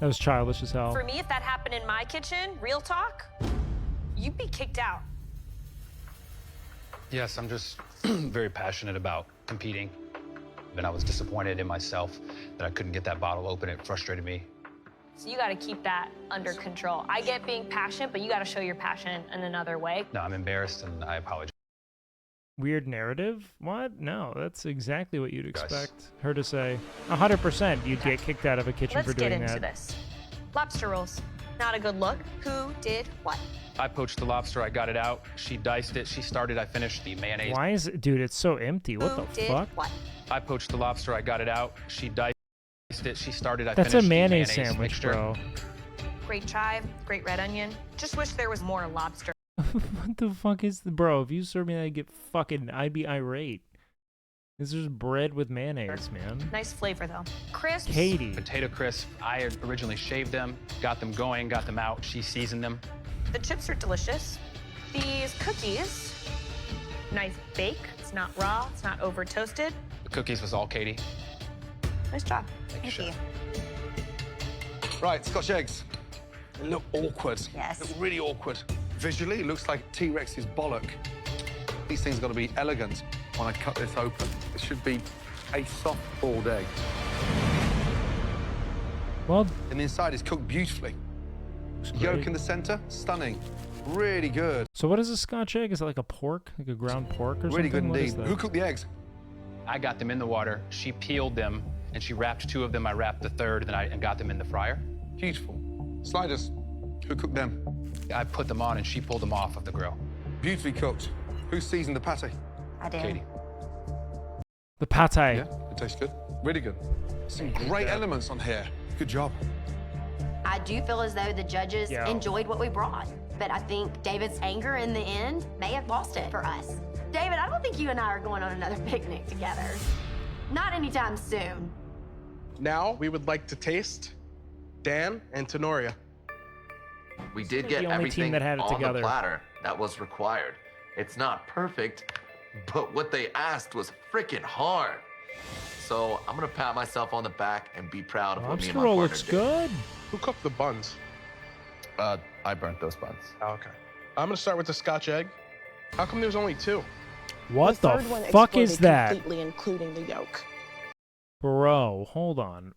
That was childish as hell. For me, if that happened in my kitchen, real talk, you'd be kicked out. Yes, I'm just very passionate about competing. And I was disappointed in myself that I couldn't get that bottle open. It frustrated me. So you gotta keep that under control. I get being passionate, but you gotta show your passion in another way. No, I'm embarrassed and I apologize. Weird narrative? What? No, that's exactly what you'd expect her to say. 100% you'd get kicked out of a kitchen Let's for doing get into that. this. Lobster rolls. Not a good look. Who did what? I poached the lobster, I got it out. She diced it, she started, I finished the mayonnaise. Why is it, dude? It's so empty. What Who the did fuck? what? I poached the lobster, I got it out. She diced it, she started, I That's finished a the mayonnaise mayonnaise sandwich, mixture. bro. Great chive, great red onion. Just wish there was more lobster. What the fuck is the bro? If you serve me that, I'd be irate. This is bread with mayonnaise, man. Nice flavor though. Crisp. Katie. Potato crisp, I had originally shaved them, got them going, got them out. She seasoned them. The chips are delicious. These cookies, nice bake. It's not raw, it's not over toasted. The cookies was all Katie. Nice job. Thank you. Right, Scotch eggs. They look awkward. Yes. They look really awkward. Visually, it looks like T-Rex's bollock. These things got to be elegant when I cut this open. It should be a soft boiled egg. Well, and the inside is cooked beautifully. Yolk great. in the center, stunning. Really good. So what is a Scotch egg? Is it like a pork? Like a ground pork or Really something? good What is indeed. that? Who cooked the eggs? I got them in the water. She peeled them, and she wrapped 2 of them. I wrapped the 3rd, and got them in the fryer. Beautiful. Sliders. Who cooked them? I put them on, and she pulled them off of the grill. Beautifully cooked. Who seasoned the pate? I did. Katie. The pate. Yeah, it tastes good. Really good. Some great elements on here. Good job. I do feel as though the judges Yeah. enjoyed what we brought, but I think David's anger in the end may have lost it for us. David, I don't think you and I are going on another picnic together. Not anytime soon. Now we would like to taste Dan and Tenoria. We did like get the only team everything that had it on together. the platter that was required. It's not perfect, but what they asked was freaking hard. So I'm gonna pat myself on the back and be proud of what me Lobster and my roll partner looks did. good. Who cooked the buns? I burnt those buns. Oh, okay. I'm gonna start with the Scotch egg. How come there's only 2? What the third one fuck is exploded that? Completely, including the yolk. Bro, hold on.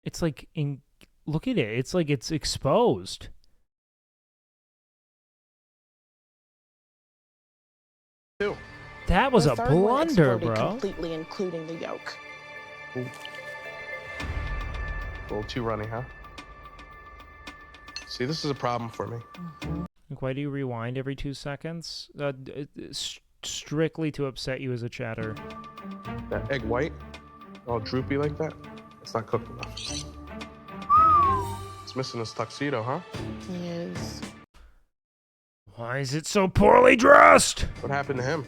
It's like look at it. It's like it's exposed. That was The a third one blunder, exploded bro. Completely, including the yolk. A little too runny, huh? See, this is a problem for me. Like, why do you rewind every 2 seconds? Strictly to upset you as a chatter. That egg white, all droopy like that, it's not cooked enough. It's missing his tuxedo, huh? He is. Why is it so poorly dressed? What happened to him?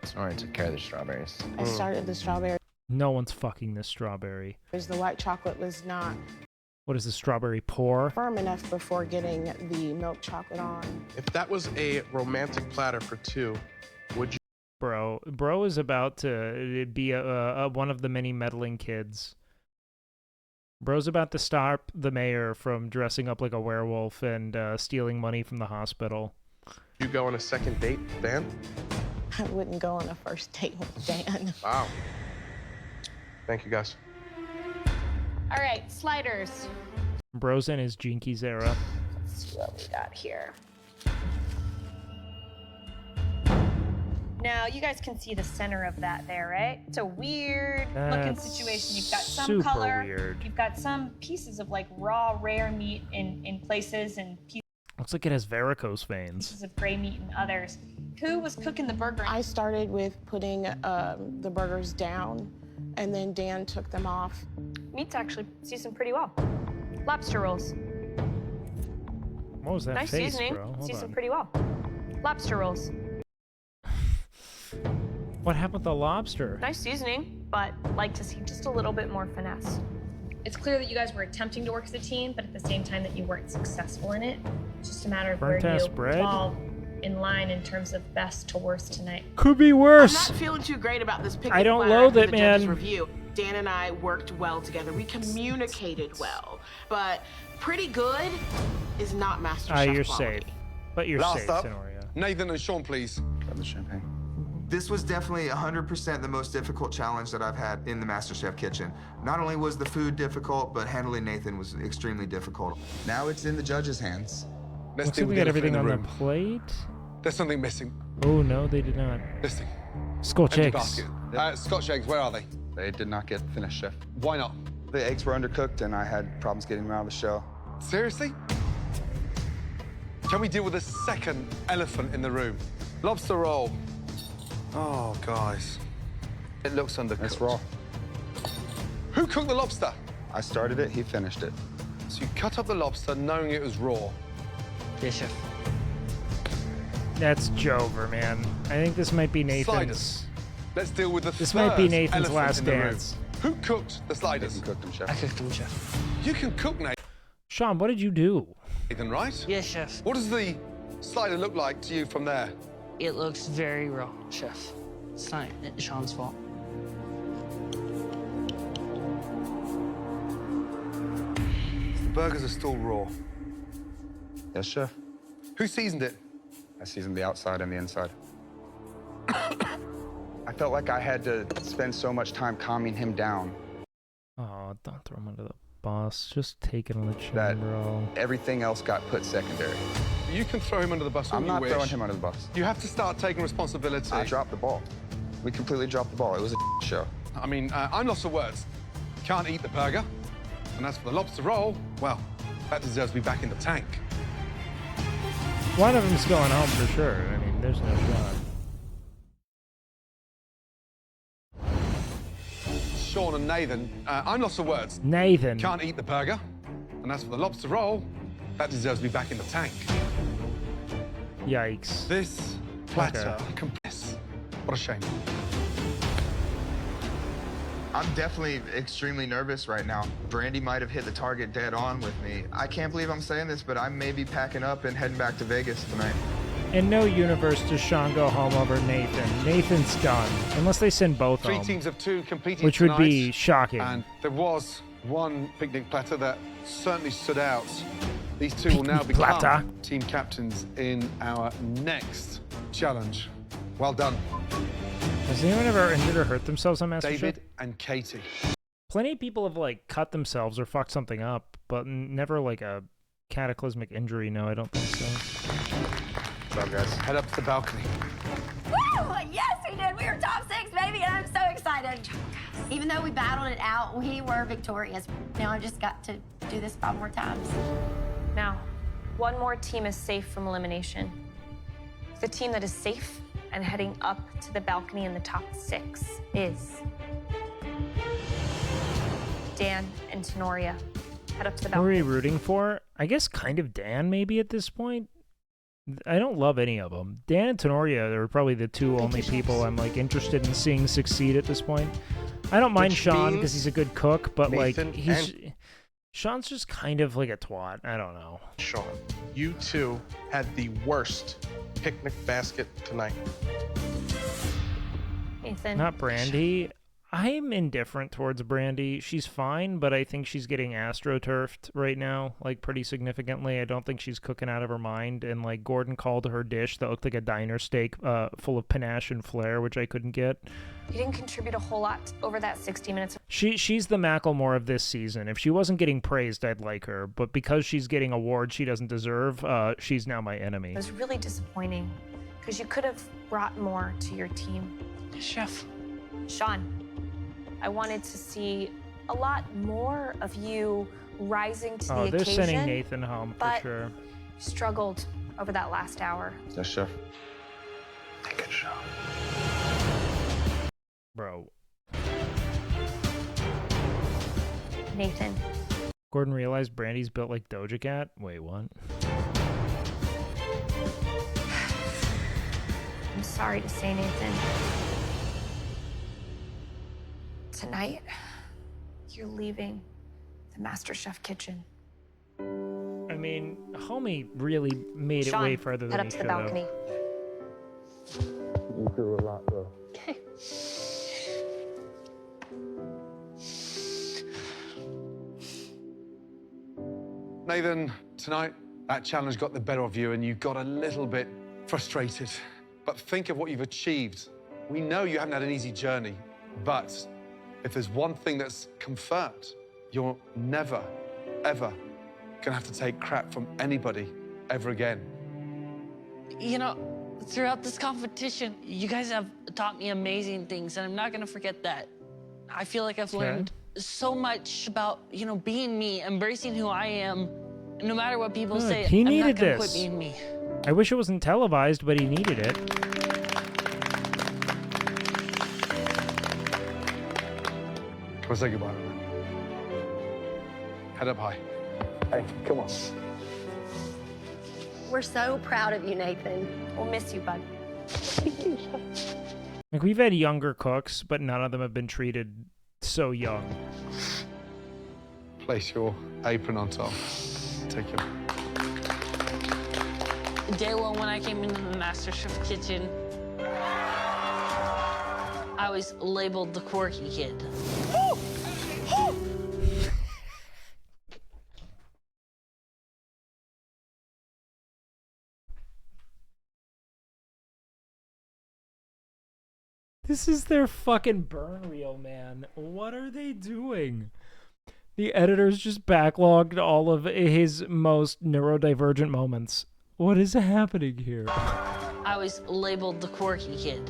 Sorry, took care of the strawberries. I started the strawberries. No one's fucking this strawberry. The white chocolate was not What is the strawberry pour? firm enough before getting the milk chocolate on. If that was a romantic platter for 2, would you? Bro is about to be one of the many meddling kids. Bro's about to stop the mayor from dressing up like a werewolf and stealing money from the hospital. You go on a second date, Dan? I wouldn't go on a first date with Dan. Wow. Thank you, guys. All right, sliders. Bro's in his Jinkies era. Let's see what we got here. Now, you guys can see the center of that there, right? It's a weird looking That's situation. You've got some super color. weird. You've got some pieces of like raw, rare meat in places and Looks like it has varicose veins. pieces of gray meat in others. Who was cooking the burger? I started with putting the burgers down, and then Dan took them off. Meat's actually seasoned pretty well. Lobster rolls. What was that Nice face, seasoning. bro? Hold Seasoned on. pretty well. Lobster rolls. What happened with the lobster? Nice seasoning, but like to see just a little bit more finesse. It's clear that you guys were attempting to work as a team, but at the same time that you weren't successful in it. It's just a matter of where Burnt-ass you bread? fall in line in terms of best to worst tonight. Could be worse. I'm not feeling too great about this picnic I don't platter loathe after it, the judges' man. Review. Dan and I worked well together. We communicated well, but pretty good is not master chef You're quality. safe. But you're Last safe, up, Tenoria. Nathan and Sean, please. Grab the champagne. This was definitely 100% the most difficult challenge that I've had in the MasterChef kitchen. Not only was the food difficult, but handling Nathan was extremely difficult. Now it's in the judges' hands. Let's Looks deal like we with got the elephant everything in on the the room. plate. There's something missing. Oh, no, they did not. This thing. Scotch Empty eggs. basket. Scotch eggs, where are they? They did not get finished, Chef. Why not? The eggs were undercooked and I had problems getting them out of the shell. Seriously? Can we deal with the second elephant in the room? Lobster roll. Oh, guys. It looks undercooked. It's raw. Who cooked the lobster? I started it, he finished it. So you cut up the lobster knowing it was raw. Yes, chef. That's Jover, man. I think this might be Nathan's. Sliders. Let's deal with the This third might be Nathan's elephant last in the room. dance. Who cooked the sliders? Nathan cooked them, chef. I cooked them, chef. You can cook, Sean, what did you do? Nathan, right? Yes, chef. What does the slider look like to you from there? It looks very raw, chef. It's not Sean's fault. The burgers are still raw. Yes, chef. Who seasoned it? I seasoned the outside and the inside. I felt like I had to spend so much time calming him down. Oh, don't throw him under the bus. Just take it on the chin, That bro. everything else got put secondary. You can throw him under the bus all I'm you not wish. throwing him under the bus. You have to start taking responsibility. I dropped the ball. We completely dropped the ball. It was a show. I mean, I'm lost for words. Can't eat the burger. And as for the lobster roll, well, that deserves to be back in the tank. One of them's going home for sure. I mean, there's no shot. Sean and Nathan, I'm lost for words. Nathan. Can't eat the burger. And as for the lobster roll, that deserves to be back in the tank. Yikes. This platter compress. What a shame. I'm definitely extremely nervous right now. Brandy might have hit the target dead on with me. I can't believe I'm saying this, but I may be packing up and heading back to Vegas tonight. In no universe does Sean go home over Nathan. Nathan's done. Unless they send both Three home. teams of two competing Which would tonight, be shocking. And there was one picnic platter that certainly stood out. These two will now Picnic become platter. team captains in our next challenge. Well done. Has anyone ever injured or hurt themselves on MasterChef? David and Katie. Plenty of people have, like, cut themselves or fucked something up, but never, like, a cataclysmic injury. No, I don't think so. What's up, guys? Head up to the balcony. Woo! Yes, we did. We were top 6, baby, and I'm so excited. Even though we battled it out, we were victorious. Now I've just got to do this 5 more times. Now, one more team is safe from elimination. The team that is safe and heading up to the balcony in the top 6 is Dan and Tenoria. Head up to the Who are balcony. we rooting for? I guess kind of Dan, maybe, at this point. I don't love any of them. Dan and Tenoria are probably the two only people I'm, like, interested in seeing succeed at this point. I don't mind Which Sean means because he's a good cook, but, Nathan like, Sean's just kind of like a twat. I don't know. Sean, you two had the worst picnic basket tonight. Nathan. Not Brandy. I'm indifferent towards Brandy. She's fine, but I think she's getting astroturfed right now, like, pretty significantly. I don't think she's cooking out of her mind. And, like, Gordon called her dish that looked like a diner steak full of panache and flair, which I couldn't get. You didn't contribute a whole lot over that 60 minutes. She's the Macklemore of this season. If she wasn't getting praised, I'd like her. But because she's getting awards she doesn't deserve, she's now my enemy. It was really disappointing because you could have brought more to your team. Chef. Sean, I wanted to see a lot more of you rising to the occasion. They're sending Nathan home for but sure. struggled over that last hour. Yes, chef. Good job. Bro. Nathan. Gordon realized Brandy's built like Doja Cat. Wait, what? I'm sorry to say, Nathan. Tonight, you're leaving the MasterChef kitchen. I mean, homie really made it Sean, way further head than up he to the should have. balcony. You threw a lot, though. Okay. Nathan, tonight, that challenge got the better of you and you got a little bit frustrated. But think of what you've achieved. We know you haven't had an easy journey, but if there's one thing that's confirmed, you're never, ever gonna have to take crap from anybody ever again. You know, throughout this competition, you guys have taught me amazing things, and I'm not going to forget that. I feel like I've learned so much about, you know, being me, embracing who I am. No matter what people say, He I'm needed not gonna this. quit being me. I wish it wasn't televised, but he needed it. Come on, say goodbye, man. Head up high. Hey, come on. We're so proud of you, Nathan. We'll miss you, bud. Like, we've had younger cooks, but none of them have been treated so young. Place your apron on top. Take it. Day one, when I came into the MasterChef kitchen, I was labeled the quirky kid. This is their fucking burn reel, man. What are they doing? The editor's just backlogged all of his most neurodivergent moments. What is happening here? I was labeled the quirky kid.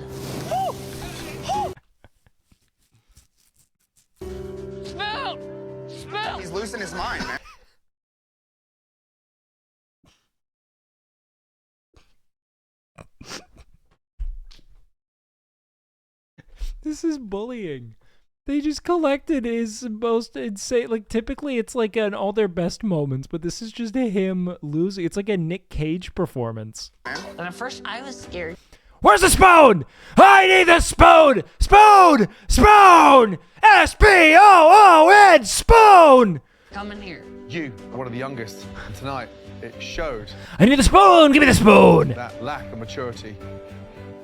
Smell! Smell! He's losing his mind, man. This is bullying. They just collected his most insane, like, typically it's like an all their best moments, but this is just him losing. It's like a Nick Cage performance. And at first, I was scared. Where's the spoon? I need the spoon! Spoon! Spoon! S-P-O-O-N! Spoon! Come in here. You are one of the youngest, and tonight it showed. I need the spoon! Give me the spoon! That lack of maturity.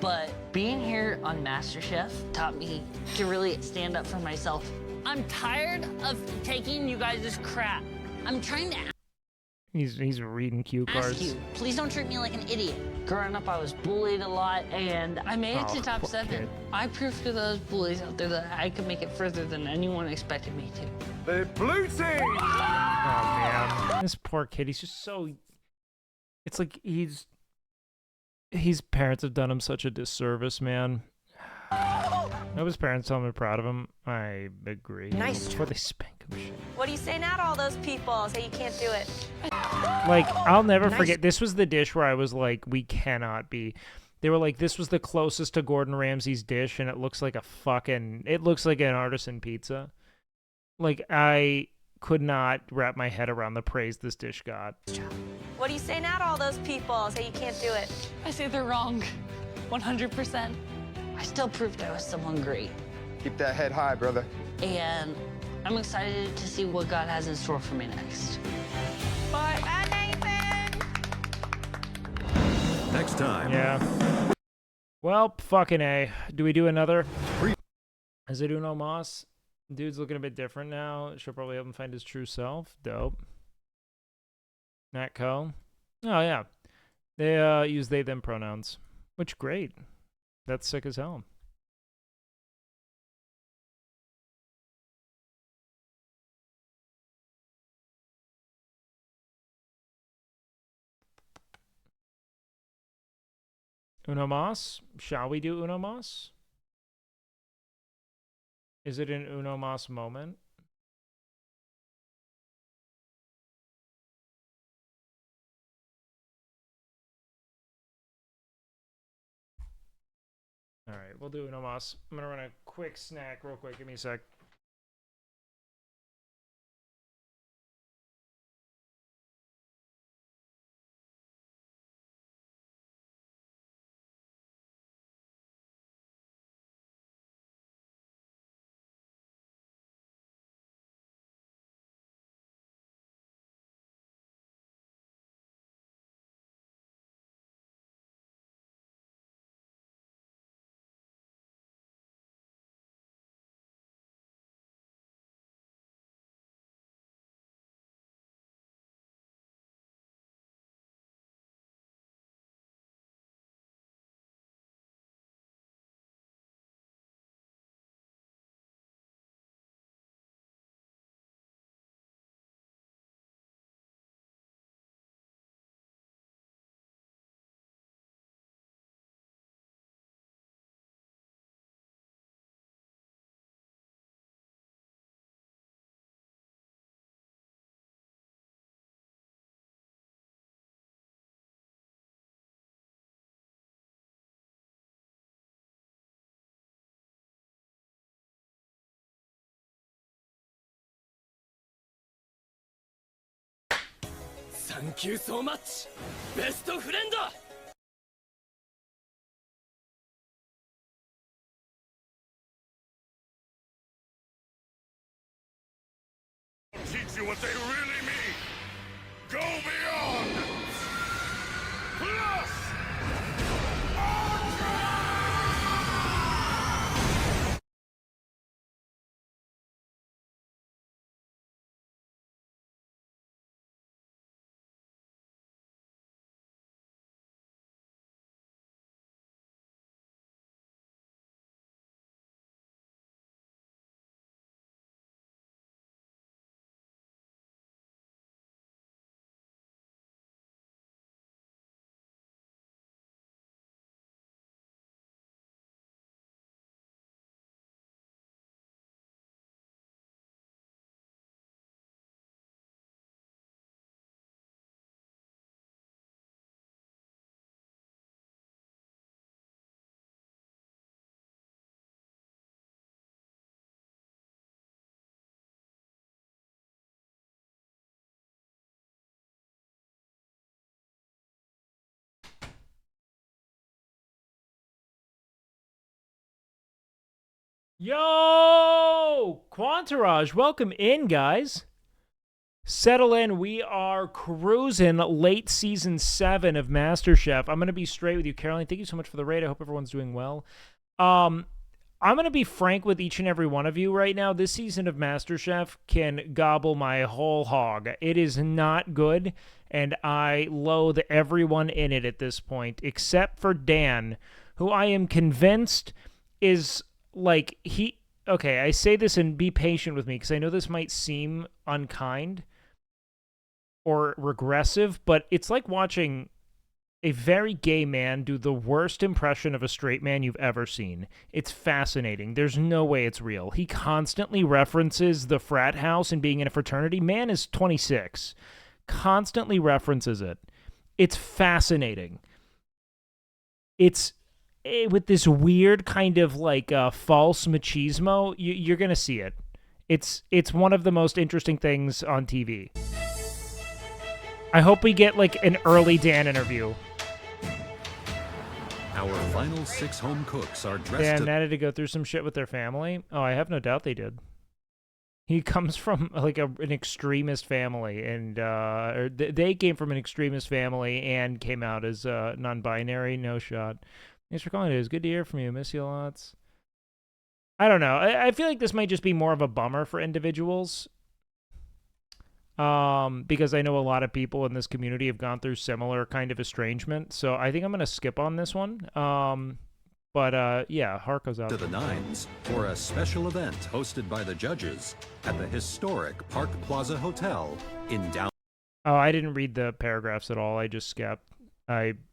But being here on MasterChef taught me to really stand up for myself. I'm tired of taking you guys' crap. I'm trying to He's reading cue ask cards. you, please don't treat me like an idiot. Growing up, I was bullied a lot, and I made it to top poor 7. kid. I proved to those bullies out there that I could make it further than anyone expected me to. The blue team! Oh, man. This poor kid, he's just so... It's like his parents have done him such a disservice, man. I hope his parents tell him they're proud of him. I agree. Nice Before they spank him shit. What do you say now to all those people? Say you can't do it. Like, I'll never Nice. forget. This was the dish where I was like, we cannot be. They were like, this was the closest to Gordon Ramsay's dish, and it looks like it looks like an artisan pizza. Like, I could not wrap my head around the praise this dish got. What do you say now to all those people? Say you can't do it. I say they're wrong, 100%. I still proved I was someone great. Keep that head high, brother. And I'm excited to see what God has in store for me next. Bye, Nathan. Next time. Yeah. Well, fucking A. Do we do another? Is it Uno Mas? Dude's looking a bit different now. Should probably help him find his true self. Dope. Nat Co. Oh, yeah. They use they, them pronouns. Which, great. That's sick as hell. Uno Mas? Shall we do Uno Mas? Is it an Uno Mas moment? All right, we'll do Uno Mas. I'm going to run a quick snack real quick. Give me a sec. Thank you so much, best friend. Teach you what they really mean. Go beyond. Plus. Yo! Quantarage, welcome in, guys. Settle in. We are cruising late season 7 of MasterChef. I'm going to be straight with you, Caroline. Thank you so much for the raid. I hope everyone's doing well. I'm going to be frank with each and every one of you right now. This season of MasterChef can gobble my whole hog. It is not good, and I loathe everyone in it at this point, except for Dan, who I am convinced is... like, okay, I say this and be patient with me because I know this might seem unkind or regressive, but it's like watching a very gay man do the worst impression of a straight man you've ever seen. It's fascinating. There's no way it's real. He constantly references the frat house and being in a fraternity. Man is 26. Constantly references it. It's fascinating. It's... with this weird kind of like false machismo, you're gonna see it. It's one of the most interesting things on TV. I hope we get like an early Dan interview. Our final 6 home cooks are dressed. Dan had to go through some shit with their family. Oh, I have no doubt they did. He comes from like an extremist family, and they came from an extremist family and came out as non-binary. No shot. Thanks for calling. It was good to hear from you. Miss you lots. I don't know. I feel like this might just be more of a bummer for individuals. Because I know a lot of people in this community have gone through similar kind of estrangement. So I think I'm going to skip on this one. But yeah, heart goes out to the nines for a special event hosted by the judges at the historic Park Plaza Hotel in downtown. Oh, I didn't read the paragraphs at all. I just skipped.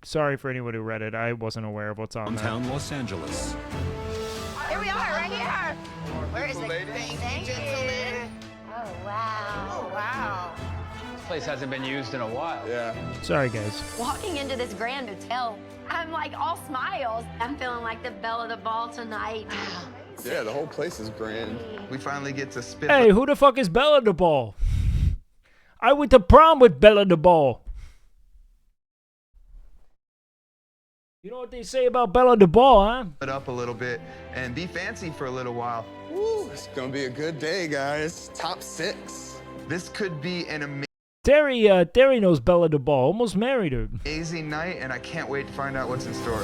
Sorry for anyone who read it. I wasn't aware of what's on downtown Los Angeles. Here we are, right here. Where is it? Thank you. Oh, wow. Oh, wow. This place hasn't been used in a while. Yeah. Sorry, guys. Walking into this grand hotel, I'm like all smiles. I'm feeling like the belle of the ball tonight. Yeah, the whole place is grand. We finally get to spit. Hey, who the fuck is Bella the Ball? I went to prom with Bella the Ball. You know what they say about Bella the Ball, huh? It up a little bit and be fancy for a little while. Woo, it's gonna be a good day, guys. Top 6. This could be an Terry knows Bella the Ball. Almost married her. amazing night, and I can't wait to find out what's in store.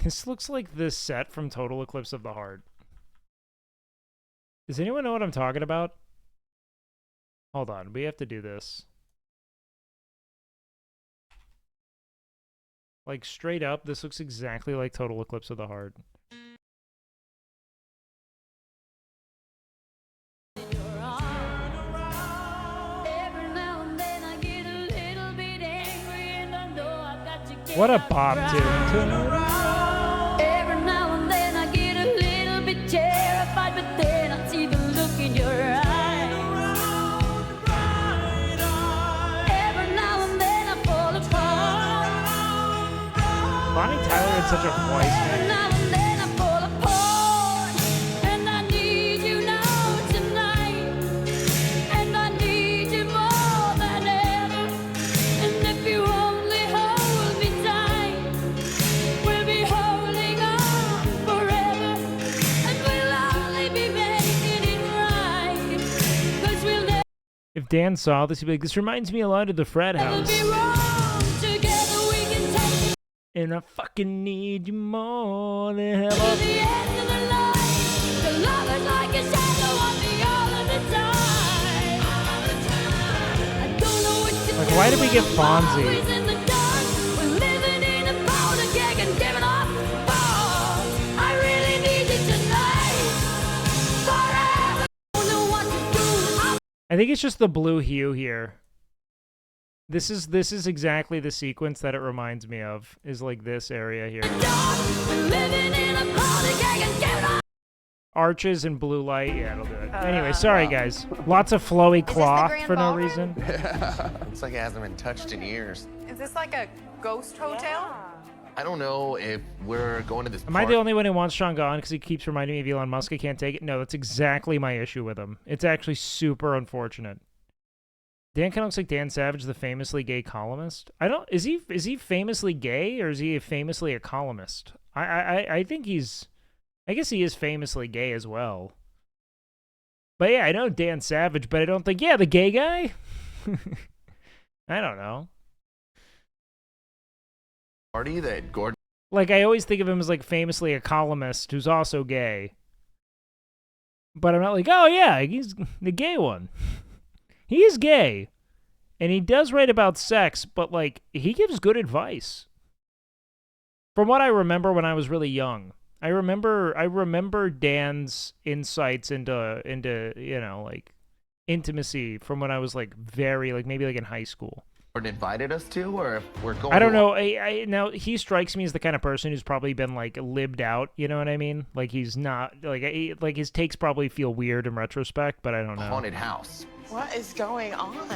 This looks like this set from Total Eclipse of the Heart. Does anyone know what I'm talking about? Hold on, we have to do this. Like, straight up, this looks exactly like Total Eclipse of the Heart. What a bop, too. Every now and then I get a little bit terrified, but then I see the look in your eyes. Every now and then I fall apart. Bonnie Tyler had such a voice, man. Now and then I fall apart, and I need you now tonight, and I need you If Dan saw this, he'd be like, this reminds me a lot of the frat house. And I fucking need you more than ever. Like, why did we get Fonzie? I think it's just the blue hue here. This is exactly the sequence that it reminds me of, is like this area here. Arches and blue light, yeah, it'll do it. Anyway, sorry guys. Lots of flowy cloth for no reason. Looks like it hasn't been touched in years. Is this like a ghost hotel? I don't know if we're going to this Am I the only one who wants Sean gone because he keeps reminding me of Elon Musk? I can't take it. No, that's exactly my issue with him. It's actually super unfortunate. Dan kind of looks like Dan Savage, the famously gay columnist. Is he famously gay, or is he famously a columnist? I think I guess he is famously gay as well. But yeah, I know Dan Savage, but I don't think, the gay guy? I don't know. Party that Gordon. Like, I always think of him as, like, famously a columnist who's also gay. But I'm not like, oh yeah, he's the gay one. He is gay. And he does write about sex, but, like, he gives good advice. From what I remember when I was really young. I remember Dan's insights into you know, like, intimacy from when I was, like, very, like, maybe, like, in high school. Invited us to, or if we're going. I don't know. Now he strikes me as the kind of person who's probably been like lived out. You know what I mean? Like he's not like his takes probably feel weird in retrospect, but I don't know. Haunted house. What is going on?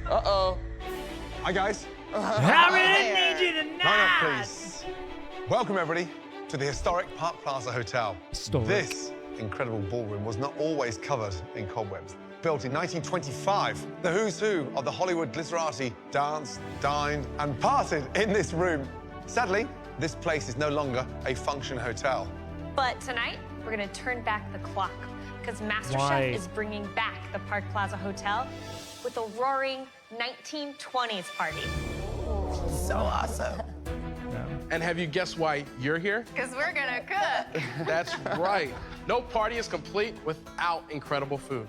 Uh-oh. Hi, guys. I really need you tonight. Line up, please. Welcome, everybody, to the historic Park Plaza Hotel. This incredible ballroom was not always covered in cobwebs. Built in 1925, the who's who of the Hollywood glitterati danced, dined, and partied in this room. Sadly, this place is no longer a function hotel. But tonight, we're gonna turn back the clock because MasterChef is bringing back the Park Plaza Hotel with a roaring 1920s party. So awesome. And have you guessed why you're here? Because we're gonna cook. That's right. No party is complete without incredible food.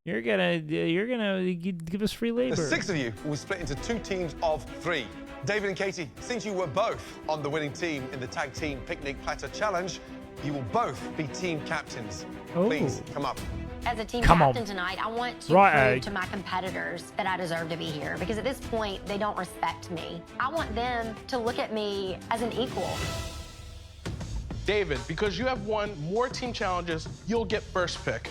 You're gonna give us free labor. The 6 of you will split into 2 teams of 3. David and Katie, since you were both on the winning team in the Tag Team Picnic Platter Challenge, you will both be team captains. Please come up. As a team captain tonight, I want to prove to my competitors that I deserve to be here, because at this point, they don't respect me. I want them to look at me as an equal. David, because you have won more team challenges, you'll get first pick.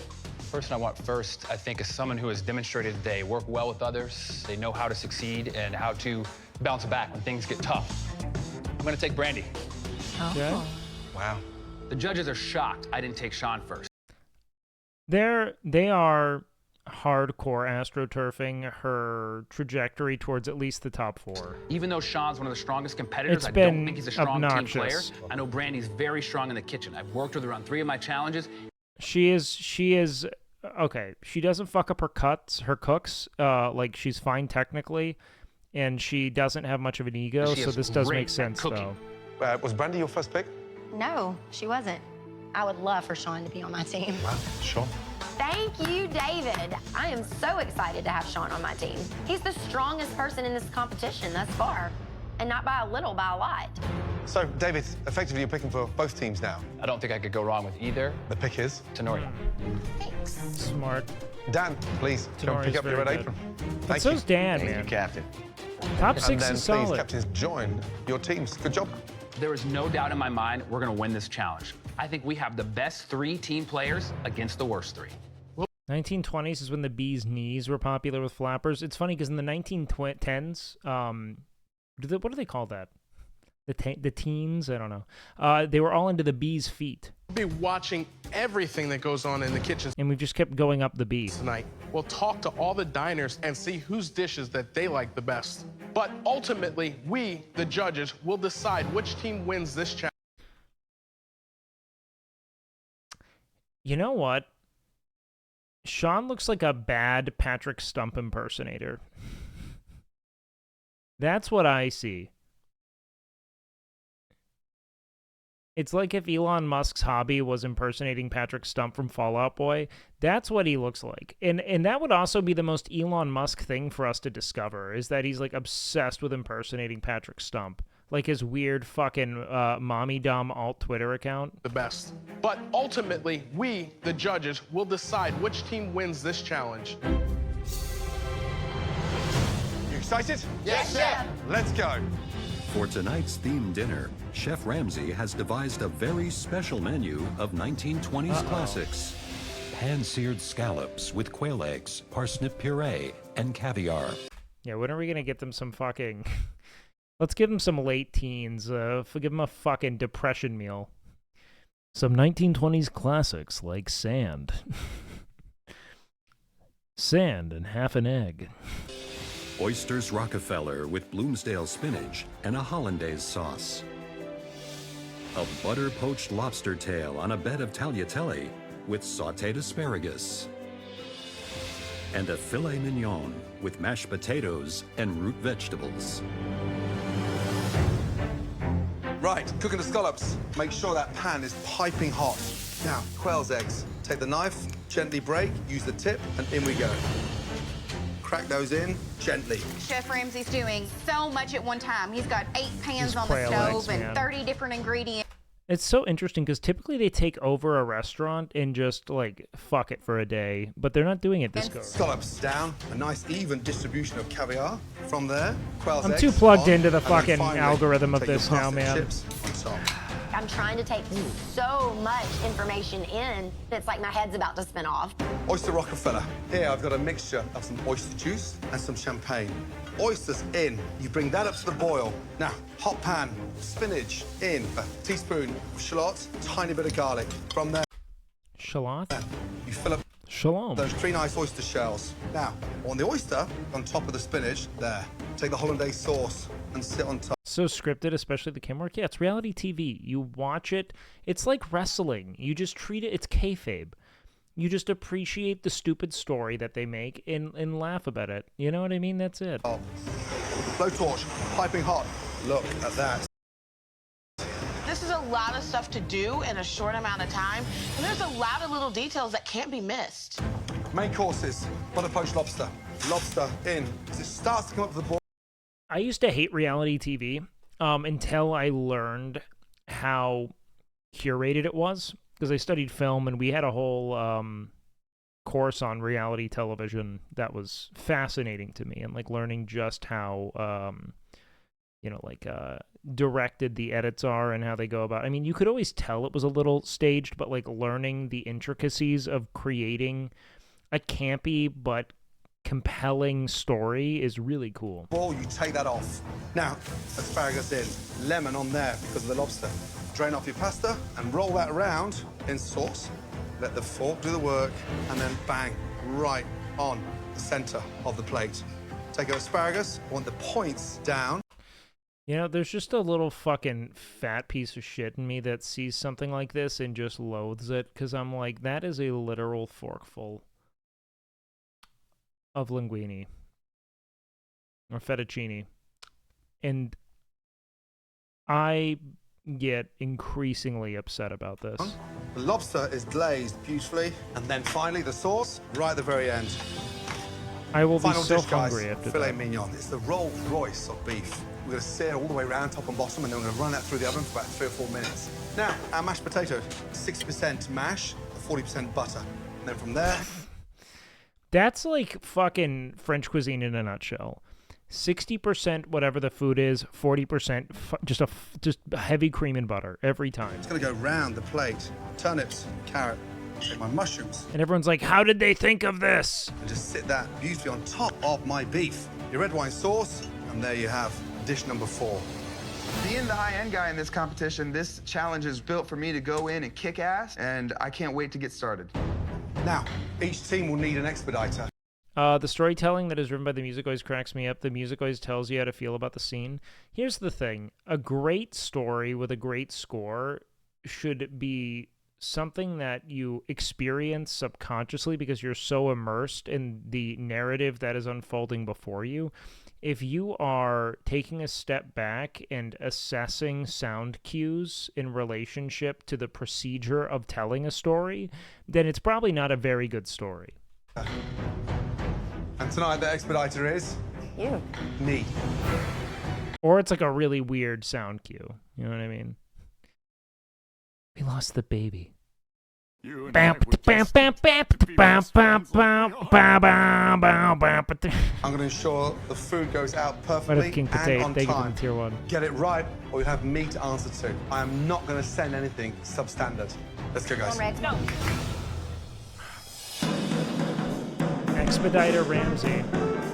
Person I want first, I think, is someone who has demonstrated they work well with others, they know how to succeed and how to bounce back when things get tough. I'm gonna take Brandy. Okay. Wow. The judges are shocked I didn't take Sean first. They are hardcore astroturfing her trajectory towards at least the top 4. Even though Sean's one of the strongest competitors, It's I been don't think he's a strong team player. obnoxious. I know Brandy's very strong in the kitchen. I've worked with her on 3 of my challenges. She is okay. She doesn't fuck up her cooks. Like she's fine technically, and she doesn't have much of an ego. So this does make sense though. Was Brandy your first pick? No, she wasn't. I would love for Sean to be on my team. Wow, Sean. Thank you, David. I am so excited to have Sean on my team. He's the strongest person in this competition thus far, and not by a little, by a lot. So, David, effectively you're picking for both teams now. I don't think I could go wrong with either. The pick is? Tenoria. Thanks. Smart. Dan, please, come pick up your red apron. But so's Dan, man. Captain. Top 6 and then is solid. please, captains, join your teams. Good job. There is no doubt in my mind we're going to win this challenge. I think we have the best 3 team players against the worst 3. 1920s is when the bee's knees were popular with flappers. It's funny because in the 1910s, what do they call that? The teens? I don't know. They were all into the bee's feet. We'll be watching everything that goes on in the kitchen. And we've just kept going up the bee. Tonight, we'll talk to all the diners and see whose dishes that they like the best. But ultimately, we, the judges, will decide which team wins this challenge. You know what? Sean looks like a bad Patrick Stump impersonator. That's what I see. It's like if Elon Musk's hobby was impersonating Patrick Stump from Fall Out Boy. That's what he looks like. And that would also be the most Elon Musk thing for us to discover, is that he's like obsessed with impersonating Patrick Stump. Like his weird fucking mommy dumb alt Twitter account. The best. But ultimately, we, the judges, will decide which team wins this challenge. You excited? Yes, Chef. Let's go. For tonight's theme dinner, Chef Ramsay has devised a very special menu of 1920s classics. Pan-seared scallops with quail eggs, parsnip puree, and caviar. Yeah, when are we going to get them some fucking... Let's give them some late teens. Give them a fucking depression meal. Some 1920s classics like sand. Sand and half an egg. Oysters Rockefeller with Bloomsdale spinach and a hollandaise sauce. A butter-poached lobster tail on a bed of tagliatelle with sautéed asparagus. And a filet mignon with mashed potatoes and root vegetables. Right, cooking the scallops. Make sure that pan is piping hot. Now, quail's eggs. Take the knife, gently break, use the tip, and in we go. Crack those in gently. Chef Ramsay's doing so much at one time. He's got 8 pans These on the quail stove eggs, and man. 30 different ingredients. It's so interesting because typically they take over a restaurant and just like fuck it for a day, but they're not doing it this go. Scallops down, a nice even distribution of caviar. From there, quail's I'm eggs too plugged on, into the and then fucking finally, algorithm of take your this now, parsnip man. chips on top. I'm trying to take so much information in, it's like my head's about to spin off. Oyster Rockefeller. Here I've got a mixture of some oyster juice and some champagne. Oysters in. You bring that up to the boil. Now, hot pan, spinach in, a teaspoon of shallots, tiny bit of garlic. From there, Shallot? you fill up Shalom. those 3 nice oyster shells. Now, on the oyster, on top of the spinach, there. Take the hollandaise sauce and sit on top. So scripted, especially the camera work. Yeah, it's reality TV. You watch it. It's like wrestling. You just treat it. It's kayfabe. You just appreciate the stupid story that they make and laugh about it. You know what I mean? That's it. Blowtorch, piping hot. Look at that. This is a lot of stuff to do in a short amount of time, and there's a lot of little details that can't be missed. Main courses, butter poached lobster. Lobster in. As it starts to come up to the boil. I used to hate reality TV until I learned how curated it was, because I studied film and we had a whole course on reality television that was fascinating to me, and like learning just how directed the edits are and how they go about. I mean, you could always tell it was a little staged, but like learning the intricacies of creating a campy but compelling story is really cool. Boil, you take that off. Now, asparagus in, lemon on there because of the lobster. Drain off your pasta and roll that around in sauce. Let the fork do the work, and then bang, right on the center of the plate. Take your asparagus, want the points down. You know, there's just a little fucking fat piece of shit in me that sees something like this and just loathes it, because I'm like, that is a literal forkful of linguine or fettuccine, and I get increasingly upset about this. The lobster is glazed beautifully, and then finally the sauce right at the very end. I will Final be so dish, guys, hungry after filet that. mignon. It's the Rolls Royce of beef. We're going to sear all the way around, top and bottom, and then we're going to run that through the oven for about 3 or 4 minutes. Now, our mashed potato, 60% mash, 40% butter. And then from there, That's like fucking French cuisine in a nutshell. 60% whatever the food is, 40% just heavy cream and butter every time. it's going to go round the plate. Turnips, carrot, take my mushrooms, And everyone's like, how did they think of this? and just sit that beautifully on top of my beef. Your red wine sauce, and there you have dish number 4. Being the high-end guy in this competition, this challenge is built for me to go in and kick ass, and I can't wait to get started. Now, each team will need an expediter. The storytelling that is written by the music always cracks me up. The music always tells you how to feel about the scene. Here's the thing. A great story with a great score should be something that you experience subconsciously because you're so immersed in the narrative that is unfolding before you. If you are taking a step back and assessing sound cues in relationship to the procedure of telling a story, then it's probably not a very good story. And tonight the expediter is? You. Me. Or it's like a really weird sound cue. You know what I mean? We lost the baby. You I'm I'm going to ensure the food goes out What perfectly if King and Potato? on Thank you for time. the tier 1. Get it right, or you'll have me to answer to. I am not going to send anything substandard. Let's go, guys. No. Expediter Ramsey.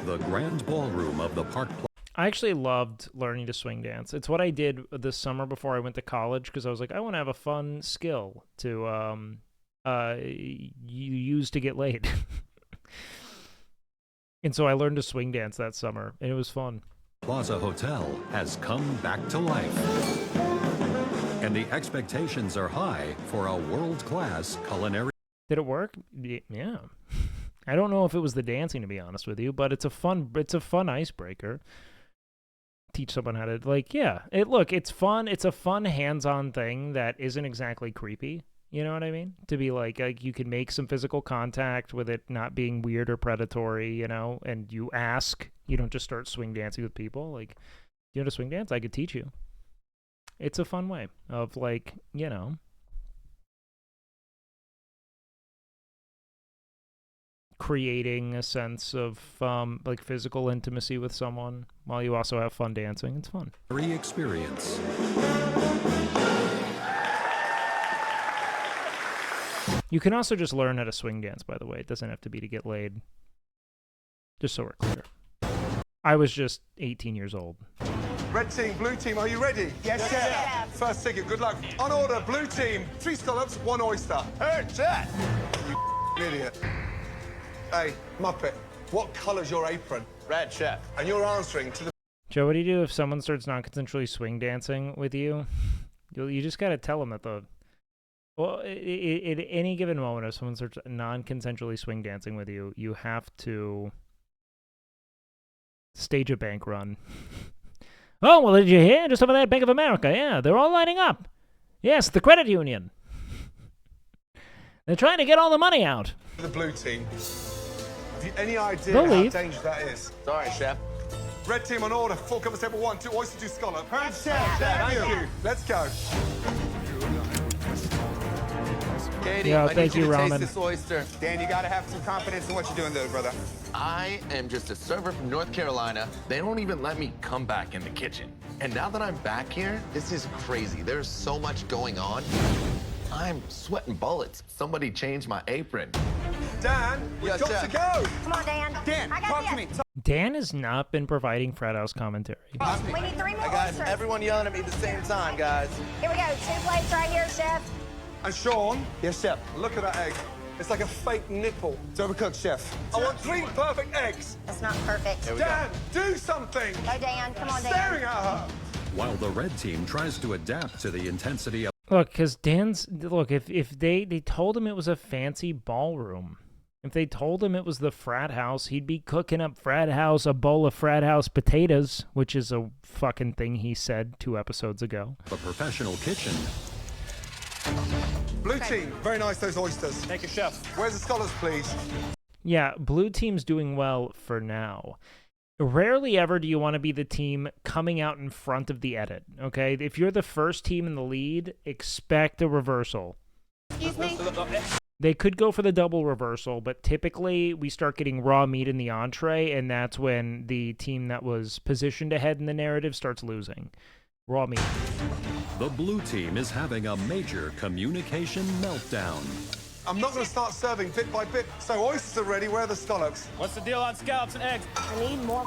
The grand ballroom of the park. I actually loved learning to swing dance. It's what I did this summer before I went to college because I was like, I want to have a fun skill to use to get laid. And so I learned to swing dance that summer, and it was fun. Plaza Hotel has come back to life. And the expectations are high for a world-class culinary. Did it work? Yeah. I don't know if it was the dancing, to be honest with you, but it's a fun icebreaker. Teach someone how to, like, yeah. It's fun. It's a fun hands-on thing that isn't exactly creepy. You know what I mean? To be like you can make some physical contact with it not being weird or predatory, you know, and you ask. You don't just start swing dancing with people. Like, you know how to swing dance? I could teach you. It's a fun way of, like, you know, creating a sense of like physical intimacy with someone while you also have fun dancing. It's fun. Experience. You can also just learn how to swing dance, by the way. It doesn't have to be to get laid. Just so we're clear. I was just 18 years old. Red team, blue team, are you ready? Yes, sir. First ticket, good luck. On order, blue team, 3 scallops, 1 oyster. Heard that. You idiot. Hey, Muppet, what colour's your apron? Red, chef. And you're answering to the... Joe, what do you do if someone starts non-consensually swing dancing with you? You just gotta tell them that the... Well, at any given moment, if someone starts non-consensually swing dancing with you, you have to stage a bank run. Oh, well, did you hear? Just over there at Bank of America. Yeah, they're all lining up. Yes, the credit union. They're trying to get all the money out. The blue team. Have you any idea They'll how leave. dangerous that is? Sorry, chef. Red team on order, 4 covers table 1, 2 oyster, 2 scallop. Heard, chef. Thank you. Let's go. Katie, Yeah, I thank need you you, to Ramen. taste this oyster. Dan, you gotta have some confidence in what you're doing, though, brother. I am just a server from North Carolina. They don't even let me come back in the kitchen. And now that I'm back here, this is crazy. There's so much going on. I'm sweating bullets. Somebody change my apron. Dan, we've Yes, got chef. to go. Come on, Dan. Dan, I got talk to this. me. Dan has not been providing frat house commentary. We need 3 more Guys, oysters. everyone yelling at me at the same time, guys. Here we go. 2 plates right here, chef. And Sean. Yes, chef. Look at that egg. It's like a fake nipple. It's overcooked, chef. I want 3 perfect eggs. That's not perfect. Dan, do something. Go, Dan. Come on, Dan. Staring at her. While the red team tries to adapt to the intensity of Look, because if they told him it was a fancy ballroom, if they told him it was the frat house, he'd be cooking up a bowl of frat house potatoes, which is a fucking thing he said 2 episodes ago. a professional kitchen, Blue team, very nice, those oysters. Thank you, chef. Where's the scholars, please? Yeah, blue team's doing well for now. Rarely ever do you want to be the team coming out in front of the edit, okay? If you're the first team in the lead, expect a reversal. Excuse me? They could go for the double reversal, but typically we start getting raw meat in the entree, and that's when the team that was positioned ahead in the narrative starts losing. Raw meat. the blue team is having a major communication meltdown. I'm not going to start serving bit by bit. So oysters are ready. Where are the scallops? What's the deal on scallops and eggs? I need more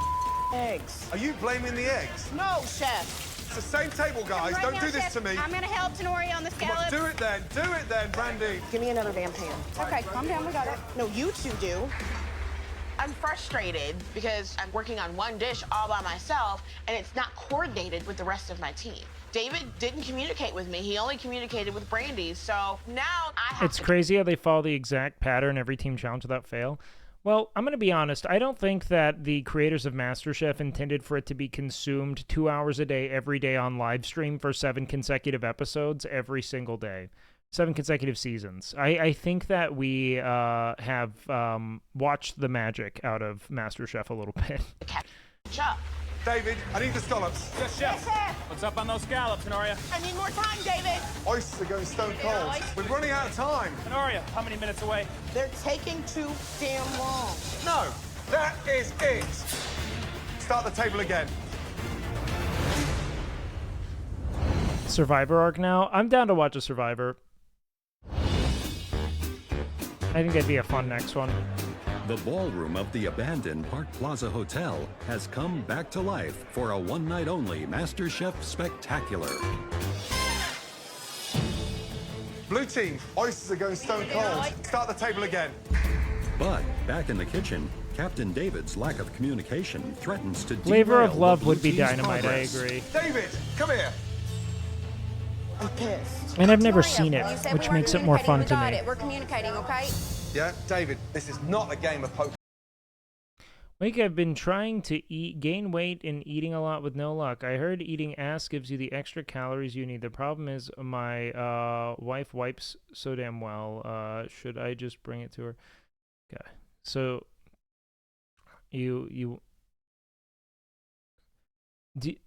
eggs. Are you blaming the eggs? No, chef. It's the same table, guys. Right Don't now, do this Chef, to me. I'm gonna help Tenori on the Come on, scallops. do it then. Do it then, Brandy. Give me another damn pan. Okay, calm down, we got it. No, you two do. I'm frustrated because I'm working on one dish all by myself and it's not coordinated with the rest of my team. David didn't communicate with me. He only communicated with Brandy. So now I have It's crazy how they follow the exact pattern every team challenge without fail. Well, I'm going to be honest. I don't think that the creators of MasterChef intended for it to be consumed 2 hours a day, every day on live stream for 7 consecutive episodes every single day. 7 consecutive seasons. I think that we have watched the magic out of MasterChef a little bit. Chop. David, I need the scallops. Yes, chef. What's up on those scallops, Honoria? I need more time, David. Oysters are going stone cold. We're running out of time. Honoria, how many minutes away? They're taking too damn long. No, that is it. Start the table again. Survivor arc now. I'm down to watch a Survivor. I think that'd be a fun next one. The ballroom of the abandoned Park Plaza Hotel has come back to life for a one-night-only MasterChef Spectacular. Blue team, oysters are going stone cold. Start the table again. But back in the kitchen, Captain David's lack of communication threatens to Flavor of derail Love the would be blue team's dynamite, progress. I agree. David, come here. I'm pissed. And I've never seen it, which makes it more fun to me. We're communicating, okay? Yeah, David, this is not a game of poker. Like, I've been trying to gain weight and eating a lot with no luck. I heard eating ass gives you the extra calories you need. The problem is my wife wipes so damn well. Should I just bring it to her? Okay. So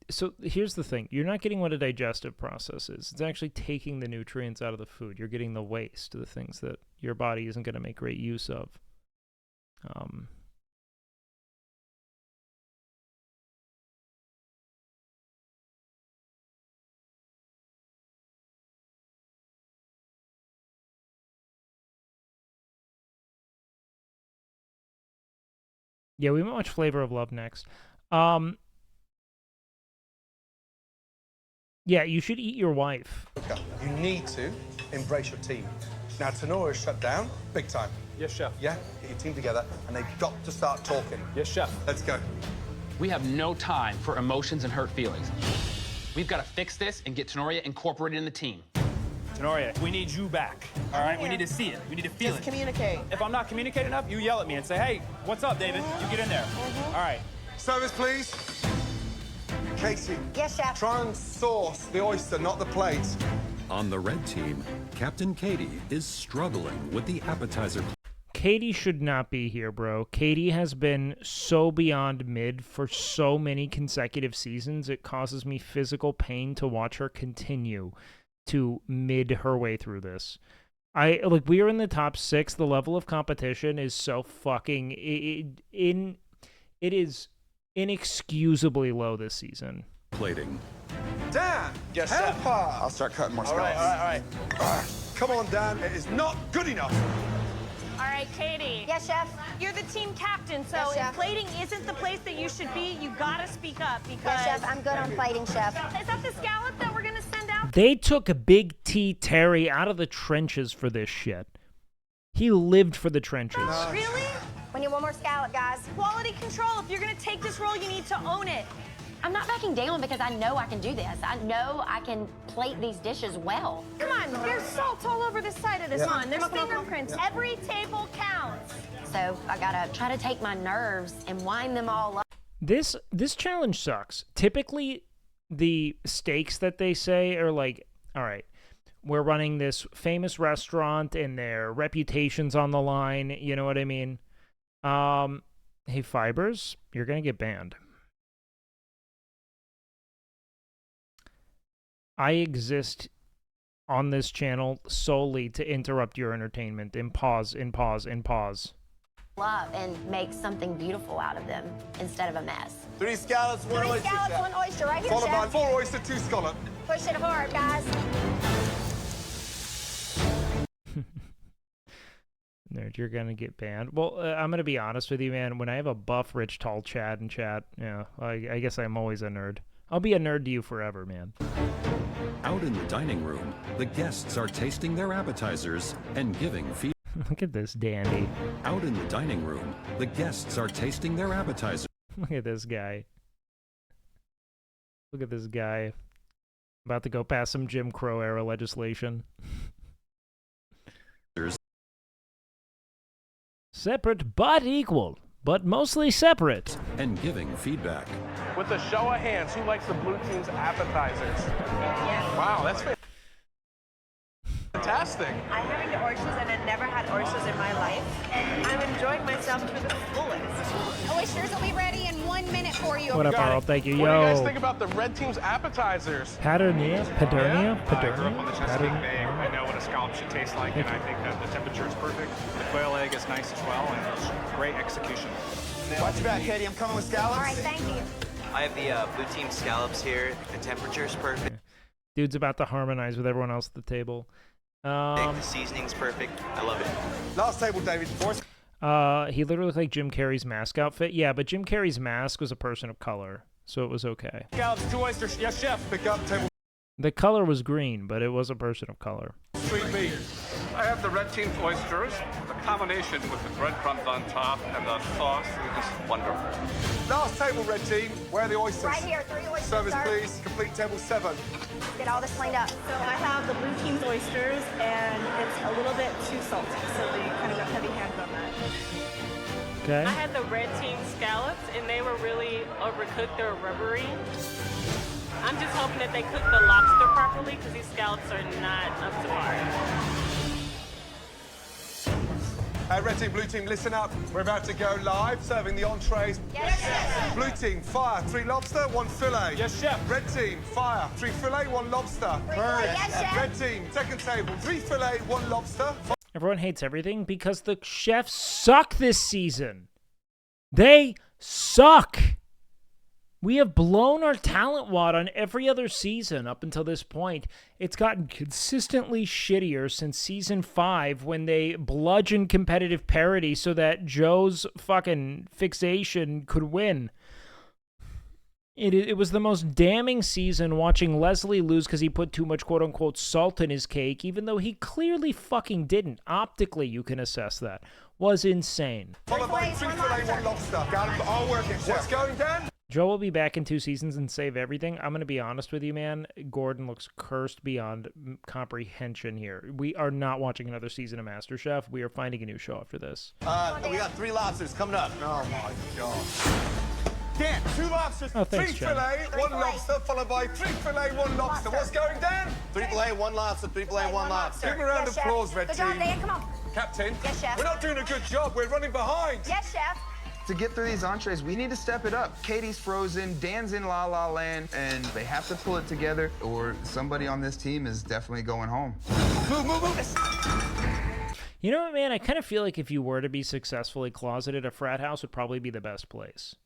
so here's the thing. You're not getting what a digestive process is. It's actually taking the nutrients out of the food. You're getting the waste, the things that your body isn't going to make great use of. Yeah, we might watch Flavor of Love next. Yeah, you should eat your wife. Okay. You need to embrace your team. Now, Tenora is shut down big time. Yes, chef. Yeah, get your team together, and they've got to start talking. Yes, chef. Let's go. We have no time for emotions and hurt feelings. We've got to fix this and get Tenoria incorporated in the team. Tenoria, we need you back, all right? We need to see it. We need to feel Just it. communicate. If I'm not communicating enough, you yell at me and say, hey, what's up, David? You get in there. All right. Service, please. Casey. Yes, chef. Try and sauce the oyster, not the plate. On the red team, Captain Katie is struggling with the appetizer. Katie should not be here, bro. Katie has been so beyond mid for so many consecutive seasons, it causes me physical pain to watch her continue to mid her way through this. We are in the top 6. The level of competition is so fucking it is inexcusably low this season. Plating. Dan, yes, help chef. her. I'll start cutting more scallops. All right. Come on, Dan. It is not good enough. All right, Katie. Yes, chef. You're the team captain, so Yes, if chef. plating isn't the place that you should be, you gotta speak up because. Yes, chef. I'm good on plating, chef. Is that the scallop that we're gonna send out? They took Big T Terry out of the trenches for this shit. He lived for the trenches. Really? We need one more scallop, guys. Quality control. If you're gonna take this role, you need to own it. I'm not backing down because I know I can do this. I know I can plate these dishes well. Come on, there's salt all over the side of this Yeah. one. There's fingerprints. Every table counts. So I gotta try to take my nerves and wind them all up. This challenge sucks. Typically, the stakes that they say are like, all right, we're running this famous restaurant and their reputation's on the line. You know what I mean? Hey, Fibers, you're gonna get banned. I exist on this channel solely to interrupt your entertainment and pause. Up and make something beautiful out of them instead of a mess. 3 scallops, 1 oyster. 3 scallops, chef. 1 oyster, right here, Followed by chef. 4 oyster, 2 scallop. Push it hard, guys. Nerd, you're gonna get banned. Well, I'm gonna be honest with you, man. When I have a buff, rich, tall Chad in chat, yeah, I guess I'm always a nerd. I'll be a nerd to you forever, man. Out in the dining room, the guests are tasting their appetizers and giving feedback. Look at this dandy. Out in the dining room, the guests are tasting their appetizers. Look at this guy. Look at this guy. About to go past some Jim Crow era legislation. Separate but equal, but mostly separate. And giving feedback. With a show of hands, who likes the blue team's appetizers? Wow, that's fantastic. I'm having the oysters and I've never had oysters in my life. And I'm enjoying myself to the fullest. Oysters will be ready in 1 minute for you. What up, Earl? Thank you. What do you guys Yo. think about the red team's appetizers? Paternia? Paternia? I grew up on the Chesapeake Paternia? Bay. I know what a scallop should taste like, and I think that the temperature is perfect. The quail egg is nice as well, and it's great execution. Watch your back, Katie. I'm coming with scallops. All right, thank you. I have the blue team scallops here. The temperature is perfect. Dude's about to harmonize with everyone else at the table. The seasoning's perfect. I love it. Last table, David. He literally looked like Jim Carrey's mask outfit. Yeah, but Jim Carrey's mask was a person of color, so it was okay. Scallops, 2 oysters. Yes, chef. Pick up table. The color was green, but it was a person of color. Sweet meat. I have the red team oysters. The combination with the breadcrumbs on top and the sauce is just wonderful. Last table, red team. Where are the oysters? Right here, 3 oysters, Service, sir. please. Complete table 7. Get all this cleaned up. So I have the blue team's oysters and it's a little bit too salty. So they kind of got heavy hands on that. Okay. I had the red team scallops, and they were really overcooked. They were rubbery. I'm just hoping that they cook the lobster properly, because these scallops are not up to par. Red team, blue team, listen up. We're about to go live, serving the entrees. Yes, chef. Blue team, fire. 3 lobster, 1 fillet. Yes, chef. Red team, fire. 3 fillet, 1 lobster. Yes, chef. Red team, second table, 3 fillet, 1 lobster. Everyone hates everything because the chefs suck this season. They suck. We have blown our talent wad on every other season up until this point. It's gotten consistently shittier since season 5 when they bludgeoned competitive parity so that Joe's fucking fixation could win. It was the most damning season watching Leslie lose because he put too much quote-unquote salt in his cake, even though he clearly fucking didn't. Optically, you can assess that. Was insane. Followed by 3 fillet, 1 lobster. Got them all working, chef. What's going down? Joe will be back in 2 seasons and save everything. I'm going to be honest with you, man. Gordon looks cursed beyond comprehension here. We are not watching another season of MasterChef. We are finding a new show after this. We got 3 lobsters coming up. Oh my God. Dan, 2 lobsters, Oh, thanks, 3 Jen. fillet, 1 lobster, followed by 3 fillet, 1 lobster. What's going down? 3 fillet, 1 lobster, 3 fillet, 1 lobster. Give him a round of applause, red Good team. job, Dan. Come on. Captain, Yes, chef. we're not doing a good job. We're running behind. Yes, chef. To get through these entrees, we need to step it up. Katie's frozen, Dan's in La La Land, and they have to pull it together or somebody on this team is definitely going home. Move, move, move. You know what, man? I kind of feel like if you were to be successfully closeted, a frat house would probably be the best place.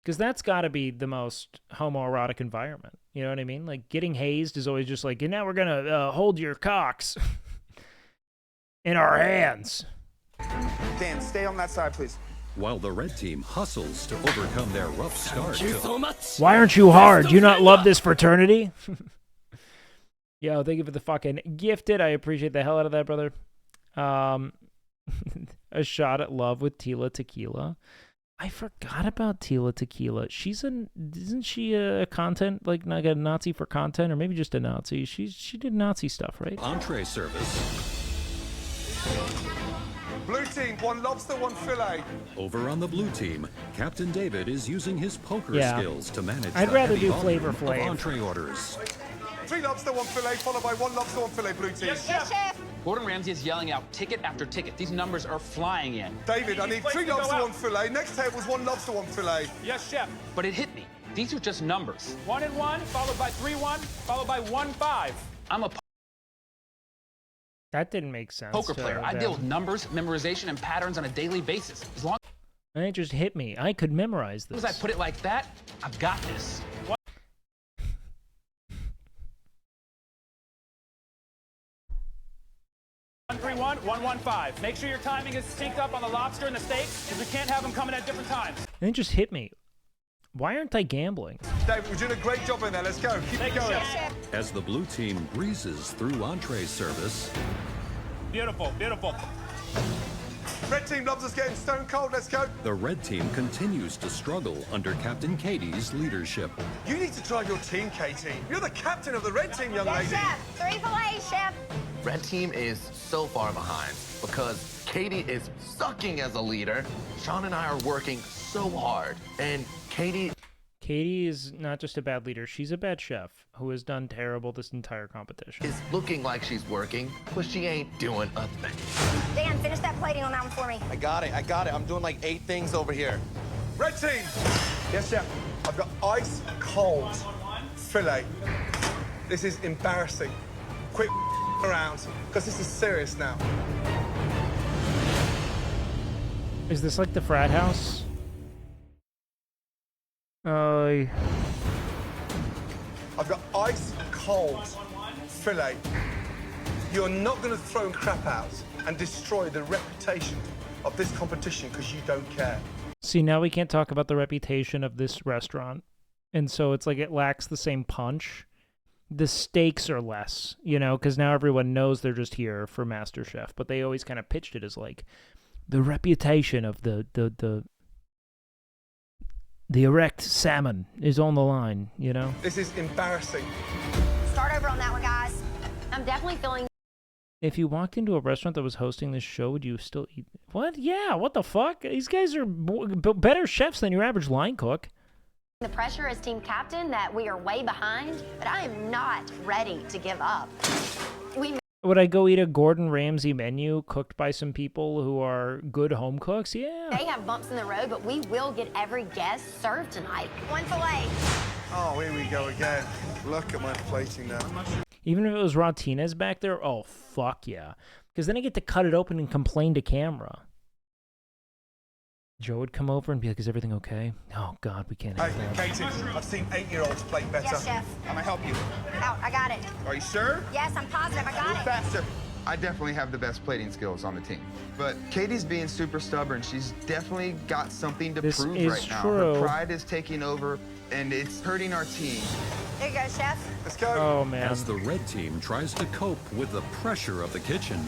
Because that's got to be the most homoerotic environment. You know what I mean? Like, getting hazed is always just like, and now we're going to hold your cocks in our hands. Dan, stay on that side, please. While the red team hustles to overcome their rough start. Why aren't you hard? Do you not love this fraternity? Yo, thank you for the fucking gifted. I appreciate the hell out of that, brother. A shot at love with Tila Tequila. I forgot about Tila Tequila. Isn't she a content, like a Nazi for content, or maybe just a Nazi? She did Nazi stuff, right? Entree service. Blue team, 1 lobster, 1 fillet. Over on the blue team, Captain David is using his poker skills to manage I'd the rather heavy do volume Flavor of Flav. entree orders. 3 lobster, 1 fillet, followed by 1 lobster, 1 fillet, blue team. Yes, chef. Gordon Ramsay is yelling out ticket after ticket. These numbers are flying in. David, I need 3 lobster, 1 fillet. Next table's 1 lobster, 1 fillet. Yes, chef. But it hit me. These are just numbers. 1 and 1, followed by 3-1, followed by 1-5. I'm a That didn't make sense. poker player. I deal with numbers, memorization, and patterns on a daily basis. As long It just hit me. I could memorize as this. I put it like that, I've got this. 1-3-1, 1-1-5. Make sure your timing is synced up on the lobster and the steak, because we can't have them coming at different times. And it just hit me. Why aren't I gambling? David, we're doing a great job in there. Let's go. Keep it going. As the blue team breezes through entree service, Beautiful, beautiful. Red team lobsters getting stone cold. Let's go. The red team continues to struggle under Captain Katie's leadership. You need to drive your team, Katie. You're the captain of the red team, young lady. Chef. 3 fillets, chef. Red team is so far behind because Katie is sucking as a leader. Sean and I are working so hard, and Katie is not just a bad leader, she's a bad chef who has done terrible this entire competition. is looking like she's working, but she ain't doing a thing. Dan, finish that plating on that one for me. I got it. I'm doing like 8 things over here. Red team. Yes, chef. I've got ice cold fillet. This is embarrassing. Quit around, because this is serious now. Is this like the frat house? I've got ice cold fillet. You're not going to throw crap out and destroy the reputation of this competition because you don't care. See, now we can't talk about the reputation of this restaurant. And so it's like it lacks the same punch. The stakes are less, you know, because now everyone knows they're just here for MasterChef. But they always kind of pitched it as like the reputation of the erect salmon is on the line, you know? This is embarrassing. Start over on that one, guys. I'm definitely feeling If you walked into a restaurant that was hosting this show, would you still eat? What? Yeah, what the fuck? These guys are better chefs than your average line cook. the pressure as team captain that we are way behind, but I am not ready to give up. Would I go eat a Gordon Ramsay menu cooked by some people who are good home cooks? Yeah. They have bumps in the road, but we will get every guest served tonight. 1 fillet. Oh, here we go again. Look at my plating now. Even if it was Martinez back there, oh, fuck yeah. Because then I get to cut it open and complain to camera. Joe would come over and be like, is everything okay? Oh, God, we can't have that. Katie, I've seen 8-year-olds play better. Yes, chef. I'm gonna help you. Out, I got it. Are you sure? Yes, I'm positive, I got Move it. faster. I definitely have the best plating skills on the team. But Katie's being super stubborn. She's definitely got something to prove right now. Her pride is taking over, and it's hurting our team. There you go, chef. Let's go. Oh, man. As the red team tries to cope with the pressure of the kitchen.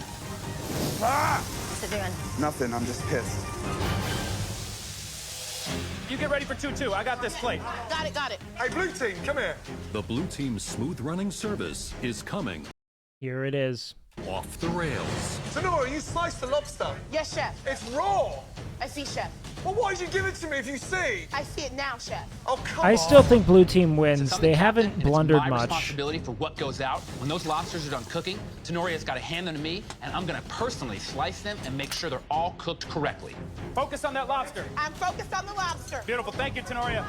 Ah! What's it doing? Nothing, I'm just pissed. You get ready for 2-2. I got this plate. Got it, got it. Hey, blue team, come here. The blue team's smooth running service is coming. Here it is. Off the rails. Sonora, you sliced the lobster. Yes, chef. It's raw. I see, chef. Well, why did you give it to me if you see? I see it now, chef. Oh, come on. I still think blue team wins. Since I'm They the captain haven't and blundered it's my much. responsibility for what goes out. When those lobsters are done cooking, Tenoria's got to hand them to me, and I'm going to personally slice them and make sure they're all cooked correctly. Focus on that lobster. I'm focused on the lobster. Beautiful. Thank you, Tenoria.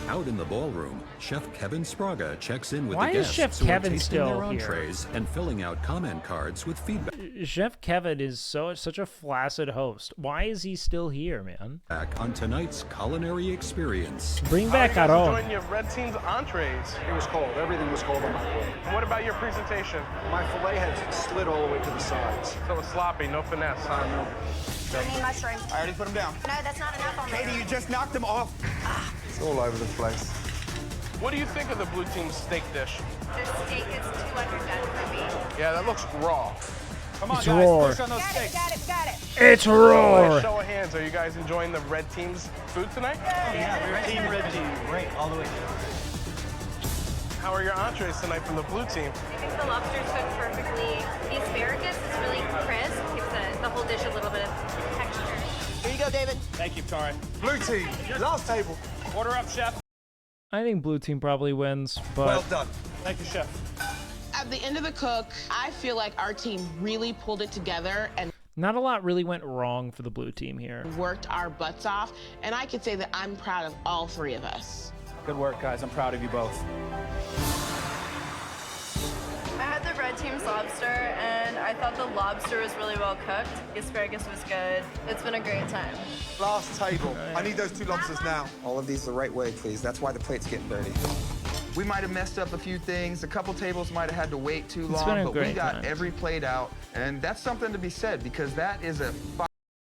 Out in the ballroom, Chef Kevin Spraga checks in with Why the is guests Chef who are Kevin tasting their still here? entrees and filling out comment cards with feedback. Chef Kevin is such a flaccid host. Why is he still here, man? Back on tonight's culinary experience. Bring back How are you Aaron. guys enjoying your red team's entrees? It was cold. Everything was cold on my plate. What about your presentation? My fillet had slid all the way to the sides. So it was sloppy, no finesse, huh? No. We need mushrooms. I already put them down. No, that's not enough on Katie, there. you just knocked them off. It's all over the place. What do you think of the blue team's steak dish? The steak is too underdone for me. Yeah, that looks raw. Come on, It's guys. raw. Push on those steaks. Got it. It's raw. Show of hands, are you guys enjoying the red team's food tonight? Yeah, we're team red team. Great, all the way. How are your entrees tonight from the blue team? I think the lobster's cooked perfectly. The asparagus is really crisp. Gives the whole dish a little bit of texture. Here you go, David. Thank you, Tari. Blue team, last table. Order up, chef. I think blue team probably wins, but Well done. Thank you, chef. At the end of the cook, I feel like our team really pulled it together and not a lot really went wrong for the blue team here. worked our butts off. And I could say that I'm proud of all three of us. Good work, guys. I'm proud of you both. I had the red team's lobster, and I thought the lobster was really well cooked. The asparagus was good. It's been a great time. Last table. I need those 2 lobsters now. All of these the right way, please. That's why the plate's getting dirty. We might have messed up a few things. A couple tables might have had to wait too It's been long, a but we great got time. every plate out, and that's something to be said because that is a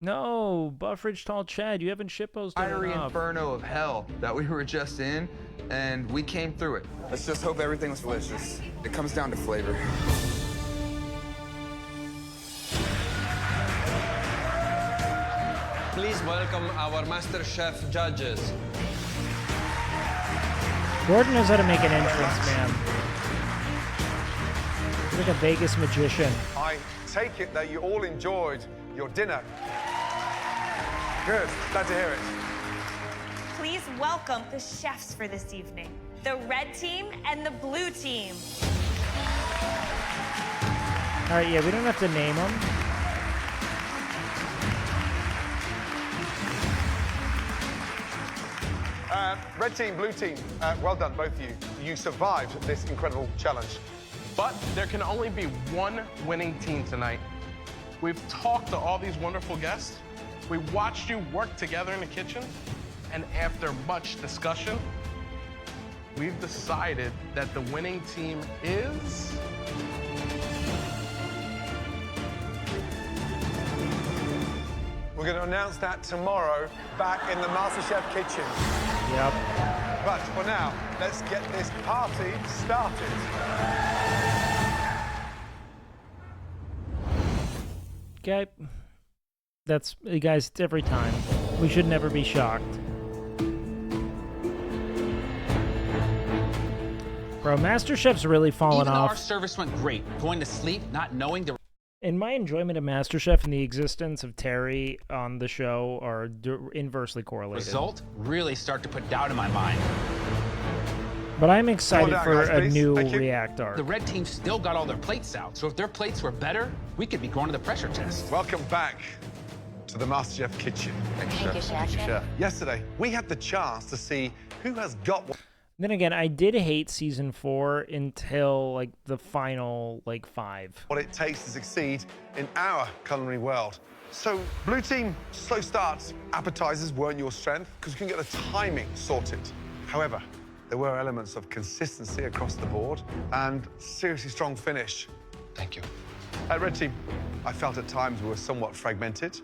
No, Buffridge Tall Chad, you haven't shitposted fiery enough. inferno of hell that we were just in, and we came through it. Let's just hope everything was delicious. It comes down to flavor. Please welcome our Master Chef judges. Gordon knows how to make an entrance, man. He's like a Vegas magician. I take it that you all enjoyed your dinner. Good, glad to hear it. Please welcome the chefs for this evening. The red team and the blue team. All right, yeah, we don't have to name them. Red team, blue team, well done, both of you. You survived this incredible challenge. But there can only be one winning team tonight. We've talked to all these wonderful guests. We watched you work together in the kitchen. And after much discussion, we've decided that the winning team is... We're going to announce that tomorrow back in the MasterChef kitchen. Yep. But for now, let's get this party started. Okay. That's, guys, it's every time. We should never be shocked. Bro, MasterChef's really fallen Even though off. our service went great, going to sleep not knowing the... In my enjoyment of MasterChef and the existence of Terry on the show are inversely correlated. result really start to put doubt in my mind. But I'm excited down, for guys, a please. new Thank you. React arc. The red team still got all their plates out, so if their plates were better, we could be going to the pressure test. Welcome back to the MasterChef kitchen. Thank you, Chef. Yesterday, we had the chance to see who has got what. Then again, I did hate season 4 until like the final 5. What it takes to succeed in our culinary world. So, blue team, slow starts. Appetizers weren't your strength because you couldn't get the timing sorted. However, there were elements of consistency across the board and seriously strong finish. Thank you. At red team, I felt at times we were somewhat fragmented,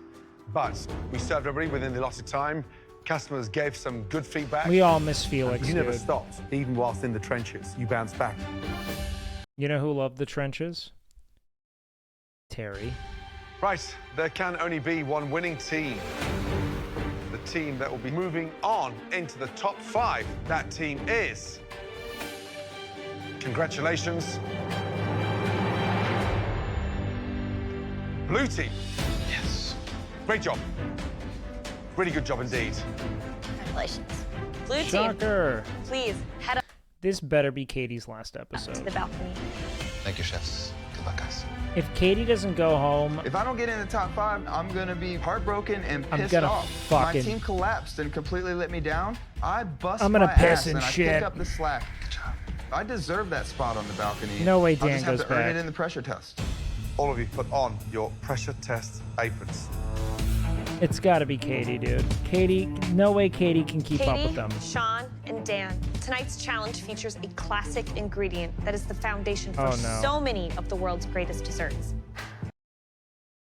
but we served everybody within the allotted time. Customers gave some good feedback. We all miss Felix, You never dude. stopped, even whilst in the trenches. You bounced back. You know who loved the trenches? Terry. Right, there can only be one winning team. The team that will be moving on into the top 5. That team is... Congratulations. Blue team. Yes. Great job. Really good job indeed. Congratulations. Blue team, Shocker. please head up This better be Katie's last to episode. the balcony. Thank you, chefs. Good luck, guys. If Katie doesn't go home, If I don't get in the top 5, I'm gonna be heartbroken and I'm pissed gonna off. fucking- My team collapsed and completely let me down. I bust I'm gonna my piss ass and and I shit. picked up the slack. I deserve that spot on the balcony. No way I'll Dan just have goes to earn back. it in the pressure test. All of you put on your pressure test aprons. it's gotta be Katie, dude. Katie, no way Katie can keep up with Katie, them. Sean, and Dan, tonight's challenge features a classic ingredient that is the foundation for Oh, no. so many of the world's greatest desserts.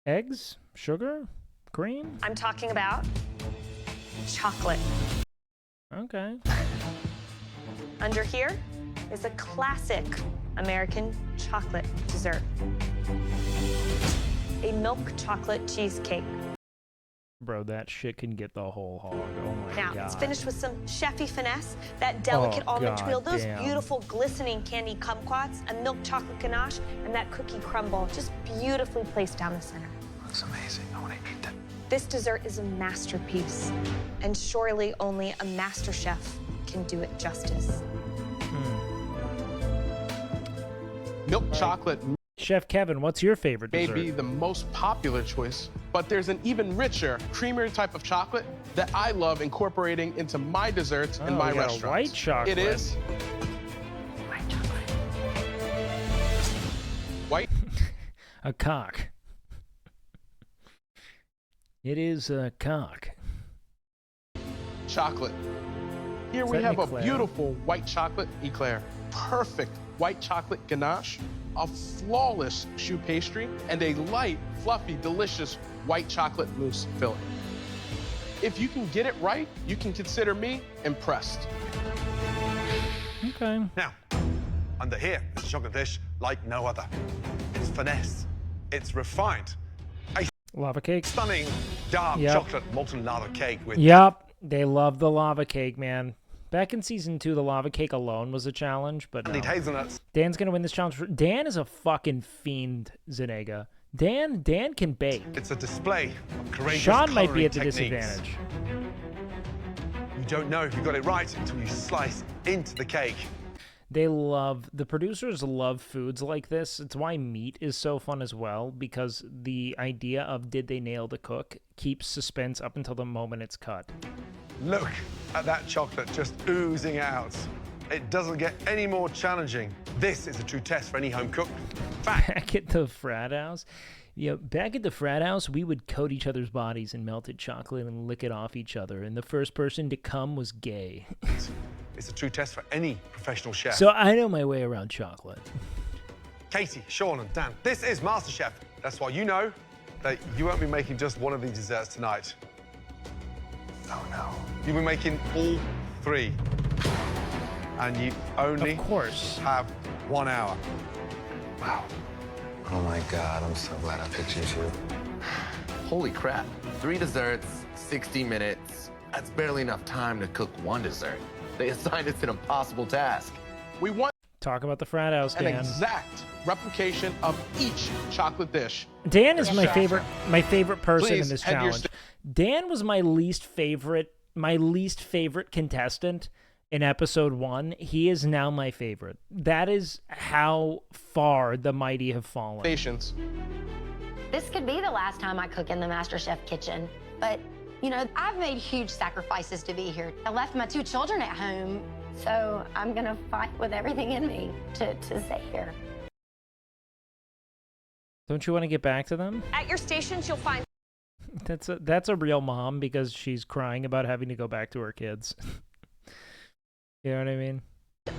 Eggs? Sugar? Cream? I'm talking about chocolate. Okay. Under here is a classic American chocolate dessert. A milk chocolate cheesecake. Bro, that shit can get the whole hog. Oh my Now, god. it's finished with some chefy finesse, that delicate Oh, almond God wheel, those damn. beautiful glistening candy kumquats, a milk chocolate ganache, and that cookie crumble just beautifully placed down the center. Looks amazing. I want to eat that. This dessert is a masterpiece, and surely only a master chef can do it justice. Milk chocolate Chef Kevin, what's your favorite may dessert? be the most popular choice, but there's an even richer, creamier type of chocolate that I love incorporating into my desserts in Oh, my we got a restaurants. white chocolate. It is white. A cock. It is a cock. Chocolate. Here Is we that have an a eclair? beautiful white chocolate eclair. Perfect white chocolate ganache, a flawless choux pastry, and a light, fluffy, delicious white chocolate mousse filling. If you can get it right, you can consider me impressed. Okay. Now, under here is a chocolate dish like no other. It's finesse. It's refined. Lava cake. Stunning dark chocolate molten lava cake with. Yep, they love the lava cake, man. Back in season 2, the lava cake alone was a challenge, but no. Need hazelnuts. Dan's gonna win this challenge. Dan is a fucking fiend, Zuniga. Dan can bake. It's a display of courageous Sean might be at the techniques. disadvantage. You don't know if you got it right until you slice into the cake. The producers love foods like this. It's why meat is so fun as well, because the idea of did they nail the cook keeps suspense up until the moment it's cut. Look at that chocolate just oozing out. It doesn't get any more challenging. This is a true test for any home cook. Back at the frat house, back at the frat house, we would coat each other's bodies in melted chocolate and lick it off each other, and the first person to come was gay. It's a true test for any professional chef. So I know my way around chocolate. Katie, Sean, and Dan, this is MasterChef. That's why you know that you won't be making just one of these desserts tonight. Oh no. You'll be making all 3. And you only have 1 hour. Wow. Oh my God, I'm so glad I picked you two. Holy crap. 3 desserts, 60 minutes. That's barely enough time to cook 1 dessert. They assigned us an impossible task. We want Talk about the frat house, an Dan. exact replication of each chocolate dish. Dan is my favorite person Please in this head your challenge. Dan was my least favorite contestant in episode 1. He is now my favorite. That is how far the mighty have fallen. Patience. This could be the last time I cook in the MasterChef kitchen, but you know, I've made huge sacrifices to be here. I left my 2 children at home, so I'm gonna fight with everything in me to stay here. Don't you want to get back to them? At your stations, you'll find That's a real mom because she's crying about having to go back to her kids. You know what I mean?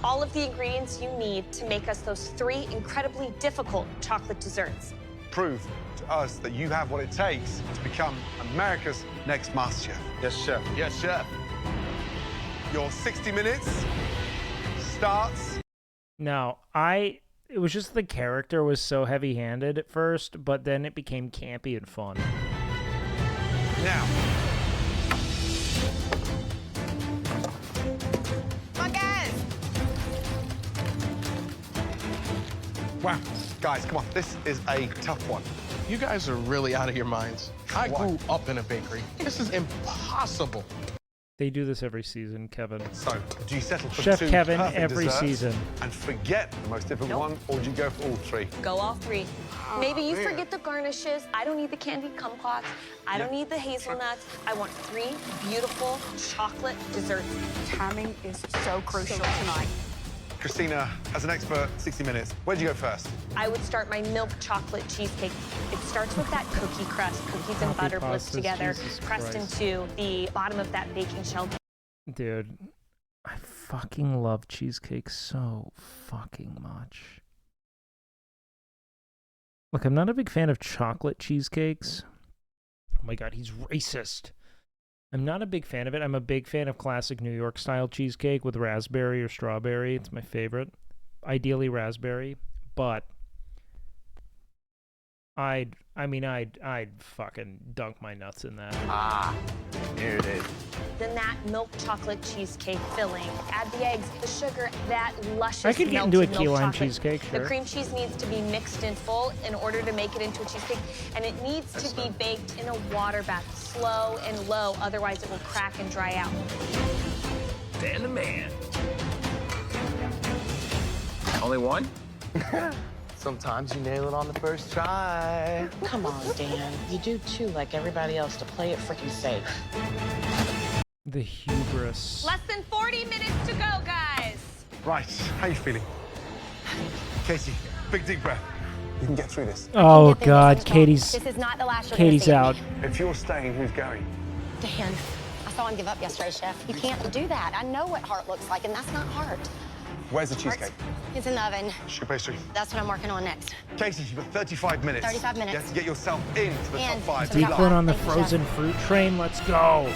all of the ingredients you need to make us those 3 incredibly difficult chocolate desserts. Prove to us that you have what it takes to become America's next MasterChef. Yes, chef. Yes, chef. Your 60 minutes starts. No, it was just the character was so heavy-handed at first, but then it became campy and fun. Now. Come on, guys. Wow, guys, come on. This is a tough one. You guys are really out of your minds. I grew up in a bakery. This is impossible. They do this every season, Kevin. So, do you settle for Chef 2 Kevin perfect every desserts season and forget the most difficult one, or do you go for all 3? Go all 3. Maybe you forget the garnishes. I don't need the candied kumquats. I don't need the hazelnuts. I want 3 beautiful chocolate desserts. Timing is so crucial tonight. Christina, as an expert, 60 minutes. Where'd you go first? I would start my milk chocolate cheesecake. It starts with that cookie crust, cookies and butter blitzed together, pressed into the bottom of that baking shell. Dude, I fucking love cheesecake so fucking much. Look, I'm not a big fan of chocolate cheesecakes. Oh my god, he's racist. I'm not a big fan of it. I'm a big fan of classic New York style cheesecake with raspberry or strawberry. It's my favorite. Ideally raspberry, but I'd fucking dunk my nuts in that. Ah, here it is. Then that milk chocolate cheesecake filling. Add the eggs, the sugar, that luscious I could get into a melted key milk lime chocolate. cheesecake, sure. The cream cheese needs to be mixed in full in order to make it into a cheesecake, and it needs to be baked in a water bath, slow and low, otherwise it will crack and dry out. Dan the man. Only one? Sometimes you nail it on the first try. Come on, Dan. You do too, like everybody else, to play it freaking safe. The hubris. Less than 40 minutes to go, guys. Right, how you feeling? Casey, big deep breath. You can get through this. Oh god, Katie's This is not the last you're Katie's gonna see out. of me. If you're staying, who's going? Dan, I saw him give up yesterday, Chef. You can't do that. I know what heart looks like, and that's not heart. Where's the cheesecake? It's in the oven. Shoe pastry. That's what I'm working on next. Casey, you've got 35 minutes. 35 minutes. You have to get yourself into the top 5. Declan on the frozen fruit train. Let's go.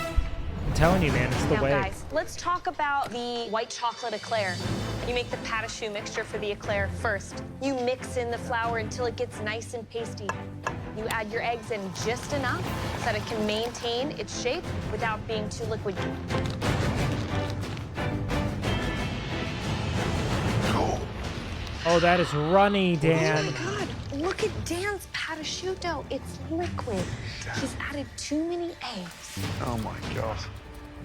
I'm telling you, man, it's the Now, way. guys, let's talk about the white chocolate eclair. You make the pâte à choux mixture for the eclair first. You mix in the flour until it gets nice and pasty. You add your eggs in just enough so that it can maintain its shape without being too liquid. Oh, that is runny, Dan. Oh my God, look at Dan's prosciutto. It's liquid. He's added too many eggs. Oh my God.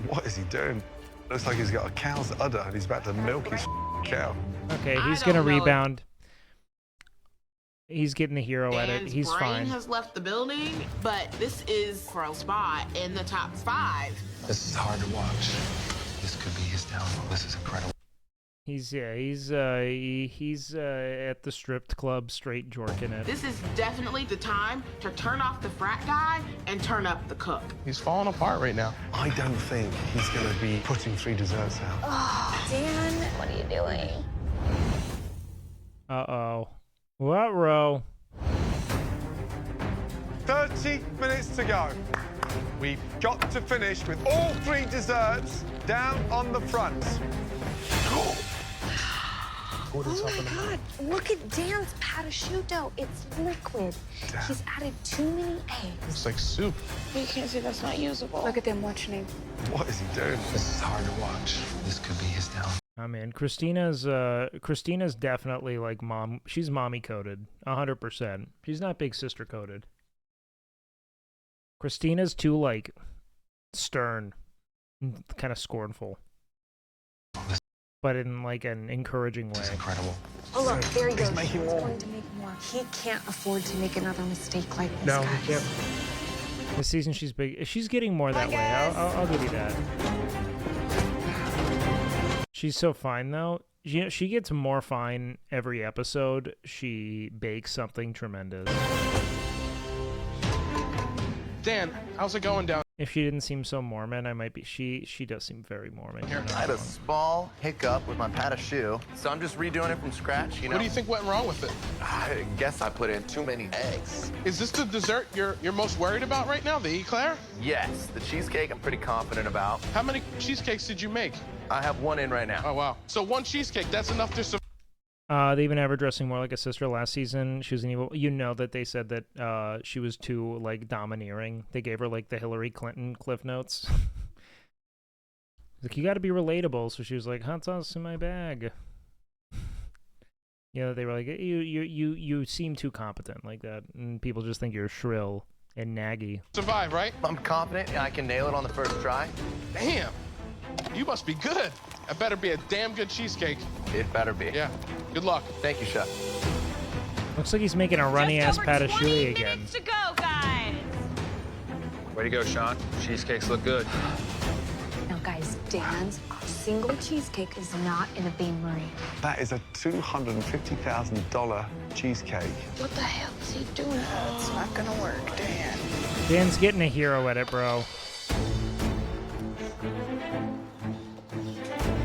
What is he doing? Looks like he's got a cow's udder and he's about to milk his cow. Okay, he's gonna rebound. He's getting the hero edit. Dan's He's brain fine. has left the building, but this is for a spot in the top 5. This is hard to watch. This could be his downfall. This is incredible. He's at the stripped club straight jorking it. This is definitely the time to turn off the frat guy and turn up the cook. He's falling apart right now. I don't think he's going to be putting 3 desserts out. Oh, Dan, what are you doing? Uh-oh. What row? 30 minutes to go. We've got to finish with all 3 desserts down on the front. Oh my God, look at Dan's prosciutto. It's liquid. He's added too many eggs. It's like soup. You can't see that's not usable. Look at them watching him. What is he doing? This is hard to watch. This could be his downfall. I mean, Christina's definitely like mom. She's mommy coded, 100%. She's not big sister coded. Christina's too like stern, kind of scornful, but in like an encouraging way. Incredible. Oh look, there he goes. He's making more. He's going to make more. He can't afford to make another mistake like this, No, guys. he can't. This season she's big. She's getting more that way. I'll give you that. She's so fine though. She gets more fine every episode. She bakes something tremendous. Dan, how's it going down? If she didn't seem so Mormon, I might be. She does seem very Mormon. I had a small hiccup with my pat of shoe, so I'm just redoing it from scratch, you know? What do you think went wrong with it? I guess I put in too many eggs. Is this the dessert you're most worried about right now, the eclair? Yes, the cheesecake I'm pretty confident about. How many cheesecakes did you make? I have 1 in right now. Oh, wow. So 1 cheesecake, that's enough to survive. They even have her dressing more like a sister last season. She was an evil. You know that they said that she was too like domineering. They gave her like the Hillary Clinton cliff notes. Like, you got to be relatable. So she was like, hot sauce in my bag. You know, they were like, you seem too competent like that, and people just think you're shrill and naggy. Survive, right? I'm confident I can nail it on the first try. Damn. You must be good. That better be a damn good cheesecake. It better be. Yeah. Good luck. Thank you, Chef. Looks like he's making a runny-ass patisserie again. To go, guys. Way to go, Sean. Cheesecakes look good. Now, guys, Dan's single cheesecake is not in a bain-marie. That is a $250,000 cheesecake. What the hell is he doing? It's not gonna work, Dan. Dan's getting a hero edit, bro.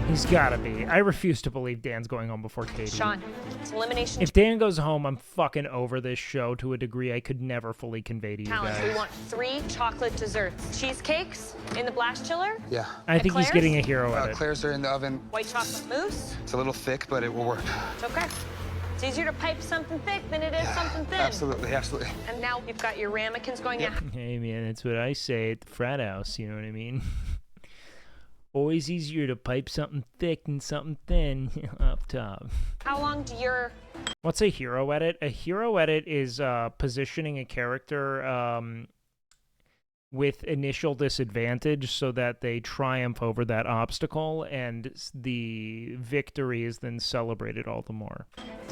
He's gotta be. I refuse to believe Dan's going home before Katie. Sean, it's elimination If Dan goes home, I'm fucking over this show to a degree I could never fully convey to you challenge. guys. We want 3 chocolate desserts. Cheesecakes in the blast chiller. Yeah. I think he's Eclairs? getting a hero edit. Eclairs are in the oven. White chocolate mousse. It's a little thick, but it will work. It's okay. It's easier to pipe something thick than it is something thin. Absolutely, absolutely. And now you've got your ramekins going in. Hey man, that's what I say at the frat house, you know what I mean? Always easier to pipe something thick than something thin up top. How long do your... What's a hero edit? A hero edit is positioning a character with initial disadvantage so that they triumph over that obstacle, and the victory is then celebrated all the more.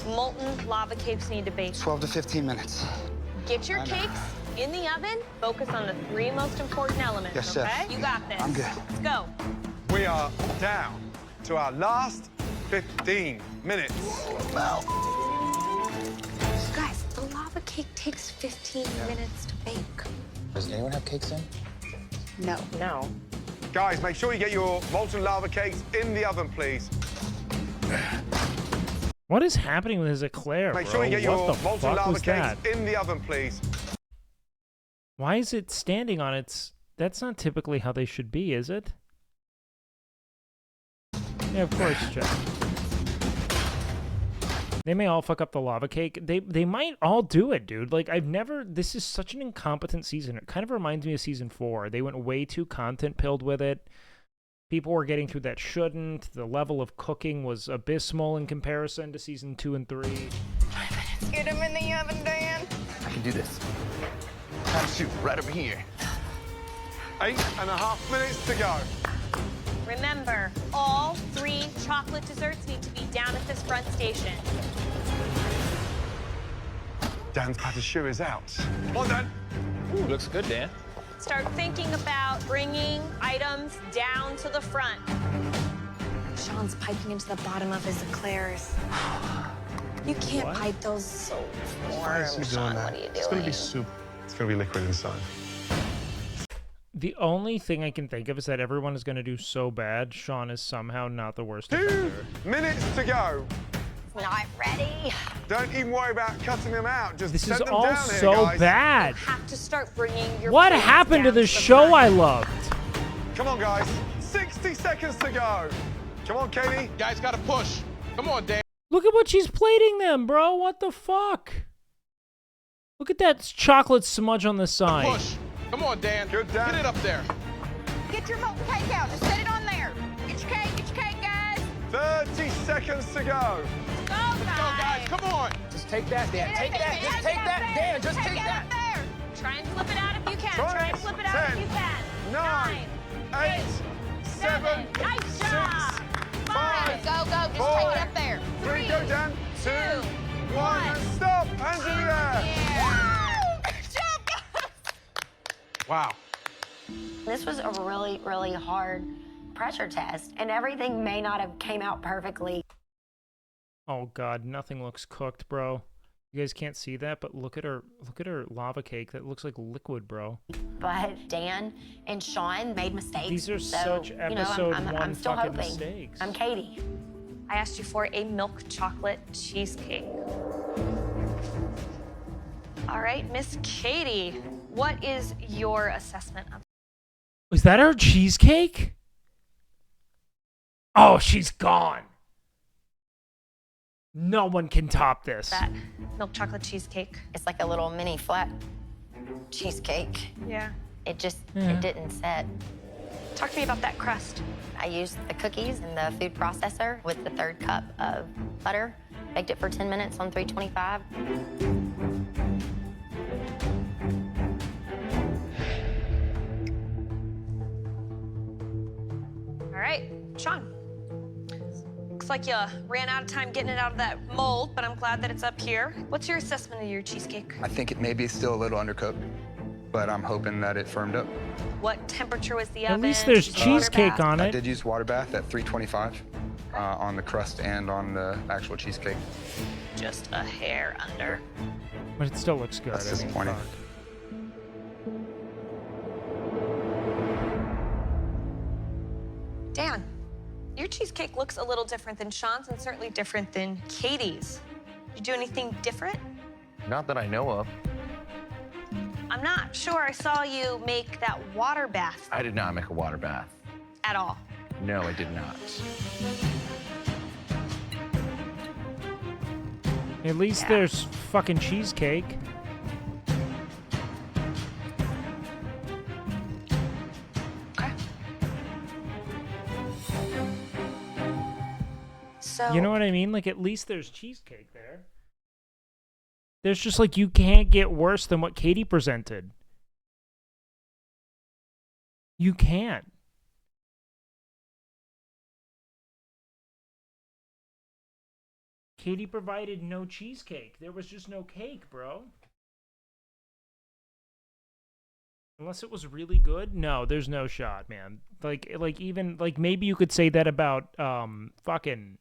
Molten lava cakes need to bake. 12 to 15 minutes. Get your cakes in the oven. Focus on the 3 most important elements, Yes, okay? Chef. You got this. I'm good. Let's go. We are down to our last 15 minutes. Wow. Guys, the lava cake takes 15 minutes to bake. Does anyone have cakes in? No. No. Guys, make sure you get your molten lava cakes in the oven, please. What is happening with his eclair, Make bro? sure you get What your the molten fuck lava was cakes that? in the oven, please. Why is it standing on its... That's not typically how they should be, is it? Yeah, of course, Jeff. They may all fuck up the lava cake. They might all do it, dude. Like, this is such an incompetent season. It kind of reminds me of season 4. They went way too content-pilled with it. People were getting through that shouldn't. The level of cooking was abysmal in comparison to season 2 and 3. Get him in the oven, Dan. I can do this. Shoot, right over here. 8.5 minutes to go. Remember, all 3 chocolate desserts need to be down at this front station. Dan's pâtisserie is out. Come on, Dan. Ooh, looks good, Dan. Start thinking about bringing items down to the front. Sean's piping into the bottom of his eclairs. You can't pipe those so Why is he doing that? What are you doing? It's gonna be soup. It's gonna be liquid inside. The only thing I can think of is that everyone is going to do so bad. Sean is somehow not the worst 2 offender. minutes to go. Not ready. Don't even worry about cutting them out. Just This set is them all down so here, guys. bad. You have to start bringing your What plates happened to down the show I loved? Come on, guys. 60 seconds to go. Come on, Katie. Guys, gotta push. Come on, Dan. Look at what she's plating them, bro. What the fuck? Look at that chocolate smudge on the side. Push. Come on, Dan. Good, Dan. Get it up there. Get your molten cake out. Just set it on there. Get your cake, guys. 30 seconds to go. Go, Go, guys. Come on. Just take that, Dan. Take that. Just take that, Dan. Just take that. Try and flip it out if you can. Try and flip it out 10, if you can. 9, 8, 7, Nice job. 5, Go. Just 4, take it up there. 3, go, Dan. 2, 1, and stop. Hands in the air. Yeah. Good job, guys. Wow. This was a really, really hard pressure test, and everything may not have came out perfectly. Oh god, nothing looks cooked, bro. You guys can't see that, but look at her lava cake. That looks like liquid, bro. But Dan and Sean made mistakes. These are so, such episode I'm still fucking hoping. mistakes. I'm Katie. I asked you for a milk chocolate cheesecake. All right, Miss Katie, what is your assessment of? Is that her cheesecake? Oh, she's gone. No one can top this. That milk chocolate cheesecake. It's like a little mini flat cheesecake. Yeah. It just Yeah. it didn't set. Talk to me about that crust. I used the cookies in the food processor with the 3rd cup of butter. Baked it for 10 minutes on 325. All right, Sean. Looks like you ran out of time getting it out of that mold, but I'm glad that it's up here. What's your assessment of your cheesecake? I think it may be still a little undercooked, but I'm hoping that it firmed up. What temperature was the At oven? least there's Did you water cheesecake bath? on I it. did use water bath at 325 on the crust and on the actual cheesecake. Just a hair under. But it still looks good. That's I mean, disappointing. fuck. Dan, your cheesecake looks a little different than Sean's and certainly different than Katie's. Did you do anything different? Not that I know of. I'm not sure I saw you make that water bath I did not make a water bath. at all. No, I did not. At least there's fucking cheesecake. So You know what I mean? Like, at least there's cheesecake there. There's just like, you can't get worse than what Katie presented. You can't. Katie provided no cheesecake. There was just no cake, bro. Unless it was really good, no, there's no shot, man. Like even like maybe you could say that about fucking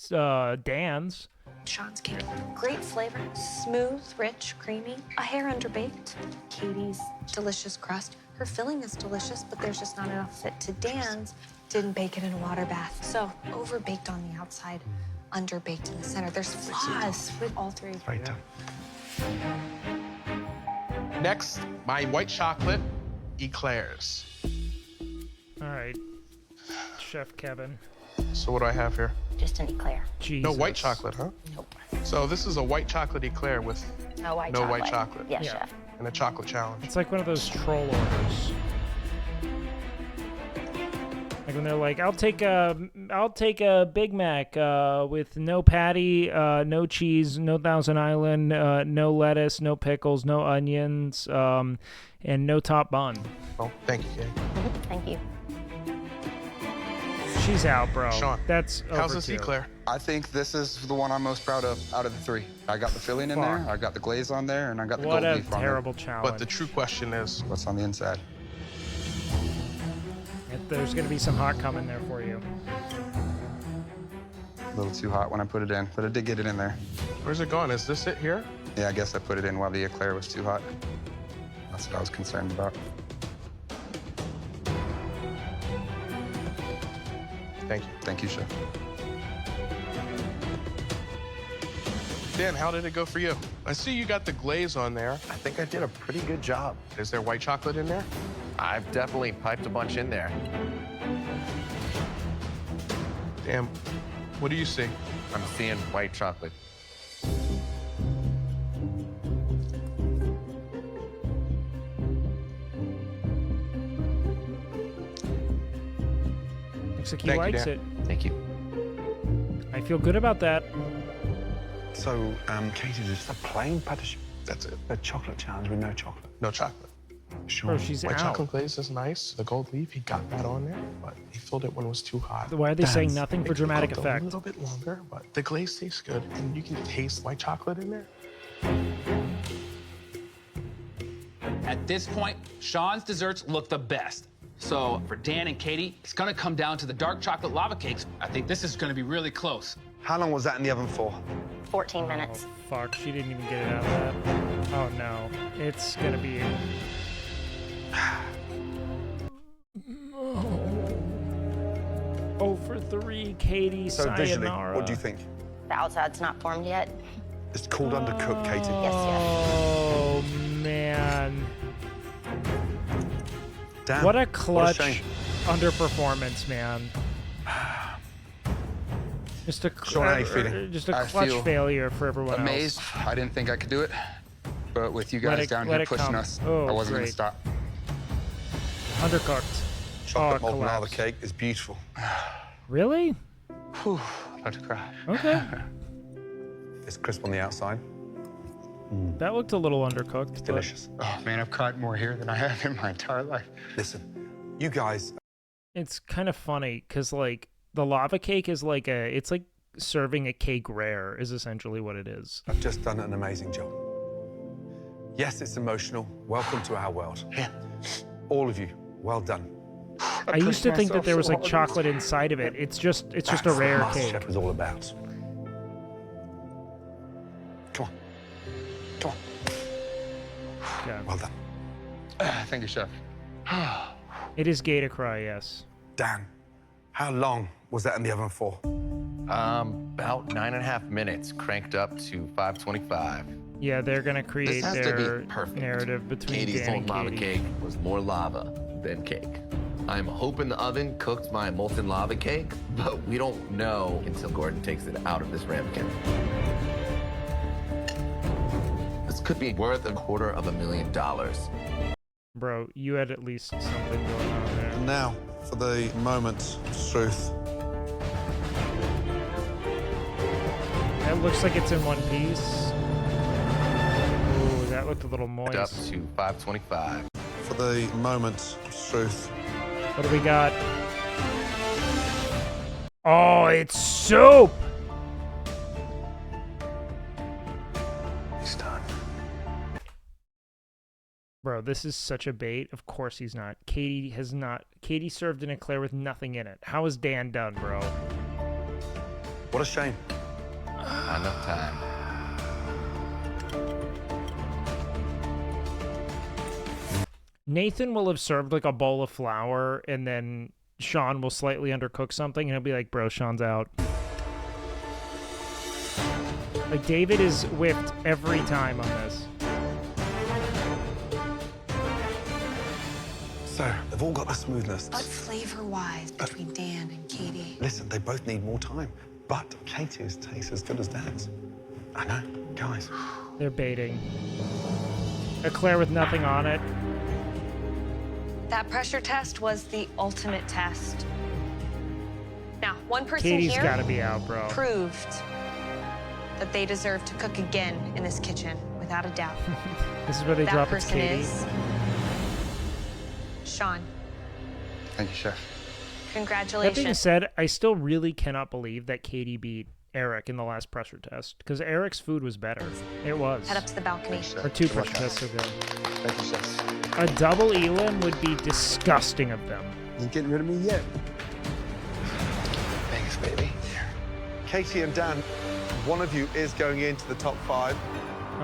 Dan's. Sean's cake, great flavor, smooth, rich, creamy, a hair underbaked. Katie's delicious crust. Her filling is delicious, but there's just not enough fit to Dan's. Didn't bake it in a water bath. So overbaked on the outside, underbaked in the center. There's flaws with all 3. Right done. Next, my white chocolate eclairs. All right, Chef Kevin. So what do I have here? Just an eclair. No white chocolate, huh? Nope. So this is a white chocolate eclair with No white no chocolate. white chocolate. Yes, chef. And a chocolate challenge. It's like one of those troll orders. Like when they're like, I'll take a Big Mac with no patty, no cheese, no Thousand Island, no lettuce, no pickles, no onions, and no top bun. Oh, thank you, Kay. Thank you. She's out, bro. Sean, that's how's over this two. eclair? I think this is the one I'm most proud of out of the three. I got the filling in there, I got the glaze on there, and I got the What gold a leaf on there. terrible challenge. But the true question is, what's on the inside? There's gonna be some hot coming there for you. A little too hot when I put it in, but I did get it in there. Where's it going? Is this it here? Yeah, I guess I put it in while the eclair was too hot. That's what I was concerned about. Thank you. Thank you, chef. Dan, how did it go for you? I see you got the glaze on there. I think I did a pretty good job. Is there white chocolate in there? I've definitely piped a bunch in there. Damn. What do you see? I'm seeing white chocolate. Looks like he Thank you, likes Dan. it. Thank you. I feel good about that. So, Katie, just a plain pâtisserie. That's it. A chocolate challenge with no chocolate. No chocolate. Sure. Bro, she's White out. chocolate glaze is nice. The gold leaf, he got that on there, but he filled it when it was too hot. Why are they saying nothing for It dramatic cooked effect? A little bit longer, but the glaze tastes good, and you can taste white chocolate in there. At this point, Sean's desserts look the best. So for Dan and Katie, it's gonna come down to the dark chocolate lava cakes. I think this is gonna be really close. How long was that in the oven for? 14 minutes. Oh, fuck, she didn't even get it out of that. Oh no, it's gonna be. Oh, for 3, Katie. So visually, sayonara. what do you think? The outside's not formed yet. It's called undercooked, Katie. Yes, Oh man. Damn. What a What a clutch shame. underperformance, man. Just a Sean, how you feeling? just a I clutch feel failure for everyone Amazed. else. I didn't think I could do it, but with you guys down let here it pushing come. us, Oh, I wasn't going great. to stop. Undercooked. Chocolate molten lava collapse. cake is beautiful. Really? Whew, about to cry. Okay. It's crisp on the outside. That looked a little undercooked. It's delicious. Oh man, I've cried more here than I have in my entire life. Listen, you guys. It's kind of funny because like the lava cake is like it's like serving a cake rare is essentially what it is. I've just done an amazing job. Yes, it's emotional. Welcome to our world. Yeah. All of you, well done. I used to think that there was like chocolate inside of it. It's just a rare That's what cake. MasterChef is all about. Come on. Come on. Yeah. Well done. Thank you, chef. It is gay to cry, yes. Dan, how long was that in the oven for? About 9.5 minutes, cranked up to 525. Yeah, they're gonna create This has to their be perfect. narrative between Katie's Dan and molten lava Katie. cake was more lava than cake. I'm hoping the oven cooked my molten lava cake, but we don't know until Gordon takes it out of this ramekin. This could be worth $250,000. Bro, you had at least something going on there. And now for the moment of truth. That looks like it's in one piece. Ooh, that looked a little moist. Up to 525. For the moment of truth. What do we got? Oh, it's soup! He's done. Bro, this is such a bait. Of course he's not. Katie has not. Katie served an eclair with nothing in it. How is Dan done, bro? What a shame. Not enough time. Nathan will have served like a bowl of flour, and then Sean will slightly undercook something, and he'll be like, bro, Sean's out. Like, David is whipped every time on this. So, they've all got the smoothness. But flavor-wise, between Dan and Katie. Listen, they both need more time. But Katie's tastes as good as Dan's. I know, guys. They're baiting. Eclair with nothing on it. That pressure test was the ultimate test. Now, one person Katie's here gotta be out, bro. proved that they deserve to cook again in this kitchen, without a doubt. This is where they That drop it's person Katie. is Sean. Thank you, Chef. That being Congratulations. said, I still really cannot believe that Katie beat Eric in the last pressure test, because Eric's food was better. It was. Head up to the balcony. Or two pressure tests ago. Thank you, Chef. A double Elam would be disgusting of them. You ain't getting rid of me yet. Thanks, baby. Katie and Dan, one of you is going into the top 5.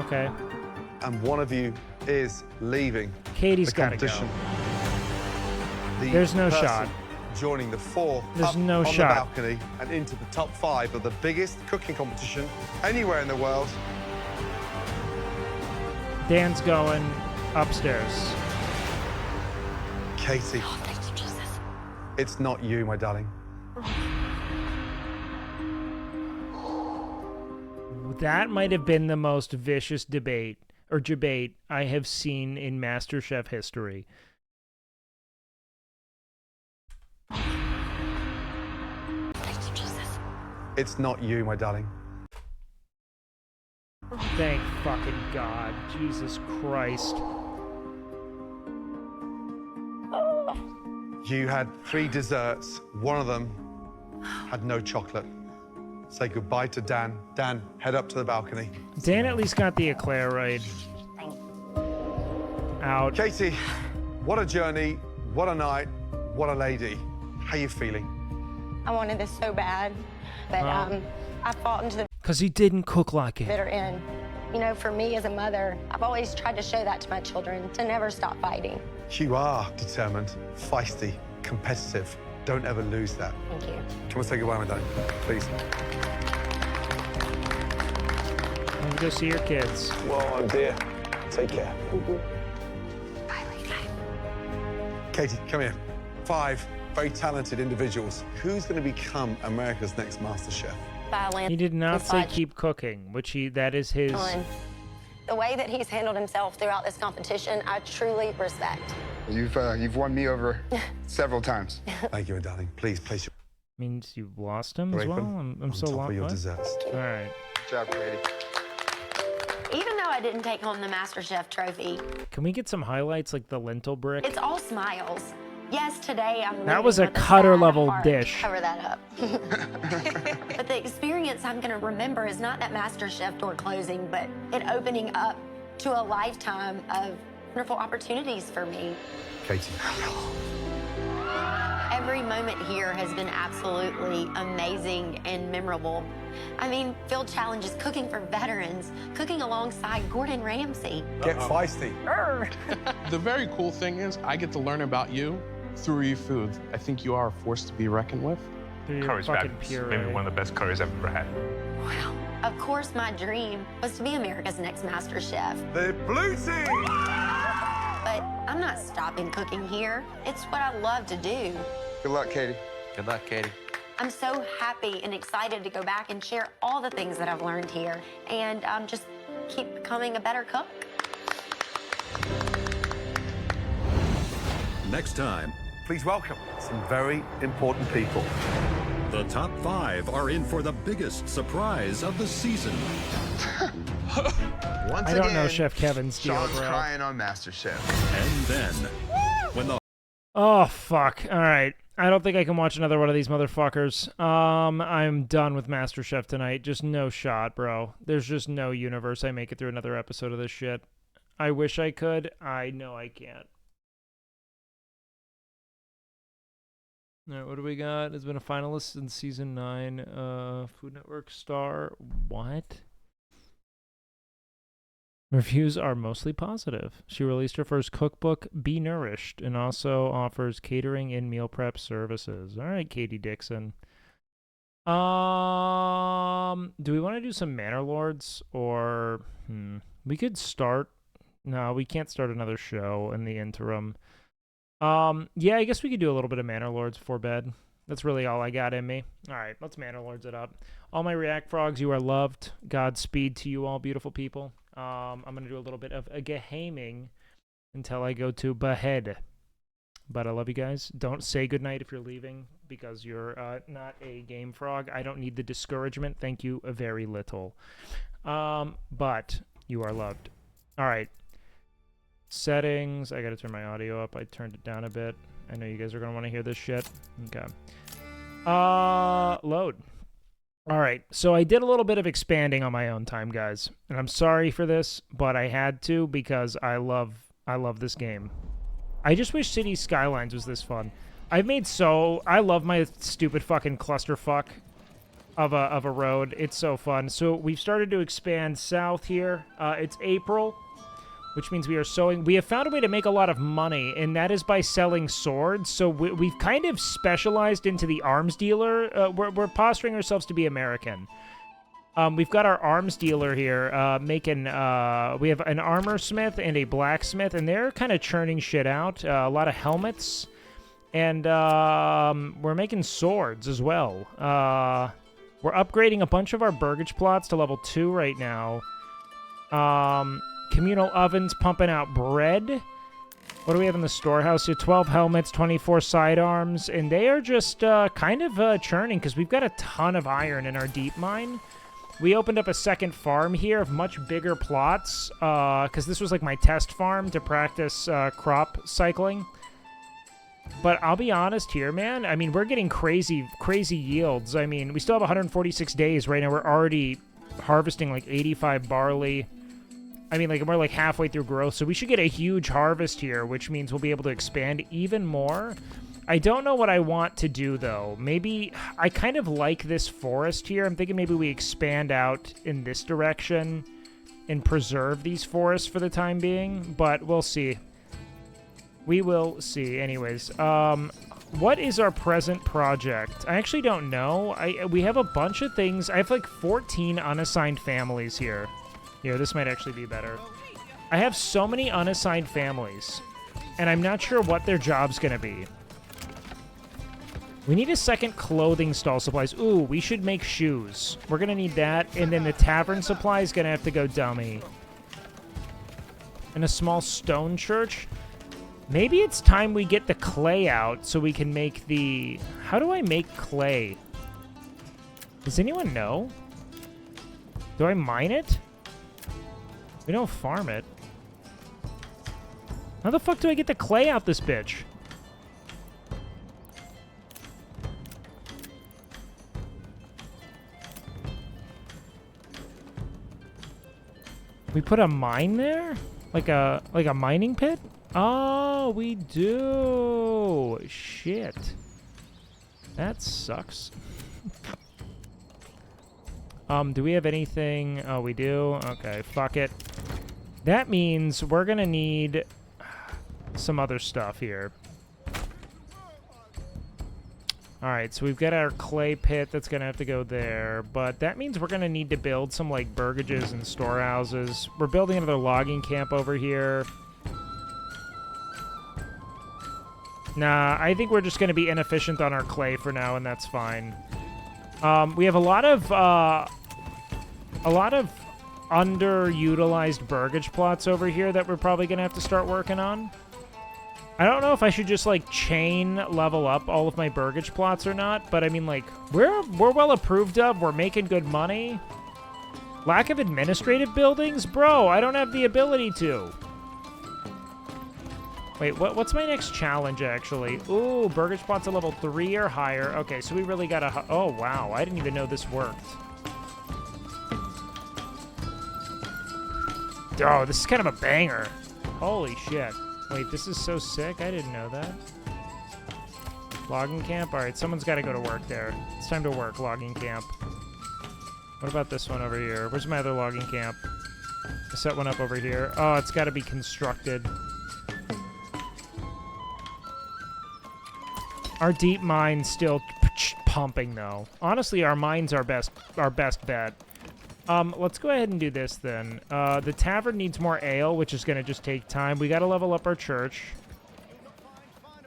Okay. And one of you is leaving Katie's the gotta go. competition. The There's no person shot. Joining the 4 There's up no on shot. the balcony and into the top 5 of the biggest cooking competition anywhere in the world. Dan's going upstairs. Katie. Oh, thank you, Jesus. It's not you, my darling. That might have been the most vicious debate I have seen in MasterChef history. Thank you, Jesus. It's not you, my darling. Thank fucking God. Jesus Christ. You had 3 desserts. One of them had no chocolate. Say goodbye to Dan. Dan, head up to the balcony. Dan at least got the eclair right. Out. Katie, what a journey, what a night, what a lady. How you feeling? I wanted this so bad, but I fought into the Because he didn't cook like it. bitter end. You know, for me as a mother, I've always tried to show that to my children, to never stop fighting. You are determined, feisty, competitive. Don't ever lose that. Thank you. Come and say goodbye, my darling, please. Let's go see your kids. Well, dear, take care. Katie, come here. 5 very talented individuals. Who's going to become America's next Master Chef? He did not say keep cooking, which that is his. The way that he's handled himself throughout this competition, I truly respect. You've won me over several times. Thank you, my darling. Please place your Means you lost him as well? apron I'm on so top lost. of your desserts. All right. Good job, Katie. Even though I didn't take home the MasterChef trophy, Can we get some highlights like the lentil brick? it's all smiles. Yes, today I'm That was a leaving with cutter sad level heart. dish. Cover that up. But the experience I'm going to remember is not that MasterChef door closing, but it opening up to a lifetime of wonderful opportunities for me. Katie. Every moment here has been absolutely amazing and memorable. I mean, field challenges, cooking for veterans, cooking alongside Gordon Ramsay. Get feisty. The very cool thing is I get to learn about you through your food. I think you are a force to be reckoned with. Curry's fabulous. Maybe one of the best curries I've ever had. Of course, my dream was to be America's next Master Chef. The blue team! But I'm not stopping cooking here. It's what I love to do. Good luck, Katie. Good luck, Katie. I'm so happy and excited to go back and share all the things that I've learned here and just keep becoming a better cook. Next time, please welcome some very important people. The top 5 are in for the biggest surprise of the season. Once I don't know again, Chef Kevin's deal, Sean's bro. crying on MasterChef. And then, when the Oh, fuck. All right. I don't think I can watch another one of these motherfuckers. I'm done with MasterChef tonight. Just no shot, bro. There's just no universe I make it through another episode of this shit. I wish I could. I know I can't. All right, what do we got? Has been a finalist in season 9. Food Network star. What? Reviews are mostly positive. She released her first cookbook, Be Nourished, and also offers catering and meal prep services. All right, Katie Dixon. Do we want to do some Manor Lords or we could start? No, we can't start another show in the interim. Yeah, I guess we could do a little bit of Manor Lords before bed. That's really all I got in me. All right, let's Manor Lords it up. All my React Frogs, you are loved. Godspeed to you all, beautiful people. I'm going to do a little bit of a gaming until I go to bed. But I love you guys. Don't say goodnight if you're leaving because you're not a game frog. I don't need the discouragement. Thank you very little. But you are loved. All right. Settings. I got to turn my audio up. I turned it down a bit. I know you guys are going to want to hear this shit. Okay. Load. All right. So I did a little bit of expanding on my own time, guys. And I'm sorry for this, but I had to because I love this game. I just wish City Skylines was this fun. I love my stupid fucking clusterfuck of a road. It's so fun. So we've started to expand south here. It's April, which means we are sowing. We have found a way to make a lot of money, and that is by selling swords. So we've kind of specialized into the arms dealer. We're posturing ourselves to be American. We've got our arms dealer here making... we have an armor smith and a blacksmith, and they're kind of churning shit out. A lot of helmets. And we're making swords as well. We're upgrading a bunch of our burgage plots to level 2 right now. Communal ovens pumping out bread. What do we have in the storehouse here? 12 helmets, 24 sidearms, and they are just kind of churning because we've got a ton of iron in our deep mine. We opened up a second farm here of much bigger plots because this was like my test farm to practice crop cycling. But I'll be honest here, man. I mean, we're getting crazy yields. I mean, we still have 146 days right now. We're already harvesting like 85 barley. I mean, like, we're like halfway through growth, so we should get a huge harvest here, which means we'll be able to expand even more. I don't know what I want to do, though. Maybe I kind of like this forest here. I'm thinking maybe we expand out in this direction and preserve these forests for the time being, but we'll see. We will see. Anyways, what is our present project? I actually don't know. We have a bunch of things. I have like 14 unassigned families here. Here, this might actually be better. I have so many unassigned families, and I'm not sure what their job's going to be. We need a second clothing stall supplies. Ooh, we should make shoes. We're going to need that, and then the tavern supply is going to have to go dummy. And a small stone church. Maybe it's time we get the clay out so we can make the... How do I make clay? Does anyone know? Do I mine it? We don't farm it. How the fuck do I get the clay out this bitch? We put a mine there? Like a mining pit? Oh, we do. Shit. That sucks. Do we have anything? Oh, we do? Okay, fuck it. That means we're gonna need some other stuff here. Alright, so we've got our clay pit that's gonna have to go there, but that means we're gonna need to build some, like, burgages and storehouses. We're building another logging camp over here. Nah, I think we're just gonna be inefficient on our clay for now, and that's fine. We have a lot of underutilized burgage plots over here that we're probably gonna have to start working on. I don't know if I should just, like, chain level up all of my burgage plots or not, but I mean, like, we're well approved of. We're making good money. Lack of administrative buildings? Bro, I don't have the ability to. Wait, what's my next challenge, actually? Ooh, burgage plots at level 3 or higher. Okay, so we really gotta... Oh, wow, I didn't even know this worked. Oh, this is kind of a banger. Holy shit. Wait, this is so sick. I didn't know that. Logging camp? Alright, someone's got to go to work there. It's time to work, logging camp. What about this one over here? Where's my other logging camp? I set one up over here. Oh, it's got to be constructed. Our deep mine's still pumping, though. Honestly, our mine's our best bet. Let's go ahead and do this, then. The tavern needs more ale, which is going to just take time. We got to level up our church.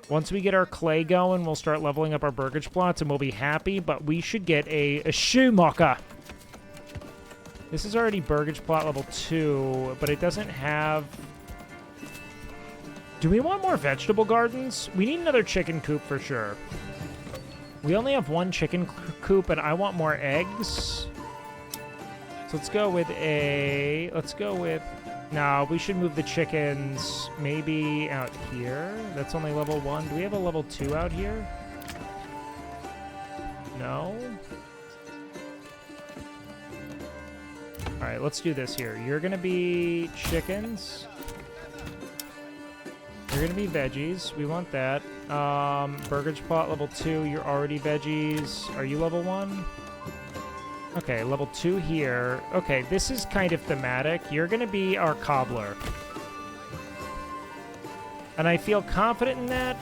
Once we get our clay going, we'll start leveling up our burgage plots, and we'll be happy, but we should get a Schumacher. This is already burgage plot level 2, but it doesn't have... Do we want more vegetable gardens? We need another chicken coop for sure. We only have 1 chicken coop, and I want more eggs. So let's go with a... Let's go with... No, we should move the chickens maybe out here. That's only level 1. Do we have a level 2 out here? No. All right, let's do this here. You're going to be chickens. You're going to be veggies. We want that. Burgage plot level 2. You're already veggies. Are you level 1? Okay, level 2 here. Okay, this is kind of thematic. You're going to be our cobbler. And I feel confident in that.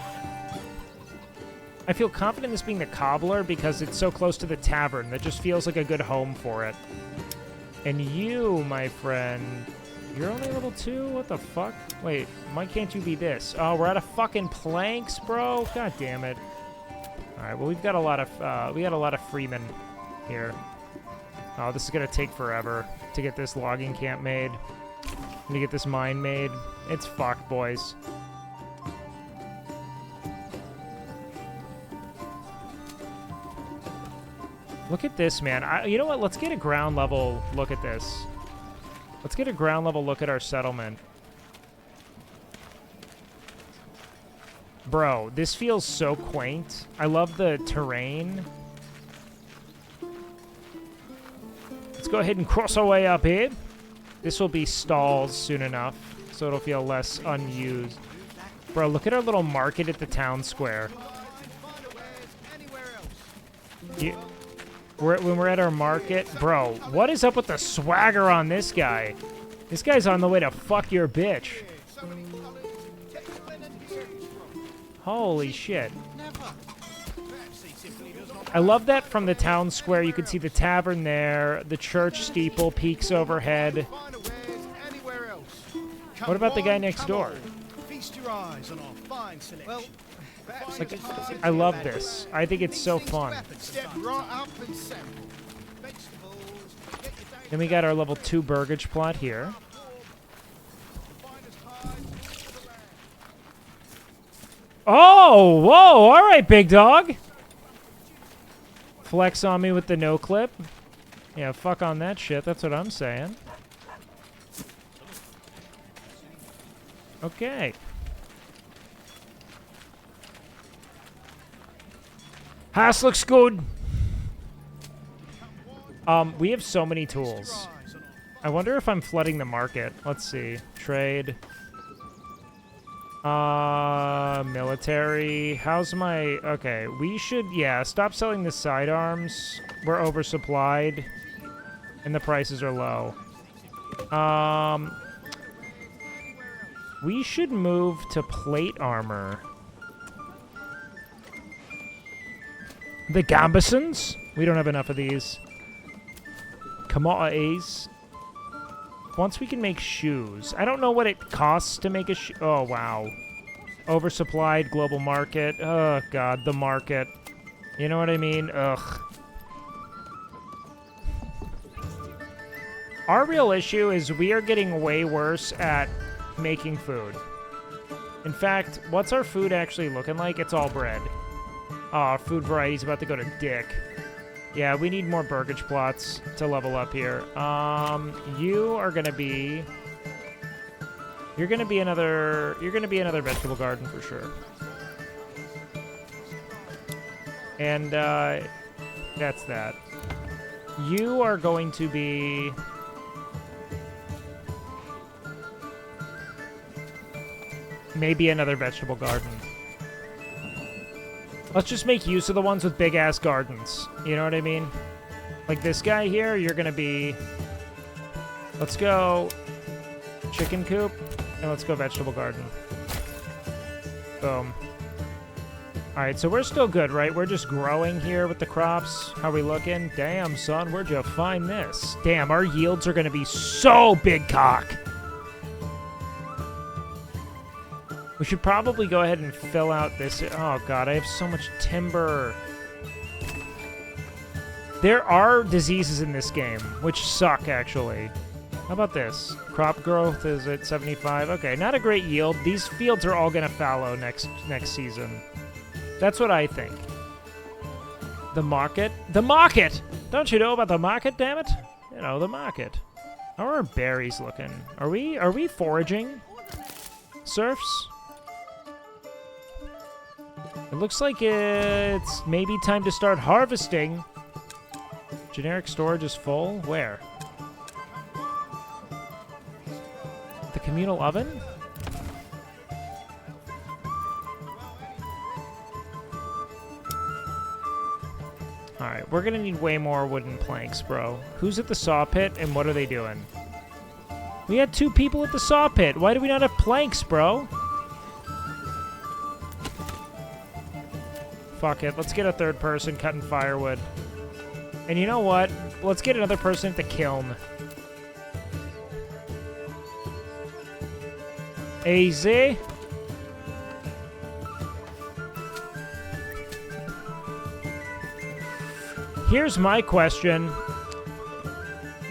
I feel confident in this being the cobbler because it's so close to the tavern. That just feels like a good home for it. And you, my friend, you're only level 2? What the fuck? Wait, why can't you be this? Oh, we're out of fucking planks, bro. God damn it. All right, well, we got a lot of freemen here. Oh, this is gonna take forever to get this logging camp made. To get this mine made. It's fucked, boys. Look at this, man. You know what? Let's get a ground level look at this. Let's get a ground level look at our settlement. Bro, this feels so quaint. I love the terrain. Let's go ahead and cross our way up here. This will be stalls soon enough, so it'll feel less unused. Bro, look at our little market at the town square. When we're at our market, bro, what is up with the swagger on this guy? This guy's on the way to fuck your bitch. Holy shit. I love that from the town square. You can see the tavern there. The church steeple peaks overhead. What about the guy next door? Like, I love this. I think it's so fun. Then we got our level 2 burgage plot here. Oh, whoa, all right, big dog. Flex on me with the no clip. Yeah, fuck on that shit. That's what I'm saying. Okay. House looks good. We have so many tools. I wonder if I'm flooding the market. Let's see. Trade. Military. How's my... Okay, we should... Yeah, stop selling the sidearms. We're oversupplied. And the prices are low. We should move to plate armor. The Gambesons? We don't have enough of these. Commodities. Once we can make shoes. I don't know what it costs to make a shoe. Oh, wow. Oversupplied global market. Oh, God, the market. You know what I mean? Ugh. Our real issue is we are getting way worse at making food. In fact, what's our food actually looking like? It's all bread. Oh, food variety's about to go to dick. Yeah, we need more burgage plots to level up here. You are gonna be... You're gonna be another vegetable garden for sure. And, that's that. You are going to be... Maybe another vegetable garden. Let's just make use of the ones with big-ass gardens. You know what I mean? Like this guy here, you're going to be... Let's go chicken coop, and let's go vegetable garden. Boom. All right, so we're still good, right? We're just growing here with the crops. How we looking? Damn, son, where'd you find this? Damn, our yields are going to be so big cock. We should probably go ahead and fill out this. Oh, God, I have so much timber. There are diseases in this game, which suck, actually. How about this? Crop growth is at 75. Okay, not a great yield. These fields are all going to fallow next season. That's what I think. The market? The market! Don't you know about the market, damn it? You know, the market. How are our berries looking? Are we foraging? Serfs? It looks like it's maybe time to start harvesting. Generic storage is full? Where? The communal oven? Alright, we're gonna need way more wooden planks, bro. Who's at the saw pit and what are they doing? We had 2 people at the saw pit. Why do we not have planks, bro? Fuck it. Let's get a 3rd person cutting firewood. And you know what? Let's get another person at the kiln. Easy. Here's my question.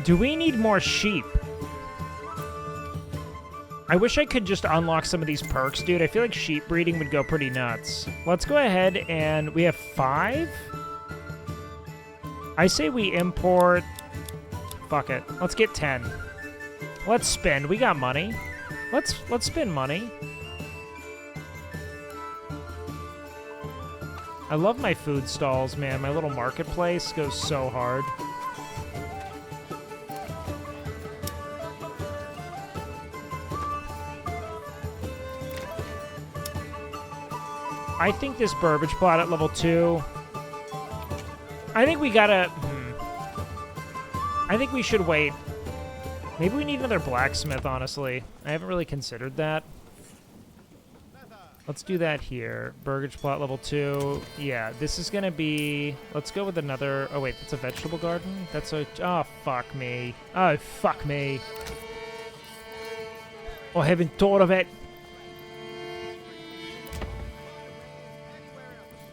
Do we need more sheep? I wish I could just unlock some of these perks, dude. I feel like sheep breeding would go pretty nuts. Let's go ahead and we have 5? I say we import... Fuck it. Let's get 10. Let's spend. We got money. Let's spend money. I love my food stalls, man. My little marketplace goes so hard. I think this burbage plot at level 2... I think we gotta... I think we should wait. Maybe we need another blacksmith, honestly. I haven't really considered that. Let's do that here. Burgage plot level 2. Yeah, this is gonna be... Let's go with another... Oh, wait, that's a vegetable garden? That's a... Oh, fuck me. Oh, fuck me. Oh, I haven't thought of it.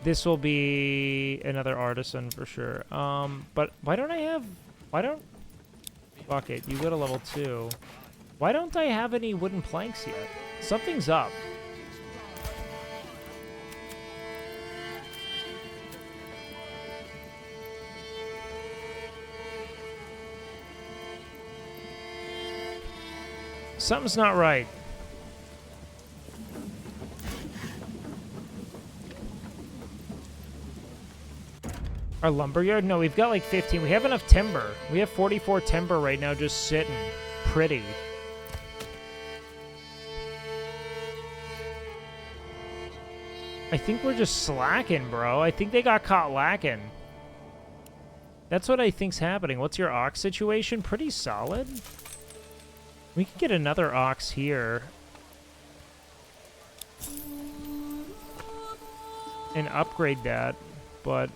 This will be another artisan for sure. But why don't I have... Why don't... Fuck it, you go to level 2. Why don't I have any wooden planks yet? Something's up. Something's not right. Our lumberyard? No, we've got like 15. We have enough timber. We have 44 timber right now just sitting pretty. I think we're just slacking, bro. I think they got caught lacking. That's what I think's happening. What's your ox situation? Pretty solid. We can get another ox here. And upgrade that, but...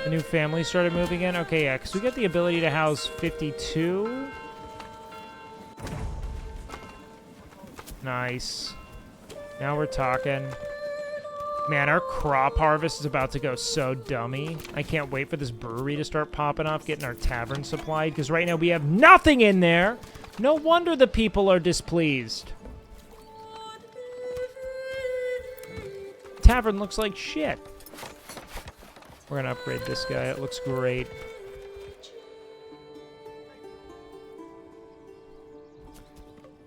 A new family started moving in? Okay, yeah, because we got the ability to house 52. Nice. Now we're talking. Man, our crop harvest is about to go so dummy. I can't wait for this brewery to start popping off, getting our tavern supplied, because right now we have nothing in there. No wonder the people are displeased. Tavern looks like shit. We're gonna upgrade this guy. It looks great.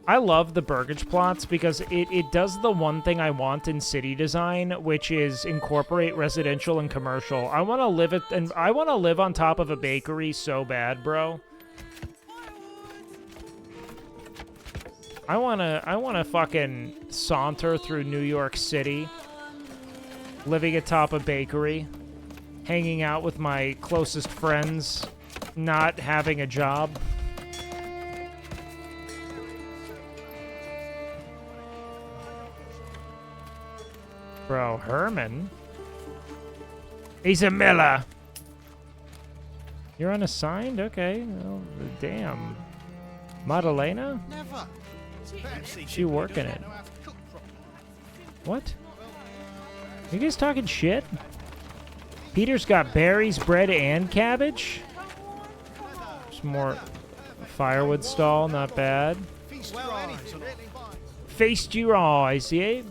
I love the burgage plots because it does the one thing I want in city design, which is incorporate residential and commercial. I want to live on top of a bakery so bad, bro. I wanna fucking saunter through New York City, living atop a bakery, hanging out with my closest friends, not having a job. Bro, Herman? He's a miller. You're unassigned? Okay. Well, damn. Madalena? She working it. What? You guys talking shit? Peter's got berries, bread, and cabbage? Some more firewood stall, not bad. Feast your eyes, yeah?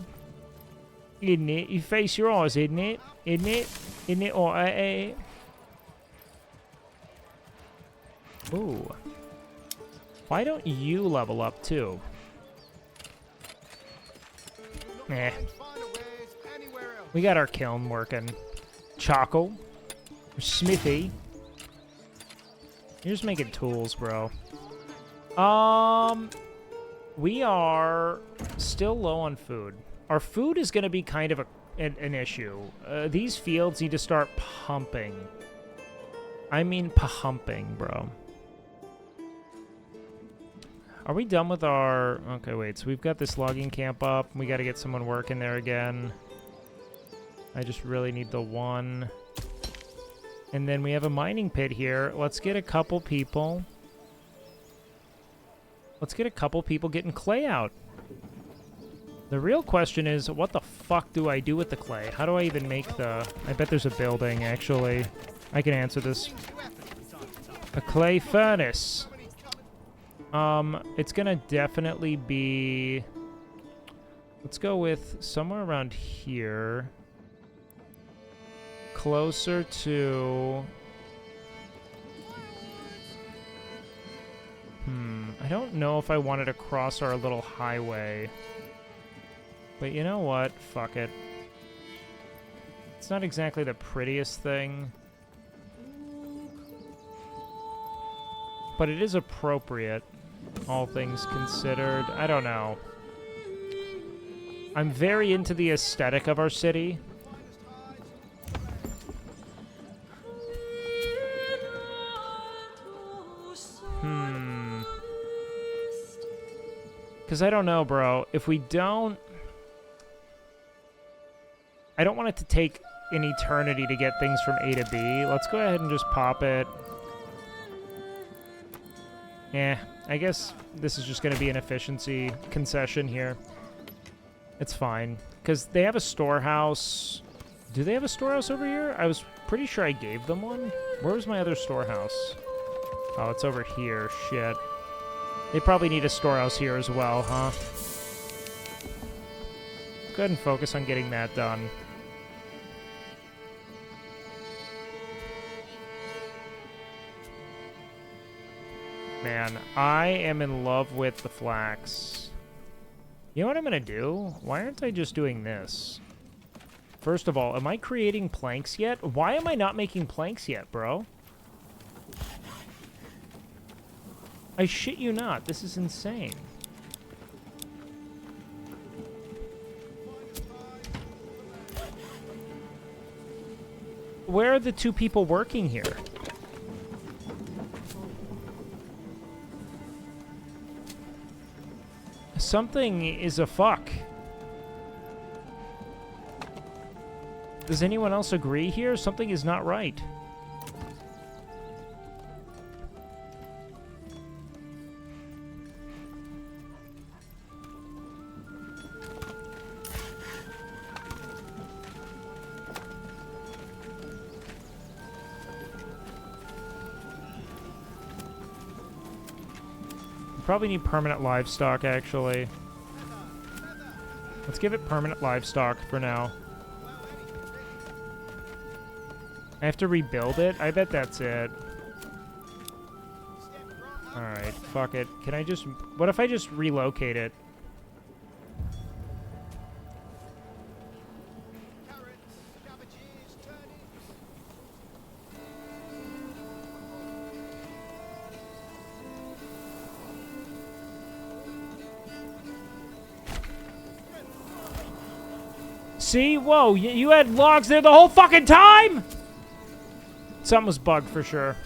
Isn't it? You face your eyes, isn't it? Isn't it? Isn't it? Oh, Ooh. Why don't you level up, too? Eh. We got our kiln working. Choco. Smithy. You're just making tools, bro. We are still low on food. Our food is going to be kind of an issue. These fields need to start pumping. I mean pumping, bro. Are we done with our... Okay, wait. So we've got this logging camp up. We got to get someone working there again. I just really need the one. And then we have a mining pit here. Let's get a couple people. Let's get a couple people getting clay out. The real question is, what the fuck do I do with the clay? How do I even make the... I bet there's a building, actually. I can answer this. A clay furnace. It's gonna definitely be... Let's go with somewhere around here. Closer to... I don't know if I wanted to cross our little highway. But you know what? Fuck it. It's not exactly the prettiest thing. But it is appropriate, all things considered. I don't know. I'm very into the aesthetic of our city. Because I don't know, bro. If we don't... I don't want it to take an eternity to get things from A to B. Let's go ahead and just pop it. Yeah, I guess this is just going to be an efficiency concession here. It's fine. Because they have a storehouse. Do they have a storehouse over here? I was pretty sure I gave them one. Where was my other storehouse? Oh, it's over here. Shit. They probably need a storehouse here as well, huh? Let's go ahead and focus on getting that done. Man, I am in love with the flax. You know what I'm gonna do? Why aren't I just doing this? First of all, am I creating planks yet? Why am I not making planks yet, bro? I shit you not. This is insane. Where are the two people working here? Something is a fuck. Does anyone else agree here? Something is not right. Probably need permanent livestock, actually. Let's give it permanent livestock for now. I have to rebuild it? I bet that's it. Alright, fuck it. Can I just... What if I just relocate it? See? Whoa, you had logs there the whole fucking time?! Something was bugged for sure.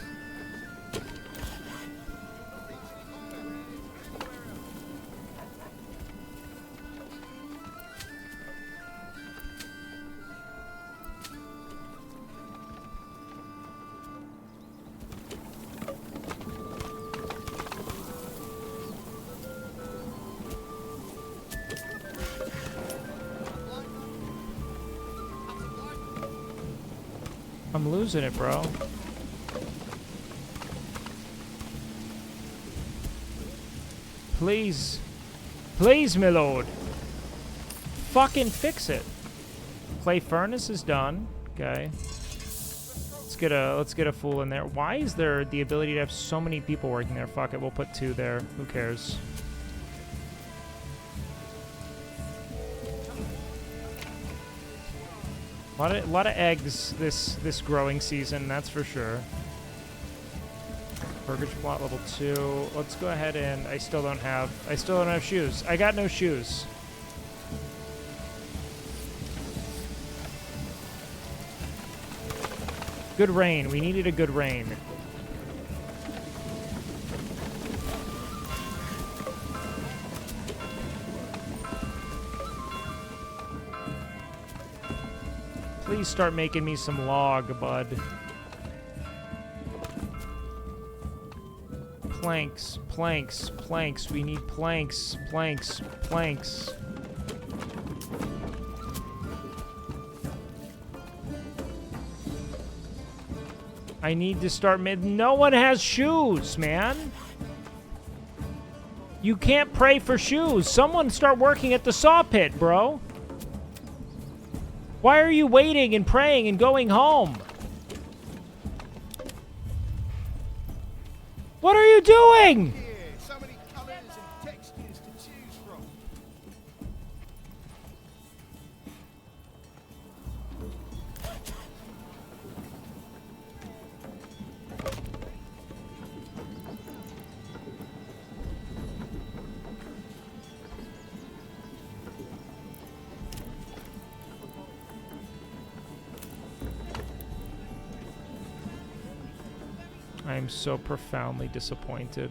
I'm losing it, bro. Please. Please, my lord. Fucking fix it. Clay furnace is done. Okay. Let's get a fool in there. Why is there the ability to have so many people working there? Fuck it, we'll put 2 there. Who cares? A lot of eggs this growing season, that's for sure. Burgage plot level 2. Let's go ahead and I still don't have shoes. I got no shoes. Good rain. We needed a good rain. Please start making me some log, bud. Planks, planks, planks. We need planks, planks, planks. I need to start no one has shoes, man. You can't pray for shoes. Someone start working at the saw pit, bro. Why are you waiting and praying and going home? What are you doing? I'm so profoundly disappointed.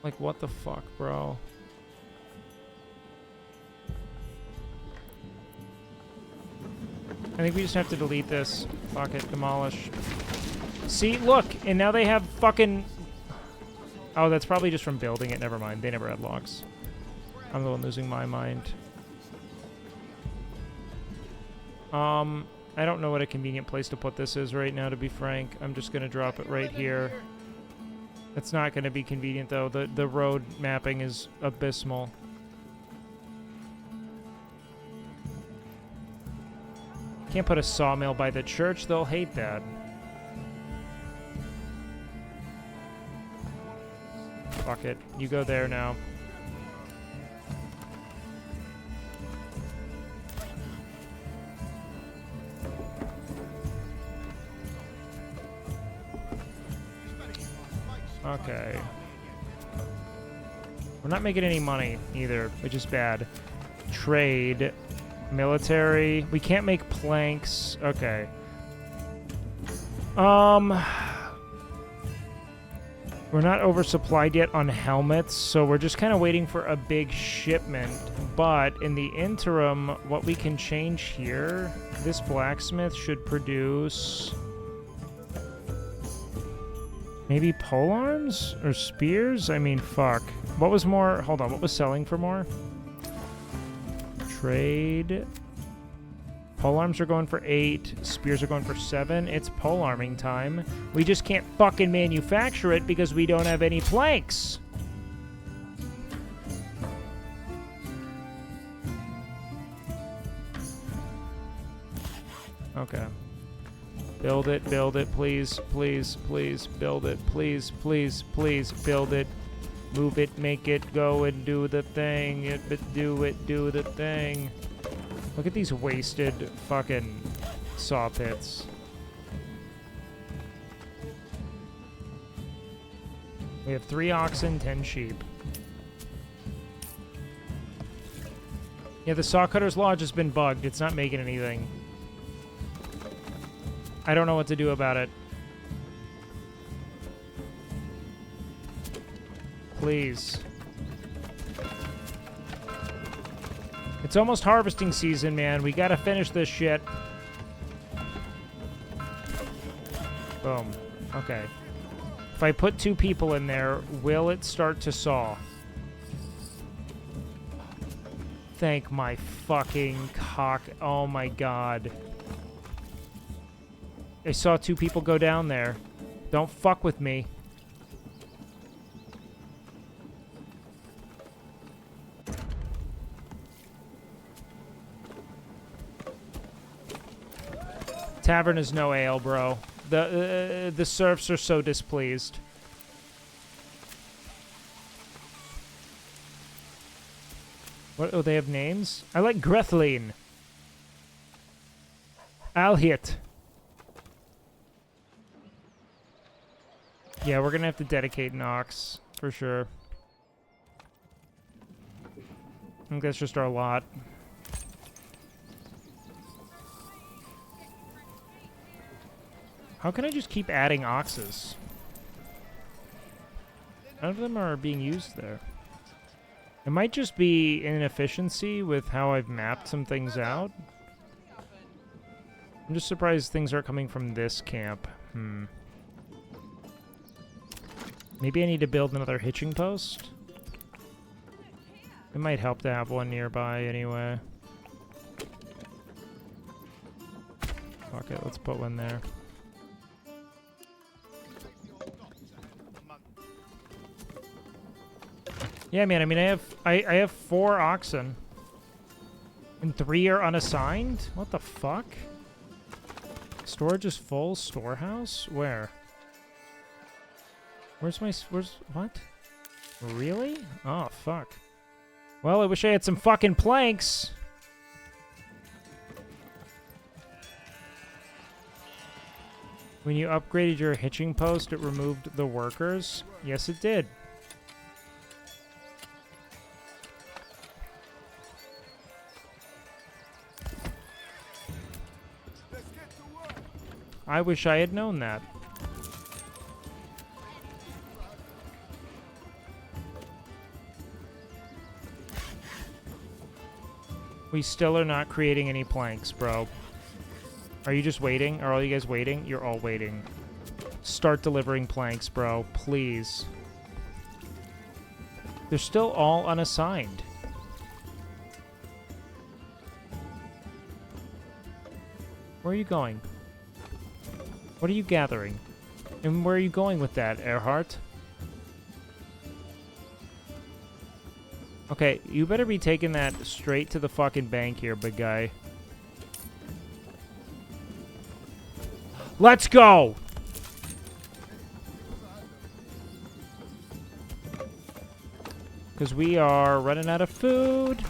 Like, what the fuck, bro? I think we just have to delete this. Fuck it, demolish. See, look, and now they have fucking... Oh, that's probably just from building it. Never mind. They never had locks. I'm the one losing my mind. I don't know what a convenient place to put this is right now, to be frank. I'm just going to drop it right here. It's not going to be convenient, though. The road mapping is abysmal. Can't put a sawmill by the church. They'll hate that. Fuck it. You go there now. Okay. We're not making any money either, which is bad. Trade. Military. We can't make planks. Okay. We're not oversupplied yet on helmets, so we're just kind of waiting for a big shipment. But in the interim, what we can change here, this blacksmith should produce maybe polearms or spears? I mean, fuck. What was more? Hold on, what was selling for more? Trade. Polearms are going for 8. Spears are going for 7. It's polearming time. We just can't fucking manufacture it because we don't have any planks. Okay. Build it, please, please, please, build it, please, please, please, build it. Move it, make it, go and do the thing. Do the thing. Look at these wasted fucking saw pits. We have 3 oxen, 10 sheep. Yeah, the saw cutter's lodge has been bugged. It's not making anything. I don't know what to do about it. Please. It's almost harvesting season, man. We gotta finish this shit. Boom. Okay. If I put 2 people in there, will it start to saw? Thank my fucking cock. Oh my god. I saw 2 people go down there. Don't fuck with me. Tavern is no ale, bro. The serfs are so displeased. What? Oh, they have names? I like Grethlin. Alhit. Yeah, we're gonna have to dedicate Nox, for sure. I think that's just our lot. How can I just keep adding oxes? None of them are being used there. It might just be inefficiency with how I've mapped some things out. I'm just surprised things aren't coming from this camp. Maybe I need to build another hitching post? It might help to have one nearby anyway. Fuck it, let's put one there. Yeah, man, I mean, I have 4 oxen. And 3 are unassigned? What the fuck? Storage is full? Storehouse? Where? Where's what? Really? Oh, fuck. Well, I wish I had some fucking planks. When you upgraded your hitching post, it removed the workers? Yes, it did. I wish I had known that. We still are not creating any planks, bro. Are you just waiting? Are all you guys waiting? You're all waiting. Start delivering planks, bro. Please. They're still all unassigned. Where are you going? What are you gathering? And where are you going with that, Earhart? Okay, you better be taking that straight to the fucking bank here, big guy. Let's go! Because we are running out of food.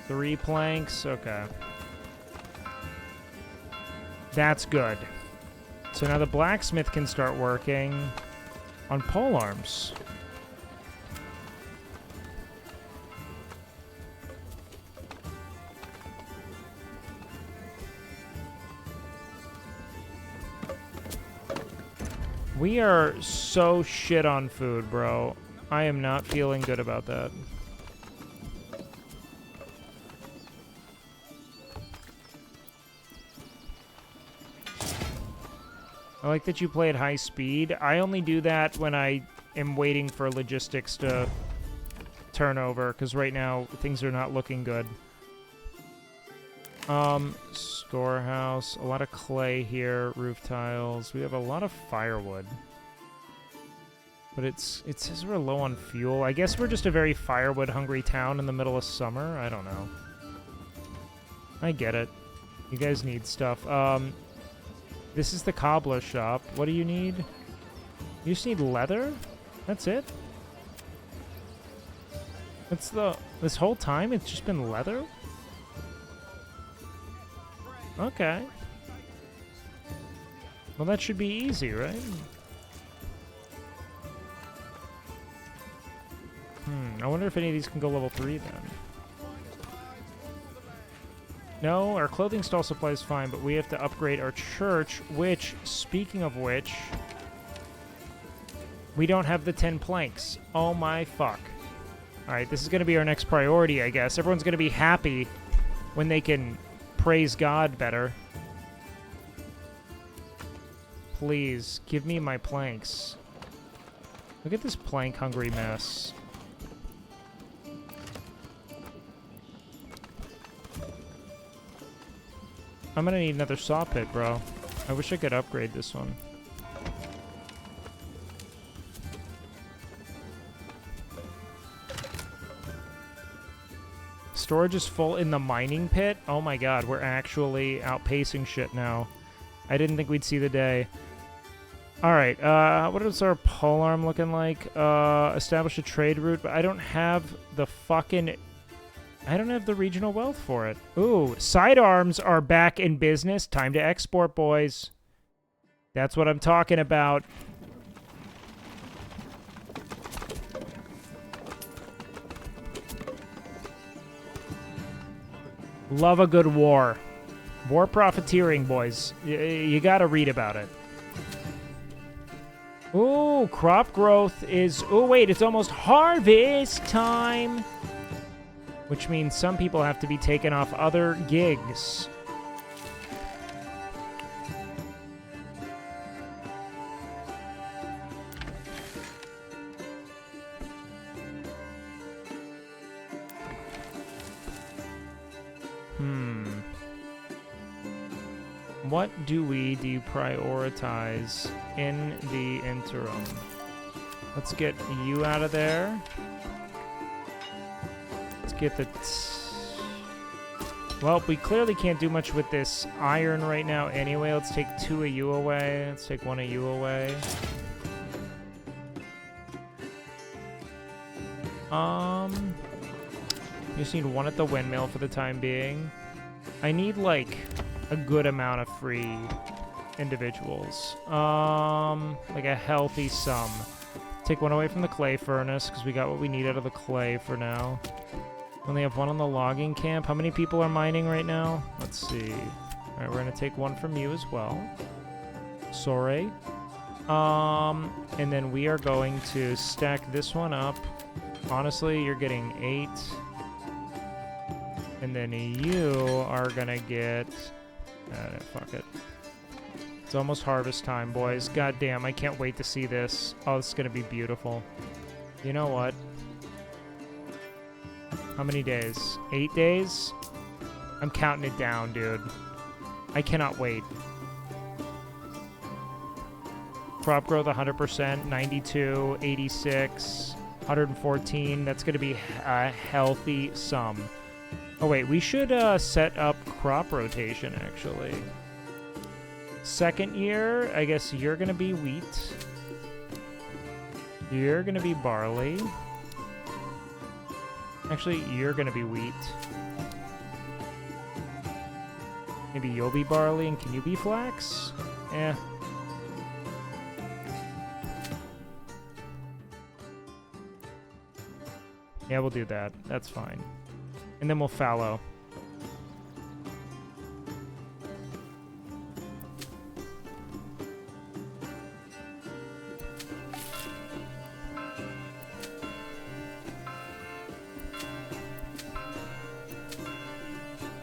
Three planks, okay. That's good. So now the blacksmith can start working on pole arms. We are so shit on food, bro. I am not feeling good about that. I like that you play at high speed. I only do that when I am waiting for logistics to turn over, because right now things are not looking good. Storehouse, a lot of clay here, roof tiles. We have a lot of firewood. But it says we're low on fuel. I guess we're just a very firewood-hungry town in the middle of summer. I don't know. I get it. You guys need stuff. This is the cobbler shop. What do you need? You just need leather? That's it? This whole time it's just been leather? Okay. Well, that should be easy, right? I wonder if any of these can go level 3 then. No, our clothing stall supply is fine, but we have to upgrade our church, which, speaking of which, we don't have the 10 planks. Oh my fuck. Alright, this is going to be our next priority, I guess. Everyone's going to be happy when they can praise God better. Please, give me my planks. Look at this plank-hungry mess. I'm gonna need another saw pit, bro. I wish I could upgrade this one. Storage is full in the mining pit? Oh my god, we're actually outpacing shit now. I didn't think we'd see the day. Alright, what is our polearm looking like? Establish a trade route, but I don't have the fucking... I don't have the regional wealth for it. Ooh, sidearms are back in business. Time to export, boys. That's what I'm talking about. Love a good war. War profiteering, boys. You gotta read about it. Ooh, crop growth is... Oh, wait, it's almost harvest time. Which means some people have to be taken off other gigs. What do we deprioritize in the interim? Let's get you out of there. Let's get the... Well, we clearly can't do much with this iron right now anyway. Let's take 2 of you away. Let's take 1 of you away. Just need 1 at the windmill for the time being. I need, like, a good amount of free individuals. Like a healthy sum. Take 1 away from the clay furnace, because we got what we need out of the clay for now. Only have 1 on the logging camp. How many people are mining right now? Let's see. Alright, we're going to take 1 from you as well. Sorry. And then we are going to stack this one up. Honestly, you're getting 8. And then you are going to get... fuck it. It's almost harvest time, boys. God damn, I can't wait to see this. Oh, this is going to be beautiful. You know what? How many days? 8 days? I'm counting it down, dude. I cannot wait. Crop growth 100%, 92, 86, 114. That's going to be a healthy sum. Oh, wait, we should set up crop rotation, actually. Second year, I guess you're going to be wheat. You're going to be barley. Actually, you're going to be wheat. Maybe you'll be barley, and can you be flax? Eh. Yeah, we'll do that. That's fine. And then we'll fallow.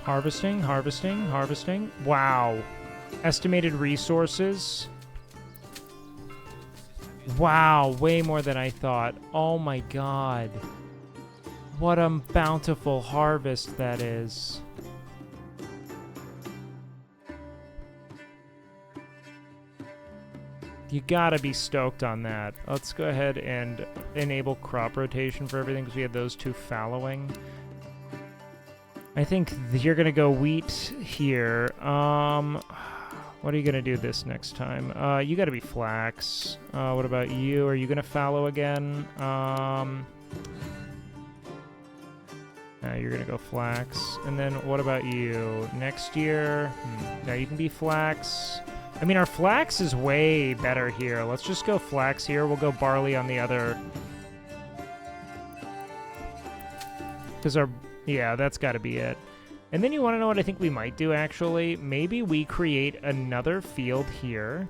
Harvesting, harvesting, harvesting. Wow. Estimated resources. Wow, way more than I thought. Oh my god. What a bountiful harvest that is. You gotta be stoked on that. Let's go ahead and enable crop rotation for everything because we had those 2 fallowing. I think you're gonna go wheat here. What are you gonna do this next time? You gotta be flax. What about you? Are you gonna fallow again? You're gonna go flax. And then what about you? Next year? Yeah, you can be flax. I mean, our flax is way better here. Let's just go flax here. We'll go barley on the other. Because our... Yeah, that's got to be it. And then you want to know what I think we might do, actually? Maybe we create another field here.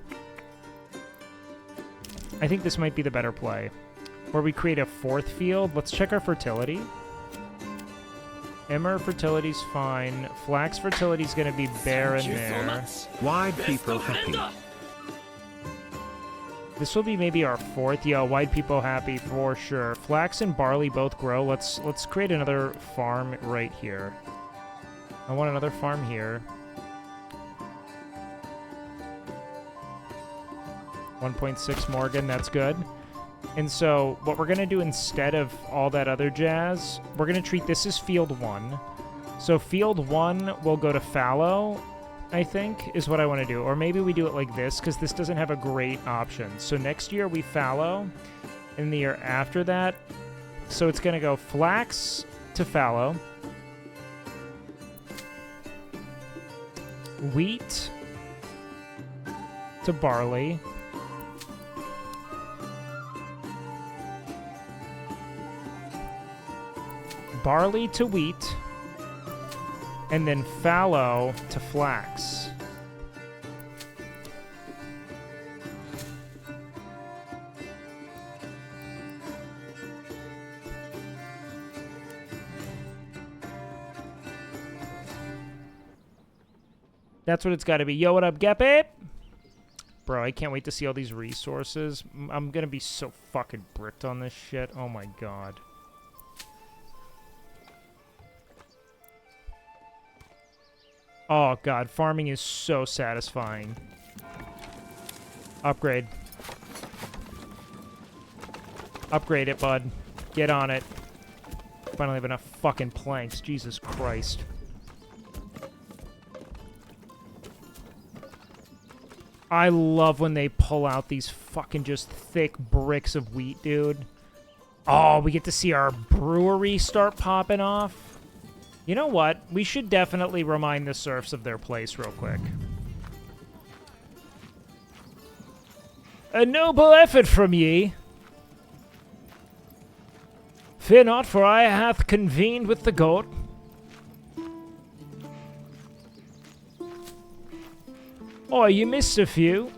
I think this might be the better play. Where we create a 4th field. Let's check our fertility. Emmer fertility's fine. Flax fertility's gonna be barren there. Wide people happy. This will be maybe our 4th. Yeah, wide people happy for sure. Flax and barley both grow. Let's create another farm right here. I want another farm here. 1.6 Morgan, that's good. And so what we're going to do instead of all that other jazz, we're going to treat this as field 1. So field 1 will go to fallow, I think, is what I want to do. Or maybe we do it like this, because this doesn't have a great option. So next year we fallow, and the year after that, so it's going to go flax to fallow, wheat to barley, barley to wheat, and then fallow to flax. That's what it's got to be. Yo, what up, Geppy? Bro, I can't wait to see all these resources. I'm going to be so fucking bricked on this shit. Oh my god. Oh god, farming is so satisfying. Upgrade. Upgrade it, bud. Get on it. Finally have enough fucking planks. Jesus Christ. I love when they pull out these fucking just thick bricks of wheat, dude. Oh, we get to see our brewery start popping off. You know what? We should definitely remind the serfs of their place real quick. A noble effort from ye. Fear not, for I hath convened with the goat. Oh, you missed a few.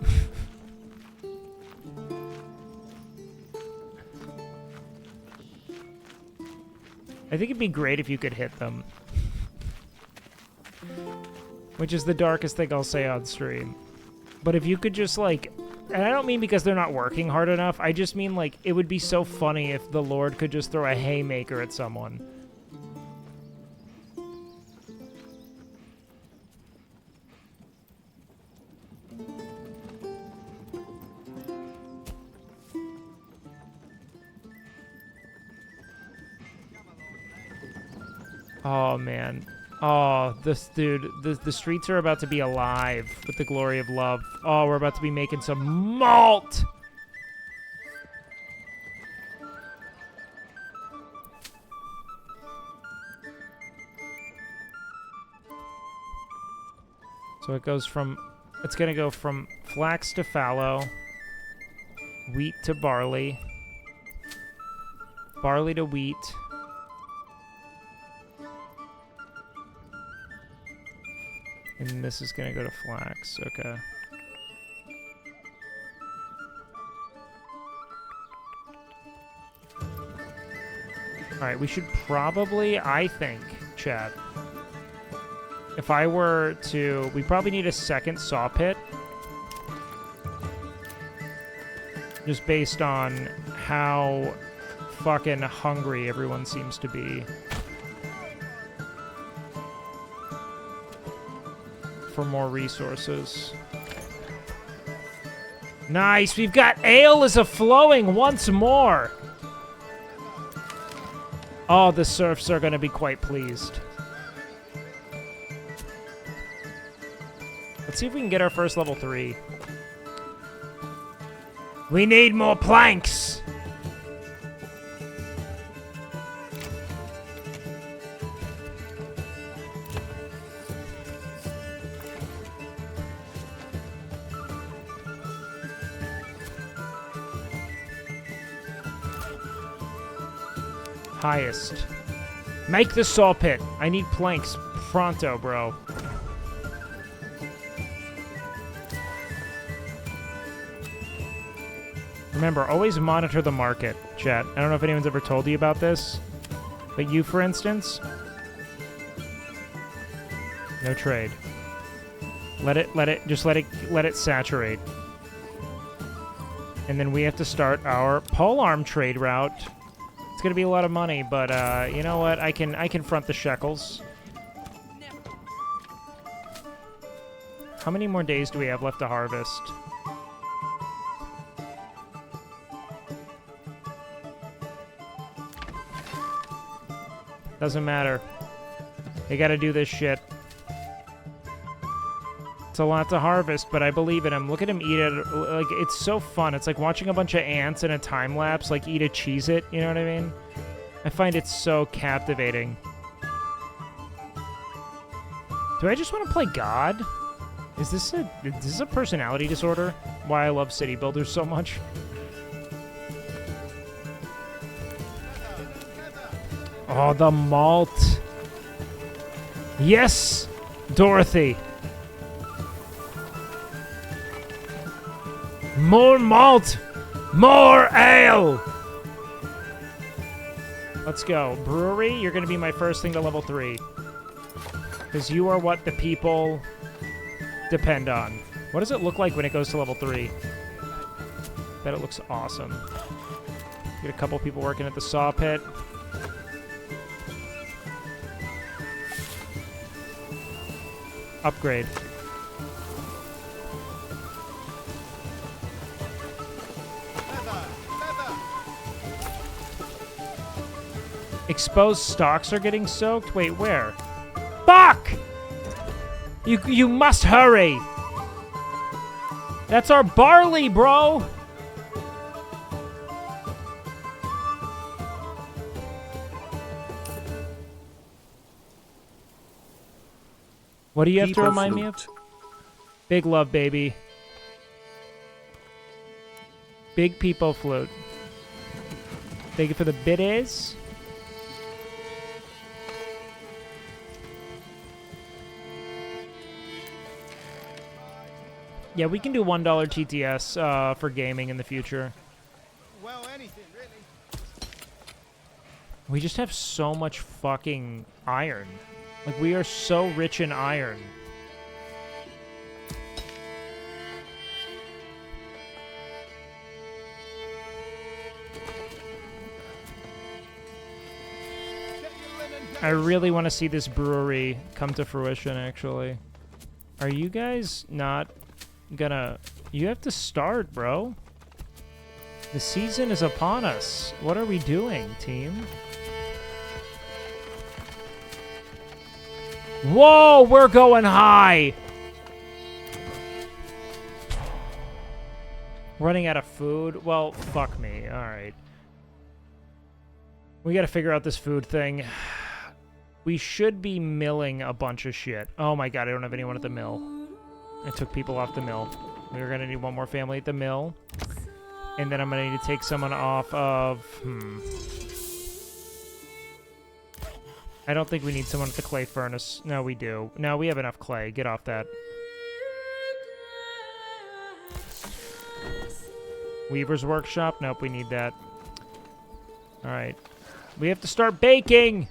I think it'd be great if you could hit them. Which is the darkest thing I'll say on stream. But if you could just, like... And I don't mean because they're not working hard enough. I just mean, like, it would be so funny if the Lord could just throw a haymaker at someone. Oh, man. Oh, this dude, the streets are about to be alive with the glory of love. Oh, we're about to be making some malt! So it goes from, it's gonna go from flax to fallow, wheat to barley, barley to wheat, and this is going to go to flax. Okay. Alright, we should probably, I think, chat, if I were to... We probably need a second saw pit. Just based on how fucking hungry everyone seems to be. For more resources. Nice, we've got ale is a-flowing once more. Oh, the serfs are gonna be quite pleased. Let's see if we can get our first level 3. We need more planks. Highest. Make the saw pit. I need planks. Pronto, bro. Remember, always monitor the market, chat. I don't know if anyone's ever told you about this, but you, for instance, No trade. Let it saturate. And then we have to start our polearm trade route. It's gonna be a lot of money, but you know what? I can front the shekels. How many more days do we have left to harvest? Doesn't matter. They gotta do this shit. It's a lot to harvest, but I believe in him. Look at him eat it. Like, it's so fun. It's like watching a bunch of ants in a time lapse, like eat a Cheez-It. You know what I mean? I find it so captivating. Do I just want to play God? Is this a personality disorder? Why I love city builders so much? Oh, the malt. Yes, Dorothy. More malt! More ale! Let's go. Brewery, you're going to be my first thing to level 3. Because you are what the people depend on. What does it look like when it goes to level 3? Bet it looks awesome. Get a couple people working at the saw pit. Upgrade. Exposed stocks are getting soaked? Wait, where? Fuck! You must hurry! That's our barley, bro! What do you have to remind me of? Big love, baby. Big people flute. Thank you for the biddies. Yeah, we can do $1 TTS for gaming in the future. Well, anything, really. We just have so much fucking iron. Like, we are so rich in iron. I really want to see this brewery come to fruition, actually. Are you guys not gonna... You have to start, bro. The season is upon us. What are we doing, team? Whoa, we're going high! Running out of food? Well, fuck me. Alright. We gotta figure out this food thing. We should be milling a bunch of shit. Oh my god, I don't have anyone at the mill. I took people off the mill. We're gonna need one more family at the mill. And then I'm gonna need to take someone off of... I don't think we need someone at the clay furnace. No, we do. No, we have enough clay. Get off that. Weaver's workshop? Nope, we need that. Alright. We have to start baking!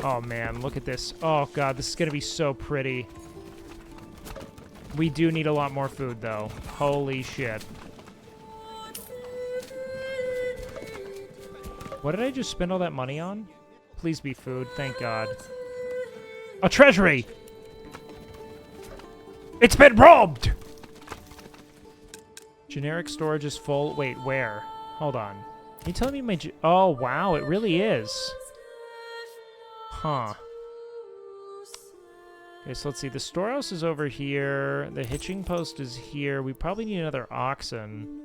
Oh man, look at this. Oh god, this is gonna be so pretty. We do need a lot more food though. Holy shit. What did I just spend all that money on? Please be food, thank god. A treasury! It's been robbed! Generic storage is full. Wait, where? Hold on. Are you telling me my... Oh, wow, it really is. Huh. Okay, so let's see. The storehouse is over here. The hitching post is here. We probably need another oxen.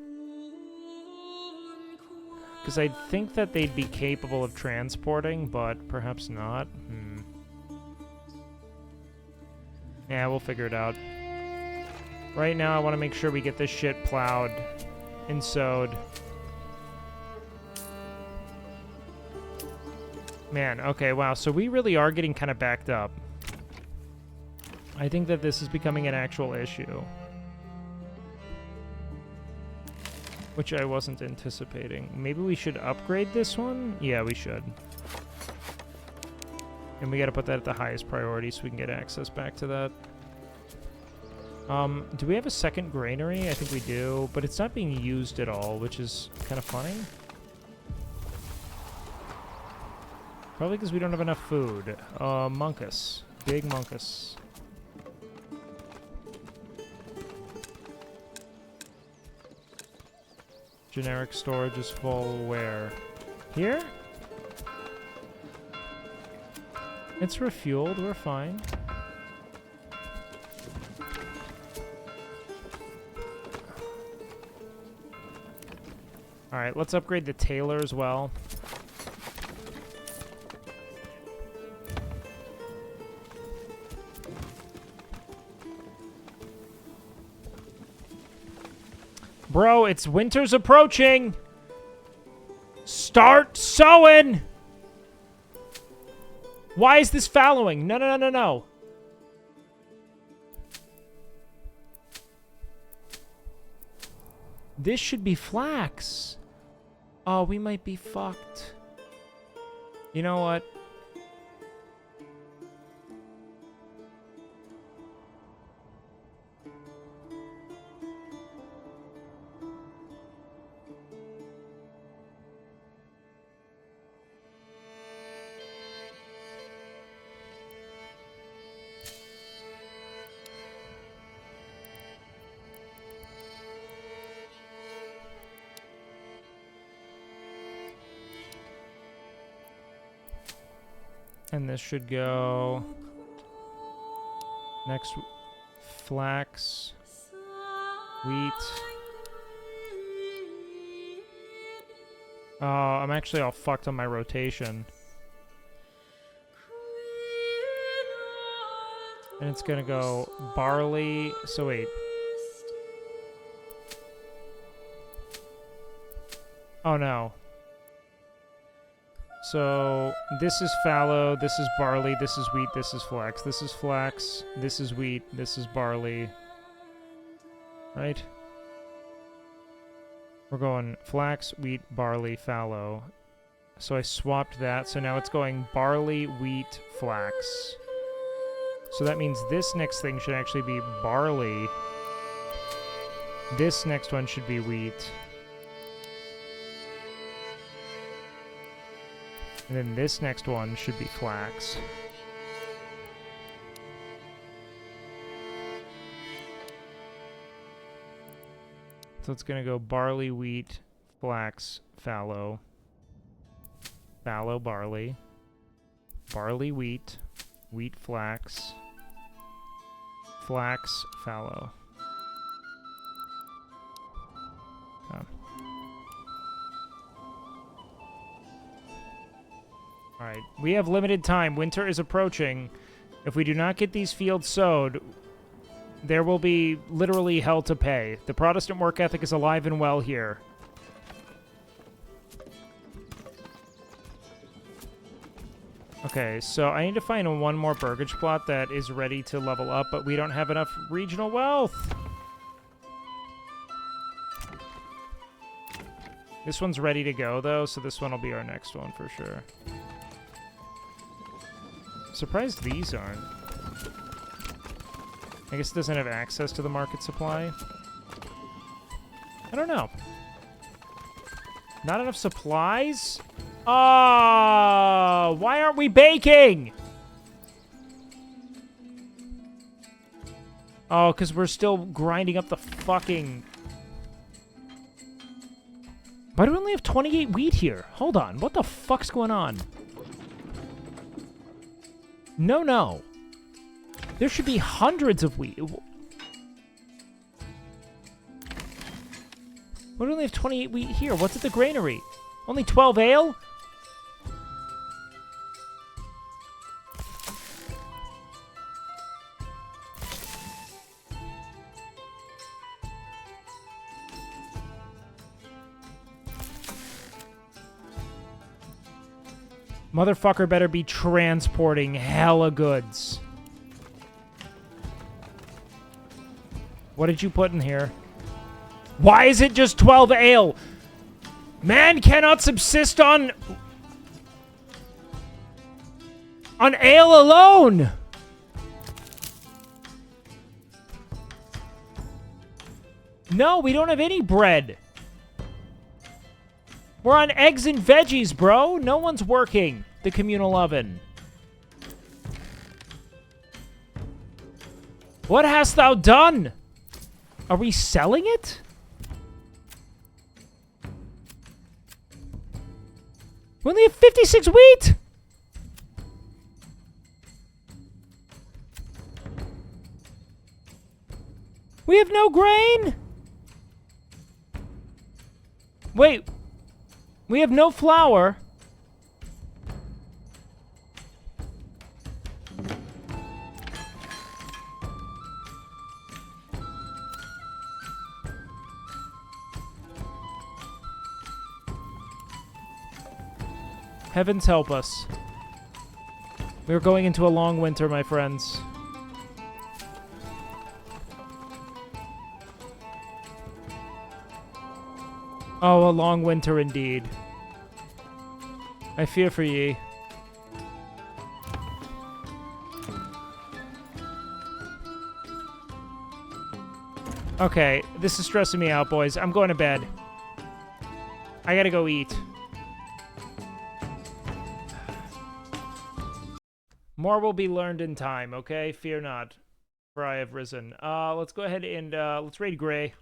Because I'd think that they'd be capable of transporting, but perhaps not. Yeah, we'll figure it out. Right now, I want to make sure we get this shit plowed and sowed. Man, okay, wow. So we really are getting kind of backed up. I think that this is becoming an actual issue. which I wasn't anticipating. Maybe we should upgrade this one? Yeah, we should. And we gotta put that at the highest priority so we can get access back to that. Do we have a second granary? I think we do, but it's not being used at all, which is kind of funny. Probably because we don't have enough food. Munkus. Big Munkus. Generic storage is full where? Here? It's refueled, we're fine. Alright, let's upgrade the tailor as well. Bro, it's winter's approaching! Start sowing! Why is this fallowing? No, no, no, no, no. This should be flax. Oh, we might be fucked. You know what? And this should go next. Flax, wheat. Oh, I'm actually all fucked on my rotation. And it's gonna go barley. So wait. Oh no. So, this is fallow, this is barley, this is wheat, this is flax. This is flax, this is wheat, this is barley. Right? We're going flax, wheat, barley, fallow. So I swapped that, so now it's going barley, wheat, flax. So that means this next thing should actually be barley. This next one should be wheat. And then this next one should be flax. So it's going to go barley, wheat, flax, fallow. Fallow, barley. Barley, wheat. Wheat, flax. Flax, fallow. Oh. Alright, we have limited time. Winter is approaching. If we do not get these fields sowed, there will be literally hell to pay. The Protestant work ethic is alive and well here. Okay, so I need to find one more burgage plot that is ready to level up, but we don't have enough regional wealth. This one's ready to go, though, so this one will be our next one for sure. Surprised these aren't. I guess it doesn't have access to the market supply. I don't know. Not enough supplies? Oh, why aren't we baking? Oh, because we're still grinding up the fucking... Why do we only have 28 wheat here? Hold on, what the fuck's going on? No, no. There should be hundreds of wheat. Why do we only have 28 wheat here? What's at the granary? Only 12 ale? Motherfucker better be transporting hella goods. What did you put in here? Why is it just 12 ale? Man cannot subsist on ale alone. No, we don't have any bread. We're on eggs and veggies, bro. No one's working the communal oven. What hast thou done? Are we selling it? We only have 56 wheat. We have no grain. Wait. We have no flour. Heavens help us. We are going into a long winter, my friends. Oh, a long winter indeed. I fear for ye. Okay, this is stressing me out, boys. I'm going to bed. I gotta go eat. More will be learned in time, okay? Fear not, for I have risen. Let's go ahead and let's raid Gray.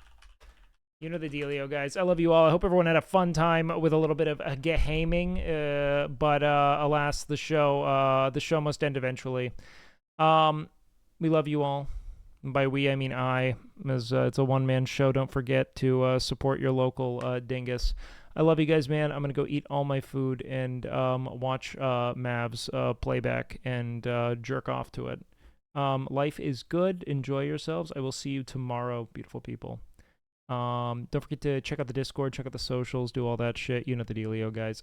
You know the dealio, guys. I love you all. I hope everyone had a fun time with a little bit of gaming, but alas, the show must end eventually. We love you all. And by we, I mean I, as it's a one-man show. Don't forget to support your local dingus. I love you guys, man. I'm going to go eat all my food and watch Mavs playback and jerk off to it. Life is good. Enjoy yourselves. I will see you tomorrow, beautiful people. Don't forget to check out the Discord, check out the socials, do all that shit. You know the dealio, guys.